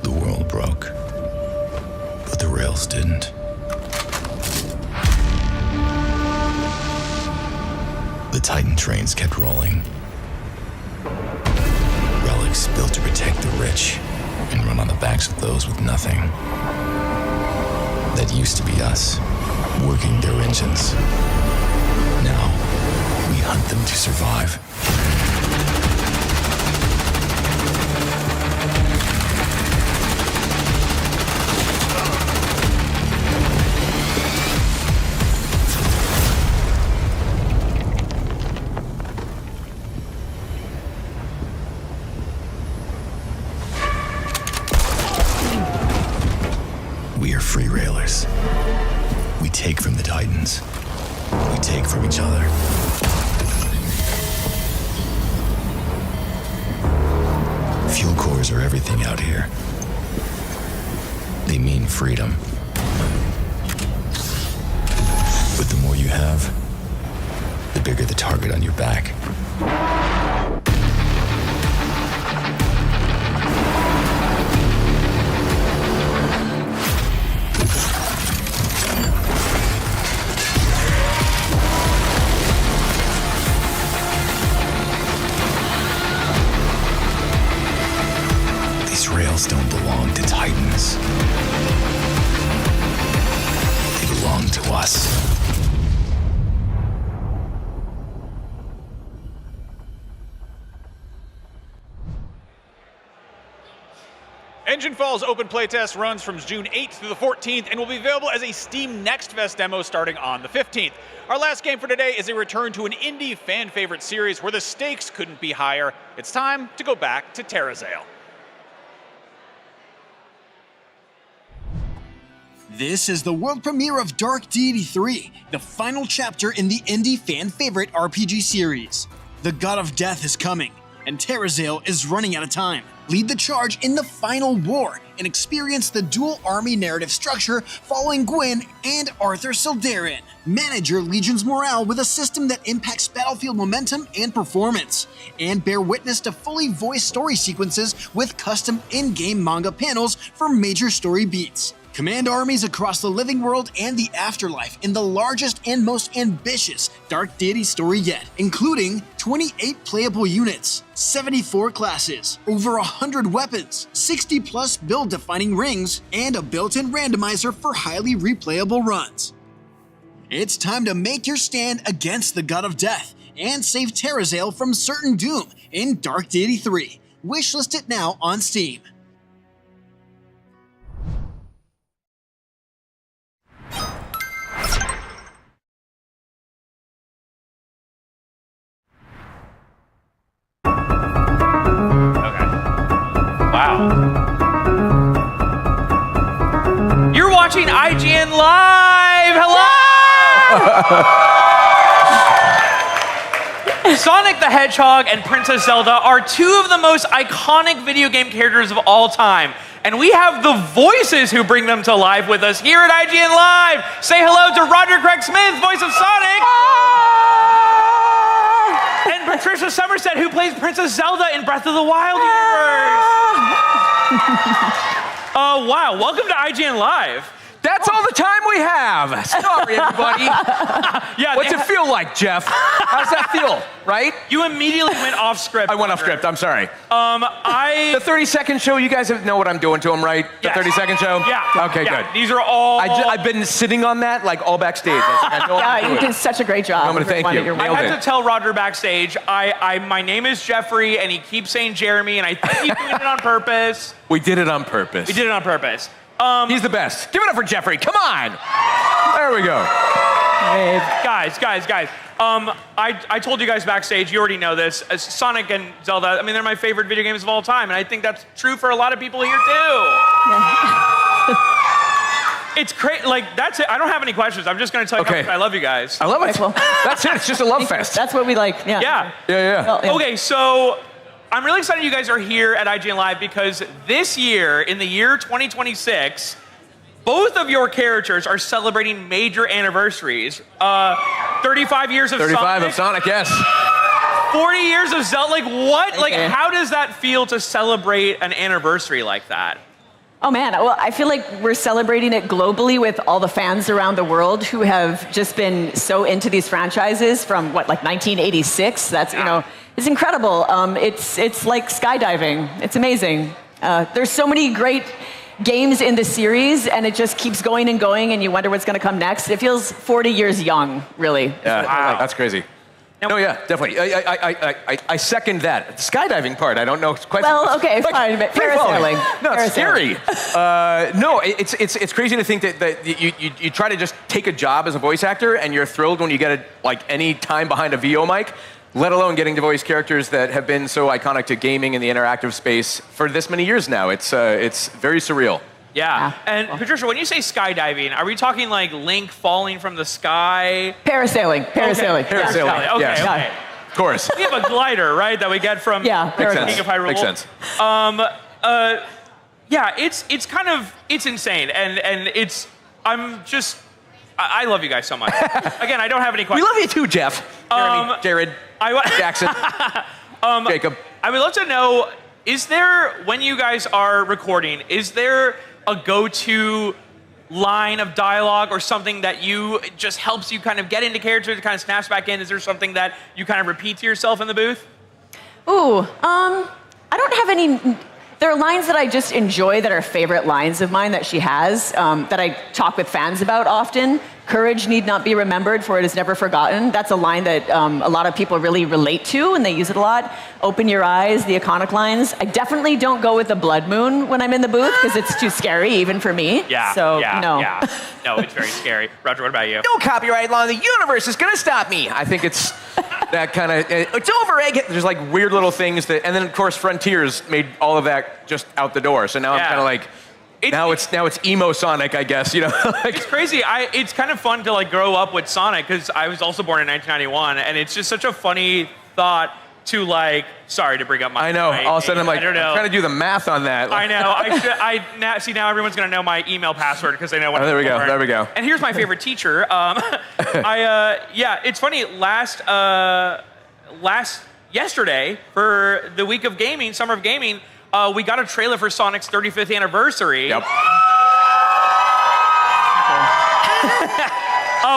The world broke, but the rails didn't. The Titan trains kept rolling. Relics built to protect the rich and run on the backs of those with nothing. That used to be us, working their engines. Now, we hunt them to survive. We are free railers. We take from the Titans. We take from each other. Fuel cores are everything out here. They mean freedom. But the more you have, the bigger the target on your back. These rails don't belong to Titans. They belong to us. Engine Fall's open playtest runs from June 8th through the 14th and will be available as a Steam Next Fest demo starting on the 15th. Our last game for today is a return to an indie fan favorite series where the stakes couldn't be higher. It's time to go back to Terrazale. This is the world premiere of Dark Deity 3, the final chapter in the indie fan favorite RPG series. The God of Death is coming, and Terrazale is running out of time. Lead the charge in the final war and experience the dual army narrative structure following Gwyn and Arthur Sildarin. Manage your legion's morale with a system that impacts battlefield momentum and performance, and bear witness to fully voiced story sequences with custom in-game manga panels for major story beats. Command armies across the living world and the afterlife in the largest and most ambitious Dark Deity story yet, including 28 playable units, 74 classes, over 100 weapons, 60 plus build-defining rings, and a built-in randomizer for highly replayable runs. It's time to make your stand against the God of Death and save Terrazale from certain doom in Dark Deity 3. Wishlist it now on Steam. Wow. You're watching IGN Live! Hello! Sonic the Hedgehog and Princess Zelda are two of the most iconic video game characters of all time. And we have the voices who bring them to life with us here at IGN Live. Say hello to Roger Craig Smith, voice of Sonic. And Patricia Somerset, who plays Princess Zelda in Breath of the Wild universe. Wow, welcome to IGN Live. That's all the time we have. Sorry, everybody. Yeah, what's it feel like, Jeff? How's that feel, right? You immediately went off script. I went off script, I'm sorry. The 30-second show, you guys know what I'm doing to them, right? The 30-second show? Yeah. Okay, Yeah, good. these are all... I've been sitting on that, like, all backstage. I know Yeah, you did such a great job. I'm gonna thank you. I had to tell Roger backstage, my name is Jeffrey, and he keeps saying Jeremy, and I think he's doing it on purpose. We did it on purpose. We did it on purpose. He's the best. Give it up for Jeffrey. Come on. There we go. Guys. I told you guys backstage, you already know this, Sonic and Zelda, I mean, they're my favorite video games of all time, and I think that's true for a lot of people here, too. It's crazy. Like, that's it. I don't have any questions. I'm just going to tell you how much I love you guys. I love it. That's it. It's just a love fest. That's what we like. Yeah. Yeah. Okay, so I'm really excited you guys are here at IGN Live because this year, in the year 2026, both of your characters are celebrating major anniversaries. 35 years of 35 of Sonic, yes. 40 years of Zelda. Like, what? Like, how does that feel to celebrate an anniversary like that? Oh man, well, I feel like we're celebrating it globally with all the fans around the world who have just been so into these franchises from like 1986. That's, it's incredible. It's like skydiving. It's amazing. There's so many great games in the series, and it just keeps going and going, and you wonder what's going to come next. It feels 40 years young, really. Yeah, wow. That's crazy. Oh yeah, definitely. I second that. The skydiving part, I don't know quite. Well, okay, fine, but parasailing. No, it's scary. No, it's crazy to think that you try to just take a job as a voice actor, and you're thrilled when you get any time behind a VO mic, let alone getting to voice characters that have been so iconic to gaming in the interactive space for this many years now. It's very surreal. Yeah. And Patricia, when you say skydiving, are we talking like Link falling from the sky? Parasailing. Okay. Parasailing. Okay. Yes. Okay. Of course. We have a glider, right, that we get from King of Hyrule. Makes sense. Yeah, it's kind of insane, and I love you guys so much. Again, I don't have any We questions. love you too, Jeff. Jeremy, Jared, Jackson, Jacob. I would love to know, is there, when you guys are recording, is there a go-to line of dialogue or something that just helps you kind of get into character, that kind of snaps back in? Is there something that you kind of repeat to yourself in the booth? Ooh, I don't have any. There are lines that I just enjoy that are favorite lines of mine that she has, that I talk with fans about often. Courage need not be remembered, for it is never forgotten. That's a line that a lot of people really relate to, and they use it a lot. Open your eyes, the iconic lines. I definitely don't go with the blood moon when I'm in the booth, because it's too scary, even for me. Yeah, so, no, it's very scary. Roger, what about you? No copyright law in the universe is gonna stop me. I think it's that kind of, it's over, Egg. There's like weird little things that, and then of course Frontiers made all of that just out the door. So now I'm kind of like, now it's emo Sonic, I guess, It's crazy. It's kind of fun to like grow up with Sonic, because I was also born in 1991, and it's just such a funny thought to like, sorry to bring up my... I know, all of a sudden I'm like, I'm trying to do the math on that. I know, now everyone's gonna know my email password, because they know what there we go. And here's my favorite teacher. It's funny, yesterday, for the week of gaming, Summer of Gaming, we got a trailer for Sonic's 35th anniversary. Yep.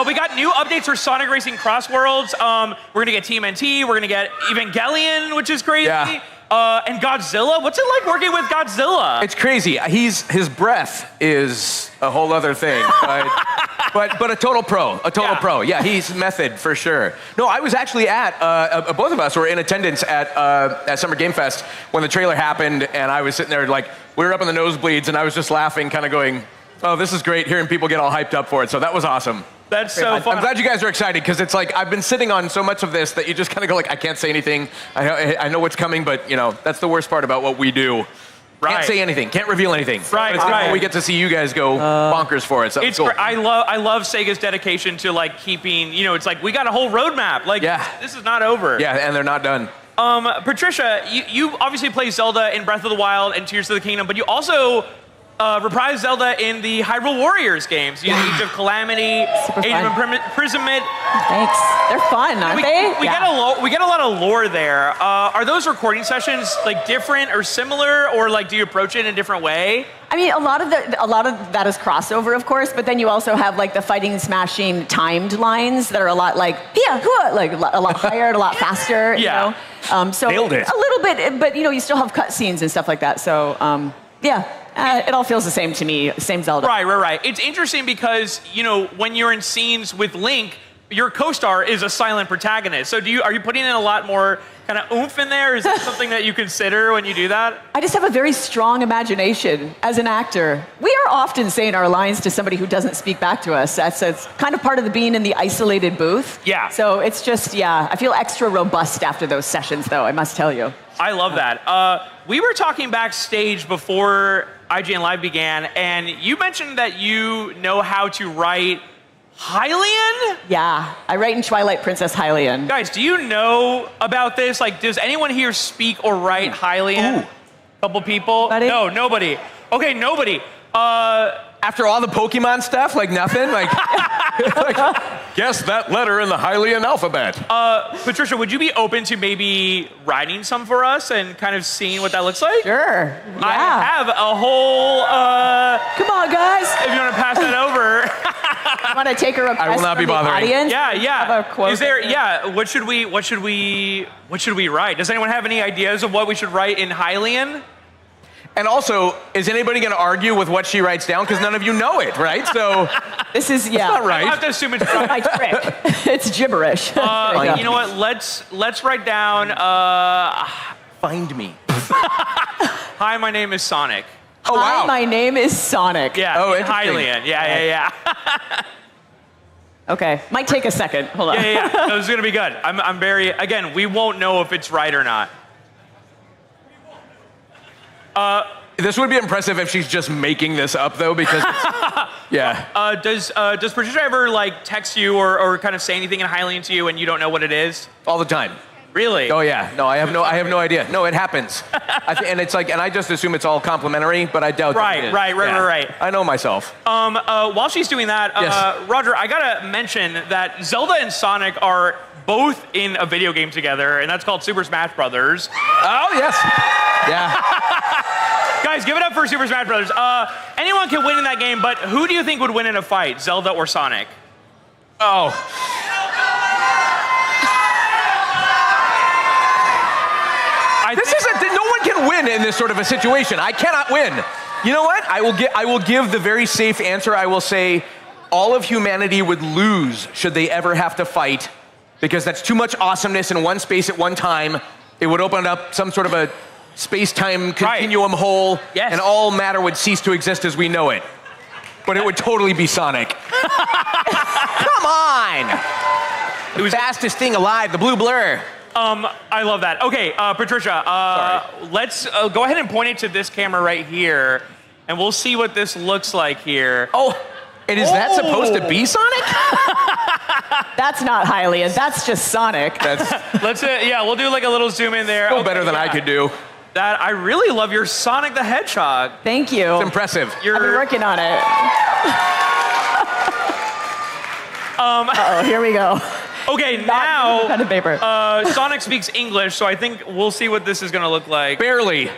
We got new updates for Sonic Racing Cross Worlds. We're gonna get TMNT. We're gonna get Evangelion, which is crazy. Yeah. And Godzilla. What's it like working with Godzilla? It's crazy. His breath is a whole other thing, but a total pro. Pro. Yeah, he's method for sure. No, I was actually at both of us were in attendance at Summer Game Fest when the trailer happened, and I was sitting there like we were up in the nosebleeds, and I was just laughing, kind of going, "Oh, this is great!" Hearing people get all hyped up for it. So that was awesome. That's so fun. I'm glad you guys are excited, because it's like I've been sitting on so much of this that you just kind of go like, I can't say anything. I know what's coming, but that's the worst part about what we do. Can't say anything. Can't reveal anything. Right, But it's good right. when we get to see you guys go bonkers for it. So It's cool. I love Sega's dedication to like keeping, it's like we got a whole roadmap. Like this is not over. Yeah, and they're not done. Patricia, you obviously play Zelda in Breath of the Wild and Tears of the Kingdom, but you also reprised Zelda in the Hyrule Warriors games. Age of Calamity, Age of Imprisonment. Thanks. They're fun, aren't they? We get a lot of lore there. Are those recording sessions like different or similar, or like do you approach it in a different way? I mean, a lot of that is crossover, of course, but then you also have like the fighting and smashing timed lines that are a lot like like a lot higher, a lot faster. Yeah. You know? So Nailed it. a little bit, but you still have cutscenes and stuff like that. So it all feels the same to me. Same Zelda. Right. It's interesting because when you're in scenes with Link, your co-star is a silent protagonist. So are you putting in a lot more kind of oomph in there? Is that something that you consider when you do that? I just have a very strong imagination as an actor. We are often saying our lines to somebody who doesn't speak back to us. That's kind of part of the being in the isolated booth. Yeah. So it's just, I feel extra robust after those sessions, though, I must tell you. I love that. We were talking backstage before IGN Live began, and you mentioned that you know how to write Hylian? Yeah, I write in Twilight Princess Hylian. Guys, do you know about this? Like, does anyone here speak or write Hylian? Couple people? Buddy? No, nobody. Okay, nobody. After all the Pokemon stuff, like nothing? Like, guess that letter in the Hylian alphabet. Patricia, would you be open to maybe writing some for us and kind of seeing what that looks like? Sure. Yeah. I have a whole. Come on, guys. If you want to pass that over. I want to take a request I will not be from the bothering. audience. Yeah. Have a quote. Is there? Yeah. What should we write? Does anyone have any ideas of what we should write in Hylian? And also, is anybody going to argue with what she writes down? Because none of you know it, right? So this is not right. I have to assume it's my trick. It's gibberish. You know what? Let's write down. Find me. Hi, my name is Sonic. Oh wow. Hi, my name is Sonic. Yeah. Oh, in interesting. Hylian. Yeah. Okay, might take a second. Hold on. Yeah. No, this is gonna be good. I'm very. Again, we won't know if it's right or not. This would be impressive if she's just making this up, though, because yeah. Does Patricia ever like text you or kind of say anything in Hylian to you and you don't know what it is? All the time. Really? Oh yeah. No, I have no idea. No, it happens. And it's like, and I just assume it's all complimentary, but I doubt. Right. that it is. Right. I know myself. While she's doing that, Yes. Roger, I gotta mention that Zelda and Sonic are both in a video game together, and that's called Super Smash Brothers. Oh yes. Yeah. Guys, give it up for Super Smash Brothers. Anyone can win in that game, but who do you think would win in a fight, Zelda or Sonic? Oh. No one can win in this sort of a situation. I cannot win. You know what? I will give the very safe answer. I will say all of humanity would lose should they ever have to fight, because that's too much awesomeness in one space at one time. It would open up some sort of a space-time continuum hole, and all matter would cease to exist as we know it. But it would totally be Sonic. Come on! It was the fastest thing alive, the blue blur. I love that. Okay, Patricia, let's go ahead and point it to this camera right here, and we'll see what this looks like here. Oh, and is that supposed to be Sonic? That's not Hylian. That's just Sonic. Let's we'll do like a little zoom in there. Still better than I could do. That I really love your Sonic the Hedgehog. Thank you. It's impressive. I've been working on it. Here we go. Okay, now pen and paper. Sonic speaks English, so I think we'll see what this is going to look like. Barely.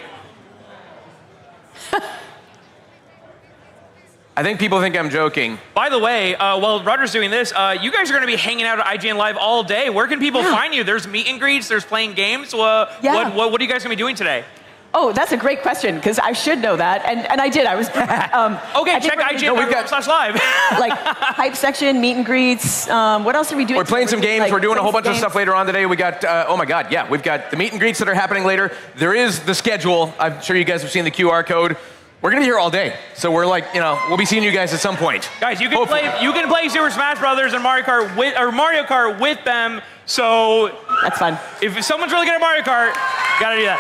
I think people think I'm joking. By the way, while Roger's doing this, you guys are going to be hanging out at IGN Live all day. Where can people find you? There's meet and greets, there's playing games. What are you guys going to be doing today? Oh, that's a great question, because I should know that, and I did. I was okay. Check IGN.com/live. Like hype section, meet and greets. What else are we doing? We're playing some games. Like, we're doing a whole bunch of games. stuff later on today. We got oh my god, yeah, we've got the meet and greets that are happening later. There is the schedule. I'm sure you guys have seen the QR code. We're gonna be here all day, so we're like, we'll be seeing you guys at some point. Guys, you can play Super Smash Brothers and Mario Kart with them. So that's fun. If someone's really good at Mario Kart, gotta do that.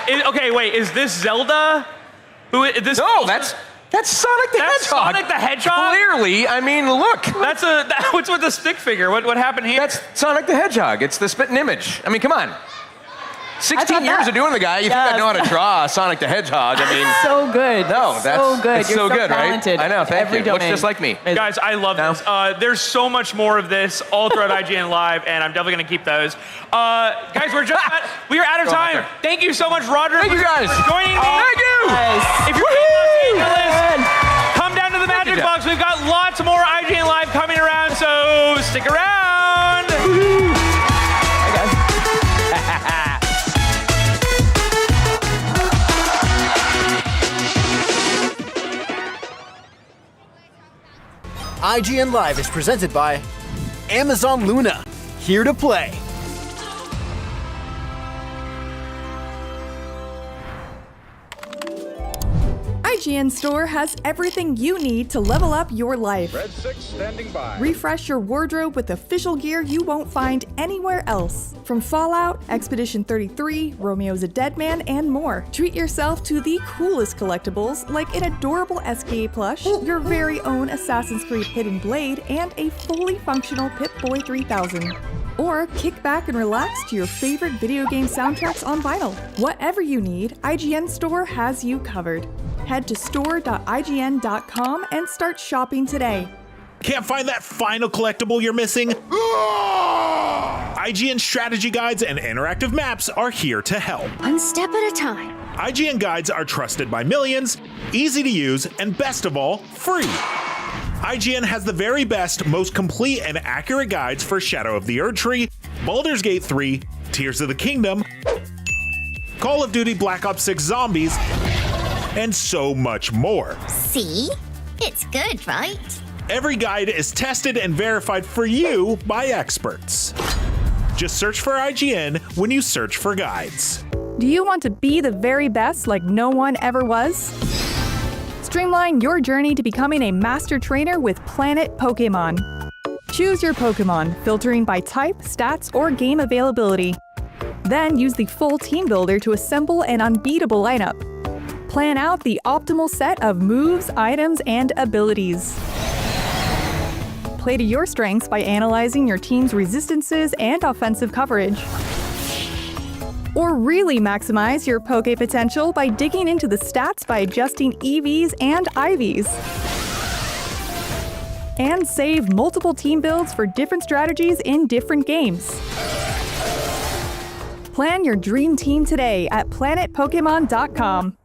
Okay, wait, is this Zelda? This No, that's Sonic the Hedgehog. Sonic the Hedgehog? Clearly, I mean, look. What's with the stick figure? What happened here? That's Sonic the Hedgehog. It's the spitting image. I mean, come on. 16 years of doing the guy. You think I know how to draw Sonic the Hedgehog? I mean, so good. No, that's so good. It's You're so so good, talented right? I know. Thank every you. domain. Looks just like me. Guys, I love this. There's so much more of this all throughout IGN Live, and I'm definitely gonna keep those. Guys, we are out of time. Thank you so much, Roger. Thank you guys for joining me. Thank you. If you're in Los Angeles, come down to the Magic Box. We've got lots more IGN Live coming around, so stick around. IGN Live is presented by Amazon Luna. Here to play. IGN Store has everything you need to level up your life. Red 6 standing by. Refresh your wardrobe with official gear you won't find anywhere else. From Fallout, Expedition 33, Romeo's a Dead Man, and more. Treat yourself to the coolest collectibles like an adorable SKA plush, your very own Assassin's Creed Hidden Blade, and a fully functional Pip-Boy 3000. Or kick back and relax to your favorite video game soundtracks on vinyl. Whatever you need, IGN Store has you covered. Head to store.ign.com and start shopping today. Can't find that final collectible you're missing? IGN strategy guides and interactive maps are here to help. One step at a time. IGN guides are trusted by millions, easy to use, and best of all, free. IGN has the very best, most complete and accurate guides for Shadow of the Erdtree, Baldur's Gate 3, Tears of the Kingdom, Call of Duty Black Ops 6 Zombies, and so much more. See? It's good, right? Every guide is tested and verified for you by experts. Just search for IGN when you search for guides. Do you want to be the very best like no one ever was? Streamline your journey to becoming a master trainer with Planet Pokemon. Choose your Pokemon, filtering by type, stats, or game availability. Then use the full team builder to assemble an unbeatable lineup. Plan out the optimal set of moves, items, and abilities. Play to your strengths by analyzing your team's resistances and offensive coverage. Or really maximize your Poke potential by digging into the stats by adjusting EVs and IVs. And save multiple team builds for different strategies in different games. Plan your dream team today at planetpokemon.com.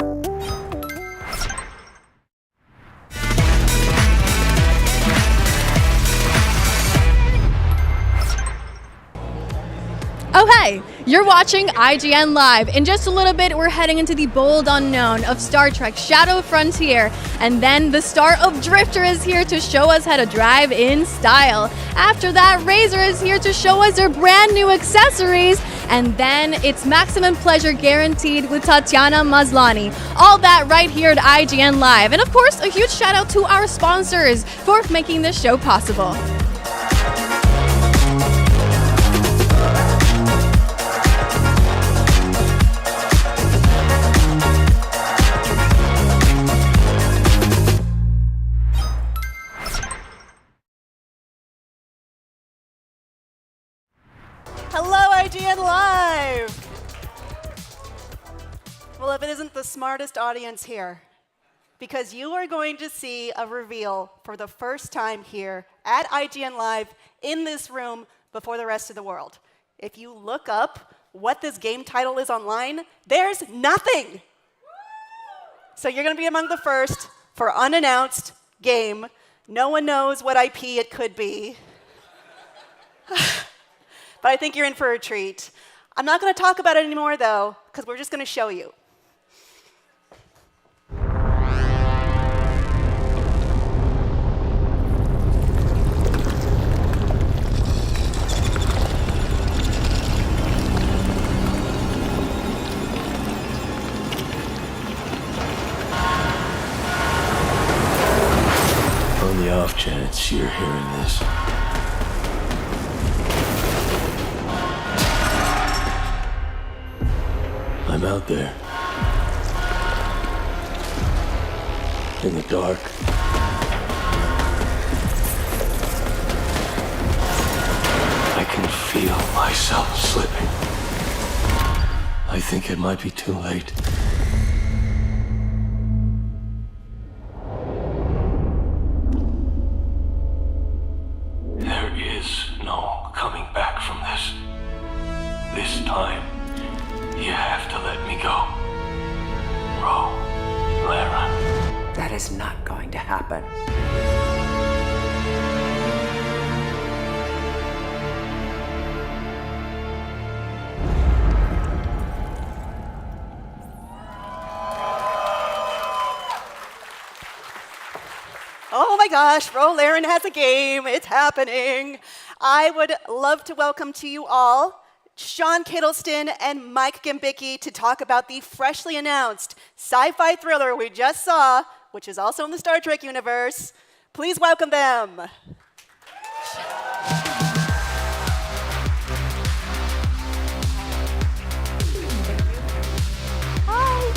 Oh hey, you're watching IGN Live. In just a little bit, we're heading into the bold unknown of Star Trek Shadow Frontier, and then the star of Drifter is here to show us how to drive in style. After that, Razer is here to show us their brand new accessories, and then it's maximum pleasure guaranteed with Tatiana Maslany. All that right here at IGN Live. And of course, a huge shout out to our sponsors for making this show possible. Hello, IGN Live! Well, if it isn't the smartest audience here, because you are going to see a reveal for the first time here at IGN Live in this room before the rest of the world. If you look up what this game title is online, there's nothing. So you're going to be among the first for unannounced game. No one knows what IP it could be. But I think you're in for a treat. I'm not going to talk about it anymore, though, because we're just going to show you. On the off chance you're hearing this, I'm out there. In the dark. I can feel myself slipping. I think it might be too late. There is no coming back from this. This time, you have to let me go. Lara. That is not going to happen. Oh my gosh, Laren has a game. It's happening. I would love to welcome to you all Sean Kittleston and Mike Gambicki to talk about the freshly announced sci-fi thriller we just saw, which is also in the Star Trek universe. Please welcome them. Hi.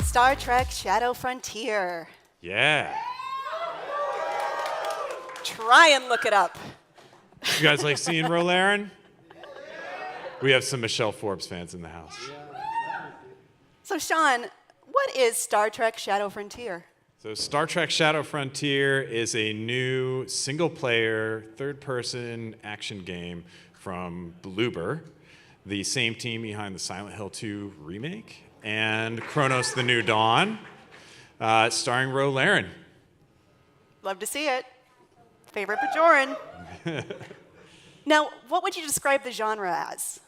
Star Trek Shadow Frontier. Yeah. Try and look it up. You guys like seeing Rolaren? We have some Michelle Forbes fans in the house. So, Sean, what is Star Trek Shadow Frontier? So Star Trek Shadow Frontier is a new single-player, third-person action game from Bloober, the same team behind the Silent Hill 2 remake, and Chronos: The New Dawn, starring Rolaren. Love to see it. Favorite Bajoran. Now, what would you describe the genre as?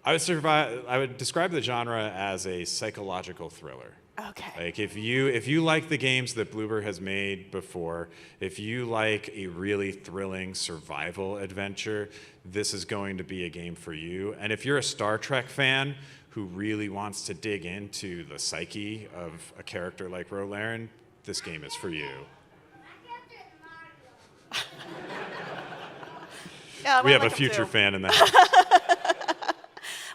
I would describe the genre as a psychological thriller. Okay. Like if you like the games that Bloober has made before, if you like a really thrilling survival adventure, this is going to be a game for you. And if you're a Star Trek fan who really wants to dig into the psyche of a character like Rolaren, this game is for you. Yeah, we have a future fan in the house.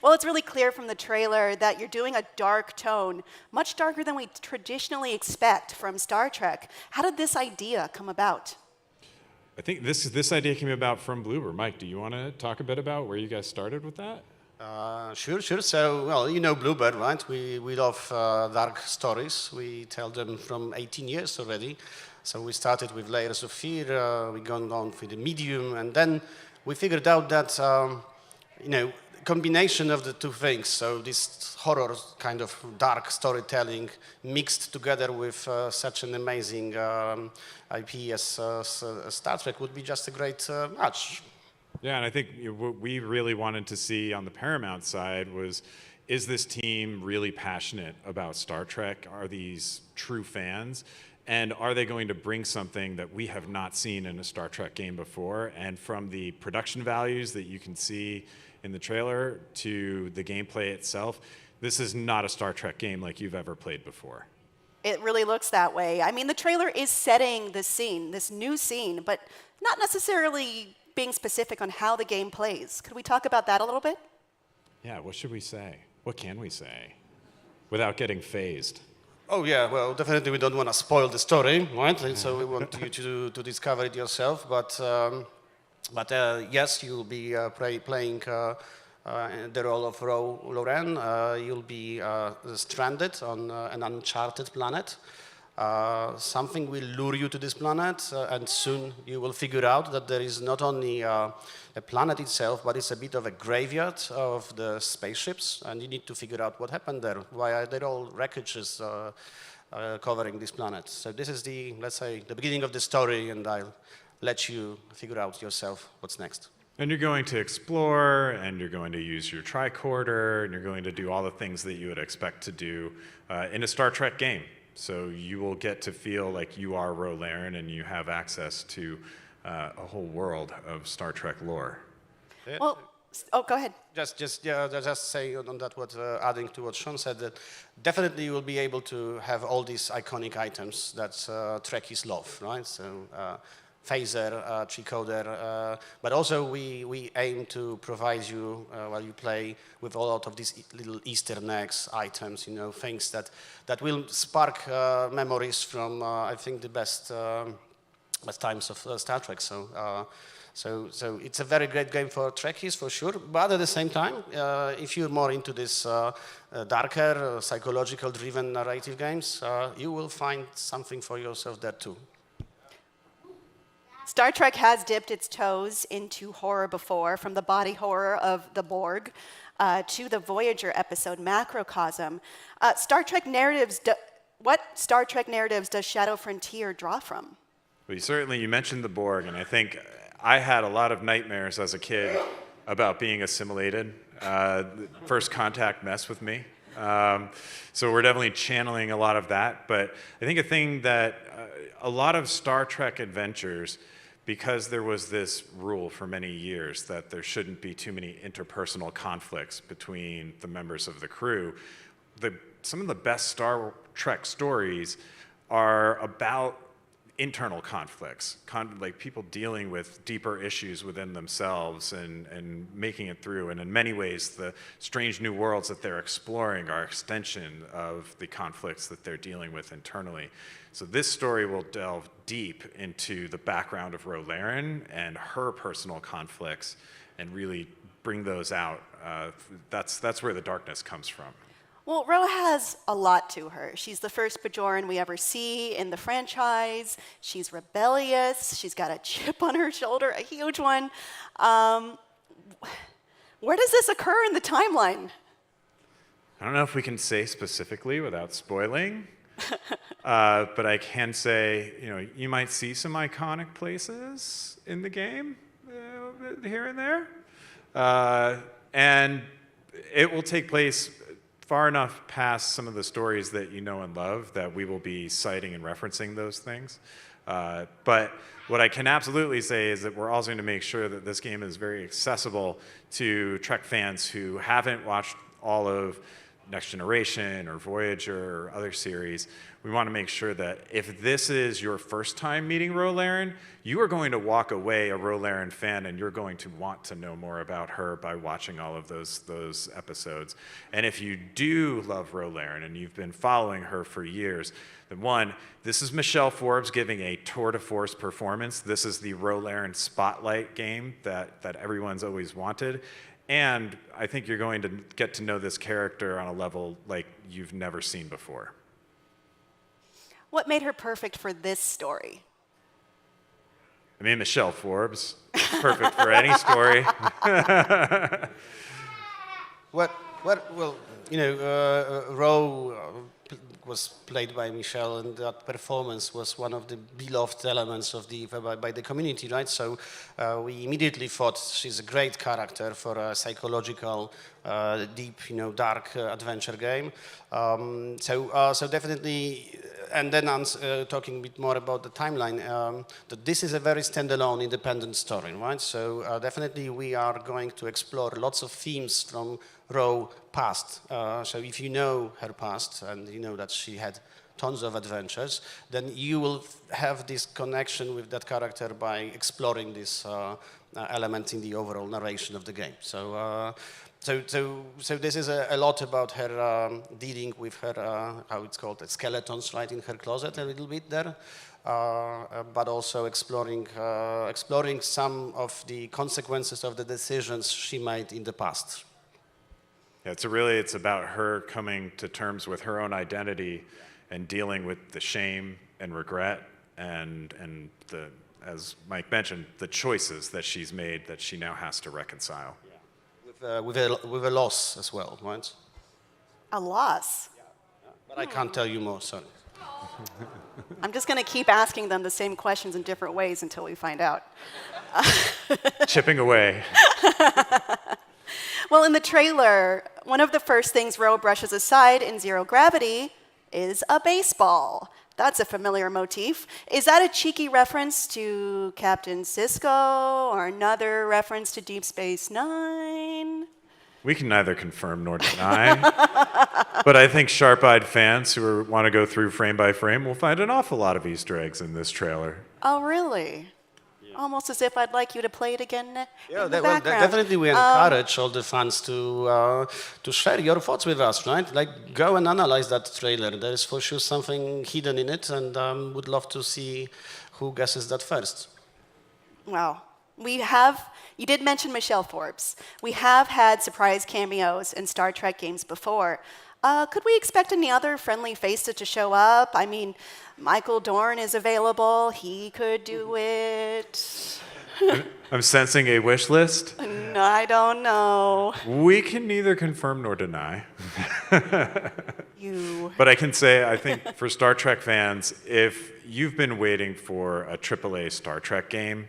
Well, it's really clear from the trailer that you're doing a dark tone, much darker than we traditionally expect from Star Trek. How did this idea come about? I think this idea came about from Bloober. Mike, do you want to talk a bit about where you guys started with that? Sure. So, well, you know Bluebird, right? We love dark stories. We tell them from 18 years already. So we started with Layers of Fear, we gone on with the medium, and then we figured out that, combination of the two things, so this horror kind of dark storytelling mixed together with such an amazing IP as Star Trek would be just a great match. Yeah, and I think what we really wanted to see on the Paramount side was, is this team really passionate about Star Trek? Are these true fans? And are they going to bring something that we have not seen in a Star Trek game before? And from the production values that you can see in the trailer to the gameplay itself, this is not a Star Trek game like you've ever played before. It really looks that way. I mean, the trailer is setting the scene, this new scene, but not necessarily being specific on how the game plays. Could we talk about that a little bit? Yeah, what should we say? What can we say without getting phased? Oh yeah, well, definitely we don't want to spoil the story, right? And so we want you to discover it yourself. But yes, you'll be playing the role of Rolaren. You'll be stranded on an uncharted planet. Something will lure you to this planet, and soon you will figure out that there is not only a planet itself, but it's a bit of a graveyard of the spaceships, and you need to figure out what happened there. Why are there all wreckages covering this planet? So this is the, let's say, the beginning of the story, and I'll let you figure out yourself what's next. And you're going to explore, and you're going to use your tricorder, and you're going to do all the things that you would expect to do in a Star Trek game. So you will get to feel like you are Rolaren, and you have access to a whole world of Star Trek lore. Well, oh, go ahead. Just say on that, adding to what Sean said, that definitely you will be able to have all these iconic items that Trekkies love, right? So phaser, tricoder, but also we aim to provide you, while you play, with a lot of these little Easter eggs, items, things that will spark memories from, I think, the best times of Star Trek. So it's a very great game for Trekkies, for sure. But at the same time, if you're more into this darker, psychological-driven narrative games, you will find something for yourself there too. Star Trek has dipped its toes into horror before, from the body horror of the Borg to the Voyager episode Macrocosm. Star Trek narratives. What Star Trek narratives does Shadow Frontier draw from? Well, you mentioned the Borg, and I think I had a lot of nightmares as a kid about being assimilated. First Contact messed with me. So we're definitely channeling a lot of that. But I think a thing that a lot of Star Trek adventures, because there was this rule for many years that there shouldn't be too many interpersonal conflicts between the members of the crew, some of the best Star Trek stories are about internal conflicts, like people dealing with deeper issues within themselves and making it through. And in many ways, the strange new worlds that they're exploring are extension of the conflicts that they're dealing with internally. So this story will delve deep into the background of Ro Laren and her personal conflicts and really bring those out. That's where the darkness comes from. Well, Ro has a lot to her. She's the first Bajoran we ever see in the franchise. She's rebellious. She's got a chip on her shoulder, a huge one. Where does this occur in the timeline? I don't know if we can say specifically without spoiling, but I can say, you might see some iconic places in the game here and there, and it will take place far enough past some of the stories that you know and love that we will be citing and referencing those things. But what I can absolutely say is that we're also going to make sure that this game is very accessible to Trek fans who haven't watched all of Next Generation or Voyager or other series. We want to make sure that if this is your first time meeting Ro Laren, you are going to walk away a Ro Laren fan, and you're going to want to know more about her by watching all of those episodes. And if you do love Ro Laren and you've been following her for years, then one, this is Michelle Forbes giving a tour de force performance. This is the Ro Laren spotlight game that everyone's always wanted. And I think you're going to get to know this character on a level like you've never seen before. What made her perfect for this story? I mean, Michelle Forbes, perfect for any story. Ro was played by Michelle, and that performance was one of the beloved elements of by the community, right? So we immediately thought she's a great character for a psychological, deep, dark adventure game. So definitely, and then I'm talking a bit more about the timeline. That this is a very standalone, independent story, right? So definitely we are going to explore lots of themes from Ro past. So if you know her past and you know that she had tons of adventures, then you will have this connection with that character by exploring this element in the overall narration of the game. So this is a lot about her dealing with her, how it's called, skeletons, right, in her closet a little bit there. But also exploring some of the consequences of the decisions she made in the past. Yeah, it's about her coming to terms with her own identity and dealing with the shame and regret and the, as Mike mentioned, the choices that she's made that she now has to reconcile. Yeah. With a loss as well, right? A loss? Yeah. But I can't tell you more, sorry. I'm just going to keep asking them the same questions in different ways until we find out. Chipping away. Well, in the trailer, one of the first things Ro brushes aside in Zero Gravity is a baseball. That's a familiar motif. Is that a cheeky reference to Captain Sisko or another reference to Deep Space Nine? We can neither confirm nor deny, but I think sharp-eyed fans who want to go through frame by frame will find an awful lot of Easter eggs in this trailer. Oh, really? almost as if I'd like you to play it again Yeah, in the well, background. definitely we encourage all the fans to share your thoughts with us, right? Like, go and analyze that trailer. There is for sure something hidden in it, and would love to see who guesses that first. Wow. You did mention Michelle Forbes. We have had surprise cameos in Star Trek games before. Could we expect any other friendly faces to show up? I mean, Michael Dorn is available. He could do it. I'm sensing a wish list. I don't know. We can neither confirm nor deny. You. But I can say, I think for Star Trek fans, if you've been waiting for a AAA Star Trek game,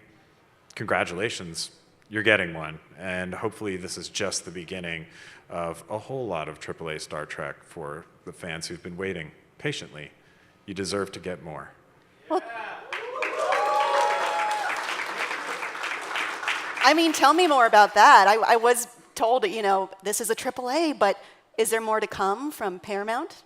congratulations, you're getting one. And hopefully this is just the beginning of a whole lot of AAA Star Trek for the fans who've been waiting patiently. You deserve to get more. Well, I mean, tell me more about that. I was told, this is a AAA, but is there more to come from Paramount?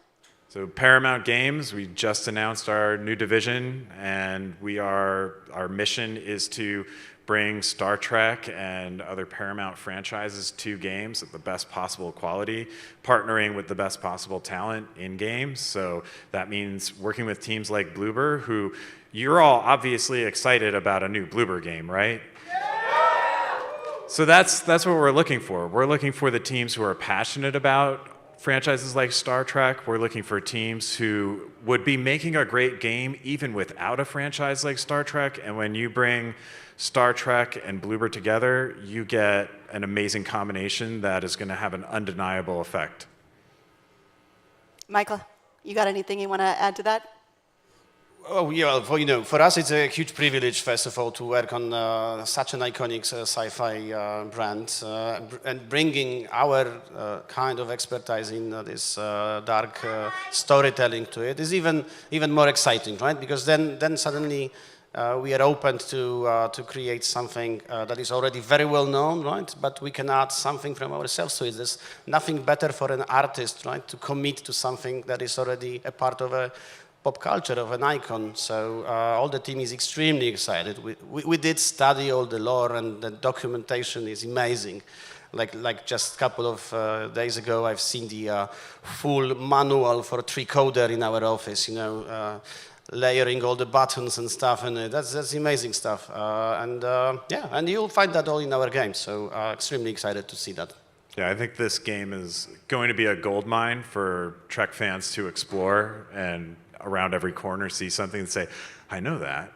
So Paramount Games, we just announced our new division, and our mission is to bring Star Trek and other Paramount franchises to games at the best possible quality, partnering with the best possible talent in games. So that means working with teams like Bloober, who you're all obviously excited about a new Bloober game, right? So that's what we're looking for. We're looking for the teams who are passionate about franchises like Star Trek. We're looking for teams who would be making a great game even without a franchise like Star Trek. And when you bring Star Trek and Bloober together, you get an amazing combination that is going to have an undeniable effect. Michael, you got anything you want to add to that? Oh, yeah, for us it's a huge privilege, first of all, to work on such an iconic sci-fi brand and bringing our kind of expertise in this dark storytelling to it is even more exciting, right? Because then suddenly we are open to create something that is already very well known, right? But we can add something from ourselves to it. There's nothing better for an artist, right, to commit to something that is already a part of a pop culture, of an icon. So all the team is extremely excited. We did study all the lore, and the documentation is amazing. Like just a couple of days ago, I've seen the full manual for Tricoder in our office, layering all the buttons and stuff, and that's amazing stuff. And you'll find that all in our game. So extremely excited to see that. Yeah, I think this game is going to be a goldmine for Trek fans to explore, and around every corner see something and say, I know that.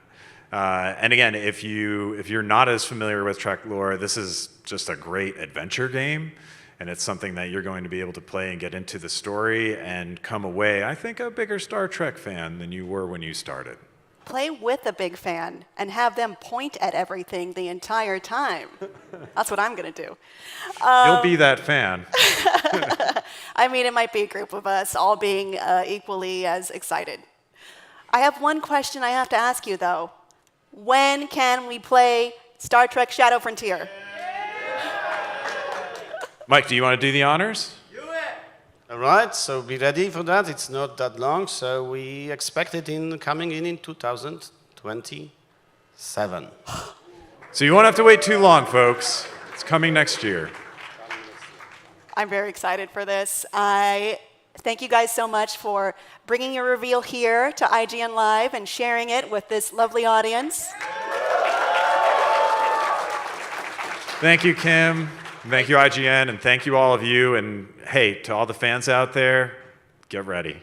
And again, if you're not as familiar with Trek lore, this is just a great adventure game, and it's something that you're going to be able to play and get into the story and come away, I think, a bigger Star Trek fan than you were when you started. Play with a big fan and have them point at everything the entire time. That's what I'm going to do. You'll be that fan. I mean, it might be a group of us all being equally as excited. I have one question I have to ask you, though. When can we play Star Trek Shadow Frontier? Mike, do you want to do the honors? All right, so be ready for that. It's not that long, so we expect it coming in 2027. So you won't have to wait too long, folks. It's coming next year. I'm very excited for this. I thank you guys so much for bringing your reveal here to IGN Live and sharing it with this lovely audience. Thank you, Kim. Thank you, IGN, and thank you all of you. And hey, to all the fans out there, get ready.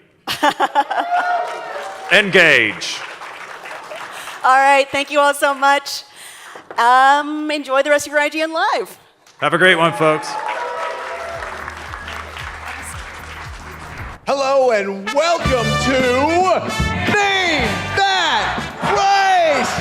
Engage. All right, thank you all so much. Enjoy the rest of your IGN Live. Have a great one, folks. Hello and welcome to Name That Price!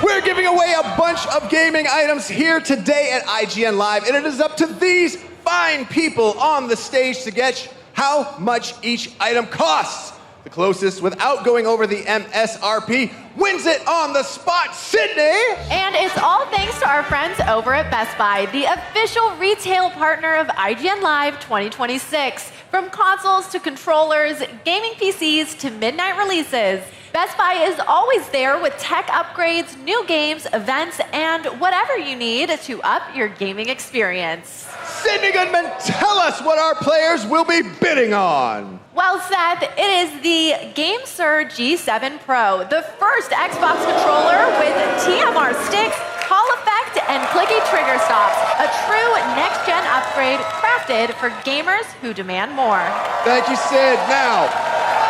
We're giving away a bunch of gaming items here today at IGN Live, and it is up to these fine people on the stage to guess how much each item costs. The closest without going over the MSRP wins it on the spot, Sydney! And it's all thanks to our friends over at Best Buy, the official retail partner of IGN Live 2026. From consoles to controllers, gaming PCs to midnight releases, Best Buy is always there with tech upgrades, new games, events, and whatever you need to up your gaming experience. Sydney Goodman, tell us what our players will be bidding on. Well, Seth, it is the GameSir G7 Pro, the first Xbox controller with TMR sticks, Hall effect, and clicky trigger stops. A true next-gen upgrade crafted for gamers who demand more. Thank you, Sid. Now,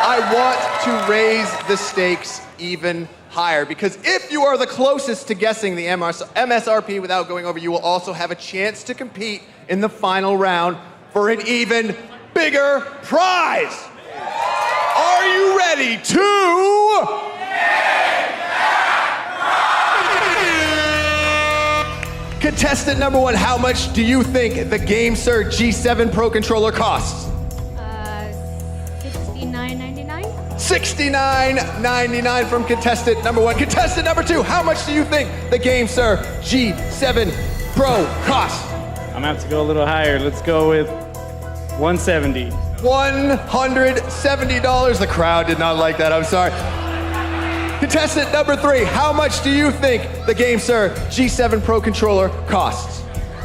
I want to raise the stakes even higher, because if you are the closest to guessing the MSRP without going over, you will also have a chance to compete in the final round for an even bigger prize. Are you ready to... Contestant number one, how much do you think the GameSir G7 Pro controller costs? $69.99. $69.99 from contestant number one. Contestant number two, how much do you think the GameSir G7 Pro costs? I'm gonna have to go a little higher. Let's go with $170. $170. The crowd did not like that, I'm sorry. Contestant number three, how much do you think the GameSir G7 Pro controller costs?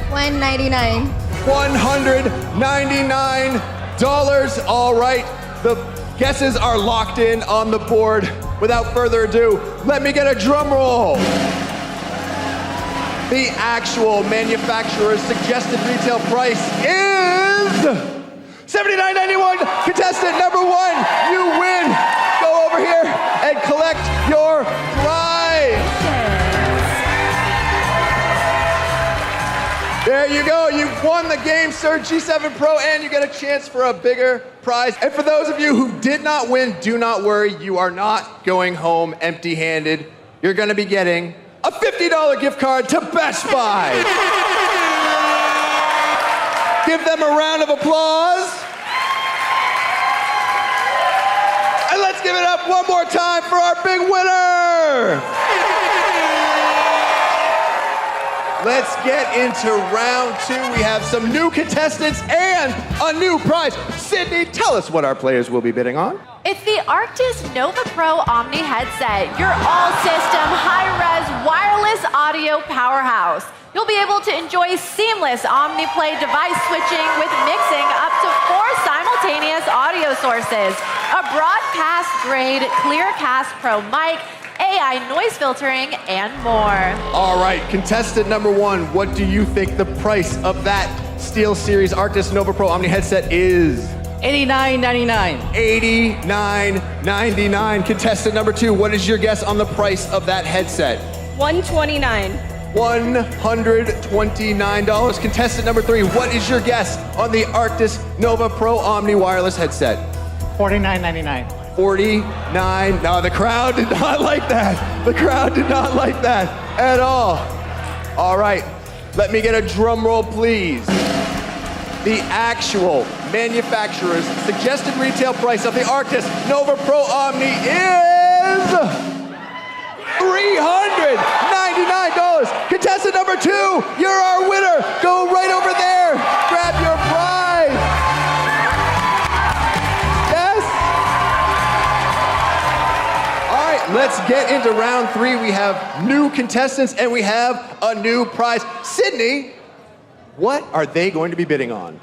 $199. $199. All right, the guesses are locked in on the board. Without further ado, let me get a drum roll. The actual manufacturer's suggested retail price is $79.91. Contestant number one, you win. Go over here and collect your prize. There you go. You've won the GameSir G7 Pro, and you get a chance for a bigger prize. And for those of you who did not win, do not worry. You are not going home empty-handed. You're going to be getting a $50 gift card to Best Buy. Give them a round of applause. And let's give it up one more time for our big winner. Let's get into round two. We have some new contestants and a new prize. Sydney, tell us what our players will be bidding on. It's the Arctis Nova Pro Omni headset, your all-system, high-res, wireless audio powerhouse. You'll be able to enjoy seamless OmniPlay device switching with mixing up to 4 simultaneous audio sources, a broadcast-grade Clearcast Pro mic, AI noise filtering, and more. All right, contestant number one, what do you think the price of that SteelSeries Arctis Nova Pro Omni headset is? $89.99. $89.99. Contestant number two, what is your guess on the price of that headset? $129. $129. Contestant number three, what is your guess on the Arctis Nova Pro Omni wireless headset? $49.99. $49. No, the crowd did not like that. The crowd did not like that at all. All right, let me get a drum roll, please. The actual manufacturer's suggested retail price of the Arctis Nova Pro Omni is $399. Contestant number two, you're our winner. Go right over there. Grab your prize. Yes? All right, let's get into round three. We have new contestants and we have a new prize. Sydney, what are they going to be bidding on?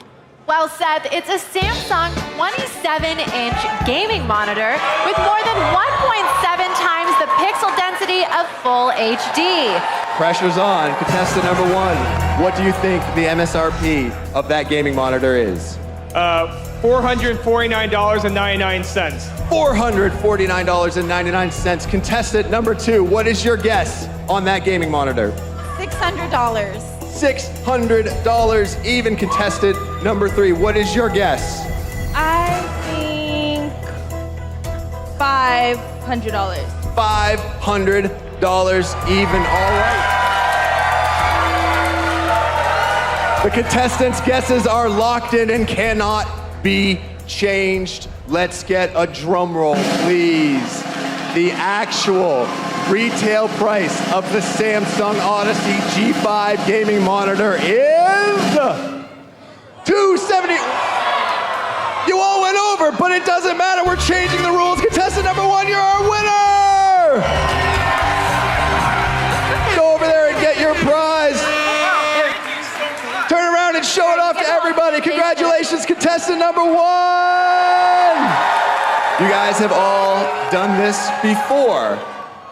Well, Seth, it's a Samsung 27-inch gaming monitor with more than 1.7 times the pixel density of full HD. Pressure's on. Contestant number one, what do you think the MSRP of that gaming monitor is? $449.99. $449.99. Contestant number two, what is your guess on that gaming monitor? $600. $600 even. Contestant number three, what is your guess? I think $500. $500 even. All right. The contestants' guesses are locked in and cannot be changed. Let's get a drum roll, please. The actual retail price of the Samsung Odyssey G5 gaming monitor is $270. You all went over, but it doesn't matter. We're changing the rules. Contestant number one, you're our winner. everybody. Congratulations, contestant number 1. You guys have all done this before,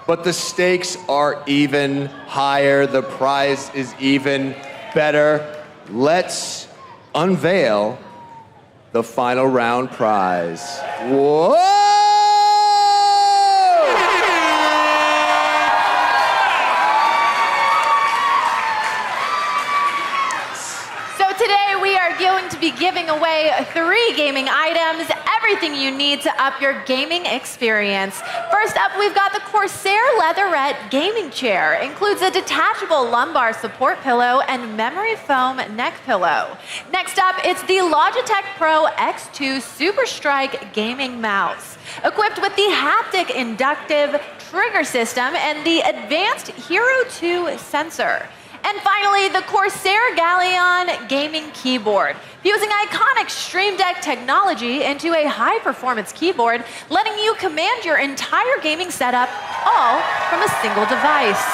but the stakes are even higher. The prize is even better. Let's unveil the final round prize. Whoa! Today we are going to be giving away 3 gaming items, everything you need to up your gaming experience. First up, we've got the Corsair Leatherette gaming chair. Includes a detachable lumbar support pillow and memory foam neck pillow. Next up, it's the Logitech Pro X2 Super Strike gaming mouse. Equipped with the haptic inductive trigger system and the advanced Hero 2 sensor. And finally, the Corsair Galleon gaming keyboard, fusing iconic Stream Deck technology into a high-performance keyboard, letting you command your entire gaming setup all from a single device.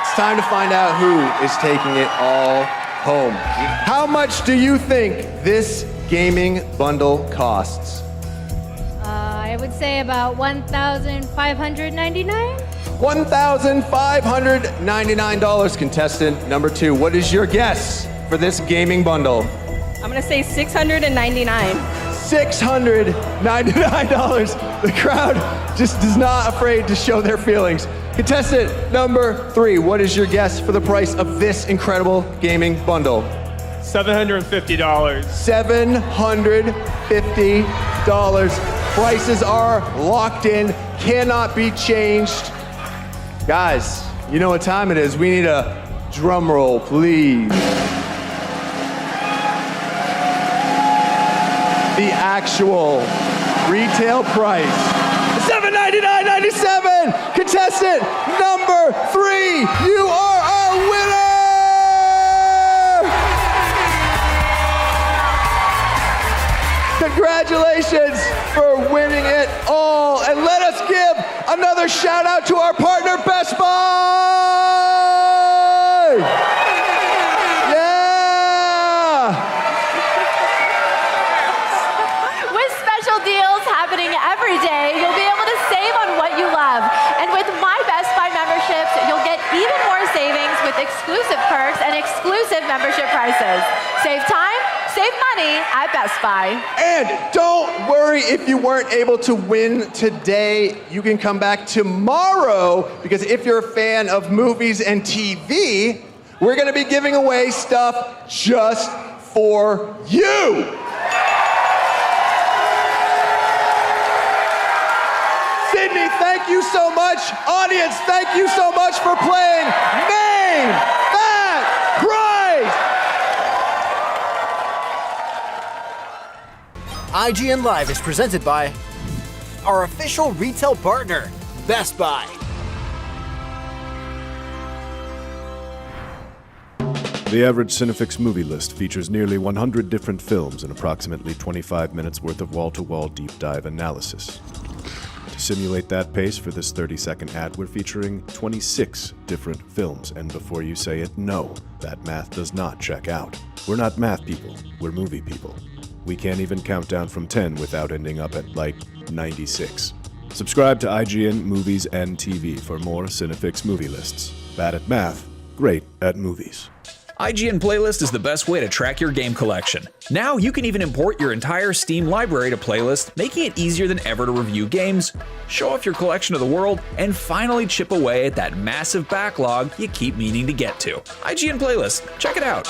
It's time to find out who is taking it all home. How much do you think this gaming bundle costs? I would say about $1,599. $1,599, contestant number 2. What is your guess for this gaming bundle? I'm gonna say $699. $699. The crowd just is not afraid to show their feelings. Contestant number 3, what is your guess for the price of this incredible gaming bundle? $750. $750. Prices are locked in, cannot be changed. Guys, you know what time it is. We need a drum roll, please. The actual retail price, $799.97. Contestant number 3, you are our winner! Congratulations for winning it all. And let us give another shout out to our partner, Best Buy! Yeah! With special deals happening every day, you'll be able to save on what you love. And with My Best Buy memberships, you'll get even more savings with exclusive perks and exclusive membership prices. Save time, save money at Best Buy. And don't worry if you weren't able to win today. You can come back tomorrow, because if you're a fan of movies and TV, we're gonna be giving away stuff just for you. Sydney, thank you so much. Audience, thank you so much for playing Name That Prize. IGN Live is presented by our official retail partner, Best Buy. The average Cinefix movie list features nearly 100 different films and approximately 25 minutes worth of wall-to-wall deep dive analysis. To simulate that pace for this 30-second ad, we're featuring 26 different films, and before you say it, no, that math does not check out. We're not math people, we're movie people. We can't even count down from 10 without ending up at, like, 96. Subscribe to IGN Movies and TV for more Cinefix movie lists. Bad at math, great at movies. IGN Playlist is the best way to track your game collection. Now you can even import your entire Steam library to Playlist, making it easier than ever to review games, show off your collection of the world, and finally chip away at that massive backlog you keep meaning to get to. IGN Playlist, check it out.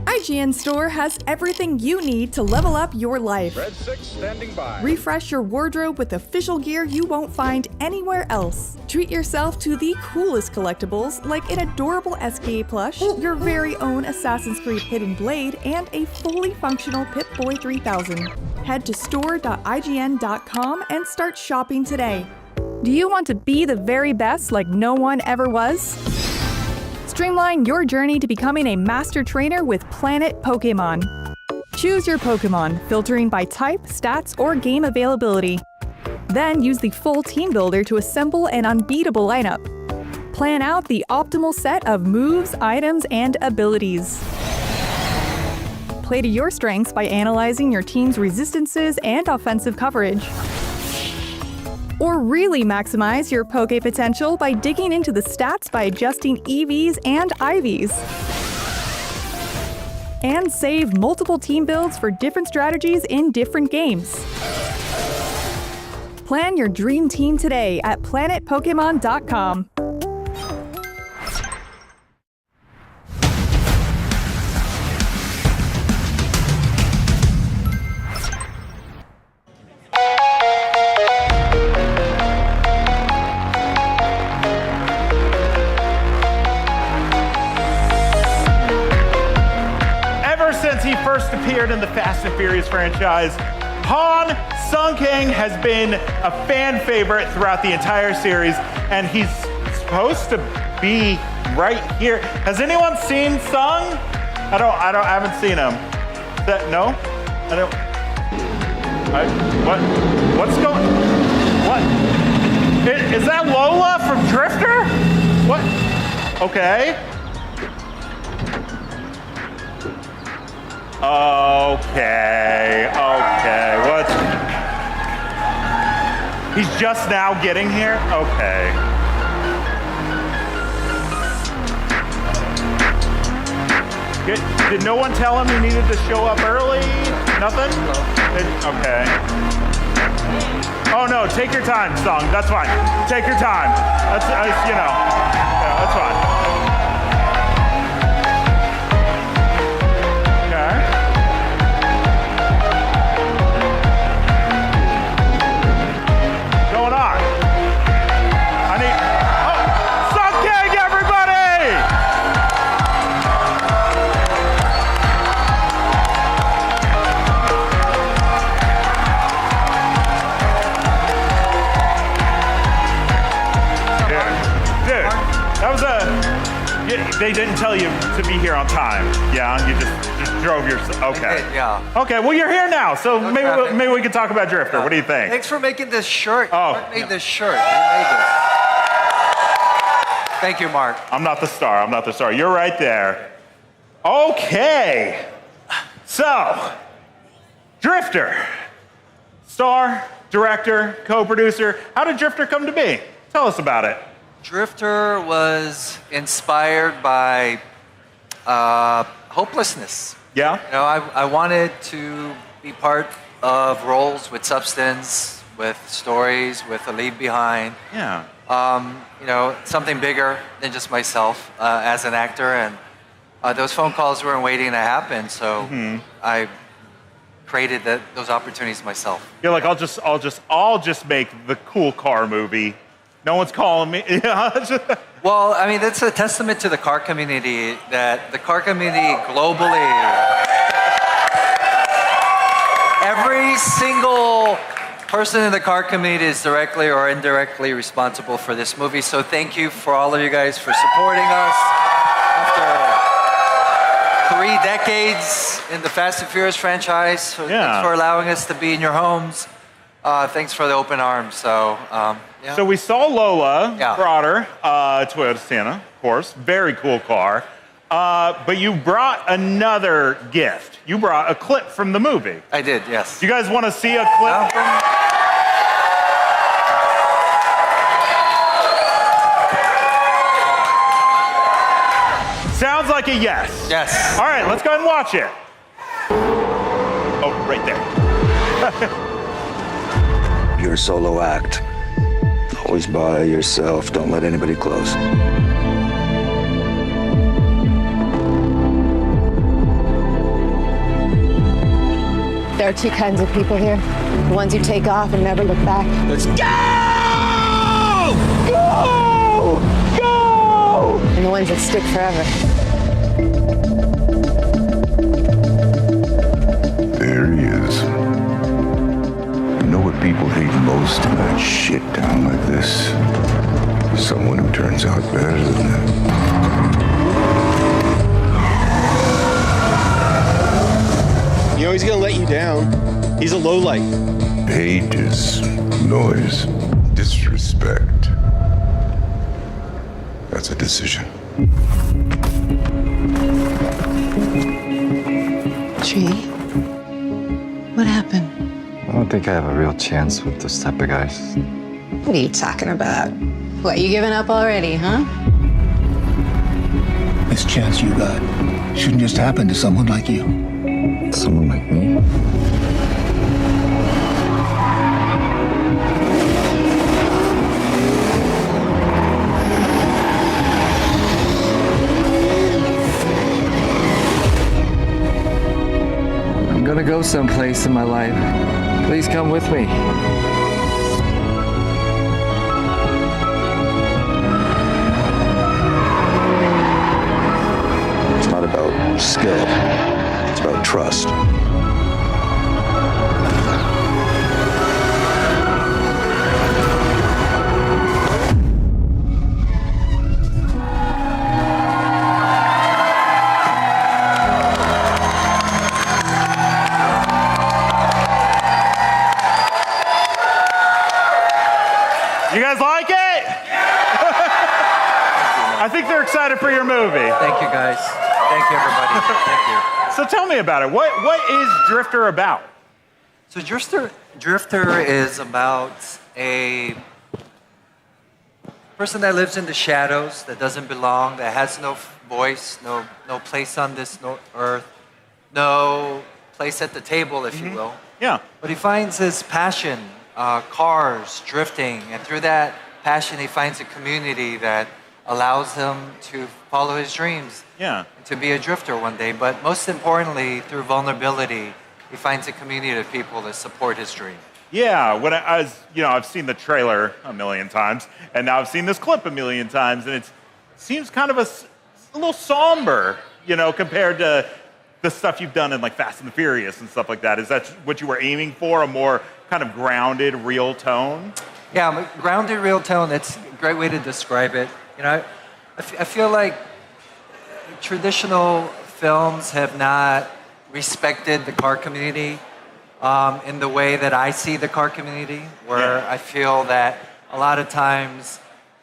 IGN Store has everything you need to level up your life. Red 6 standing by. Refresh your wardrobe with official gear you won't find anywhere else. Treat yourself to the coolest collectibles like an adorable SKA plush, your very own Assassin's Creed Hidden Blade, and a fully functional Pip-Boy 3000. Head to store.ign.com and start shopping today. Do you want to be the very best like no one ever was? Streamline your journey to becoming a master trainer with Planet Pokemon. Choose your Pokemon, filtering by type, stats, or game availability. Then use the full team builder to assemble an unbeatable lineup. Plan out the optimal set of moves, items, and abilities. Play to your strengths by analyzing your team's resistances and offensive coverage. Or really maximize your Poke potential by digging into the stats by adjusting EVs and IVs. And save multiple team builds for different strategies in different games. Plan your dream team today at planetpokemon.com. Ever since he first appeared in the Fast and Furious franchise, Han Sung-Kang has been a fan favorite throughout the entire series, and he's supposed to be right here. Has anyone seen Sung? I haven't seen him. No? What's going? What? Is that Lola from Drifter? What? Okay. Okay. What? He's just now getting here? Okay. Did no one tell him he needed to show up early? Nothing? Okay. Oh no, take your time, Song. That's fine. Take your time. That's, yeah, that's fine. They didn't tell you to be here on time. Yeah, you just drove yourself. Okay. Yeah. Okay. Well, you're here now, so maybe we can talk about Drifter. What do you think? Thanks for making this shirt. Oh, Mark made this shirt. You made this. Thank you, Mark. I'm not the star. You're right there. Okay. So, Drifter, star, director, co-producer. How did Drifter come to be? Tell us about it. Drifter was inspired by hopelessness. Yeah? You know, I wanted to be part of roles with substance, with stories, with a leave behind. Yeah. You know, something bigger than just myself as an actor. And those phone calls weren't waiting to happen, so I created those opportunities myself. You're like, I'll just make the cool car movie. No one's calling me. Well, I mean, that's a testament to the car community, that the car community globally, every single person in the car community is directly or indirectly responsible for this movie. So thank you for all of you guys for supporting us. After 3 decades in the Fast and Furious franchise, so thanks for allowing us to be in your homes. Thanks for the open arms. So, yeah. So we saw Lola, brought her, Toyota Sienna, of course, very cool car. But you brought another gift. You brought a clip from the movie. I did, yes. You guys want to see a clip? Sounds like a yes. Yes. All right, let's go ahead and watch it. Oh, right there. You're a solo act. Always by yourself. Don't let anybody close. There are 2 kinds of people here. The ones who take off and never look back. Let's go! Go! Go! And the ones that stick forever. There he is. You know what people hate most in that shit town like this? Someone who turns out better than them. You know he's gonna let you down. He's a lowlight. Hate is noise. Disrespect. that's a decision. Tree, what happened? I don't think I have a real chance with those type of guys. What are you talking about? What, you giving up already, huh? This chance you got shouldn't just happen to someone like you. Someone like me? I'm gonna go someplace in my life. Please come with me. It's not about skill. It's about trust. You guys like it? I think they're excited for your movie. Thank you, guys. Thank you, everybody. Thank you. So tell me about it. What is Drifter about? So Drifter is about a person that lives in the shadows, that doesn't belong, that has no voice, no place on this earth, no place at the table, if you will. Yeah. But he finds his passion, cars, drifting, and through that passion, he finds a community that allows him to follow his dreams. Yeah. And to be a drifter one day. But most importantly, through vulnerability, he finds a community of people that support his dream. Yeah, when I've seen the trailer a million times, and now I've seen this clip a million times, and it seems kind of a little somber, compared to the stuff you've done in like Fast and the Furious and stuff like that. Is that what you were aiming for, a more kind of grounded, real tone? Yeah, grounded, real tone, that's a great way to describe it. I feel like traditional films have not respected the car community in the way that I see the car community, where I feel that a lot of times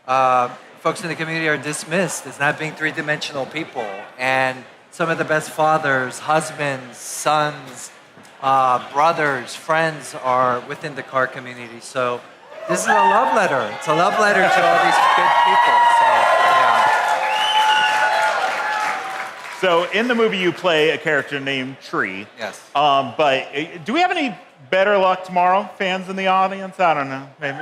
folks in the community are dismissed as not being three-dimensional people. And some of the best fathers, husbands, sons, brothers, friends are within the car community. So this is a love letter. It's a love letter to all these good people. So in the movie, you play a character named Tree. Yes. But do we have any better luck tomorrow, fans in the audience? I don't know. Maybe.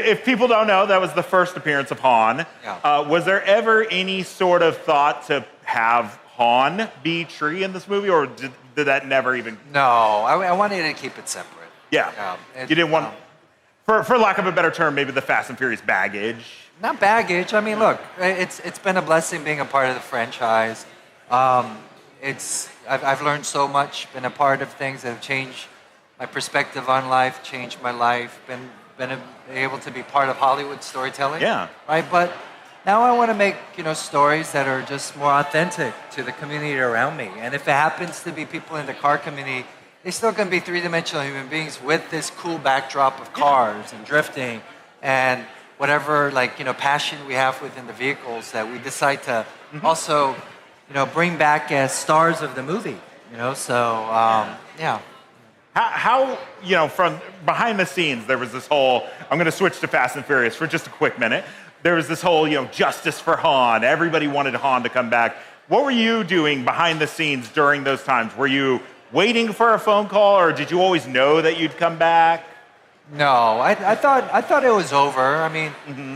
If people don't know, that was the first appearance of Han. Yeah. Was there ever any sort of thought to have Han be Tree in this movie, or did that never even? No, I wanted to keep it separate. Yeah. You didn't want, for lack of a better term, maybe the Fast and Furious baggage. Not baggage. I mean, look, it's been a blessing being a part of the franchise. I've learned so much, been a part of things that have changed my perspective on life, changed my life, been able to be part of Hollywood storytelling. Yeah. Right, but now I want to make stories that are just more authentic to the community around me. And if it happens to be people in the car community, they still can be three-dimensional human beings with this cool backdrop of cars and drifting and whatever passion we have within the vehicles that we decide to also bring back as stars of the movie. Yeah. How from behind the scenes, there was this whole, I'm going to switch to Fast and Furious for just a quick minute. There was this whole, justice for Han. Everybody wanted Han to come back. What were you doing behind the scenes during those times? Were you waiting for a phone call, or did you always know that you'd come back? No, I thought it was over. I mean,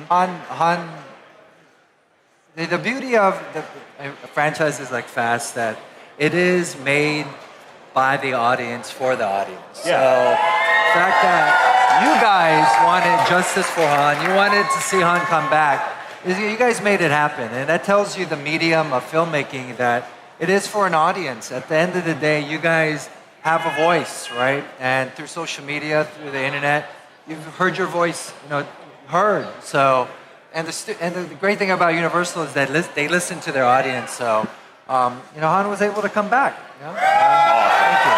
Han. The beauty of the franchises like Fast, that it is made by the audience for the audience. Yeah. So the fact that you guys wanted justice for Han, you wanted to see Han come back, you guys made it happen, and that tells you the medium of filmmaking, that it is for an audience. At the end of the day, you guys have a voice, right? And through social media, through the internet, you've heard your voice, heard. So, and the great thing about Universal is that they listen to their audience. So, Han was able to come back. Awesome. Thank you.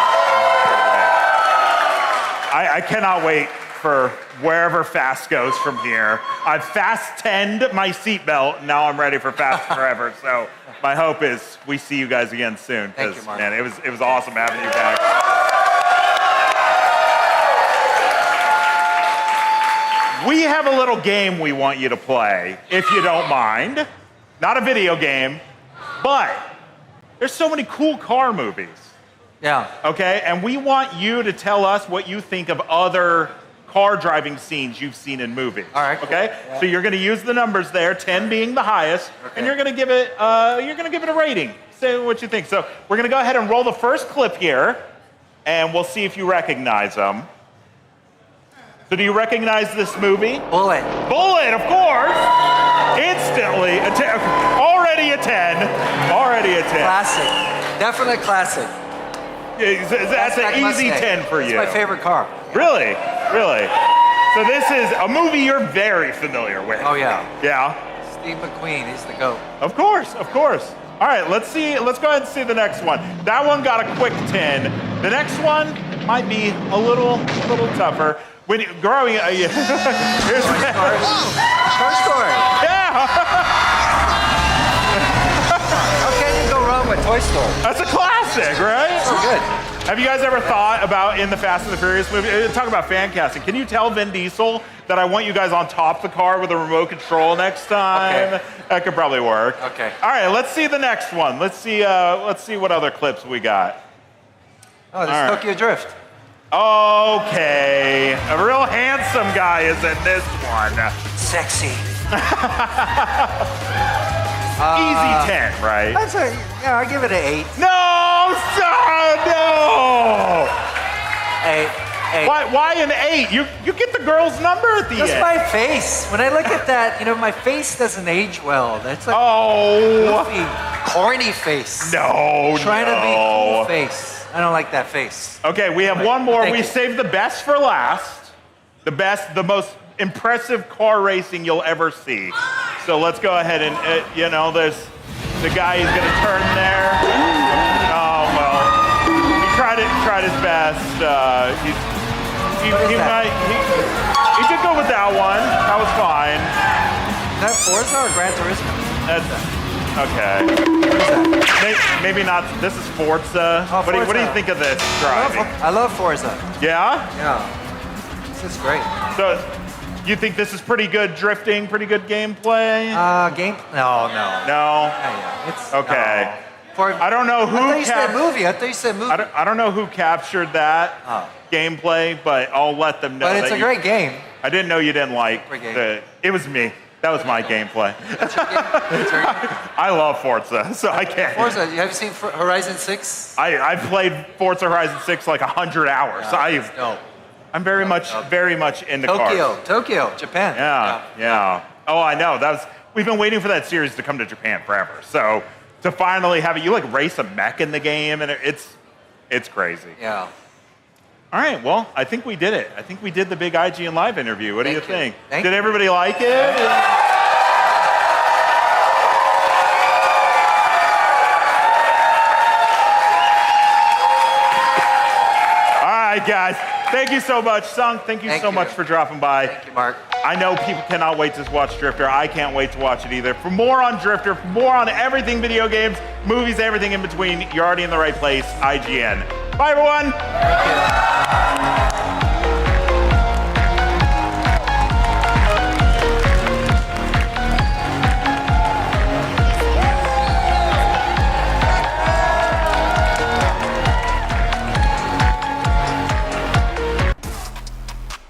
I cannot wait for wherever fast goes from here. I've fast-10'd my seatbelt, and now I'm ready for fast forever. So my hope is we see you guys again soon. Thank you, Mark. Man, it was awesome having you back. We have a little game we want you to play, if you don't mind. Not a video game, but there's so many cool car movies. Yeah. Okay, and we want you to tell us what you think of other car driving scenes you've seen in movies. All right. Okay, Cool. Yeah. so you're going to use the numbers there, 10 being the highest, and you're going to give it a rating. Say what you think. So we're going to go ahead and roll the first clip here, and we'll see if you recognize them. So do you recognize this movie? Bullet. Bullet, of course. Instantly, already a 10. Already a 10. Classic. Definite classic. That's an easy 10 for you. It's my favorite car. Really? Really? So this is a movie you're very familiar with. Oh, yeah. Yeah? Steve McQueen, he's the GOAT. Of course, of course. All right, let's go ahead and see the next one. That one got a quick 10. The next one might be a little tougher. When you, growing up, here's Toy Story. Yeah. How can you go wrong with Toy Story? That's a classic, right? So good. Have you guys ever thought about in the Fast and the Furious movie? Talk about fan casting. Can you tell Vin Diesel that I want you guys on top of the car with a remote control next time? Okay. That could probably work. Okay. All right, let's see the next one. Let's see what other clips we got. Oh, this is Tokyo Drift. Okay, a real handsome guy is in this one. Sexy. Easy 10, right? I give it an 8. No, son, no. 8. Why an 8? You get the girl's number at the end. Just my face. When I look at that, my face doesn't age well. That's like goofy, corny face. Trying to be cool face. I don't like that face. Okay, we have one more. Thank We you. saved the best for last. The most impressive car racing you'll ever see. So let's go ahead and, there's the guy who's going to turn there. Oh, well, he tried his best. He did go with that one. That was fine. Is that Forza or Gran Turismo? Okay. Maybe not. This is Forza. Oh, What do you think of this driving? I love Forza. Yeah? Yeah. This is great. So, you think this is pretty good drifting, pretty good gameplay? No. No? It's okay. No. I don't know who I thought you said movie. I don't know who captured that gameplay, but I'll let them know. But it's a great game. I didn't know you didn't like it was me. That was my gameplay. I love Forza, so I can't. Forza, have you seen Horizon 6? I played Forza Horizon 6 like 100 hours. I'm very much into cars. Tokyo, Japan. Yeah. Oh, I know. We've been waiting for that series to come to Japan forever. So to finally have it, you like race a mech in the game, and it's crazy. Yeah. All right, well, I think we did it. I think we did the big IGN Live interview. What do you think? Thank Did you. everybody like it? All right, guys. Thank you so much. Sung, thank you so much for dropping by. Thank you, Mark. I know people cannot wait to watch Drifter. I can't wait to watch it either. For more on Drifter, for more on everything video games, movies, everything in between, you're already in the right place, IGN. Bye, everyone.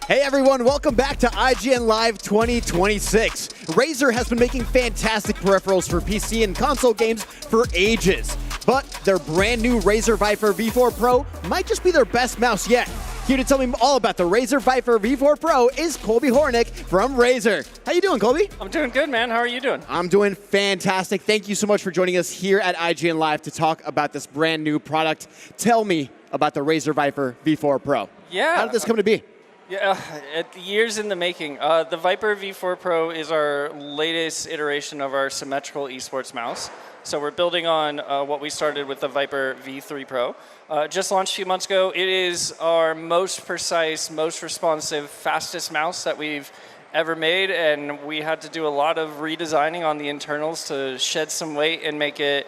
Hey everyone, welcome back to IGN Live 2026. Razer has been making fantastic peripherals for PC and console games for ages, but their brand new Razer Viper V4 Pro might just be their best mouse yet. Here to tell me all about the Razer Viper V4 Pro is Colby Hornick from Razer. How you doing, Colby? I'm doing good, man. How are you doing? I'm doing fantastic. Thank you so much for joining us here at IGN Live to talk about this brand new product. Tell me about the Razer Viper V4 Pro. Yeah. How did this come to be? Yeah, years in the making. The Viper V4 Pro is our latest iteration of our symmetrical esports mouse. So we're building on what we started with the Viper V3 Pro. Just launched a few months ago. It is our most precise, most responsive, fastest mouse that we've ever made, and we had to do a lot of redesigning on the internals to shed some weight and make it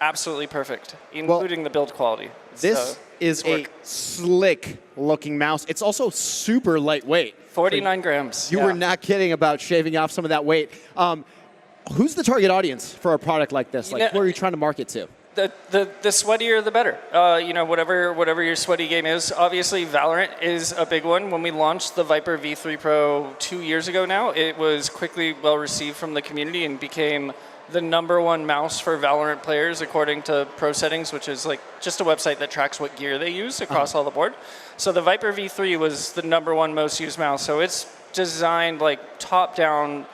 absolutely perfect, including the build quality. This is a slick-looking mouse. It's also super lightweight. 49 grams. You were not kidding about shaving off some of that weight. Who's the target audience for a product like this? Like, who are you trying to market to? The sweatier, the better. Whatever your sweaty game is. Obviously, Valorant is a big one. When we launched the Viper V3 Pro 2 years ago now, it was quickly well received from the community and became the #1 mouse for Valorant players according to Pro Settings, which is like just a website that tracks what gear they use across all the board. So the Viper V3 was the #1 most used mouse. So it's designed like top down,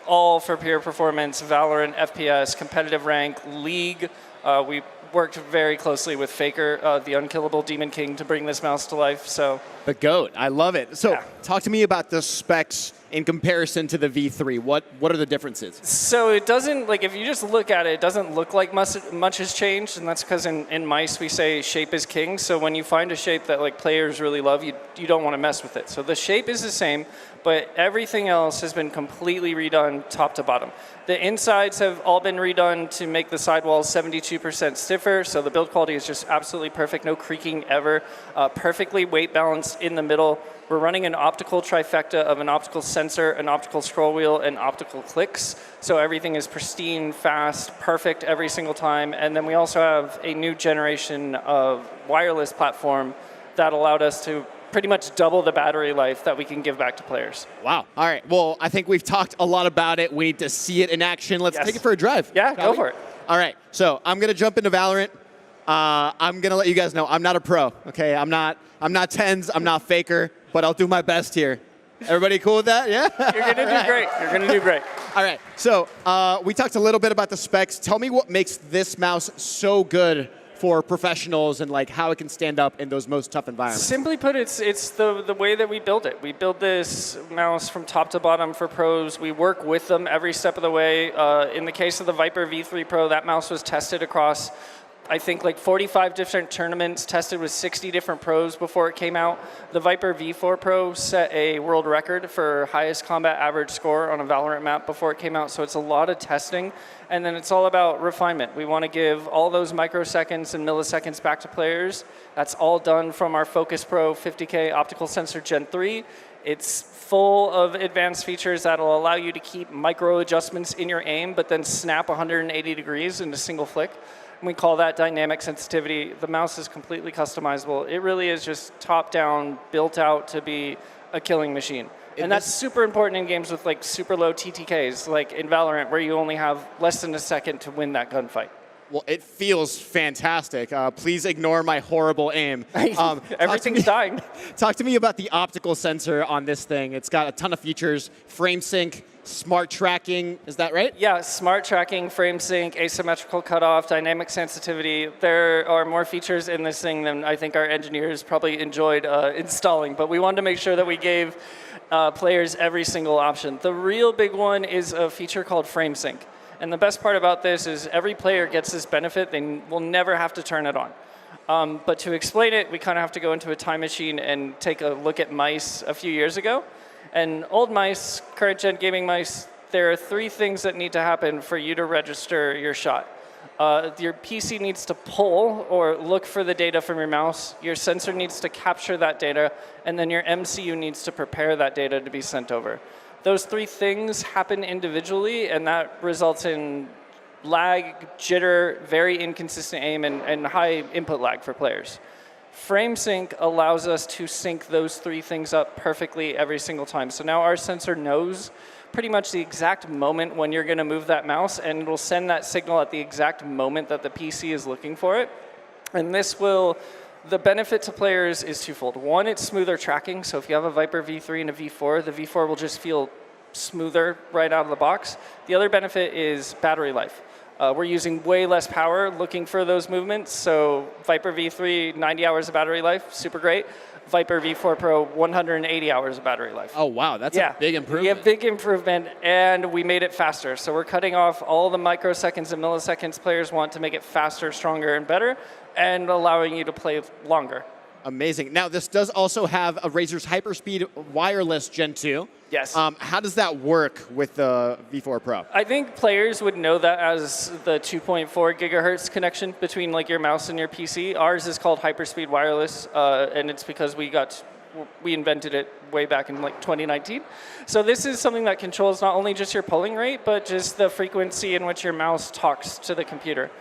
all for peer performance, Valorant, FPS, competitive rank, League. We worked very closely with Faker, the unkillable Demon King, to bring this mouse to life. So the GOAT. I love it. So talk to me about the specs in comparison to the V3. What are the differences? So it doesn't, like, if you just look at it, it doesn't look like much has changed, and that's because in mice we say shape is king. So when you find a shape that like players really love, you don't want to mess with it. So the shape is the same, but everything else has been completely redone top to bottom. The insides have all been redone to make the sidewalls 72% stiffer, so the build quality is just absolutely perfect, no creaking ever, perfectly weight balanced in the middle. We're running an optical trifecta of an optical sensor, an optical scroll wheel, and optical clicks, so everything is pristine, fast, perfect every single time. And then we also have a new generation of wireless platform that allowed us to pretty much double the battery life that we can give back to players. Wow. All right. Well, I think we've talked a lot about it. We need to see it in action. Let's take it for a drive. Yeah, go for it. All right. So I'm going to jump into Valorant. I'm going to let you guys know I'm not a pro. Okay. I'm not Tens. I'm not Faker, but I'll do my best here. Everybody cool with that? Yeah? You're going to do great. You're going to do great. All right. So we talked a little bit about the specs. Tell me what makes this mouse so good for professionals and like how it can stand up in those most tough environments. Simply put, it's the way that we build it. We build this mouse from top to bottom for pros. We work with them every step of the way. In the case of the Viper V3 Pro, that mouse was tested across, I think, like 45 different tournaments, tested with 60 different pros before it came out. The Viper V4 Pro set a world record for highest combat average score on a Valorant map before it came out, so it's a lot of testing. And then it's all about refinement. We want to give all those microseconds and milliseconds back to players. That's all done from our Focus Pro 50K optical sensor Gen 3. It's full of advanced features that'll allow you to keep micro adjustments in your aim, but then snap 180 degrees in a single flick. We call that dynamic sensitivity. The mouse is completely customizable. It really is just top-down, built out to be a killing machine. And that's super important in games with like super low TTKs, like in Valorant, where you only have less than a second to win that gunfight. Well, it feels fantastic. Please ignore my horrible aim. Everything's dying. Talk to me about the optical sensor on this thing. It's got a ton of features, frame sync, smart tracking, is that right? Yeah, smart tracking, frame sync, asymmetrical cutoff, dynamic sensitivity. There are more features in this thing than I think our engineers probably enjoyed installing, but we wanted to make sure that we gave players every single option. The real big one is a feature called frame sync. And the best part about this is every player gets this benefit. They will never have to turn it on. But to explain it, we kind of have to go into a time machine and take a look at mice a few years ago. And old mice, current gen gaming mice, there are 3 things that need to happen for you to register your shot. Your PC needs to pull or look for the data from your mouse, your sensor needs to capture that data, and then your MCU needs to prepare that data to be sent over. Those 3 things happen individually, and that results in lag, jitter, very inconsistent aim, and high input lag for players. Frame sync allows us to sync those 3 things up perfectly every single time. So now our sensor knows pretty much the exact moment when you're going to move that mouse, and it'll send that signal at the exact moment that the PC is looking for it. And this will, the benefit to players is twofold. One, it's smoother tracking. So if you have a Viper V3 and a V4, the V4 will just feel smoother right out of the box. The other benefit is battery life. We're using way less power looking for those movements. So Viper V3, 90 hours of battery life, super great. Viper V4 Pro, 180 hours of battery life. Oh, wow. That's a big improvement. Yeah, big improvement, and we made it faster. So we're cutting off all the microseconds and milliseconds players want to make it faster, stronger, and better, and allowing you to play longer. Amazing. Now, this does also have a Razer's Hyperspeed Wireless Gen 2. Yes. How does that work with the V4 Pro? I think players would know that as the 2.4 gigahertz connection between like your mouse and your PC. Ours is called Hyperspeed Wireless, and it's because we invented it way back in like 2019. So this is something that controls not only just your polling rate, but just the frequency in which your mouse talks to the computer.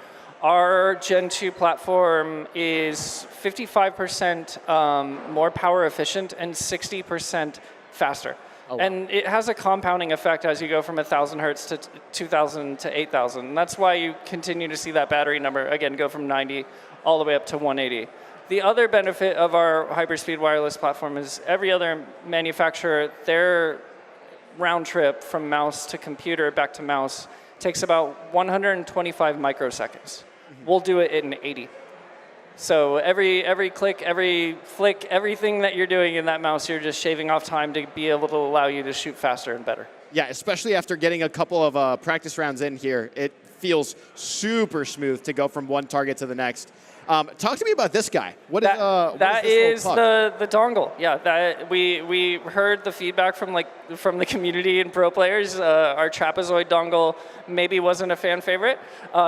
Our Gen 2 platform is 55% more power efficient and 60% faster. Oh. And it has a compounding effect as you go from 1,000 hertz to 2,000 to 8,000. And that's why you continue to see that battery number, again, go from 90 all the way up to 180. The other benefit of our Hyperspeed Wireless platform is every other manufacturer, their round trip from mouse to computer back to mouse takes about 125 microseconds. We'll do it in 80. So every click, every flick, everything that you're doing in that mouse, you're just shaving off time to be able to allow you to shoot faster and better. Yeah, especially after getting a couple of practice rounds in here, it feels super smooth to go from one target to the next. Talk to me about this guy. That is the dongle. Yeah, that we heard the feedback from the community and pro players. Our trapezoid dongle maybe wasn't a fan favorite,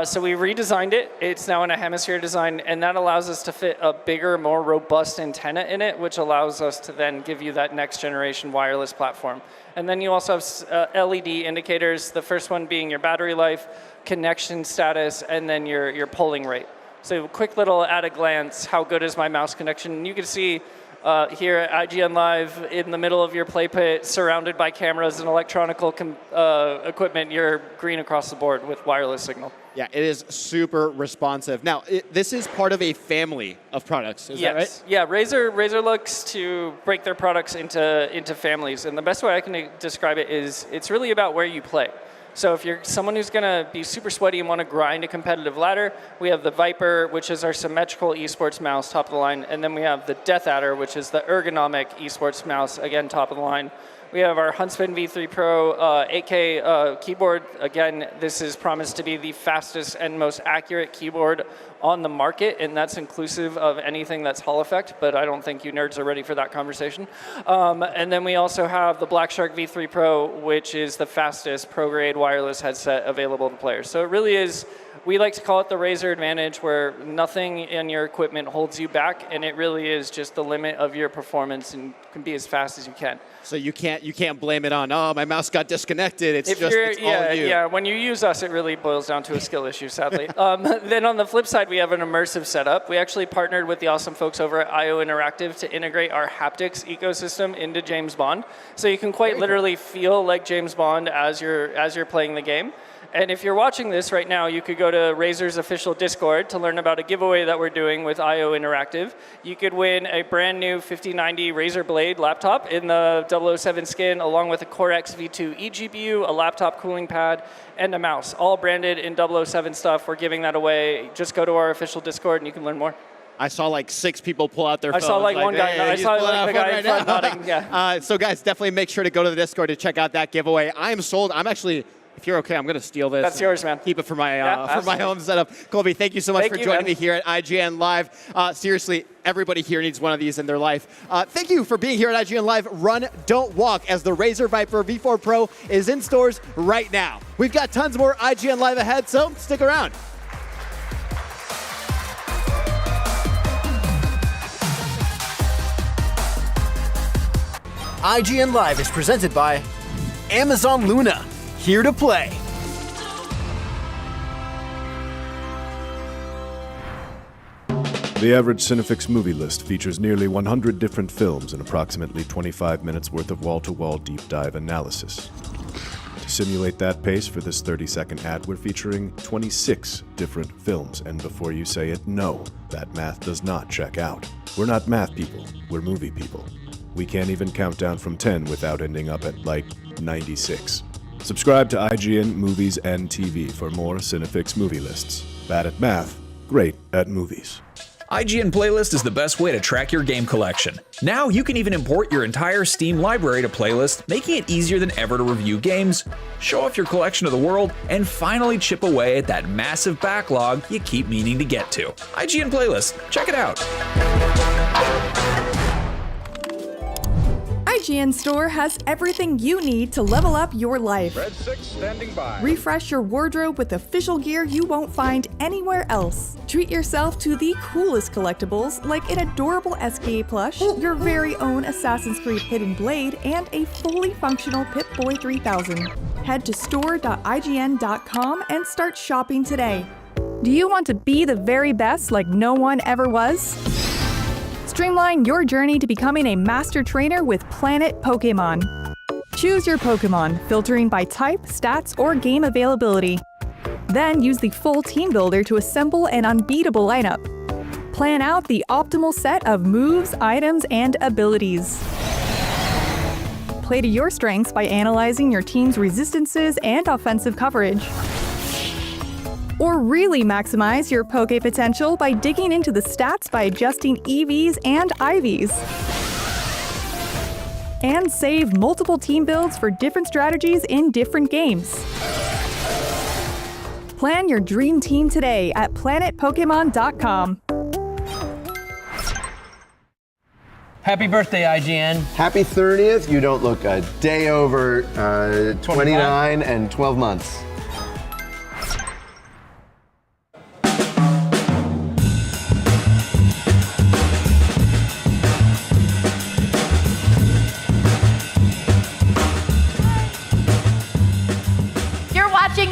so we redesigned it. It's now in a hemisphere design, and that allows us to fit a bigger, more robust antenna in it, which allows us to then give you that next generation wireless platform. And then you also have LED indicators. The first one being your battery life, connection status, and then your polling rate. So quick little at a glance, how good is my mouse connection? You can see here at IGN Live in the middle of your play pit, surrounded by cameras and electronic equipment, you're green across the board with wireless signal. Yeah, it is super responsive. Now, this is part of a family of products, is that right? Yeah, Razer looks to break their products into families. And the best way I can describe it is it's really about where you play. So if you're someone who's going to be super sweaty and want to grind a competitive ladder, we have the Viper, which is our symmetrical esports mouse, top of the line. And then we have the Death Adder, which is the ergonomic esports mouse, again, top of the line. We have our Huntsman V3 Pro 8K keyboard. Again, this is promised to be the fastest and most accurate keyboard on the market, and that's inclusive of anything that's Hall effect, but I don't think you nerds are ready for that conversation. And then we also have the Black Shark V3 Pro, which is the fastest pro-grade wireless headset available to players. So it really is, we like to call it the Razer advantage, where nothing in your equipment holds you back, and it really is just the limit of your performance and can be as fast as you can. So you can't blame it on, my mouse got disconnected. It's all you. Yeah, when you use us, it really boils down to a skill issue, sadly. Then on the flip side, we have an immersive setup. We actually partnered with the awesome folks over at IO Interactive to integrate our haptics ecosystem into James Bond. So you can quite literally feel like James Bond as you're playing the game. And if you're watching this right now, you could go to Razer's official Discord to learn about a giveaway that we're doing with IO Interactive. You could win a brand new 5090 Razer Blade laptop in the 007 skin, along with a Core X V2 eGPU, a laptop cooling pad, and a mouse, all branded in 007 stuff. We're giving that away. Just go to our official Discord and you can learn more. I saw like 6 people pull out their phones. I saw like one guy. Hey, I saw like the guy in front nodding. Yeah. So guys, definitely make sure to go to the Discord to check out that giveaway. I am sold. I'm actually, if you're okay, I'm going to steal this. That's yours, man. Keep it for my home setup. Colby, thank you so much for joining me here at IGN Live. Seriously, everybody here needs one of these in their life. Thank you for being here at IGN Live. Run, don't walk, as the Razer Viper V4 Pro is in stores right now. We've got tons more IGN Live ahead, so stick around. IGN Live is presented by Amazon Luna, here to play. The average Cinefix movie list features nearly 100 different films and approximately 25 minutes worth of wall-to-wall deep dive analysis. To simulate that pace for this 30-second ad, we're featuring 26 different films, and before you say it, no, that math does not check out. We're not math people, we're movie people. We can't even count down from 10 without ending up at, like, 96. Subscribe to IGN Movies and TV for more Cinefix movie lists. Bad at math, great at movies. IGN Playlist is the best way to track your game collection. Now you can even import your entire Steam library to Playlist, making it easier than ever to review games, show off your collection to the world, and finally chip away at that massive backlog you keep meaning to get to. IGN Playlist, check it out. IGN Store has everything you need to level up your life. Red 6 standing by. Refresh your wardrobe with official gear you won't find anywhere else. Treat yourself to the coolest collectibles like an adorable SKA plush, your very own Assassin's Creed Hidden Blade, and a fully functional Pip-Boy 3000. Head to store.ign.com and start shopping today. Do you want to be the very best like no one ever was? Streamline your journey to becoming a master trainer with Planet Pokemon. Choose your Pokemon, filtering by type, stats, or game availability. Then use the full team builder to assemble an unbeatable lineup. Plan out the optimal set of moves, items, and abilities. Play to your strengths by analyzing your team's resistances and offensive coverage. Or really maximize your Poke potential by digging into the stats by adjusting EVs and IVs. And save multiple team builds for different strategies in different games. Plan your dream team today at planetpokemon.com. Happy birthday, IGN. Happy 30th. You don't look a day over 29 and 12 months.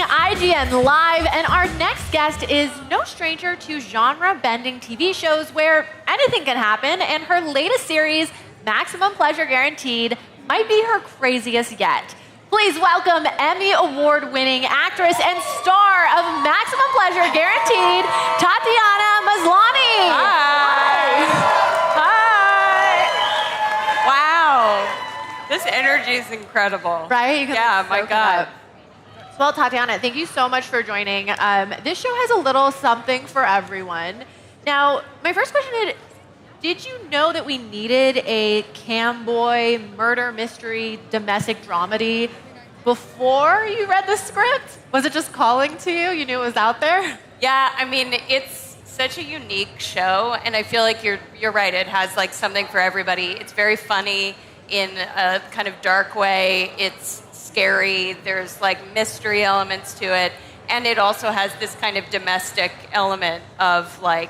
IGN Live, and our next guest is no stranger to genre-bending TV shows where anything can happen, and her latest series, Maximum Pleasure Guaranteed, might be her craziest yet. Please welcome Emmy Award-winning actress and star of Maximum Pleasure Guaranteed, Tatiana Maslany. Hi. Hi. Wow. This energy is incredible. Right? Yeah, my God. Well, Tatiana, thank you so much for joining. This show has a little something for everyone. Now, my first question is, did you know that we needed a camboy murder mystery domestic dramedy before you read the script? Was it just calling to you? You knew it was out there? Yeah, I mean, it's such a unique show, and I feel like you're right. It has like something for everybody. It's very funny in a kind of dark way. It's scary, there's like mystery elements to it, and it also has this kind of domestic element of like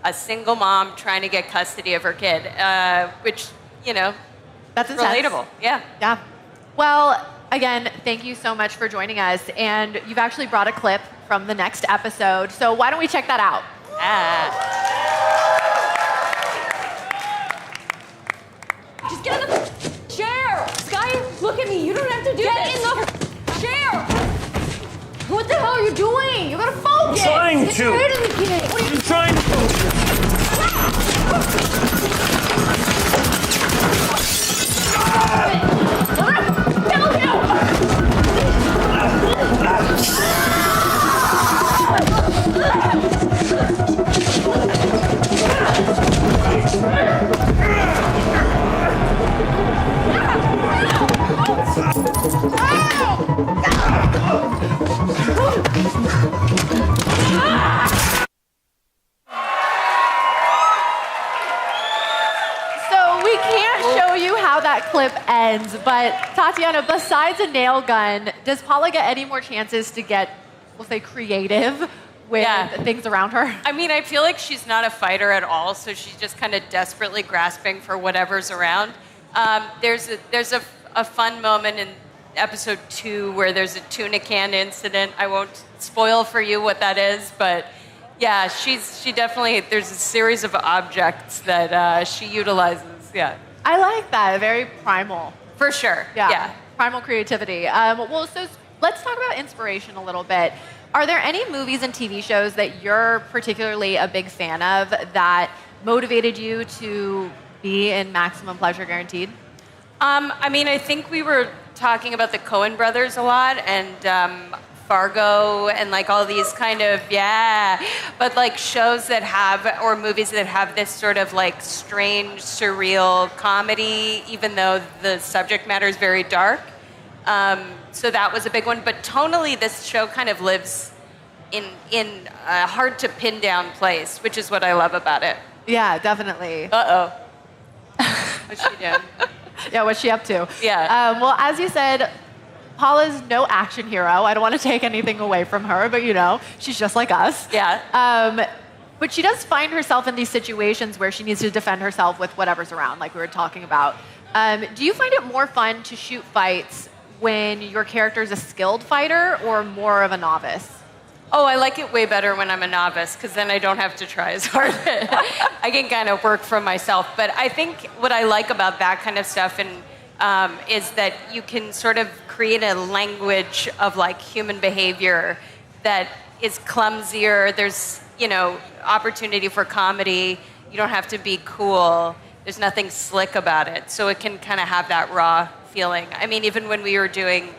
a single mom trying to get custody of her kid, which, you know, that's relatable. Yeah. Yeah. Well, again, thank you so much for joining us, and you've actually brought a clip from the next episode, so why don't we check that out? Just get in the chair! Sky, look at me. You don't have to do this. Get in the chair! What the hell are you doing? You gotta focus! I'm trying It's to. right in the game. What are you trying that clip ends, but Tatiana, besides a nail gun, does Paula get any more chances to get, we'll say, creative with things around her? I mean, I feel like she's not a fighter at all, so she's just kind of desperately grasping for whatever's around. There's a fun moment in episode 2 where there's a tuna can incident. I won't spoil for you what that is, but yeah, she definitely, there's a series of objects that she utilizes, yeah. I like that, very primal. For sure, yeah. Primal creativity. Well, so let's talk about inspiration a little bit. Are there any movies and TV shows that you're particularly a big fan of that motivated you to be in Maximum Pleasure Guaranteed? I mean, I think we were talking about the Coen brothers a lot, and Fargo and like all these kind of, but like shows that have, or movies that have this sort of like strange, surreal comedy, even though the subject matter is very dark. So that was a big one. But tonally, this show kind of lives in a hard to pin down place, which is what I love about it. Yeah, definitely. Uh-oh. What's she doing? Yeah, what's she up to? Yeah. Well, as you said, Paula's no action hero. I don't want to take anything away from her, but she's just like us. Yeah. But she does find herself in these situations where she needs to defend herself with whatever's around, like we were talking about. Do you find it more fun to shoot fights when your character is a skilled fighter or more of a novice? Oh, I like it way better when I'm a novice, because then I don't have to try as hard. I can kind of work for myself. But I think what I like about that kind of stuff is that you can sort of create a language of like human behavior that is clumsier. There's, opportunity for comedy. You don't have to be cool. There's nothing slick about it. So it can kind of have that raw feeling. I mean, even when we were doing,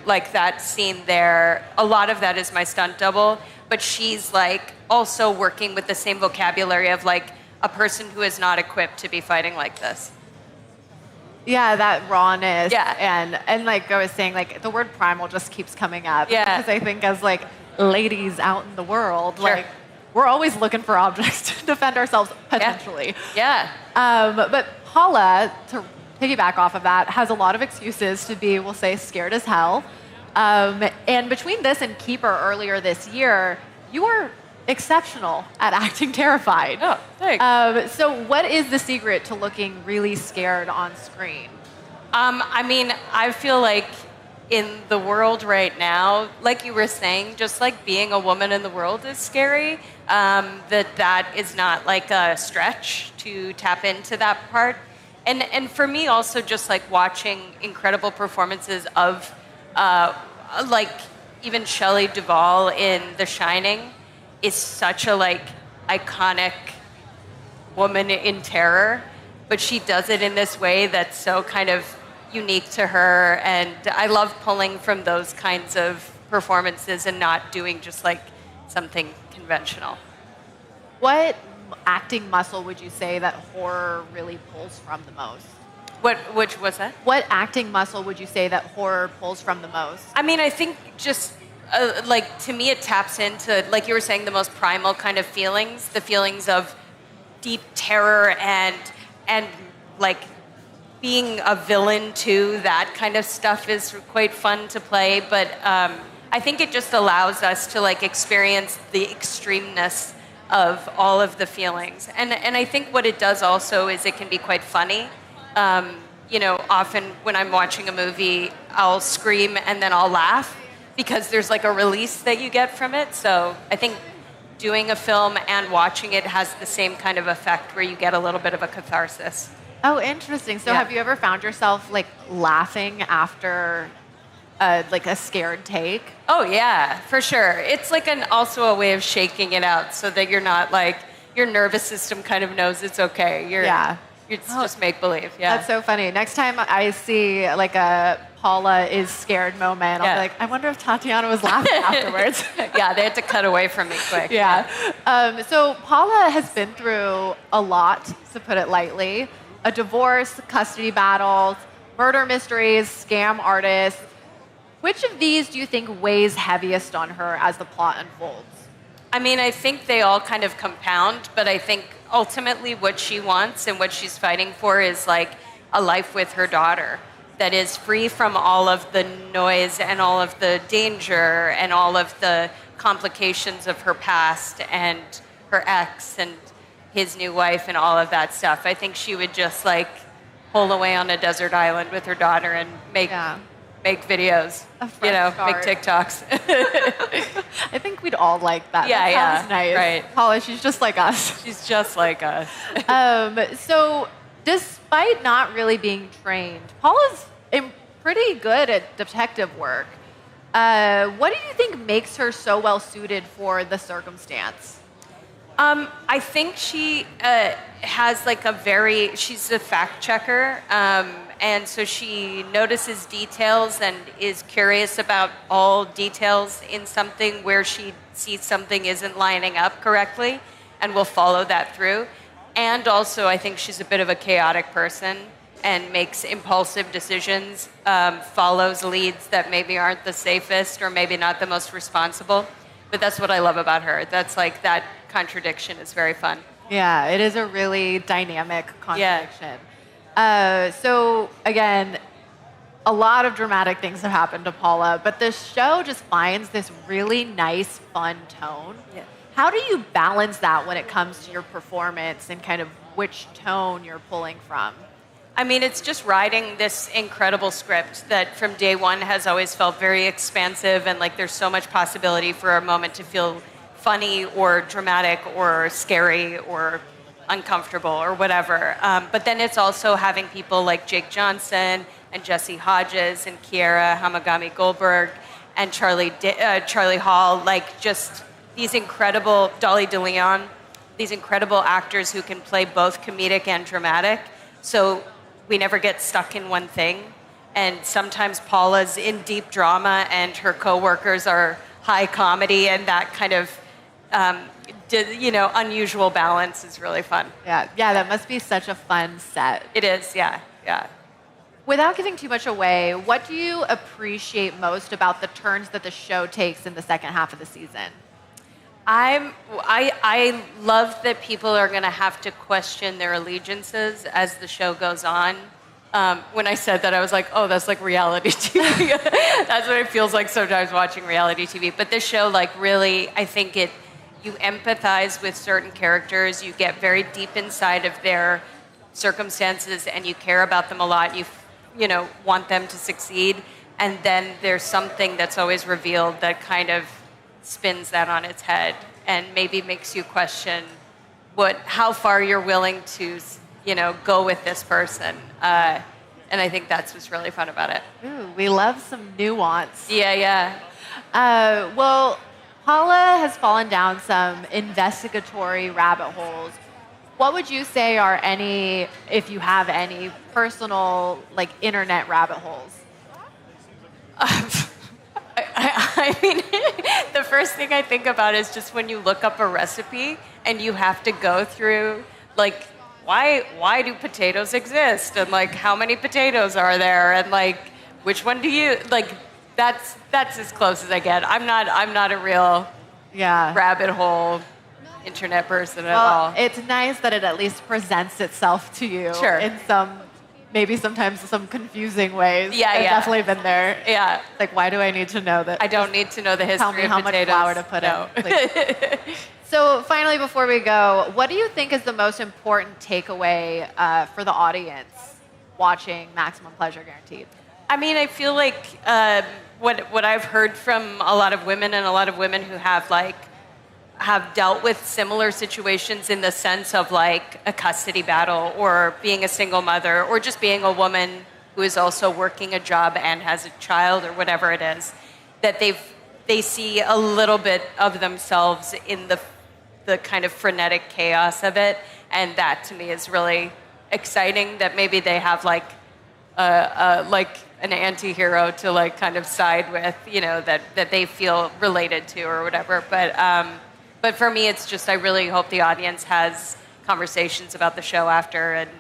like that scene there, a lot of that is my stunt double, but she's like also working with the same vocabulary of like a person who is not equipped to be fighting like this. Yeah, that rawness. Yeah. And like I was saying, like the word primal just keeps coming up. Yeah. Because I think as like ladies out in the world, Sure. like we're always looking for objects to defend ourselves potentially. Yeah. But Paula, to piggyback off of that, has a lot of excuses to be, we'll say, scared as hell. And between this and Keeper earlier this year, you were exceptional at acting terrified. Oh, thanks. So what is the secret to looking really scared on screen? I mean, I feel like in the world right now, like you were saying, just like being a woman in the world is scary, that is not like a stretch to tap into that part. And for me also just like watching incredible performances of like even Shelley Duvall in The Shining is such a like iconic woman in terror, but she does it in this way that's so kind of unique to her, and I love pulling from those kinds of performances and not doing just like something conventional. What acting muscle would you say that horror really pulls from the most? Which was that? What acting muscle would you say that horror pulls from the most? I mean, I think just like to me it taps into, like you were saying, the most primal kind of feelings, the feelings of deep terror and like being a villain too. That kind of stuff is quite fun to play, but I think it just allows us to like experience the extremeness of all of the feelings. And I think what it does also is it can be quite funny. Often when I'm watching a movie, I'll scream and then I'll laugh because there's like a release that you get from it. So I think doing a film and watching it has the same kind of effect where you get a little bit of a catharsis. Oh, interesting. So have you ever found yourself like laughing after like a scared take? Oh yeah, for sure. It's like also a way of shaking it out so that you're not like, your nervous system kind of knows it's okay. It's just make believe. Yeah. That's so funny. Next time I see like a Paula is scared moment, I'll be like, I wonder if Tatiana was laughing afterwards. Yeah, they had to cut away from me quick. Yeah. So Paula has been through a lot, to put it lightly. A divorce, custody battles, murder mysteries, scam artists. Which of these do you think weighs heaviest on her as the plot unfolds? I mean, I think they all kind of compound, but I think ultimately what she wants and what she's fighting for is like a life with her daughter that is free from all of the noise and all of the danger and all of the complications of her past and her ex and his new wife and all of that stuff. I think she would just like hole away on a desert island with her daughter and make videos, make TikToks. I think we'd all like that. Yeah, that sounds nice. Right. Paula, she's just like us. She's just like us. So despite not really being trained, Paula's pretty good at detective work. What do you think makes her so well suited for the circumstance? I think she has like she's a fact checker. And so she notices details and is curious about all details in something where she sees something isn't lining up correctly and will follow that through. And also, I think she's a bit of a chaotic person and makes impulsive decisions, follows leads that maybe aren't the safest or maybe not the most responsible. But that's what I love about her. That's like that contradiction is very fun. Yeah, it is a really dynamic contradiction. So again, a lot of dramatic things have happened to Paula, but the show just finds this really nice, fun tone. Yeah. How do you balance that when it comes to your performance and kind of which tone you're pulling from? I mean, it's just writing this incredible script that from day one has always felt very expansive and like there's so much possibility for a moment to feel funny or dramatic or scary or uncomfortable or whatever. But then it's also having people like Jake Johnson and Jesse Hodges and Kiera Hamagami Goldberg and Charlie Hall, like just these incredible, Dolly DeLeon, these incredible actors who can play both comedic and dramatic. So we never get stuck in one thing. And sometimes Paula's in deep drama and her coworkers are high comedy, and that kind of unusual balance is really fun. Yeah, that must be such a fun set. It is, yeah. Without giving too much away, what do you appreciate most about the turns that the show takes in the second half of the season? I love that people are going to have to question their allegiances as the show goes on. When I said that, I was like, oh, that's like reality TV. That's what it feels like sometimes watching reality TV. But this show, like, really, I think you empathize with certain characters. You get very deep inside of their circumstances, and you care about them a lot. You want them to succeed. And then there's something that's always revealed that kind of spins that on its head and maybe makes you question how far you're willing to, go with this person. And I think that's what's really fun about it. Ooh, we love some nuance. Yeah. Well, Paula has fallen down some investigatory rabbit holes. What would you say are any, if you have any, personal, like, internet rabbit holes? I mean, the first thing I think about is just when you look up a recipe and you have to go through, like, why do potatoes exist? And, like, how many potatoes are there? And, like, which one do you, like, that's as close as I get. I'm not a real rabbit hole internet person at all. It's nice that it at least presents itself to you in some, maybe sometimes some confusing ways. Yeah. I've definitely been there. Yeah. Like, why do I need to know that? I don't need to know the history of potatoes. Tell me how much flour to put in. Please. So finally, before we go, what do you think is the most important takeaway for the audience watching Maximum Pleasure Guaranteed? I mean, I feel like what I've heard from a lot of women and a lot of women who have dealt with similar situations in the sense of like a custody battle or being a single mother or just being a woman who is also working a job and has a child or whatever it is, that they see a little bit of themselves in the kind of frenetic chaos of it, and that to me is really exciting. That maybe they have like an anti-hero to like kind of side with, that they feel related to or whatever. But for me, it's just I really hope the audience has conversations about the show after and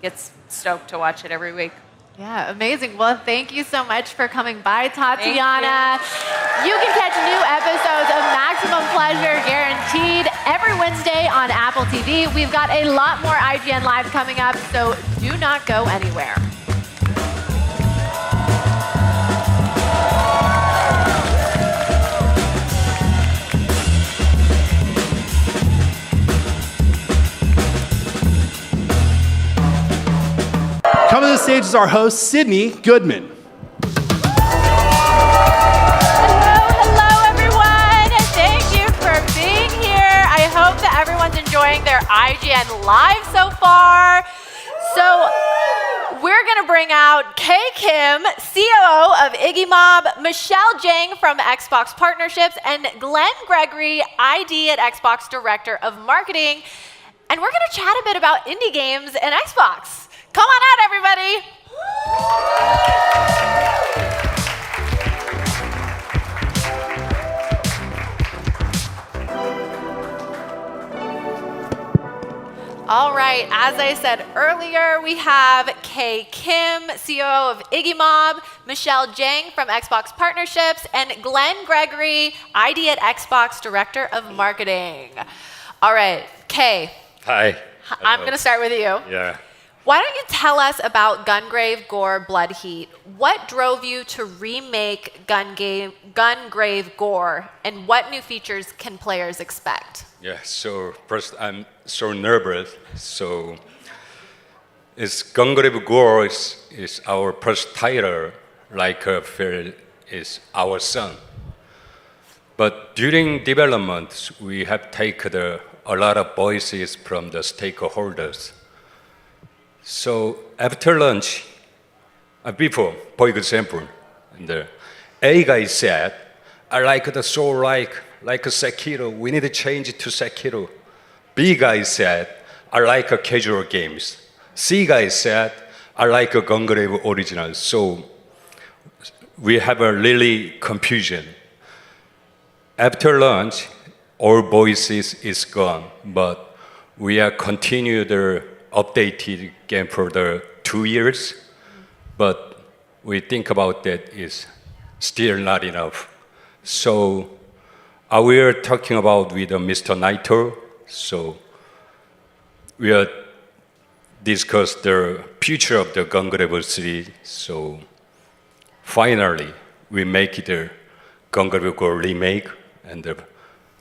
gets stoked to watch it every week. Yeah, amazing. Well, thank you so much for coming by, Tatiana. You can catch new episodes of Maximum Pleasure Guaranteed every Wednesday on Apple TV. We've got a lot more IGN Live coming up, so do not go anywhere. Coming to the stage is our host, Sydney Goodman. Hello, everyone. Thank you for being here. I hope that everyone's enjoying their IGN Live so far. So we're going to bring out Kay Kim, COO of Iggy Mob, Michelle Jang from Xbox Partnerships, and Glenn Gregory, ID at Xbox Director of Marketing. And we're going to chat a bit about indie games and Xbox. Come on out, everybody. All right, as I said earlier, we have Kay Kim, COO of Iggy Mob, Michelle Jang from Xbox Partnerships, and Glenn Gregory, ID at Xbox Director of Marketing. All right, Kay. Hi. I'm going to start with you. Yeah. Why don't you tell us about Gungrave Gore Blood Heat? What drove you to remake Gungrave Gore, and what new features can players expect? Yeah, so first I'm so nervous. So it's Gungrave Gore is our first title, like Phil is our son. But during development, we have taken a lot of voices from the stakeholders. So after lunch, before, for example, the A guy said, I like the soul like Sekiro, we need to change it to Sekiro. B guy said, I like casual games. C guy said, I like Gungrave original. So we have a really confusion. After lunch, all voices is gone, but we are continue the updated game for the 2 years, but we think about that is still not enough. So we are talking about with Mr. Naito, so we are discuss the future of the Gungrave series. So finally, we make it a Gungrave Gore remake, and the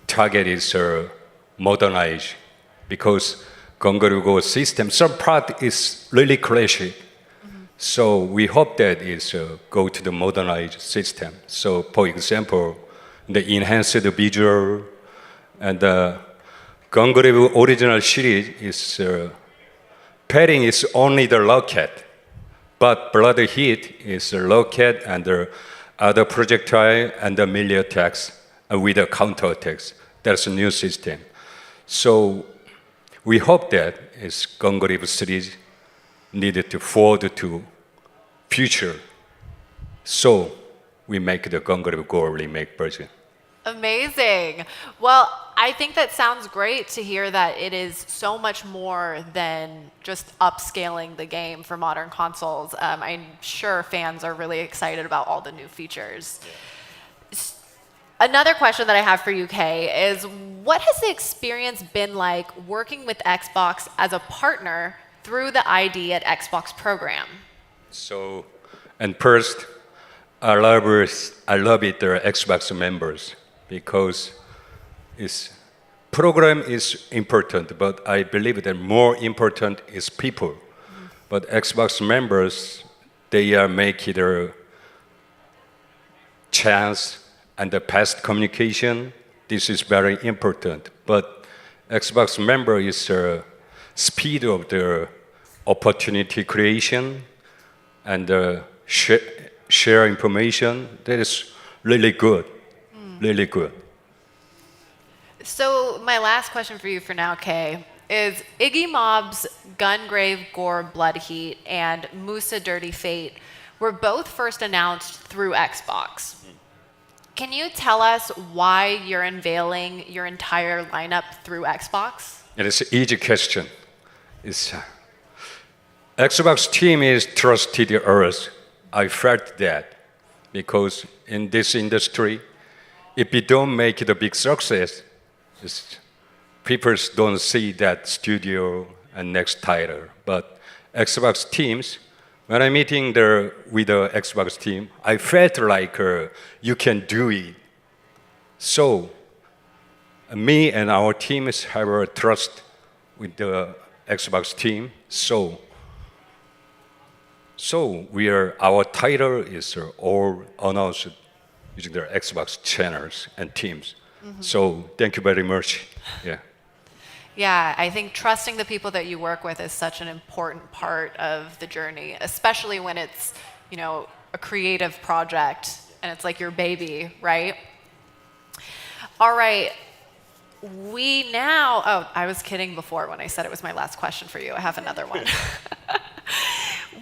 target is modernize, because Gungrave Gore system, some part is really classic. So we hope that is go to the modernized system. So for example, the enhanced visual, and the Gungrave original series is pairing is only the rocket, but Blood Heat is a rocket and the other projectile and the melee attacks with the counter attacks. That's a new system. So we hope that is Gungrave series needed to forward to future. So we make the Gungrave Gore remake version. Amazing. Well, I think that sounds great to hear that it is so much more than just upscaling the game for modern consoles. I'm sure fans are really excited about all the new features. Another question that I have for you, Kay, is what has the experience been like working with Xbox as a partner through the ID at Xbox program? So, and first, I love it, the Xbox members, because program is important, but I believe that more important is people. But Xbox members, they are making their chance and the past communication. This is very important. But Xbox member is speed of the opportunity creation and share information. That is really good, really good. So my last question for you for now, Kay, is Iggy Mob's Gungrave Gore Blood Heat and Musa Dirty Fate were both first announced through Xbox. Can you tell us why you're unveiling your entire lineup through Xbox? It is an easy question. Xbox team is trusted us. I felt that because in this industry, if we don't make it a big success, people don't see that studio and next title. But Xbox teams, when I'm meeting with the Xbox team, I felt like you can do it. So me and our teams have a trust with the Xbox team. So our title is all announced using their Xbox channels and teams. So thank you very much. Yeah. Yeah, I think trusting the people that you work with is such an important part of the journey, especially when it's a creative project, and it's like your baby, right? All right. I was kidding before when I said it was my last question for you. I have another one.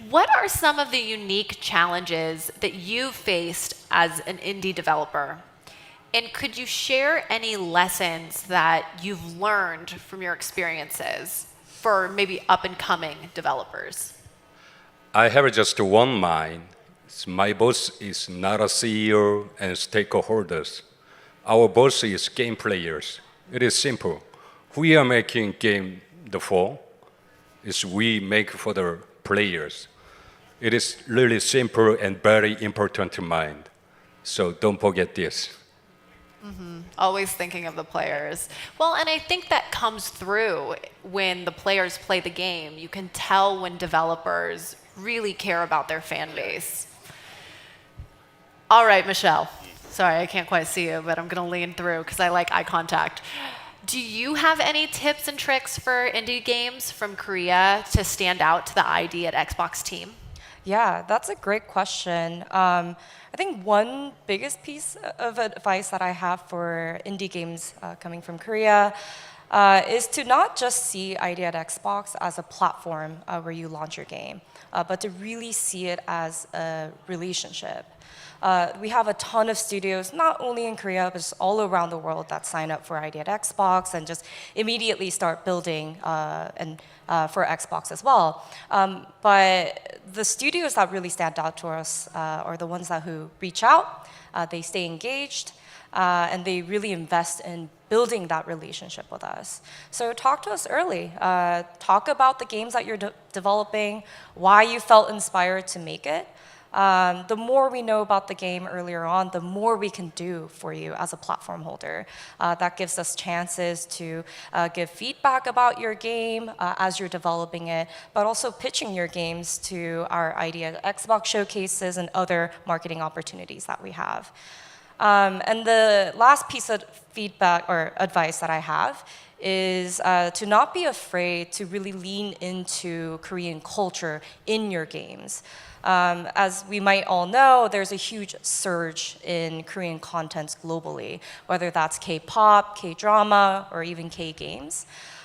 What are some of the unique challenges that you faced as an indie developer? And could you share any lessons that you've learned from your experiences for maybe up-and-coming developers? I have just one mind. My boss is not a CEO and stakeholders. Our boss is game players. It is simple. We are making game for. It's we make for the players. It is really simple and very important to mind. So don't forget this. Always thinking of the players. Well, and I think that comes through when the players play the game. You can tell when developers really care about their fan base. All right, Michelle. Sorry, I can't quite see you, but I'm going to lean through because I like eye contact. Do you have any tips and tricks for indie games from Korea to stand out to the ID at Xbox team? Yeah, that's a great question. I think one biggest piece of advice that I have for indie games coming from Korea is to not just see ID at Xbox as a platform where you launch your game, but to really see it as a relationship. We have a ton of studios, not only in Korea, but just all around the world that sign up for ID at Xbox and just immediately start building for Xbox as well. But the studios that really stand out to us are the ones who reach out, they stay engaged, and they really invest in building that relationship with us. So talk to us early. Talk about the games that you're developing, why you felt inspired to make it. The more we know about the game earlier on, the more we can do for you as a platform holder. That gives us chances to give feedback about your game as you're developing it, but also pitching your games to our ID at Xbox showcases and other marketing opportunities that we have. And the last piece of feedback or advice that I have is to not be afraid to really lean into Korean culture in your games. As we might all know, there's a huge surge in Korean content globally, whether that's K-pop, K-drama, or even K-games.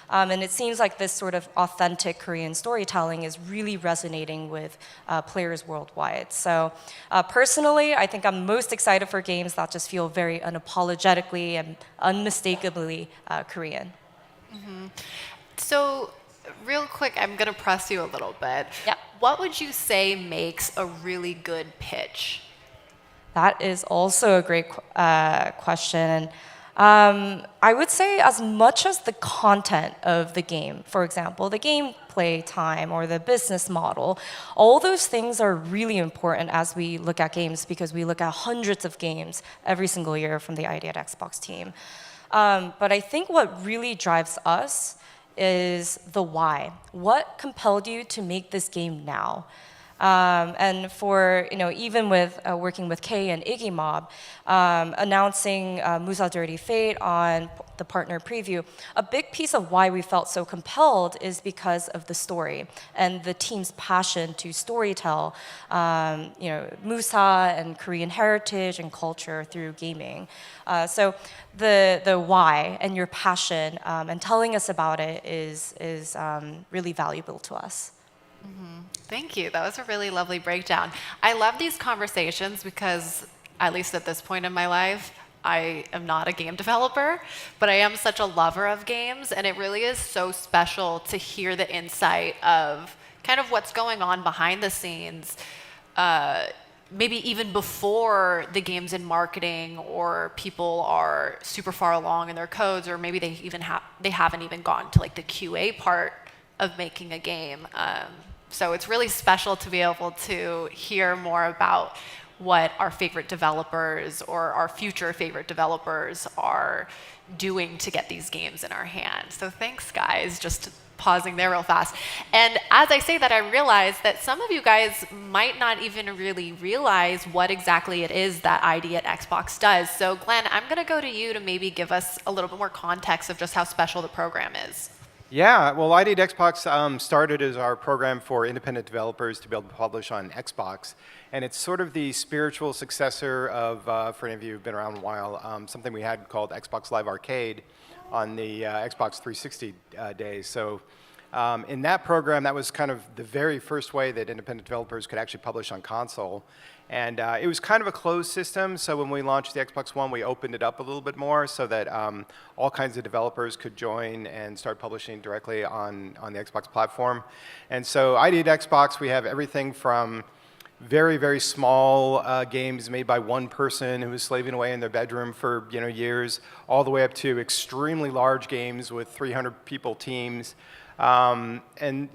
And it seems like this sort of authentic Korean storytelling is really resonating with players worldwide. So personally, I think I'm most excited for games that just feel very unapologetically and unmistakably Korean. So real quick, I'm going to press you a little bit. Yep. What would you say makes a really good pitch? That is also a great question. I would say as much as the content of the game, for example, the gameplay time or the business model, all those things are really important as we look at games because we look at hundreds of games every single year from the ID at Xbox team. But I think what really drives us is the why. What compelled you to make this game now? And for, even with working with Kay and Iggy Mob, announcing Musa Dirty Fate on the partner preview, a big piece of why we felt so compelled is because of the story and the team's passion to storytell, Musa and Korean heritage and culture through gaming. So the why and your passion and telling us about it is really valuable to us. Thank you. That was a really lovely breakdown. I love these conversations because, at least at this point in my life, I am not a game developer, but I am such a lover of games, and it really is so special to hear the insight of kind of what's going on behind the scenes, maybe even before the game's in marketing or people are super far along in their codes, or maybe they haven't even gotten to like the QA part of making a game. So it's really special to be able to hear more about what our favorite developers or our future favorite developers are doing to get these games in our hands. So thanks, guys. Just pausing there real fast. And as I say that, I realize that some of you guys might not even really realize what exactly it is that ID at Xbox does. So Glenn, I'm going to go to you to maybe give us a little bit more context of just how special the program is. Yeah, well, ID at Xbox started as our program for independent developers to be able to publish on Xbox. And it's sort of the spiritual successor of, for any of you who've been around a while, something we had called Xbox Live Arcade on the Xbox 360 days. So in that program, that was kind of the very first way that independent developers could actually publish on console. And it was kind of a closed system, so when we launched the Xbox One, we opened it up a little bit more so that all kinds of developers could join and start publishing directly on the Xbox platform. And so ID at Xbox, we have everything from very, very small games made by one person who was slaving away in their bedroom for years, all the way up to extremely large games with 300 people teams. And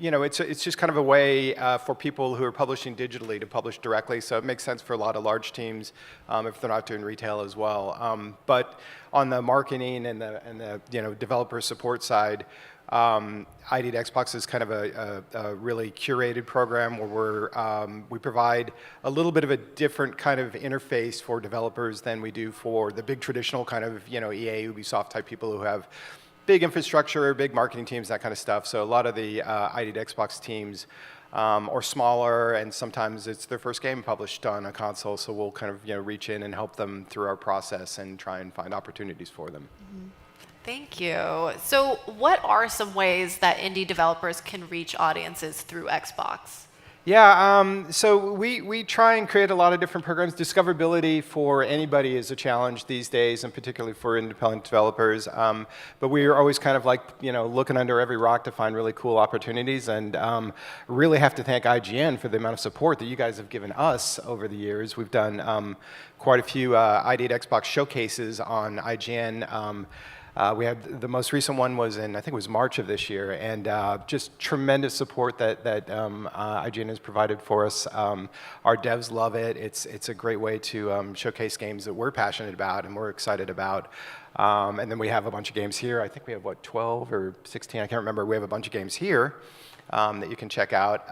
it's just kind of a way for people who are publishing digitally to publish directly. So it makes sense for a lot of large teams if they're not doing retail as well. But on the marketing and the developer support side, ID at Xbox is kind of a really curated program where we provide a little bit of a different kind of interface for developers than we do for the big traditional kind of EA, Ubisoft type people who have big infrastructure, big marketing teams, that kind of stuff. So a lot of the ID at Xbox teams are smaller, and sometimes it's their first game published on a console. So we'll kind of reach in and help them through our process and try and find opportunities for them. Mm-hmm. Thank you. So what are some ways that indie developers can reach audiences through Xbox? Yeah, so we try and create a lot of different programs. Discoverability for anybody is a challenge these days, and particularly for independent developers. But we are always kind of like, looking under every rock to find really cool opportunities, and really have to thank IGN for the amount of support that you guys have given us over the years. We've done quite a few ID at Xbox showcases on IGN. We had the most recent one was in, I think it was March of this year, and just tremendous support that IGN has provided for us. Our devs love it. It's a great way to showcase games that we're passionate about and we're excited about. And then we have a bunch of games here. I think we have, 12 or 16? I can't remember. We have a bunch of games here that you can check out.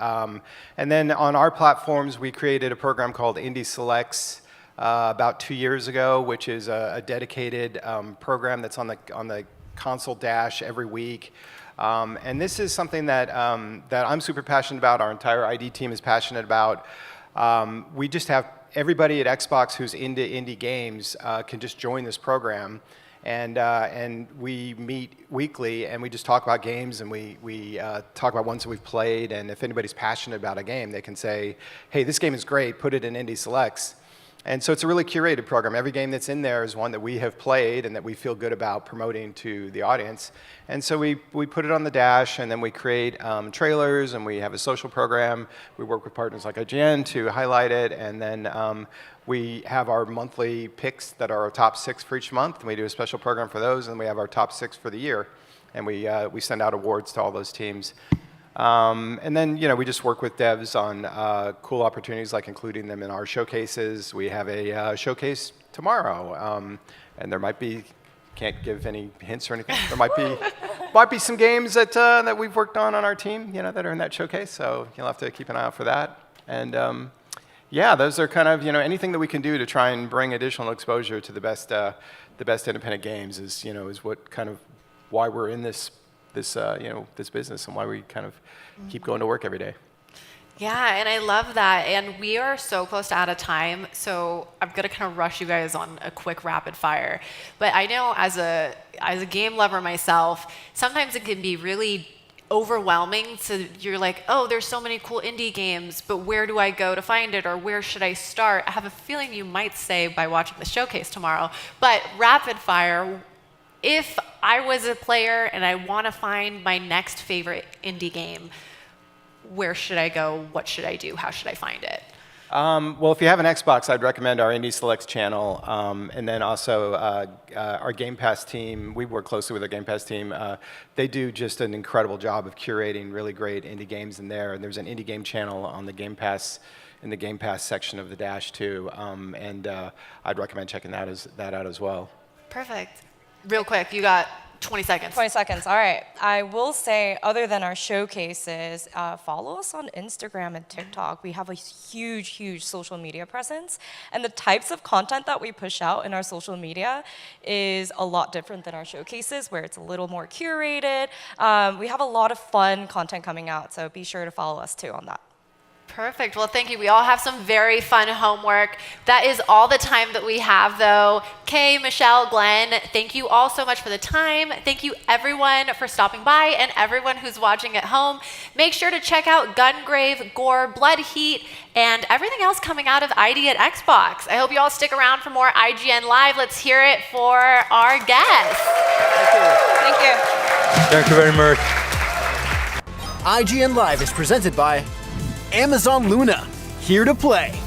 And then on our platforms, we created a program called Indie Selects about 2 years ago, which is a dedicated program that's on the console dash every week. And this is something that I'm super passionate about. Our entire ID team is passionate about. We just have everybody at Xbox who's into indie games can just join this program. And we meet weekly, and we just talk about games, and we talk about ones that we've played. And if anybody's passionate about a game, they can say, hey, this game is great, put it in Indie Selects. And so it's a really curated program. Every game that's in there is one that we have played and that we feel good about promoting to the audience. And so we put it on the dash, and then we create trailers, and we have a social program. We work with partners like IGN to highlight it, and then we have our monthly picks that are our top 6 for each month, and we do a special program for those, and we have our top 6 for the year. And we send out awards to all those teams. And then, we just work with devs on cool opportunities, like including them in our showcases. We have a showcase tomorrow, and there might be, can't give any hints or anything. There might be some games that we've worked on our team, that are in that showcase. So you'll have to keep an eye out for that. And yeah, those are kind of, anything that we can do to try and bring additional exposure to the best independent games is what kind of why we're in this business and why we kind of keep going to work every day. Yeah, and I love that. And we are so close to out of time, so I'm gonna kind of rush you guys on a quick rapid fire. But I know as a game lover myself, sometimes it can be really overwhelming. So you're like, oh, there's so many cool indie games, but where do I go to find it, or where should I start? I have a feeling you might say by watching the showcase tomorrow. But rapid fire. If I was a player and I want to find my next favorite indie game, where should I go? What should I do? How should I find it? Well, if you have an Xbox, I'd recommend our Indie Selects channel. And then also our Game Pass team. We work closely with our Game Pass team. They do just an incredible job of curating really great indie games in there. And there's an indie game channel on the Game Pass, in the Game Pass section of the Dash too. And I'd recommend checking that out as well. Perfect. Real quick, you got 20 seconds. 20 seconds. All right. I will say, other than our showcases, follow us on Instagram and TikTok. We have a huge, huge social media presence. And the types of content that we push out in our social media is a lot different than our showcases, where it's a little more curated. We have a lot of fun content coming out, so be sure to follow us too on that. Perfect. Well, thank you. We all have some very fun homework. That is all the time that we have, though. Kay, Michelle, Glenn, thank you all so much for the time. Thank you, everyone, for stopping by and everyone who's watching at home. Make sure to check out Gungrave, Gore, Blood Heat, and everything else coming out of ID at Xbox. I hope you all stick around for more IGN Live. Let's hear it for our guests. Thank you. Thank you very much. IGN Live is presented by Amazon Luna, here to play.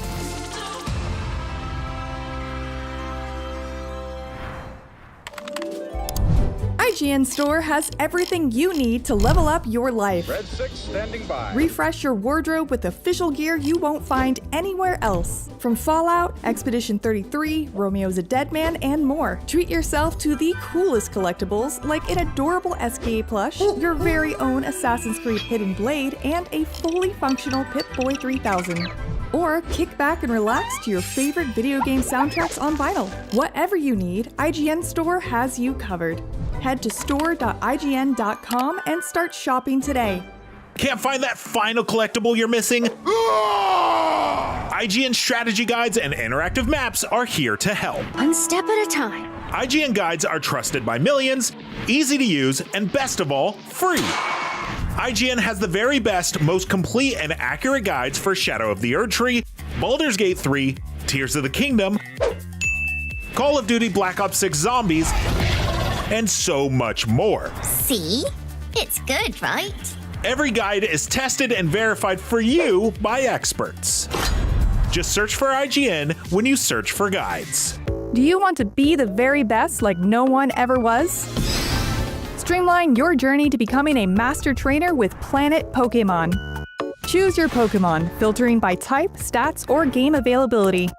IGN Store has everything you need to level up your life. Red 6 standing by. Refresh your wardrobe with official gear you won't find anywhere else. From Fallout, Expedition 33, Romeo's a Dead Man, and more. Treat yourself to the coolest collectibles like an adorable SKA plush, your very own Assassin's Creed Hidden Blade, and a fully functional Pip-Boy 3000. Or kick back and relax to your favorite video game soundtracks on vinyl. Whatever you need, IGN Store has you covered. Head to store.ign.com and start shopping today. Can't find that final collectible you're missing? IGN strategy guides and interactive maps are here to help. One step at a time. IGN guides are trusted by millions, easy to use, and best of all, free. IGN has the very best, most complete and accurate guides for Shadow of the Erdtree, Baldur's Gate 3, Tears of the Kingdom, Call of Duty Black Ops 6 Zombies, and so much more. See? It's good, right? Every guide is tested and verified for you by experts. Just search for IGN when you search for guides. Do you want to be the very best like no one ever was? Streamline your journey to becoming a master trainer with Planet Pokemon. Choose your Pokemon, filtering by type, stats, or game availability.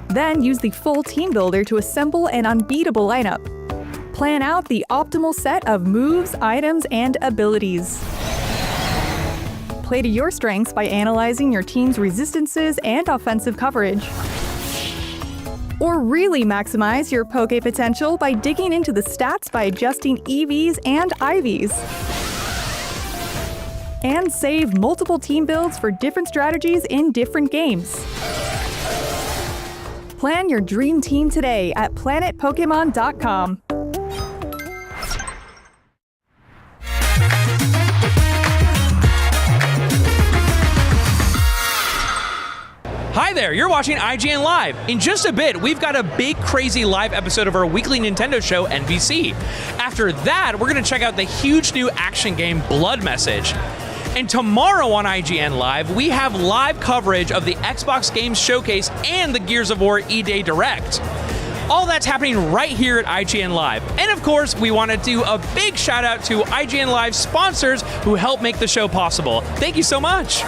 Then use the full team builder to assemble an unbeatable lineup. Plan out the optimal set of moves, items, and abilities. Play to your strengths by analyzing your team's resistances and offensive coverage. Or really maximize your Poke potential by digging into the stats by adjusting EVs and IVs. And save multiple team builds for different strategies in different games. Plan your dream team today at planetpokemon.com. Hi there, you're watching IGN Live. In just a bit, we've got a big, crazy live episode of our weekly Nintendo show, NVC. After that, we're going to check out the huge new action game, Blood Message. And tomorrow on IGN Live, we have live coverage of the Xbox Games Showcase and the Gears of War E-Day Direct. All that's happening right here at IGN Live. And of course, we want to do a big shout out to IGN Live sponsors who help make the show possible. Thank you so much.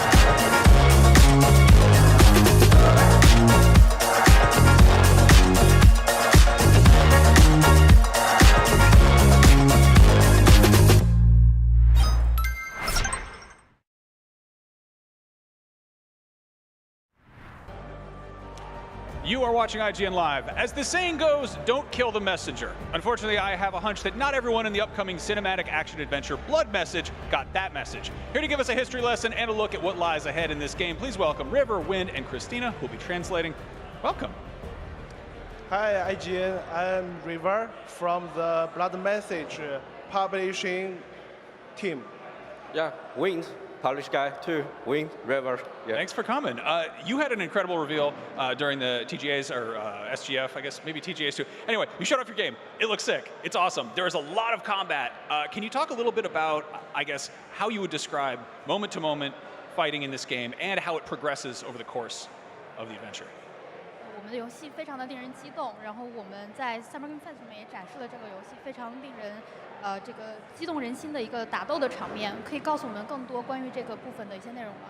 You are watching IGN Live. As the saying goes, don't kill the messenger. Unfortunately, I have a hunch that not everyone in the upcoming cinematic action adventure Blood Message got that message. Here to give us a history lesson and a look at what lies ahead in this game, please welcome River, Wind, and Christina, who will be translating. Welcome. Hi, IGN. I'm River from the Blood Message publishing team. Yeah, Wind. Polish guy too, Wing, River. Yeah. Thanks for coming. You had an incredible reveal during the TGAs or SGF, I guess, maybe TGAs too. Anyway, you showed off your game. It looks sick. It's awesome. There's a lot of combat. Can you talk a little bit about, I guess, how you would describe moment-to-moment fighting in this game and how it progresses over the course of the adventure? 我们的游戏非常的令人激动，然后我们在 Summer Game Fest 上面也展示了这个游戏非常令人这个激动人心的一个打斗的场面，可以告诉我们更多关于这个部分的一些内容吗？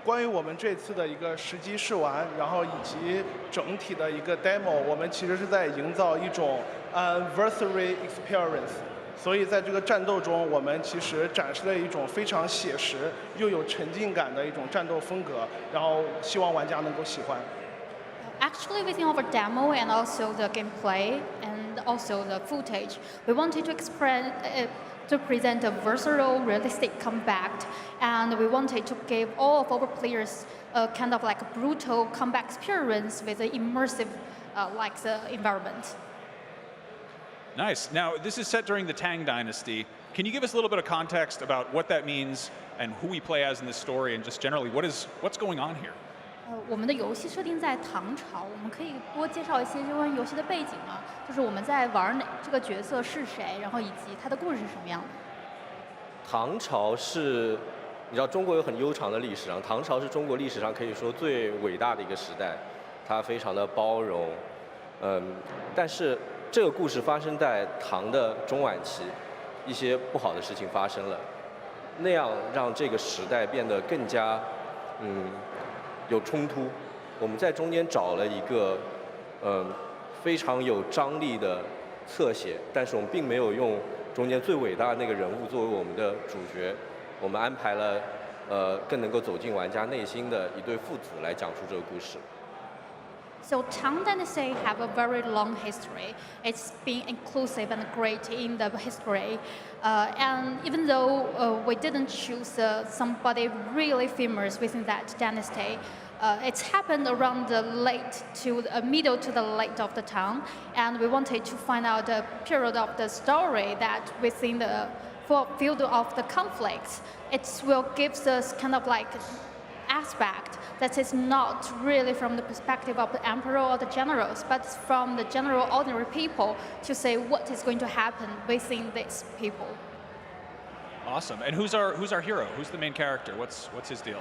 关于我们这次的一个实机试玩，然后以及整体的一个 demo， 我们其实是在营造一种 anniversary experience。所以在这个战斗中，我们其实展示了一种非常写实又有沉浸感的一种战斗风格，然后希望玩家能够喜欢。Actually, within our demo and also the gameplay and also the footage, we wanted to to present a versatile, realistic combat, and we wanted to give all of our players a kind of like a brutal combat experience with an immersive like the environment. Nice. Now, this is set during the Tang Dynasty. Can you give us a little bit of context about what that means and who we play as in this story, and just generally what's going on here? 我们的游戏设定在唐朝，我们可以多介绍一些有关游戏的背景吗？就是我们在玩这个角色是谁，然后以及他的故事是什么样的？唐朝是，你知道中国有很悠长的历史，然后唐朝是中国历史上可以说最伟大的一个时代，它非常的包容，但是这个故事发生在唐的中晚期，一些不好的事情发生了，那样让这个时代变得更加有冲突。我们在中间找了一个非常有张力的侧写，但是我们并没有用中间最伟大的那个人物作为我们的主角，我们安排了更能够走进玩家内心的一对父子来讲述这个故事。So Tang Dynasty have a very long history. It's been inclusive and great in the history. And even though we didn't choose somebody really famous within that dynasty, it's happened around the middle to the late of the Tang, and we wanted to find out the period of the story that within the field of the conflicts, it will give us kind of like aspect that is not really from the perspective of the emperor or the generals, but from the general ordinary people to say what is going to happen within these people. Awesome. And who's our hero? Who's the main character? What's his deal?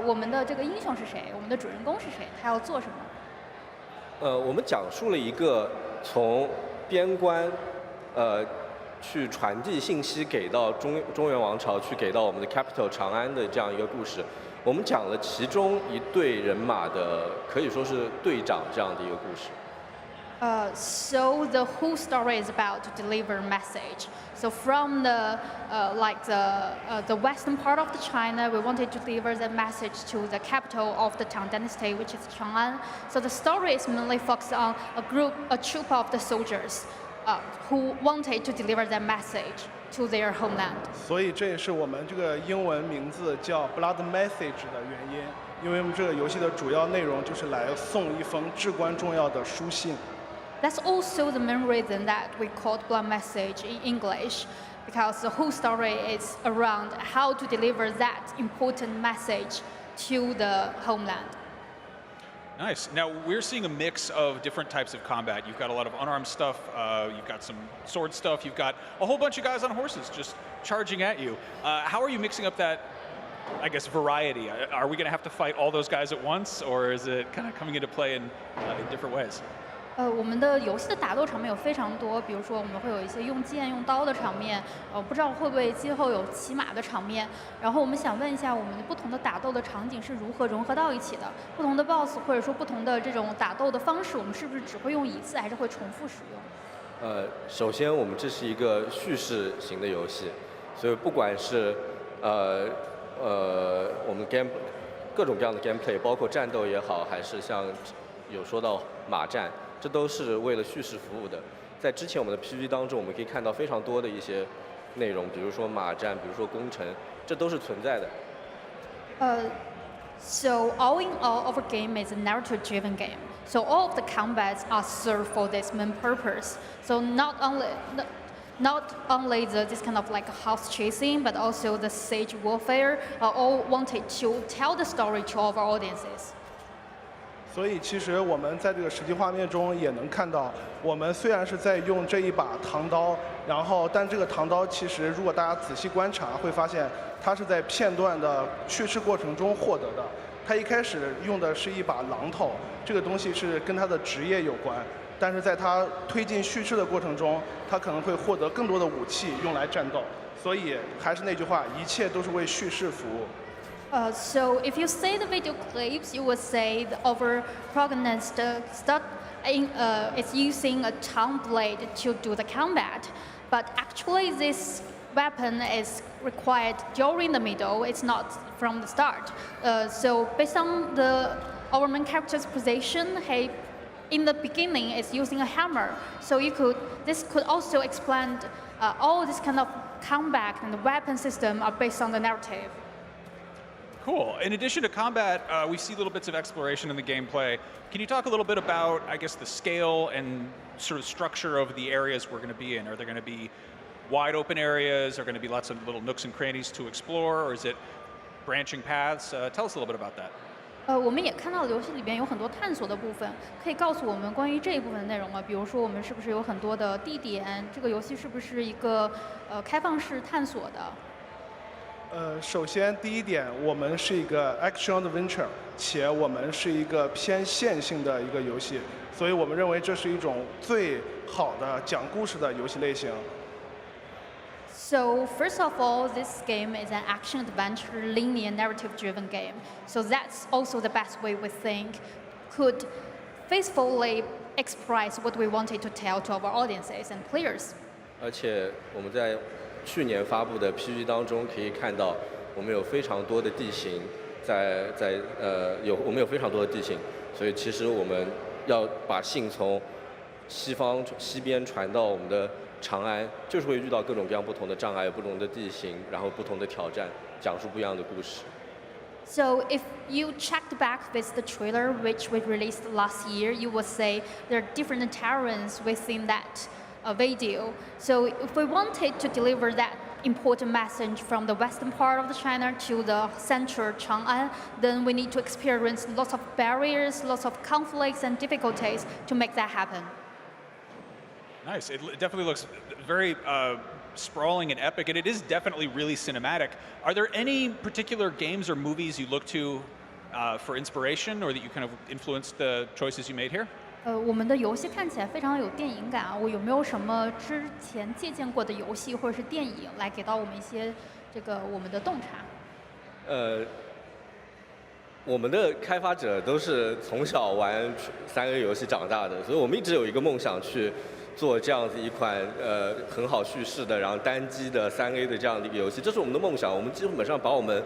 我们的这个英雄是谁？我们的主人公是谁？他要做什么？我们讲述了一个从边关去传递信息给到中原王朝，去给到我们的 capital 长安的这样一个故事。我们讲了其中一队人马的，可以说是队长这样的一个故事。So the whole story is about to deliver message. So from the western part of the China, we wanted to deliver the message to the capital of the Tang Dynasty, which is Chang'an. So the story is mainly focused on a troop of the soldiers who wanted to deliver that message to their homeland. 所以这也是我们这个英文名字叫 Blood Message 的原因，因为我们这个游戏的主要内容就是来送一封至关重要的书信。That's also the main reason that we called Blood Message in English, because the whole story is around how to deliver that important message to the homeland. Nice. Now, we're seeing a mix of different types of combat. You've got a lot of unarmed stuff, you've got some sword stuff, you've got a whole bunch of guys on horses just charging at you. How are you mixing up that, I guess, variety? Are we going to have to fight all those guys at once, or is it kind of coming into play in different ways? 我们的游戏的打斗场面有非常多，比如说我们会有一些用剑用刀的场面，不知道会不会今后有骑马的场面。然后我们想问一下，我们不同的打斗的场景是如何融合到一起的？不同的 BOSS 或者说不同的这种打斗的方式，我们是不是只会用一次，还是会重复使用？首先我们这是一个叙事型的游戏，所以不管是我们各种各样的 gameplay， 包括战斗也好，还是像有说到马战。这都是为了叙事服务的。在之前我们的 PV 当中，我们可以看到非常多的一些内容，比如说马战，比如说攻城，这都是存在的。So all in all, our game is a narrative-driven game. So all of the combats are served for this main purpose. So not only this kind of like house chasing, but also the siege warfare are all wanted to tell the story to our audiences. 所以其实我们在这个实际画面中也能看到，我们虽然是在用这一把唐刀，但这个唐刀其实如果大家仔细观察，会发现它是在片段的叙事过程中获得的。它一开始用的是一把榔头，这个东西是跟他的职业有关，但是在他推进叙事的过程中，他可能会获得更多的武器用来战斗。所以还是那句话，一切都是为叙事服务。So if you see the video clips, you will say our protagonist is using a tongue blade to do the combat. But actually, this weapon is required during the middle. It's not from the start. So based on our main character's position, he in the beginning is using a hammer. So this could also explain all this kind of combat and the weapon system are based on the narrative. Cool. In addition to combat, we see little bits of exploration in the gameplay. Can you talk a little bit about, I guess, the scale and sort of structure of the areas we're going to be in? Are there going to be wide open areas? Are going to be lots of little nooks and crannies to explore? Or is it branching paths? Tell us a little bit about that. 我们也看到游戏里边有很多探索的部分，可以告诉我们关于这一部分的内容吗？比如说我们是不是有很多的地点？这个游戏是不是一个开放式探索的？首先第一点，我们是一个 action adventure， 且我们是一个偏线性的一个游戏，所以我们认为这是一种最好的讲故事的游戏类型。So first of all, this game is an action-adventure, linear, narrative-driven game. So that's also the best way we think could faithfully express what we wanted to tell to our audiences and players. 而且我们在去年发布的 PG 当中可以看到，我们有非常多的地形我们有非常多的地形，所以其实我们要把信从西边传到我们的长安，就是会遇到各种各样不同的障碍、不同的地形，然后不同的挑战，讲述不一样的故事。So if you checked back with the trailer which we released last year, you will say there are different terrains within that video. So if we wanted to deliver that important message from the western part of the China to the central Chang'an, then we need to experience lots of barriers, lots of conflicts and difficulties to make that happen. Nice. It definitely looks very sprawling and epic, and it is definitely really cinematic. Are there any particular games or movies you look to for inspiration, or that you kind of influenced the choices you made here? 我们的游戏看起来非常有电影感啊！我有没有什么之前借鉴过的游戏或者是电影来给到我们一些我们的洞察？我们的开发者都是从小玩3A 游戏长大的，所以我们一直有一个梦想去做这样子一款很好叙事的，然后单机的3A 的这样的一个游戏，这是我们的梦想。我们基本上把我们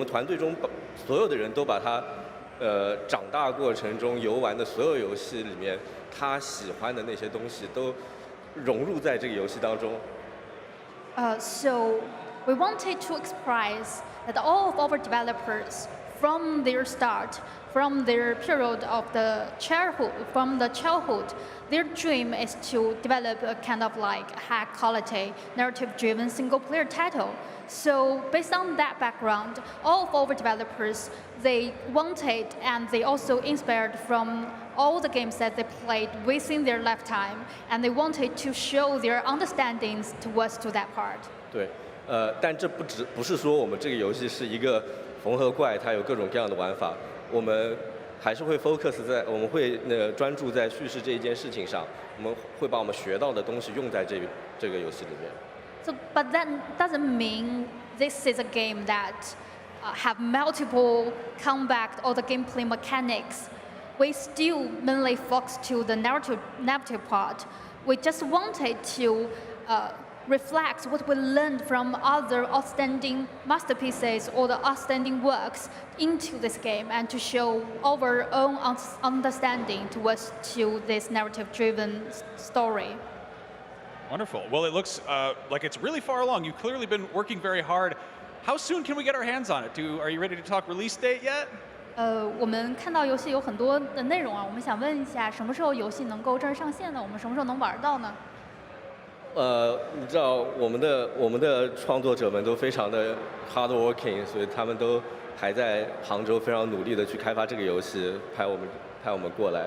团队中所有的人都把它长大过程中游玩的所有游戏里面，他喜欢的那些东西都融入在这个游戏当中。So we wanted to express that all of our developers, from their start, from their period of the childhood, their dream is to develop a kind of like high-quality, narrative-driven single-player title. So based on that background, all of our developers, they wanted and they also inspired from all the games that they played within their lifetime, and they wanted to show their understandings towards to that part. 对，但这不是说我们这个游戏是一个缝合怪，它有各种各样的玩法，我们还是会 focus 在，我们会专注在叙事这一件事情上，我们会把我们学到的东西用在这个游戏里面。So, but that doesn't mean this is a game that have multiple combat or the gameplay mechanics. We still mainly focus to the narrative part. We just wanted to reflect what we learned from other outstanding masterpieces or the outstanding works into this game and to show our own understanding towards to this narrative-driven story. Wonderful. Well, it looks like it's really far along. You've clearly been working very hard. How soon can we get our hands on it? Are you ready to talk release date yet? 我们看到游戏有很多的内容啊，我们想问一下，什么时候游戏能够正式上线呢？我们什么时候能玩到呢？你知道我们的创作者们都非常的 hard working， 所以他们都还在杭州非常努力的去开发这个游戏，派我们过来。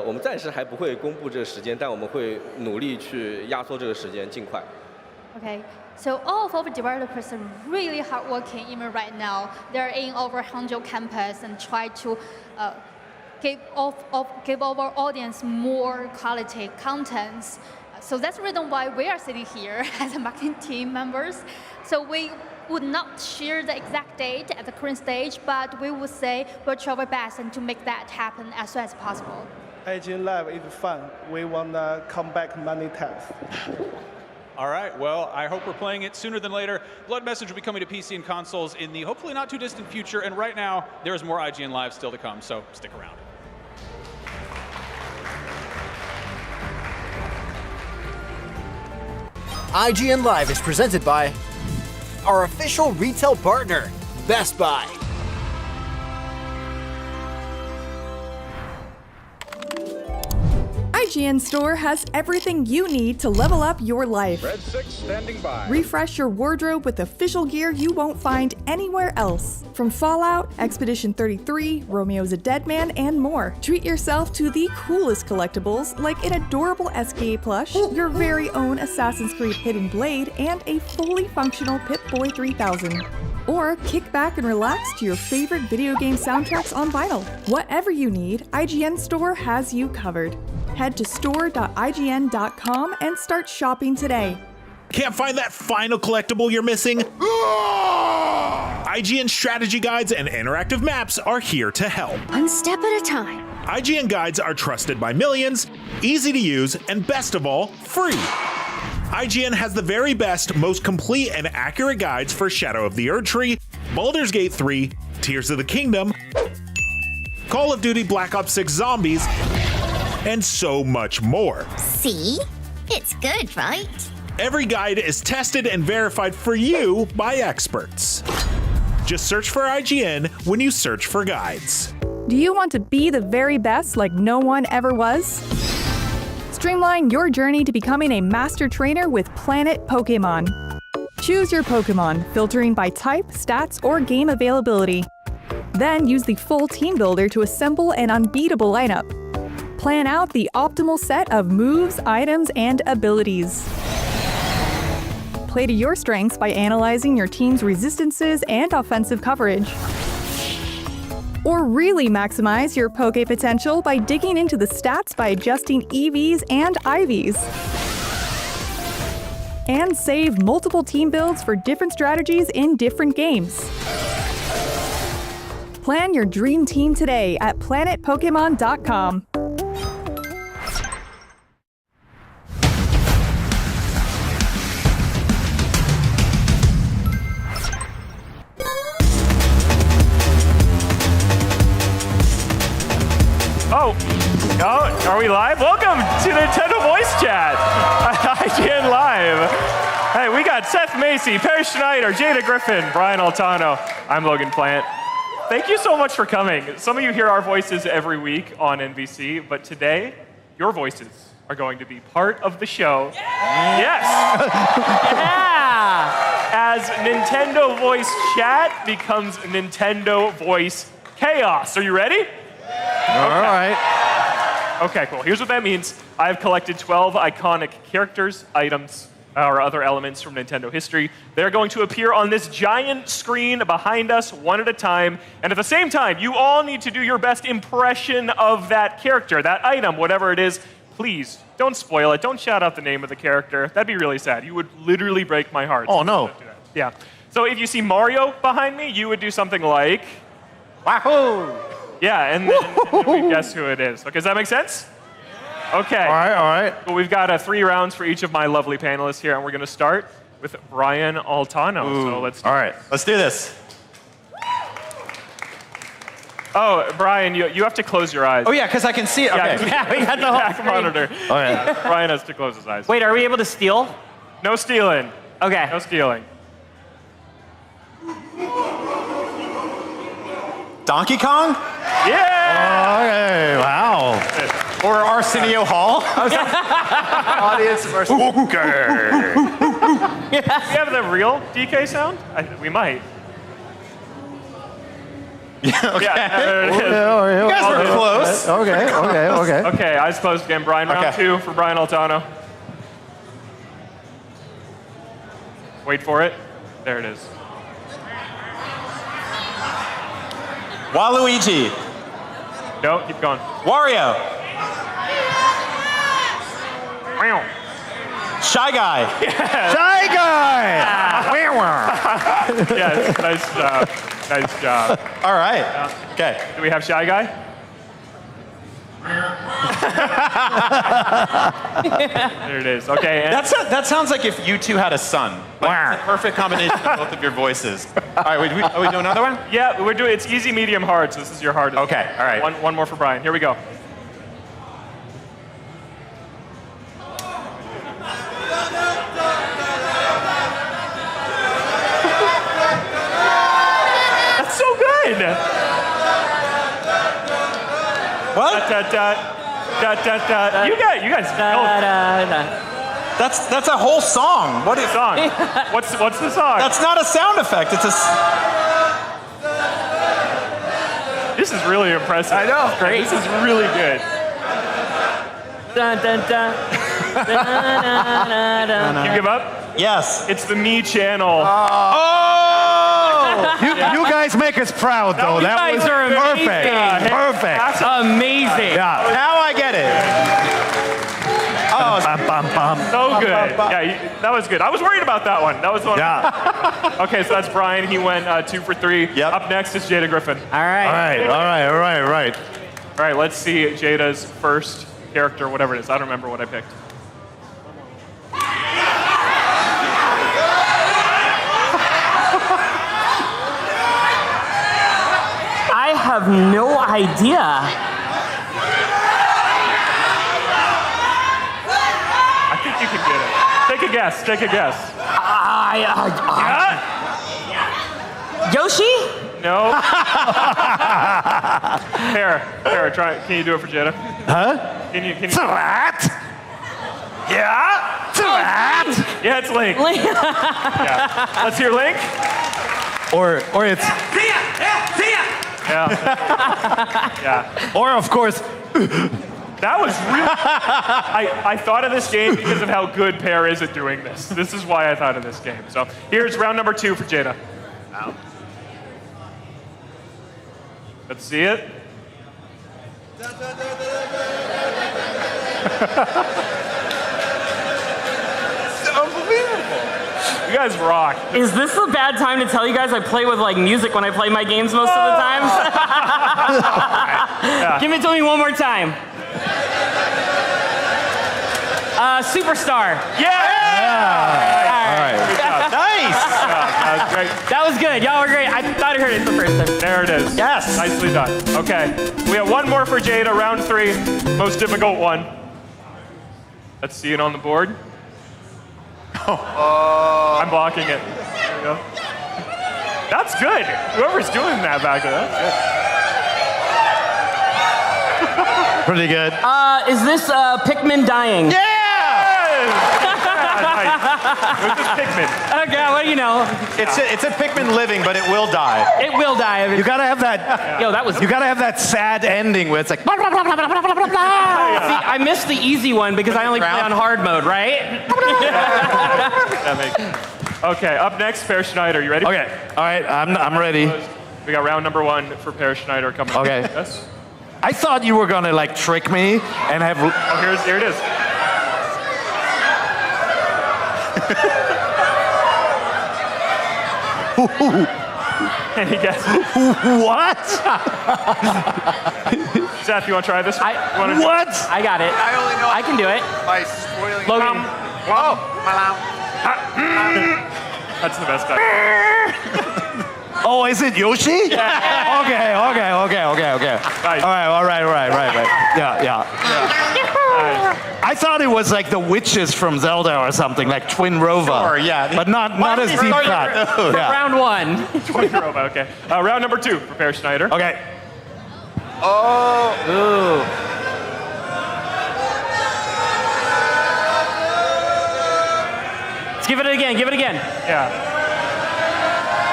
我们暂时还不会公布这个时间，但我们会努力去压缩这个时间，尽快。Okay, so all of our developers are really hardworking even right now. They're in our Hangzhou campus and try to give our audience more quality contents. So that's the reason why we are sitting here as a marketing team members. So we would not share the exact date at the current stage, but we would say we'll try our best and to make that happen as soon as possible. IGN Live is fun. We want to come back many times. All right, well, I hope we're playing it sooner than later. Blood Message will be coming to PC and consoles in the hopefully not too distant future, and right now, there's more IGN Live still to come, so stick around. IGN Live is presented by our official retail partner, Best Buy. IGN Store has everything you need to level up your life. Red 6 standing by. Refresh your wardrobe with official gear you won't find anywhere else. From Fallout, Expedition 33, Romeo's a Dead Man, and more. Treat yourself to the coolest collectibles like an adorable SKA plush, your very own Assassin's Creed Hidden Blade, and a fully functional Pip-Boy 3000. Or kick back and relax to your favorite video game soundtracks on vinyl. Whatever you need, IGN Store has you covered. Head to store.ign.com and start shopping today. Can't find that final collectible you're missing? IGN strategy guides and interactive maps are here to help. One step at a time. IGN guides are trusted by millions, easy to use, and best of all, free. IGN has the very best, most complete and accurate guides for Shadow of the Erdtree, Baldur's Gate 3, Tears of the Kingdom, Call of Duty Black Ops 6 Zombies, and so much more. See? It's good, right? Every guide is tested and verified for you by experts. Just search for IGN when you search for guides. Do you want to be the very best like no one ever was? Streamline your journey to becoming a master trainer with Planet Pokemon. Choose your Pokemon, filtering by type, stats, or game availability. Then use the full team builder to assemble an unbeatable lineup. Plan out the optimal set of moves, items, and abilities. Play to your strengths by analyzing your team's resistances and offensive coverage. Or really maximize your Poke potential by digging into the stats by adjusting EVs and IVs. And save multiple team builds for different strategies in different games. Plan your dream team today at planetpokemon.com. Oh, are we live? Welcome to Nintendo Voice Chat at IGN Live. Hey, we got Seth Macy, Perry Schneider, Jada Griffin, Brian Altano. I'm Logan Plant. Thank you so much for coming. Some of you hear our voices every week on NBC, but today, your voices are going to be part of the show. Yes! Yeah! As Nintendo Voice Chat becomes Nintendo Voice Chaos. Are you ready? All right. Okay, cool. Here's what that means. I've collected 12 iconic characters, items, or other elements from Nintendo history. They're going to appear on this giant screen behind us one at a time. And at the same time, you all need to do your best impression of that character, that item, whatever it is. Please, don't spoil it. Don't shout out the name of the character. That'd be really sad. You would literally break my heart. Oh, no. Yeah. So if you see Mario behind me, you would do something like... Wahoo! Yeah, and then we guess who it is. Okay, does that make sense? Okay. All right. Well, we've got 3 rounds for each of my lovely panelists here, and we're going to start with Brian Altano. So let's. All right, let's do this. Oh, Brian, you have to close your eyes. Oh yeah, because I can see it. Okay. Yeah, we got the back monitor. All right. Brian has to close his eyes. Wait, are we able to steal? No stealing. Okay. No stealing. Donkey Kong? Yeah! Okay, wow. Or Arsenio Hall? Audience versus. Okay. Do we have the real DK sound? We might. Yeah, okay. Yeah, there it is. You guys were close. Okay. Okay, eyes closed again. Brian, round 2 for Brian Altano. Wait for it. There it is. Waluigi. No, keep going. Wario. Shy Guy. Yes. Shy Guy. Yes, nice job. Nice job. All right. Okay. Do we have Shy Guy? There it is. Okay. And That sounds like if you two had a son. Like, the perfect combination of both of your voices. All right, are we doing another one? Yeah, we're doing. It's easy, medium, hard. So this is your hardest. Okay. All right. One more for Brian. Here we go. That's so good. What? Da, da, da, da, da. You guys. That's a whole song. What is song? What's the song? That's not a sound effect. It's a. This is really impressive. I know. Great. This is really good. Dun, dun, dun. You give up? Yes. It's the Me channel. You guys make us proud, though. You guys was are amazing. perfect. Perfect. That's amazing. Yeah. Now I get it. Oh, So good. Yeah, that was good. I was worried about that one. That was the one. Yeah. Okay, so that's Brian. He went 2 for 3. Yep. Up next is Jada Griffin. All right. All right. All right, let's see Jada's first character, whatever it is. I don't remember what I picked. I have no idea. I think you can get it. Take a guess. Take a guess. Yoshi? No. Here, try. Can you do it for Jada? Huh? Can you? What? Yeah. What? Yeah, it's Link. Yeah. Let's hear Link. Or it's. Yeah. Yeah. Or of course. That was real. I thought of this game because of how good Pear is at doing this. This is why I thought of this game. So here's round number 2 for Jada. Ow. Let's see it. It's unbelievable. You guys rock. Is this a bad time to tell you guys I play with like music when I play my games most of the times? Yeah. Give it to me one more time. Superstar. Yeah! All right. Nice. That was great. That was good. Y'all were great. I thought I heard it the first time. There it is. Yes. Nicely done. Okay. We have one more for Jada, round 3. Most difficult one. Let's see it on the board. I'm blocking it. There we go. That's good. Whoever's doing that back there, that's good. Pretty good. Is this Pikmin dying? Yeah! Nice. It was just Pikmin. Okay, well, you know. It's a Pikmin living, but it will die. It will die. You gotta have that. Yo, that was. You gotta have that sad ending where it's like. See, I missed the easy one because I only play on hard mode, right? That makes sense. Okay, up next, Pear Schneider. You ready? Okay. All right. I'm ready. We got round number 1 for Pear Schneider coming up. Okay. Yes? I thought you were gonna like trick me and have. Oh, here it is. Any guesses? What? Seth, you want to try this? What? I got it. I only know. I can do it. By spoiling. Logan. That's the best time. Oh, is it Yoshi? Yeah. Okay. Nice. All right. Yeah. Nice. I thought it was like the witches from Zelda or something, like Twin Rova. Sure, yeah. But not as deep cut. Yeah. Round 1. Twin robot, okay. Round number 2 for Pear Schneider. Okay. Oh. Ooh. Let's give it again. Yeah.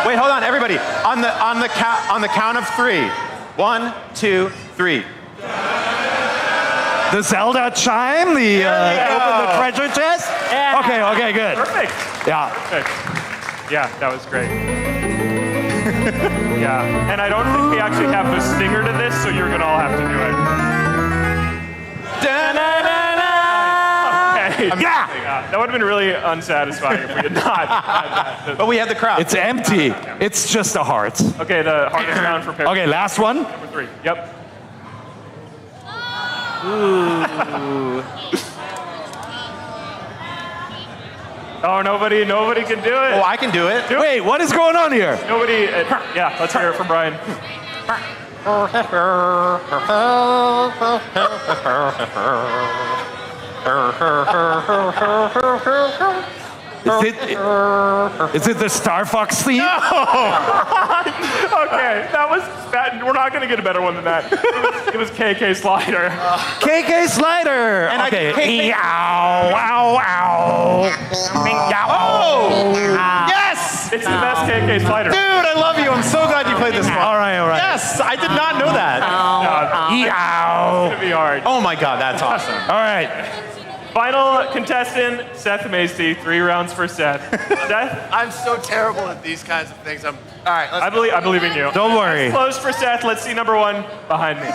Wait, hold on, everybody. On the count of 3. 1, 2, 3. The Zelda chime. Open the treasure chest. Yeah. Okay, good. Perfect. Yeah. Perfect. Yeah, that was great. Yeah, and I don't think we actually have the stinger to this, so you're gonna all have to do it. Da-na-na-na. Okay. Right. That would have been really unsatisfying if we had not had that. But we had the crowd. It's empty. It's just a heart. Okay, the hardest round for Perry. Okay, last one. Number 3. Yep. Ooh. Oh, nobody can do it. Oh, I can do it. Wait, what is going on here? Nobody. Yeah, let's hear it from Brian. Is it the Star Fox theme? No. Okay, that. We're not going to get a better one than that. It was KK Slider. KK Slider. And okay. Ow, ow, ow. Oh! Yes! It's the best KK Slider. Dude, I love you. I'm so glad you played this one. All right. Yes, I did not know that. Ow. It's going to be hard. Oh my God, that's awesome. All right. Final contestant, Seth Macy. 3 rounds for Seth. Seth? I'm so terrible at these kinds of things. All right, let's I believe in you. Don't worry. Close for Seth. Let's see number 1 behind me. Is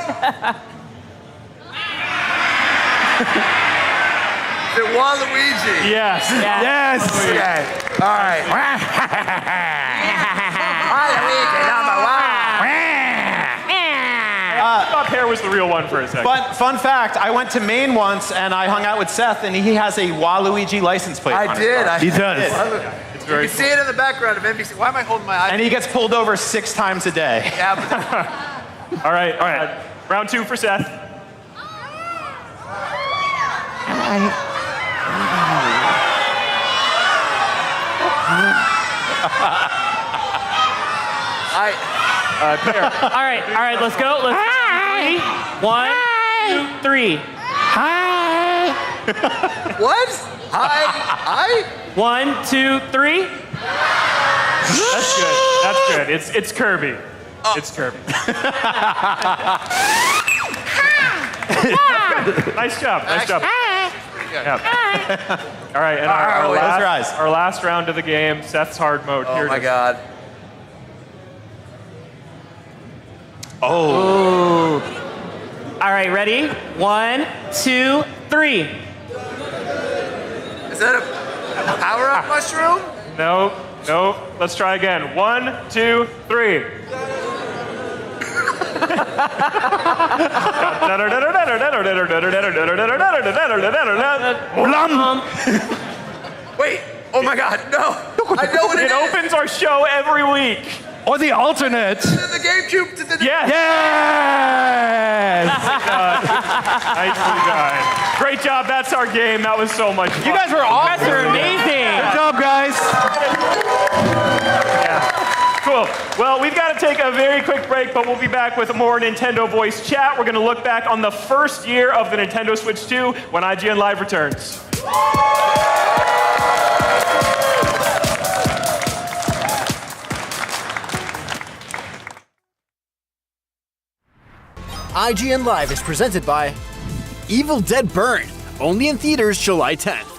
it Waluigi? Yes. Yes. Okay. All right. Waluigi number 1. I thought Pear was the real one for a second. But fun fact, I went to Maine once and I hung out with Seth and he has a Waluigi license plate. I on did. his car. He does. Yeah, it's very You can see it in the background of NBC. Why am I holding my eye? And he gets pulled over 6 times a day. Yeah, but All right. Round 2 for Seth. Pear. All right, let's go. Let's 1, 2, 3. Hi. what? Hi? 1, 2, 3. That's good. That's good. It's Kirby. It's Kirby. Nice job. Nice job. Yeah. All right, and our last round of the game, Seth's hard mode. Oh my God. Oh. All right, ready? 1, 2, 3. Is that a power-up mushroom? No. Let's try again. 1, 2, 3. Wait. Oh my God. No. I know what it is. It opens our show every week. Or the alternate. The GameCube. Yes. Yes. Nicely done. Great job. That's our game. That was so much fun. You guys were awesome. You guys are amazing. Good job, guys. Yeah. Cool. Well, we've got to take a very quick break, but we'll be back with more Nintendo Voice Chat. We're going to look back on the first year of the Nintendo Switch 2 when IGN Live returns. IGN Live is presented by Evil Dead Burn, only in theaters July 10th.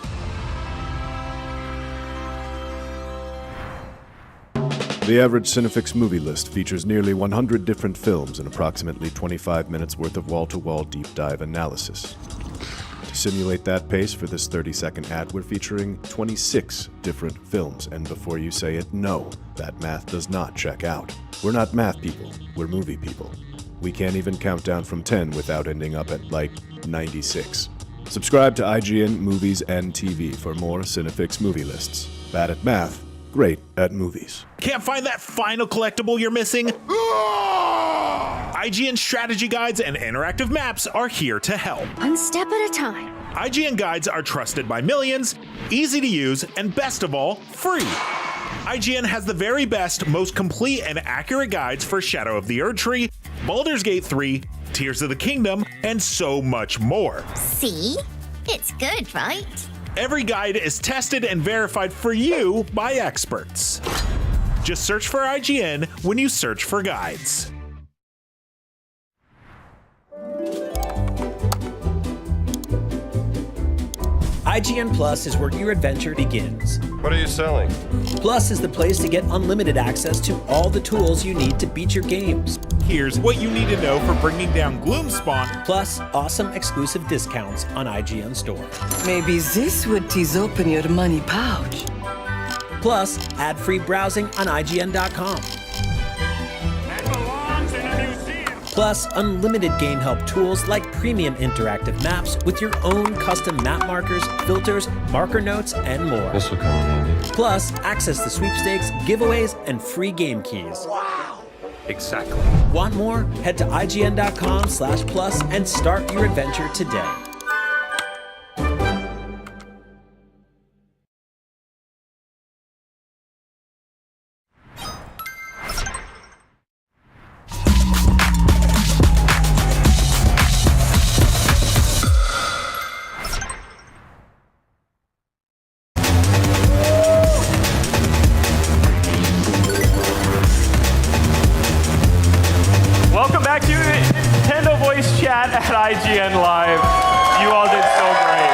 The average Cinefix movie list features nearly 100 different films and approximately 25 minutes worth of wall-to-wall deep dive analysis. To simulate that pace for this 30-second ad, we're featuring 26 different films, and before you say it, no, that math does not check out. We're not math people, we're movie people. We can't even count down from 10 without ending up at, like, 96. Subscribe to IGN Movies and TV for more Cinefix movie lists. Bad at math, great at movies. Can't find that final collectible you're missing? IGN strategy guides and interactive maps are here to help. One step at a time. IGN guides are trusted by millions, easy to use, and best of all, free. IGN has the very best, most complete and accurate guides for Shadow of the Erdtree, Baldur's Gate 3, Tears of the Kingdom, and so much more. See? It's good, right? Every guide is tested and verified for you by experts. Just search for IGN when you search for guides. IGN Plus is where your adventure begins. What are you selling? Plus is the place to get unlimited access to all the tools you need to beat your games. here's what you need to know for bringing down Gloomspawn. Plus, awesome exclusive discounts on IGN Store. Maybe this would tease open your money pouch. Plus, ad-free browsing on IGN.com. Plus, unlimited game help tools like premium interactive maps with your own custom map markers, filters, marker notes, and more. This will come in handy. Plus, access to sweepstakes, giveaways, and free game keys. Wow! Exactly. Want more? Head to IGN.com/plus and start your adventure today. Welcome back to Nintendo Voice Chat at IGN Live. You all did so great.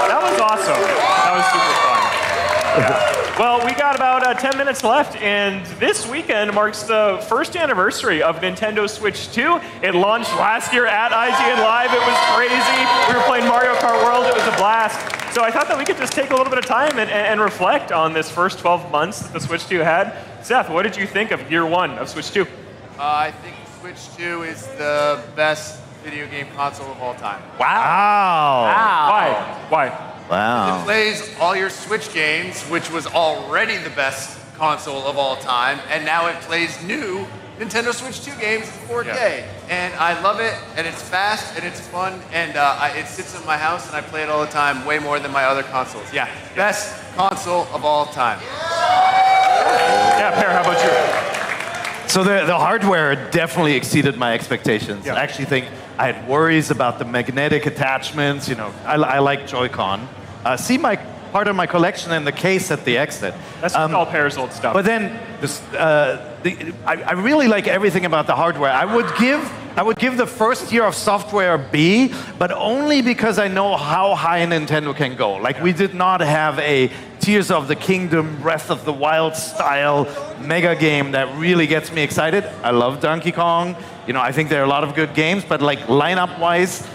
That was awesome. That was super fun. Yeah. Well, we got about 10 minutes left, and this weekend marks the first anniversary of Nintendo Switch 2. It launched last year at IGN Live. It was crazy. We were playing Mario Kart World. It was a blast. So I thought that we could just take a little bit of time and reflect on this first 12 months that the Switch 2 had. Seth, what did you think of year one of Switch 2? I think Switch 2 is the best video game console of all time. Wow. Why? It plays all your Switch games, which was already the best console of all time, and now it plays new Nintendo Switch 2 games in 4K. Yeah. And I love it, and it's fast, and it's fun, and it sits in my house, and I play it all the time, way more than my other consoles. Yeah, best console of all time. Yeah, Per, how about you? So the hardware definitely exceeded my expectations. I actually think I had worries about the magnetic attachments. You know, I like Joy-Con. See part of my collection in the case at the exit. That's all Per's old stuff. But then I really like everything about the hardware. I would give the first year of software a B, but only because I know how high Nintendo can go. Like we did not have a Tears of the Kingdom, Breath of the Wild style mega game that really gets me excited. I love Donkey Kong. You know, I think there are a lot of good games, but like lineup-wise,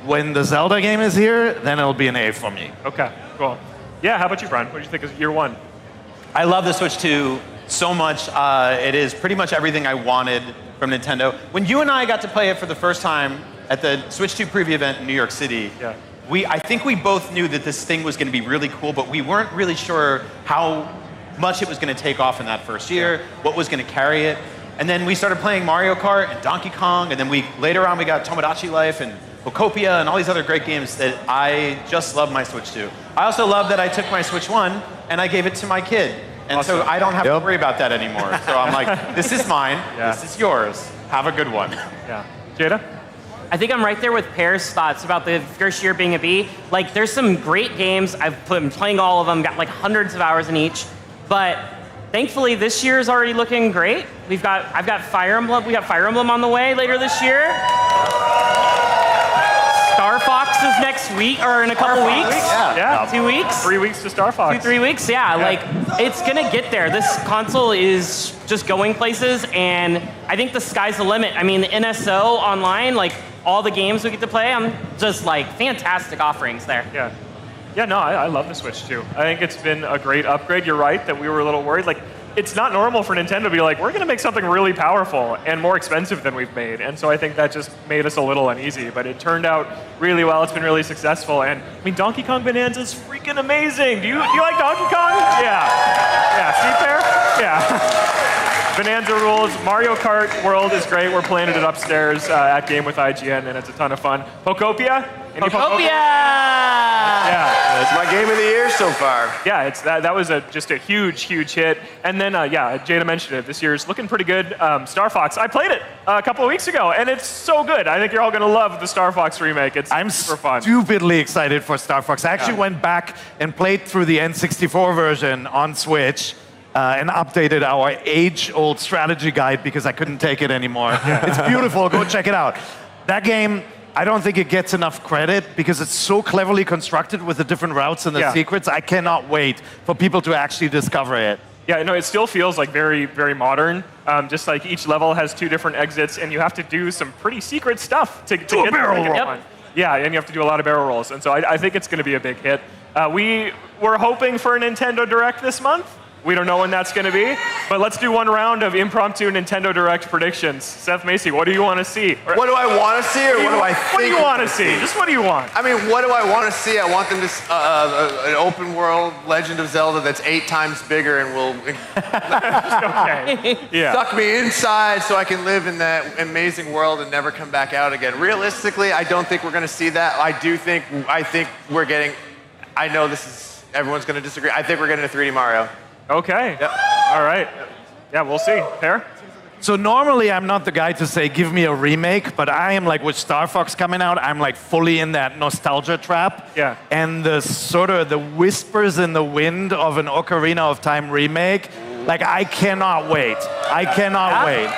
when the Zelda game is here, then it'll be an A for me. Okay, cool. Yeah, how about you, Brian? What did you think of year one? I love the Switch 2 so much. It is pretty much everything I wanted from Nintendo. When you and I got to play it for the first time at the Switch 2 preview event in New York City, I think we both knew that this thing was going to be really cool, but we weren't really sure how much it was going to take off in that first year, what was going to carry it. And then we started playing Mario Kart and Donkey Kong, and then later on we got Tomodachi Life and Bokopia and all these other great games that I just love my Switch 2. I also love that I took my Switch 1 and I gave it to my kid. And so I don't have to worry about that anymore. So I'm like, this is mine, this is yours. Have a good one. Yeah. Jada? I think I'm right there with Per's thoughts about the first year being a B. Like, there's some great games. I've been playing all of them, got like hundreds of hours in each. But thankfully, this year is already looking great. I've got Fire Emblem. We got Fire Emblem on the way later this year. Star Fox is next week, or in a couple weeks. Yeah. 2 weeks. 3 weeks to Star Fox. 3 weeks, yeah. Like, it's gonna get there. This console is just going places, and I think the sky's the limit. I mean, the NSO online, like, all the games we get to play, I'm just like, fantastic offerings there. Yeah. Yeah, no, I love the Switch 2. I think it's been a great upgrade. You're right that we were a little worried. Like, it's not normal for Nintendo to be like, we're going to make something really powerful and more expensive than we've made. And so I think that just made us a little uneasy. But it turned out really well. It's been really successful. And I mean, Donkey Kong Bonanza is freaking amazing. Do you like Donkey Kong? Yeah. See, Per? Yeah. Bonanza rules. Mario Kart World is great. We're playing it upstairs at Game with IGN, and it's a ton of fun. Pokopia? Pokopia! Yeah. It's my game of the year so far. Yeah, that was just a huge, huge hit. And then, Jada mentioned it. This year's looking pretty good. Star Fox. I played it a couple of weeks ago, and it's so good. I think you're all going to love the Star Fox remake. I'm super fun. Stupidly excited for Star Fox. I actually went back and played through the N64 version on Switch. And updated our age-old strategy guide because I couldn't take it anymore. It's beautiful. Go check it out. That game, I don't think it gets enough credit because it's so cleverly constructed with the different routes and the secrets. I cannot wait for people to actually discover it. Yeah, no, it still feels like very, very modern. Just like each level has 2 different exits, and you have to do some pretty secret stuff to get a barrel roll. one. Yeah, and you have to do a lot of barrel rolls, and so I think it's going to be a big hit. We were hoping for a Nintendo Direct this month. We don't know when that's going to be, but let's do one round of impromptu Nintendo Direct predictions. Seth Macy, what do you want to see? What do I want to see, or what do I think? What do you want to see? Just what do you want? I mean, what do I want to see? I want them to an open world Legend of Zelda that's 8 times bigger and will suck me inside so I can live in that amazing world and never come back out again. Realistically, I don't think we're going to see that. I think we're getting. I know everyone's going to disagree. I think we're getting a 3D Mario. Okay. Yep. All right. Yeah, we'll see. Fair? So normally I'm not the guy to say, give me a remake, but I am like with Star Fox coming out, I'm like fully in that nostalgia trap. Yeah. And the sort of the whispers in the wind of an Ocarina of Time remake, like I cannot wait. I cannot wait.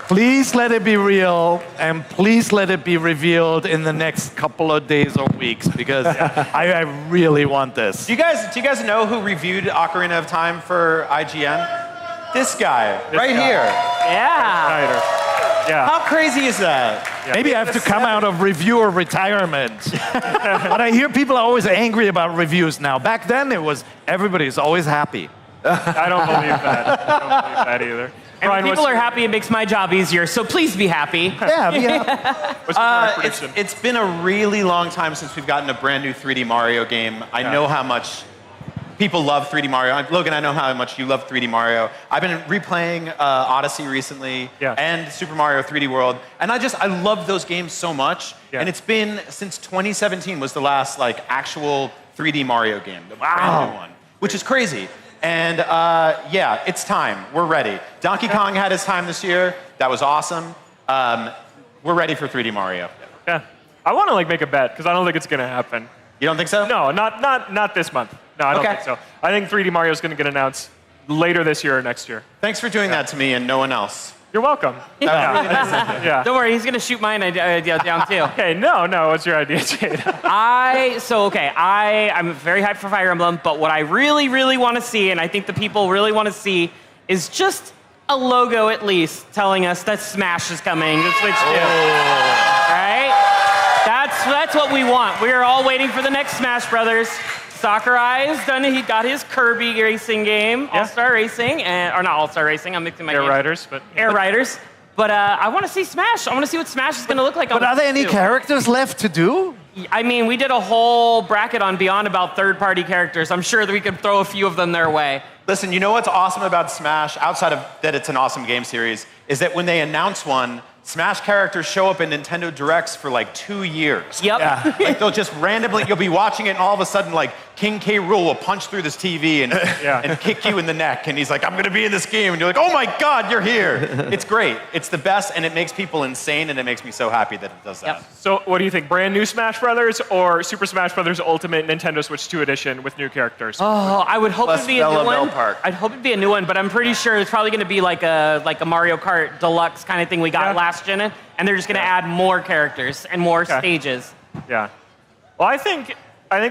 Please let it be real, and please let it be revealed in the next couple of days or weeks, because I really want this. Do you guys know who reviewed Ocarina of Time for IGN? This guy, here. Yeah. Yeah. How crazy is that? Yeah. Maybe I have to come out of reviewer retirement. But I hear people are always angry about reviews now. Back then, everybody's always happy. I don't believe that. I don't believe that either. And Ryan, when people are happy, it makes my job easier, so please be happy. Yeah, be happy. What's your prediction? It's been a really long time since we've gotten a brand new 3D Mario game. I know how much people love 3D Mario. Logan, I know how much you love 3D Mario. I've been replaying Odyssey recently and Super Mario 3D World, and I love those games so much. Yeah. And it's been since 2017 was the last actual 3D Mario game, the brand new one, which is crazy. And it's time. We're ready. Donkey Kong had his time this year. That was awesome. We're ready for 3D Mario. Yeah. I want to make a bet because I don't think it's going to happen. You don't think so? No, not this month. No, I don't think so. I think 3D Mario is going to get announced later this year or next year. Thanks for doing that to me and no one else. You're welcome. Yeah. Don't worry, he's going to shoot mine idea down too. Okay, no, what's your idea, Jade? I'm very hyped for Fire Emblem, but what I really, really want to see, and I think the people really want to see, is just a logo at least telling us that Smash is coming to Switch 2. All right? That's what we want. We are all waiting for the next Smash Brothers. Sakurai's done it. He got his Kirby racing game, All-Star Racing, or not All-Star Racing. I'm mixing my games. Air Riders. But I want to see Smash. I want to see what Smash is going to look like. But are there any characters left to do? I mean, we did a whole bracket on Beyond about third-party characters. I'm sure that we could throw a few of them their way. Listen, you know what's awesome about Smash, outside of that it's an awesome game series, is that when they announce one, Smash characters show up in Nintendo Directs for 2 years. Yep. Yeah. They'll just randomly, you'll be watching it and all of a sudden King K. Rool will punch through this TV and kick you in the neck. And he's like, I'm going to be in this game. And you're like, oh my God, you're here. It's great. It's the best and it makes people insane and it makes me so happy that it does that. Yep. So what do you think, brand new Smash Brothers or Super Smash Brothers Ultimate Nintendo Switch 2 Edition with new characters? Oh, I would hope it'd be a new one. Park. I'd hope it'd be a new one, but I'm pretty sure it's probably going to be like a Mario Kart Deluxe kind of thing we got last gen. And they're just going to add more characters and more stages. Yeah. Well, I think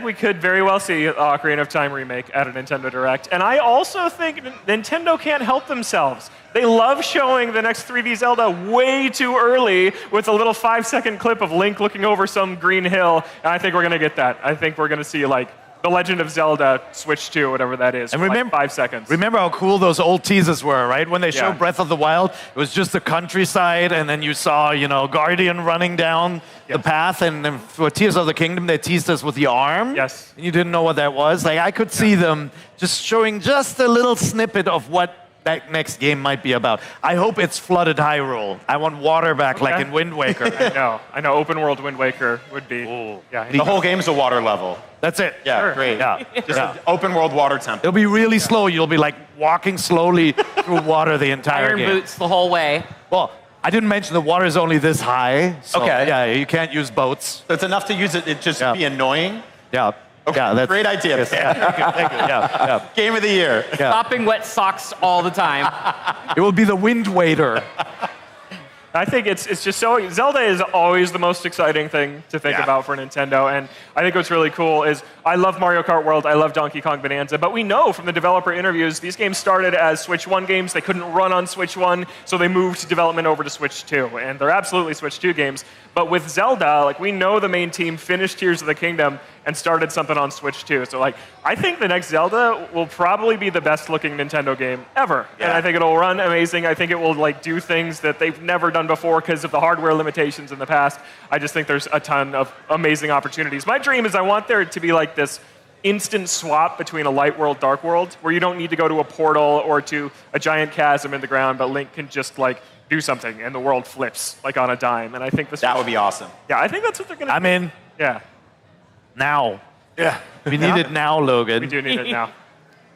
we could very well see Ocarina of Time remake at a Nintendo Direct. And I also think Nintendo can't help themselves. They love showing the next 3D Zelda way too early with a little 5-second clip of Link looking over some green hill. And I think we're going to get that. I think we're going to see The Legend of Zelda Switch 2, whatever that is, and remember, 5 seconds. Remember how cool those old teasers were, right? When they showed Breath of the Wild, it was just the countryside, and then you saw, Guardian running down the path, and then for Tears of the Kingdom, they teased us with the arm. Yes. And you didn't know what that was. I could see them just showing just a little snippet of what that next game might be about. I hope it's flooded Hyrule. I want water back like in Wind Waker. I know. Open world Wind Waker would be. The whole game's a water level. That's it. Yeah, sure. Great. Yeah. Just an open world water temple. It'll be really slow. You'll be walking slowly through water the entire game. Iron boots the whole way. Well, I didn't mention the water is only this high. So, okay. Yeah, you can't use boats. So it's enough to use it just be annoying? Yeah. Okay. Yeah, that's great idea. Yes, thank you. Yeah. Game of the year. Stopping wet socks all the time. It will be the Wind Waiter. I think it's just so, Zelda is always the most exciting thing to think about for Nintendo, and I think what's really cool is I love Mario Kart World, I love Donkey Kong Bonanza, but we know from the developer interviews, these games started as Switch 1 games, they couldn't run on Switch 1, so they moved development over to Switch 2, and they're absolutely Switch 2 games, but with Zelda, like we know the main team finished Tears of the Kingdom and started something on Switch 2, so like I think the next Zelda will probably be the best looking Nintendo game ever, and I think it'll run amazing, I think it will like do things that they've never done before because of the hardware limitations in the past. I just think there's a ton of amazing opportunities. My dream is I want there to be like this instant swap between a light world, dark world, where you don't need to go to a portal or to a giant chasm in the ground, but Link can just like do something and the world flips like on a dime. And I think that would be awesome. Yeah, I think that's what they're going to do. I'm in. Yeah. Now. Yeah. We need it now, Logan. We do need it now.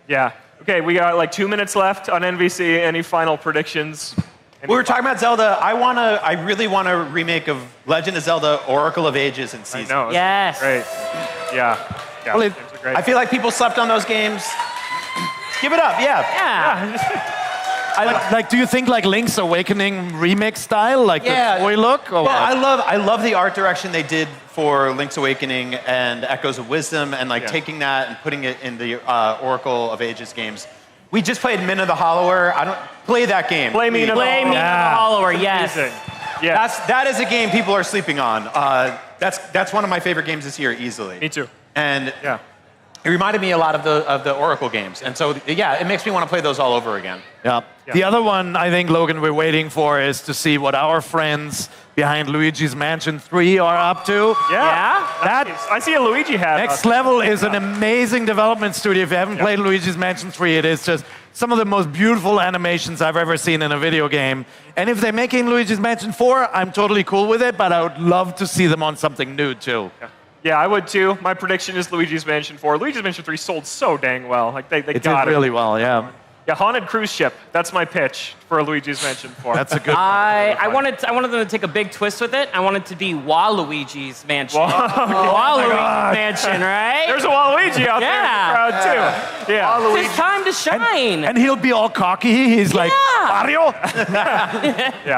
Yeah. Okay, we got like 2 minutes left on NVC. Any final predictions? We were talking about Zelda. I really want a remake of Legend of Zelda: Oracle of Ages and Seasons. I know. Yes. Great. Yeah. Well, I feel like people slept on those games. Give it up. Yeah. Like, do you think like Link's Awakening remix style, like the toy look? Or well, I love the art direction they did for Link's Awakening and Echoes of Wisdom, and like taking that and putting it in the Oracle of Ages games. We just played Min of the Hollower. I don't play that game. Play Min of the Hollower. Yes. Yeah. That is a game people are sleeping on. That's one of my favorite games this year, easily. Me too. And it reminded me a lot of the Oracle games, and so it makes me want to play those all over again. Yeah. The other one I think, Logan, we're waiting for is to see what our friends behind Luigi's Mansion 3 are up to. Yeah. I see a Luigi hat. Next Level is an amazing development studio. If you haven't played Luigi's Mansion 3, it is just some of the most beautiful animations I've ever seen in a video game. And if they're making Luigi's Mansion 4, I'm totally cool with it, but I would love to see them on something new too. Yeah, I would too. My prediction is Luigi's Mansion 4. Luigi's Mansion 3 sold so dang well. Like they It got did really well, yeah. Yeah, Haunted Cruise Ship. That's my pitch for a Luigi's Mansion 4. That's a good one. I wanted them to take a big twist with it. I wanted to be Waluigi's Mansion. Waluigi's Mansion, right? There's a Waluigi out there in the crowd too. Yeah. It's time to shine. And he'll be all cocky. He's like, Mario.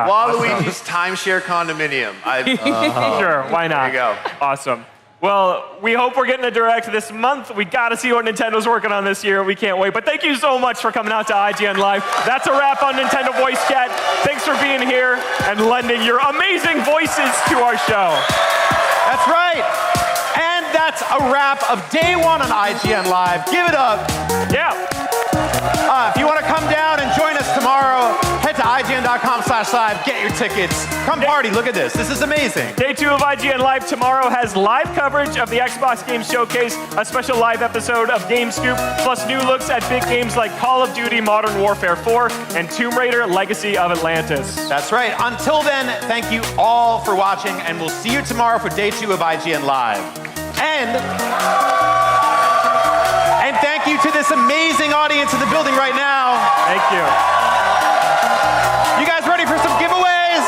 Waluigi's timeshare condominium. Sure, why not? There you go. Awesome. Well, we hope we're getting a direct this month. We got to see what Nintendo's working on this year. We can't wait. But thank you so much for coming out to IGN Live. That's a wrap on Nintendo Voice Chat. Thanks for being here and lending your amazing voices to our show. That's right. And that's a wrap of day one on IGN Live. Give it up. Yeah. If you want to come down and join us tomorrow, head to IGN.com/live, get your tickets. Come party, look at this. This is amazing. Day 2 of IGN Live tomorrow has live coverage of the Xbox Game Showcase, a special live episode of Game Scoop, plus new looks at big games like Call of Duty Modern Warfare 4 and Tomb Raider Legacy of Atlantis. That's right. Until then, thank you all for watching, and we'll see you tomorrow for day 2 of IGN Live. And thank you to this amazing audience in the building right now. Thank you. You guys ready for some giveaways?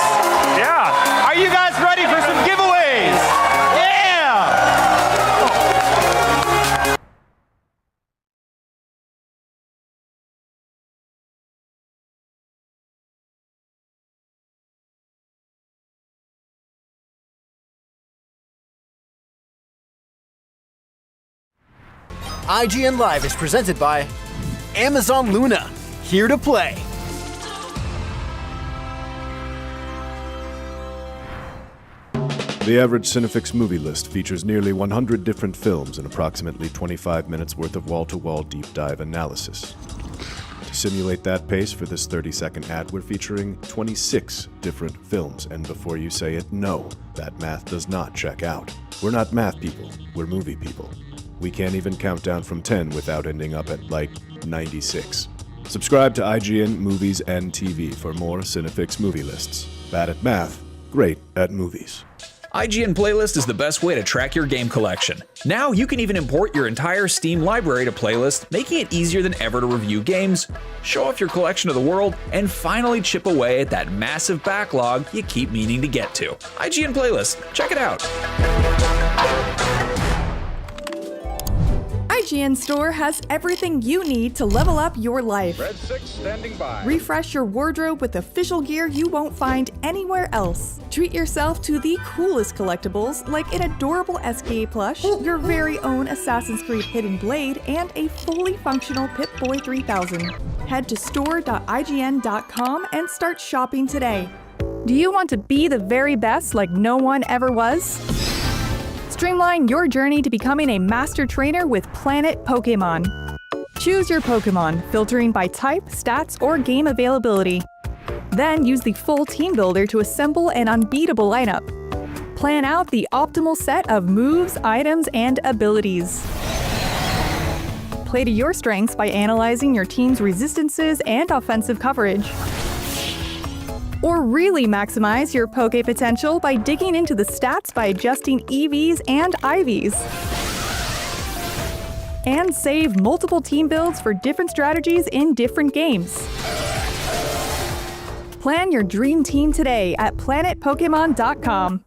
Yeah. Are you guys ready for some giveaways? Yeah! IGN Live is presented by Amazon Luna, here to play. The average Cinefix movie list features nearly 100 different films and approximately 25 minutes worth of wall-to-wall deep dive analysis. To simulate that pace for this 30-second ad, we're featuring 26 different films, and before you say it, no, that math does not check out. We're not math people, we're movie people. We can't even count down from 10 without ending up at, like, 96. Subscribe to IGN Movies and TV for more Cinefix movie lists. Bad at math, great at movies. IGN Playlist is the best way to track your game collection. Now you can even import your entire Steam library to Playlist, making it easier than ever to review games, show off your collection to the world, and finally chip away at that massive backlog you keep meaning to get to. IGN Playlist, check it out. IGN store has everything you need to level up your life. Red 6 standing by. Refresh your wardrobe with official gear you won't find anywhere else. Treat yourself to the coolest collectibles like an adorable SKA plush, your very own Assassin's Creed Hidden Blade, and a fully functional Pip-Boy 3000. Head to store.ign.com and start shopping today. Do you want to be the very best like no one ever was? Streamline your journey to becoming a master trainer with Planet Pokemon. Choose your Pokemon, filtering by type, stats, or game availability. Then use the full team builder to assemble an unbeatable lineup. Plan out the optimal set of moves, items, and abilities. Play to your strengths by analyzing your team's resistances and offensive coverage. Or really maximize your Poke potential by digging into the stats by adjusting EVs and IVs. And save multiple team builds for different strategies in different games. Plan your dream team today at planetpokemon.com.